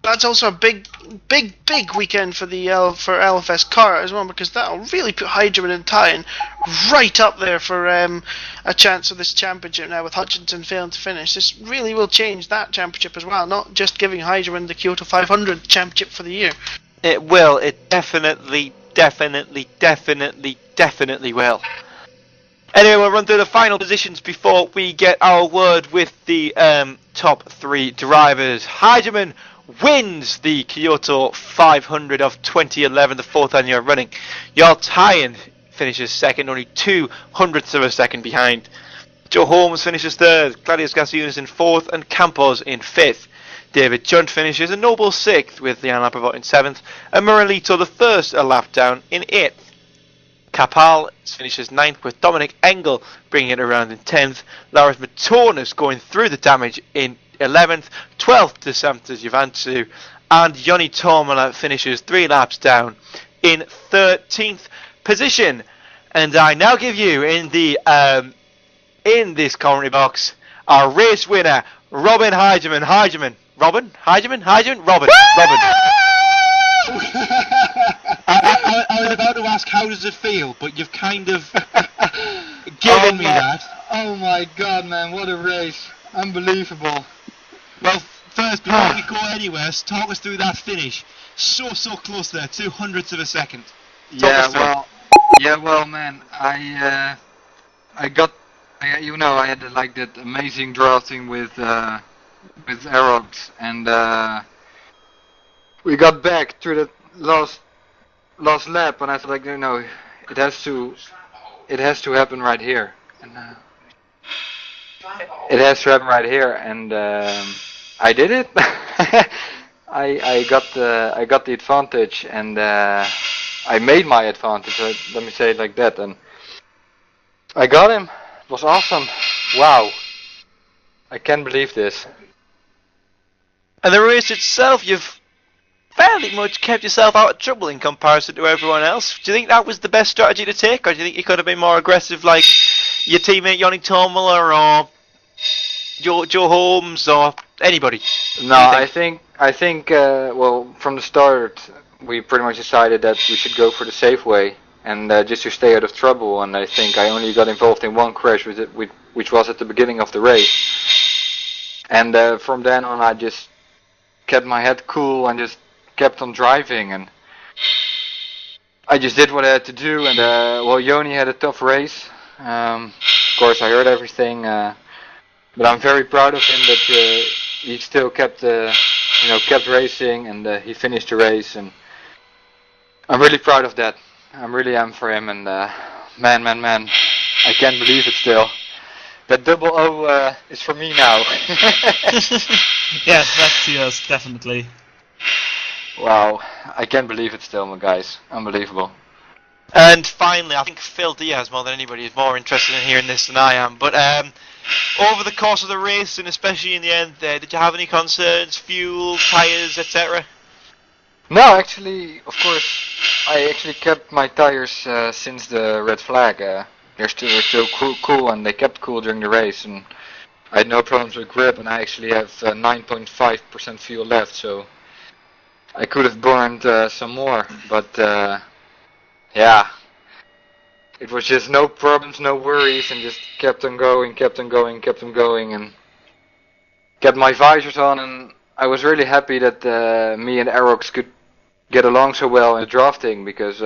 That's also a big weekend for the LFS car as well, because that'll really put Heigeman and Tyan right up there for a chance of this championship now, with Hutchinson failing to finish. This really will change that championship as well, not just giving Heigeman the Kyoto 500 championship for the year. It will. It definitely will. Anyway, we'll run through the final positions before we get our word with the top 3 drivers. Heigeman wins the Kyoto 500 of 2011, the 4th annual running. Jarl Tyan finishes second, only 0.02 of a second behind. Joe Holmes finishes third, Gladius Gasiunas in 4th, and Campos in 5th. David Junt finishes a noble 6th, with Jan Laprovot in 7th, and Moralito the first a lap down in 8th. Kapal finishes 9th, with Dominic Engel bringing it around in 10th. Laurens Matonus going through the damage in 11th, 12th to Samtas Juvantsu, and Joni Tormala finishes 3 laps down in 13th position. And I now give you in the in this commentary box our race winner, Robin Heigeman. Robin. was about to ask how does it feel, but you've kind of given me that. Oh my god, man, what a race. Unbelievable. Well, first, before we go anywhere, talk us through that finish. So close there, 200ths of a second. Yeah, well, man, I had like that amazing drafting with Aerox, and we got back to the last lap, and I thought, like, it has to happen right here, and it has to happen right here, and I did it. I got the advantage, and I made my advantage. Let me say it like that, and I got him. It was awesome. Wow, I can't believe this. And the race itself, you've fairly much kept yourself out of trouble in comparison to everyone else. Do you think that was the best strategy to take, or do you think you could have been more aggressive like your teammate Yanni Tomala or Joe Holmes or anybody? No, I think well, from the start we pretty much decided that we should go for the safe way and just to stay out of trouble, and I think I only got involved in one crash which was at the beginning of the race, and from then on I just kept my head cool and just kept on driving, and I just did what I had to do, and well, Yoni had a tough race. Of course I heard everything, but I'm very proud of him that he still kept racing, and he finished the race, and I'm really proud of that. I really am for him, and man, I can't believe it still. That double O is for me now. Yes, that's yours, definitely. Wow, I can't believe it still, my guys. Unbelievable. And finally, I think Phil Diaz, more than anybody, is more interested in hearing this than I am. But over the course of the race, and especially in the end there, did you have any concerns? Fuel, tyres, etc.? No, actually, of course, I actually kept my tires since the red flag. They're still cool, and they kept cool during the race, and I had no problems with grip, and I actually have 9.5% fuel left, so I could have burned some more, but yeah, it was just no problems, no worries, and just kept on going, and kept my visors on, and I was really happy that me and Aerox could get along so well in the drafting, because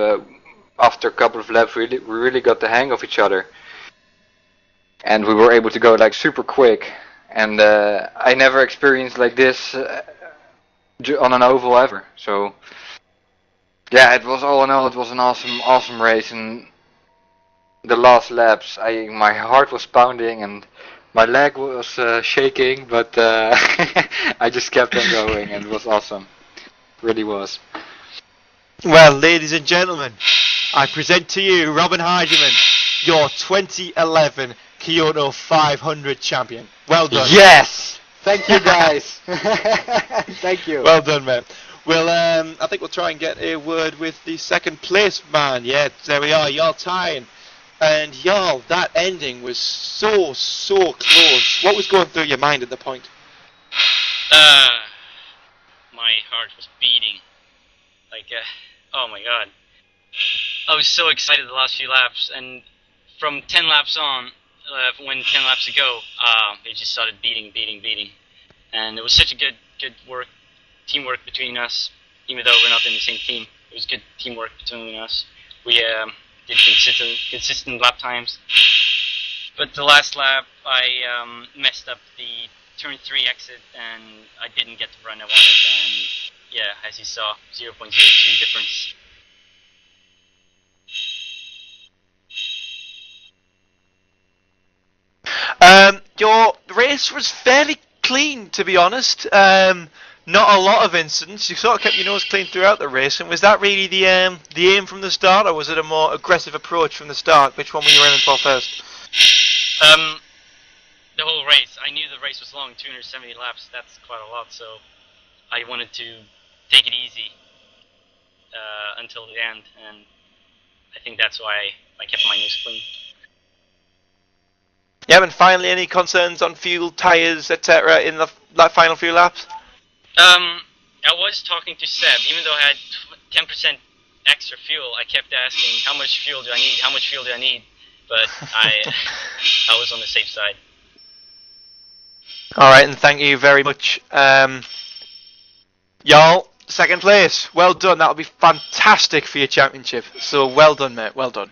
after a couple of laps we really got the hang of each other, and we were able to go like super quick, and I never experienced like this on an oval ever. So yeah, it was all in all, it was an awesome race, and the last laps my heart was pounding and my leg was shaking, but I just kept on going, and it was awesome. It really was. Well, ladies and gentlemen, I present to you Robin Heidemann, your 2011 Kyoto 500 champion. Well done. Yes! Thank you, guys. Thank you. Well done, man. Well, I think we'll try and get a word with the second place man. Yeah, there we are, y'all tying. And y'all, that ending was so close. What was going through your mind at the point? My heart was beating. Like, oh my god. I was so excited the last few laps, and from 10 laps on, when 10 laps ago, it just started beating. And it was such a good teamwork between us, even though we're not in the same team. It was good teamwork between us. We did consistent lap times. But the last lap, I messed up the turn 3 exit, and I didn't get the run I wanted, and yeah, as you saw, 0.02 difference. Your race was fairly clean, to be honest. Not a lot of incidents. You sort of kept your nose clean throughout the race. And was that really the aim from the start, or was it a more aggressive approach from the start? Which one were you aiming for first? The whole race. I knew the race was long, 270 laps. That's quite a lot. So I wanted to take it easy until the end, and I think that's why I kept my nose clean. Yeah, and finally, any concerns on fuel, tyres, etc. in the final few laps? I was talking to Seb, even though I had 10% extra fuel, I kept asking, how much fuel do I need? How much fuel do I need? But I was on the safe side. Alright, and thank you very much. Y'all, second place. Well done. That'll be fantastic for your championship. So well done, mate. Well done.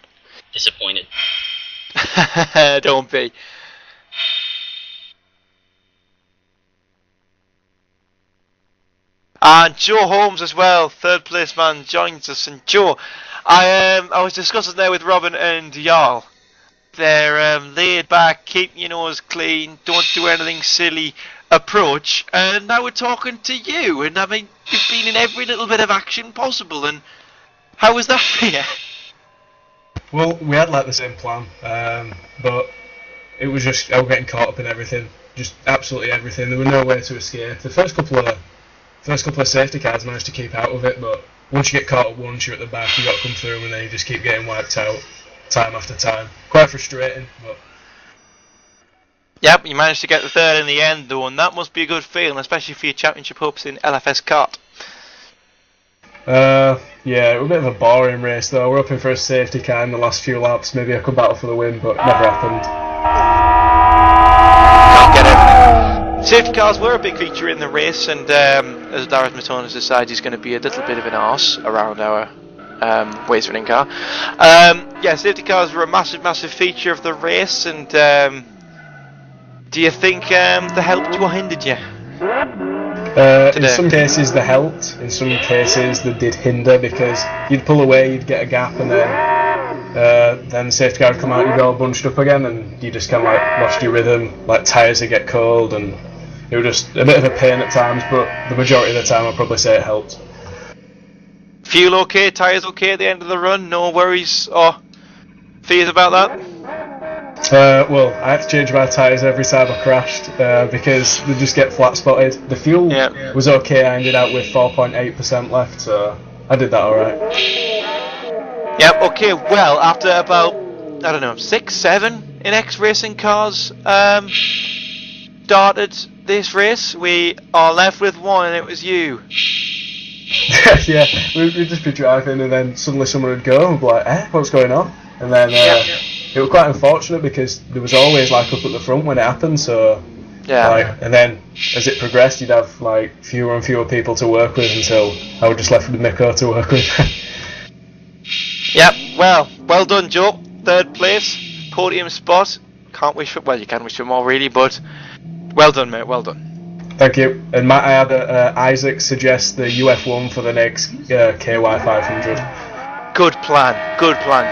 Disappointed. Don't be. And Joe Holmes as well, third place man, joins us. And Joe, I was discussing there with Robin and Jarl. They're laid back, keep your nose clean, don't do anything silly approach. And now we're talking to you. And I mean, you've been in every little bit of action possible. And how was that for you? Well, we had like the same plan, but it was just I was getting caught up in everything, just absolutely everything. There was no way to escape. The first couple of safety cars managed to keep out of it, but once you get caught up once, you're at the back, you got to come through, and then you just keep getting wiped out time after time. Quite frustrating, but. Yep, you managed to get the third in the end though, and that must be a good feeling, especially for your championship hopes in LFS kart. Yeah, it was a bit of a boring race though. We're hoping for a safety car in the last few laps. Maybe I could battle for the win, but it never happened. Can't get everything. Safety cars were a big feature in the race, and as Dareth Matonis decides he's going to be a little bit of an arse around our race running car. Yeah, safety cars were a massive feature of the race, and do you think they helped you or hindered you? In some cases they helped, in some cases they did hinder, because you'd pull away, you'd get a gap, and then the safety car would come out, you'd go all bunched up again, and you just kind of like lost your rhythm, like tyres would get cold, and it was just a bit of a pain at times, but the majority of the time I'd probably say it helped. Fuel okay, tyres okay at the end of the run, no worries or fears about that? Well, I had to change my tyres every time I crashed because they just get flat spotted. The fuel was okay, I ended out with 4.8% left, so I did that alright. Yep, okay, well, after about, I don't know, 6, 7 in X Racing cars started this race, we are left with one, and it was you. Yeah, we'd just be driving, and then suddenly someone would go, and be like, what's going on? And then it was quite unfortunate because there was always like up at the front when it happened, so and then as it progressed you'd have like fewer and fewer people to work with until I was just left with Miko to work with. Yep, well done Joe, third place, podium spot, can't wish for, well you can wish for more really, but well done mate, well done. Thank you, and I had Isaac suggest the UF1 for the next KY500. Good plan,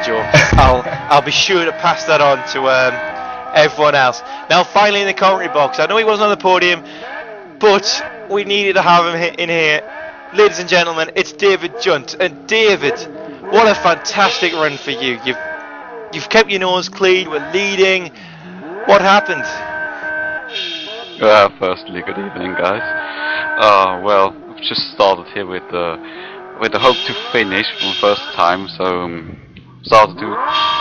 Joe. I'll be sure to pass that on to everyone else. Now, finally in the commentary box. I know he wasn't on the podium, but we needed to have him in here. Ladies and gentlemen, it's David Junt. And David, what a fantastic run for you. You've kept your nose clean. We're leading. What happened? Firstly, good evening, guys. Well, we've just started here with the hope to finish for the first time, so started to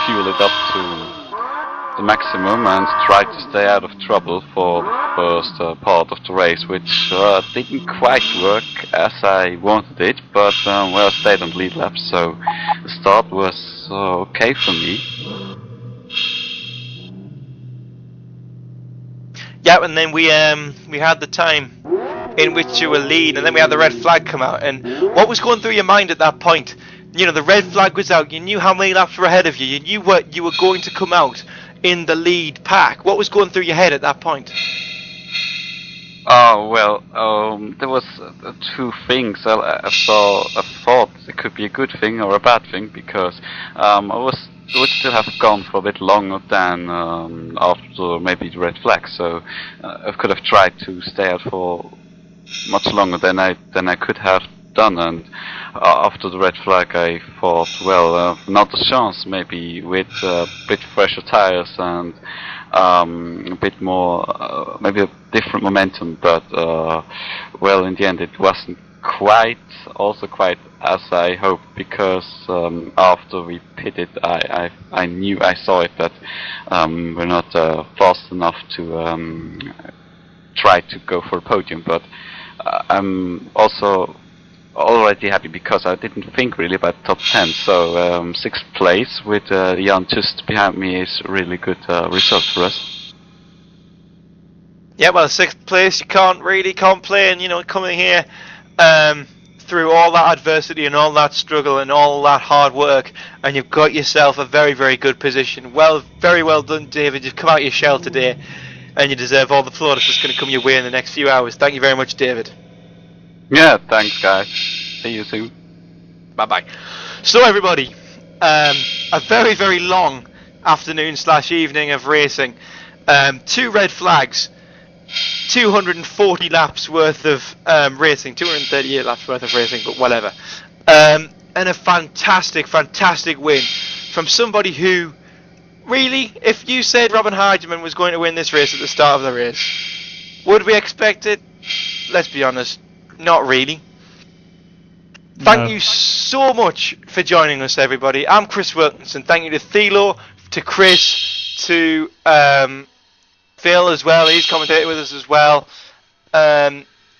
fuel it up to the maximum and try to stay out of trouble for the first part of the race, which didn't quite work as I wanted it, but well, I stayed on the lead lap, so the start was okay for me. Yeah, and then we had the time in which you were lead, and then we had the red flag come out. And what was going through your mind at that point? You know, the red flag was out, you knew how many laps were ahead of you, you knew what you were going to come out in the lead pack. What was going through your head at that point? Oh, well, there was two things. I thought it could be a good thing or a bad thing, because I would still have gone for a bit longer than after maybe the red flag, so I could have tried to stay out for much longer than I could have done, and after the red flag I thought, well, another chance maybe with a bit fresher tires and a bit more, maybe a different momentum, but well, in the end it wasn't quite as I hoped, because after we pitted I saw it that we're not fast enough to try to go for a podium, but I'm also already happy because I didn't think really about top 10. So 6th place with Jan just behind me is a really good result for us. Yeah, well, 6th place, you can't really complain, you know, coming here through all that adversity and all that struggle and all that hard work, and you've got yourself a very, very good position. Well, very well done, David. You've come out of your shell today, and you deserve all the plaudits that's going to come your way in the next few hours. Thank you very much, David. Yeah, thanks guys. See you soon. Bye-bye. So, everybody, a very, very long afternoon/evening of racing. 2 red flags. 240 laps worth of racing, 238 laps worth of racing, but whatever. And a fantastic, fantastic win from somebody who, really, if you said Robin Hardiman was going to win this race at the start of the race, would we expect it? Let's be honest, not really. Thank you so much for joining us, everybody. I'm Chris Wilkinson. Thank you to Thilo, to Chris, to Phil as well, he's commentated with us as well.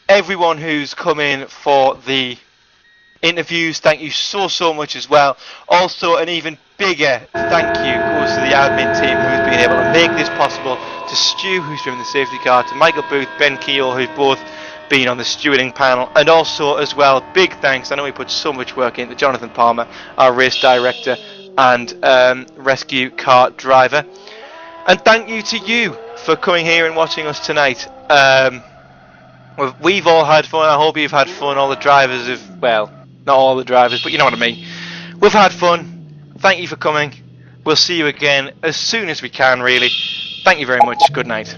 Everyone who's come in for the interviews, thank you so much as well. Also, an even bigger thank you goes to the admin team who's been able to make this possible, to Stu, who's driven the safety car, to Michael Booth, Ben Keogh, who've both been on the stewarding panel, and also as well, big thanks, I know we put so much work into Jonathan Palmer, our race director and rescue car driver. And thank you to you for coming here and watching us tonight. We've all had fun. I hope you've had fun. All the drivers have, well, not all the drivers, but you know what I mean. We've had fun. Thank you for coming. We'll see you again as soon as we can, really. Thank you very much. Good night.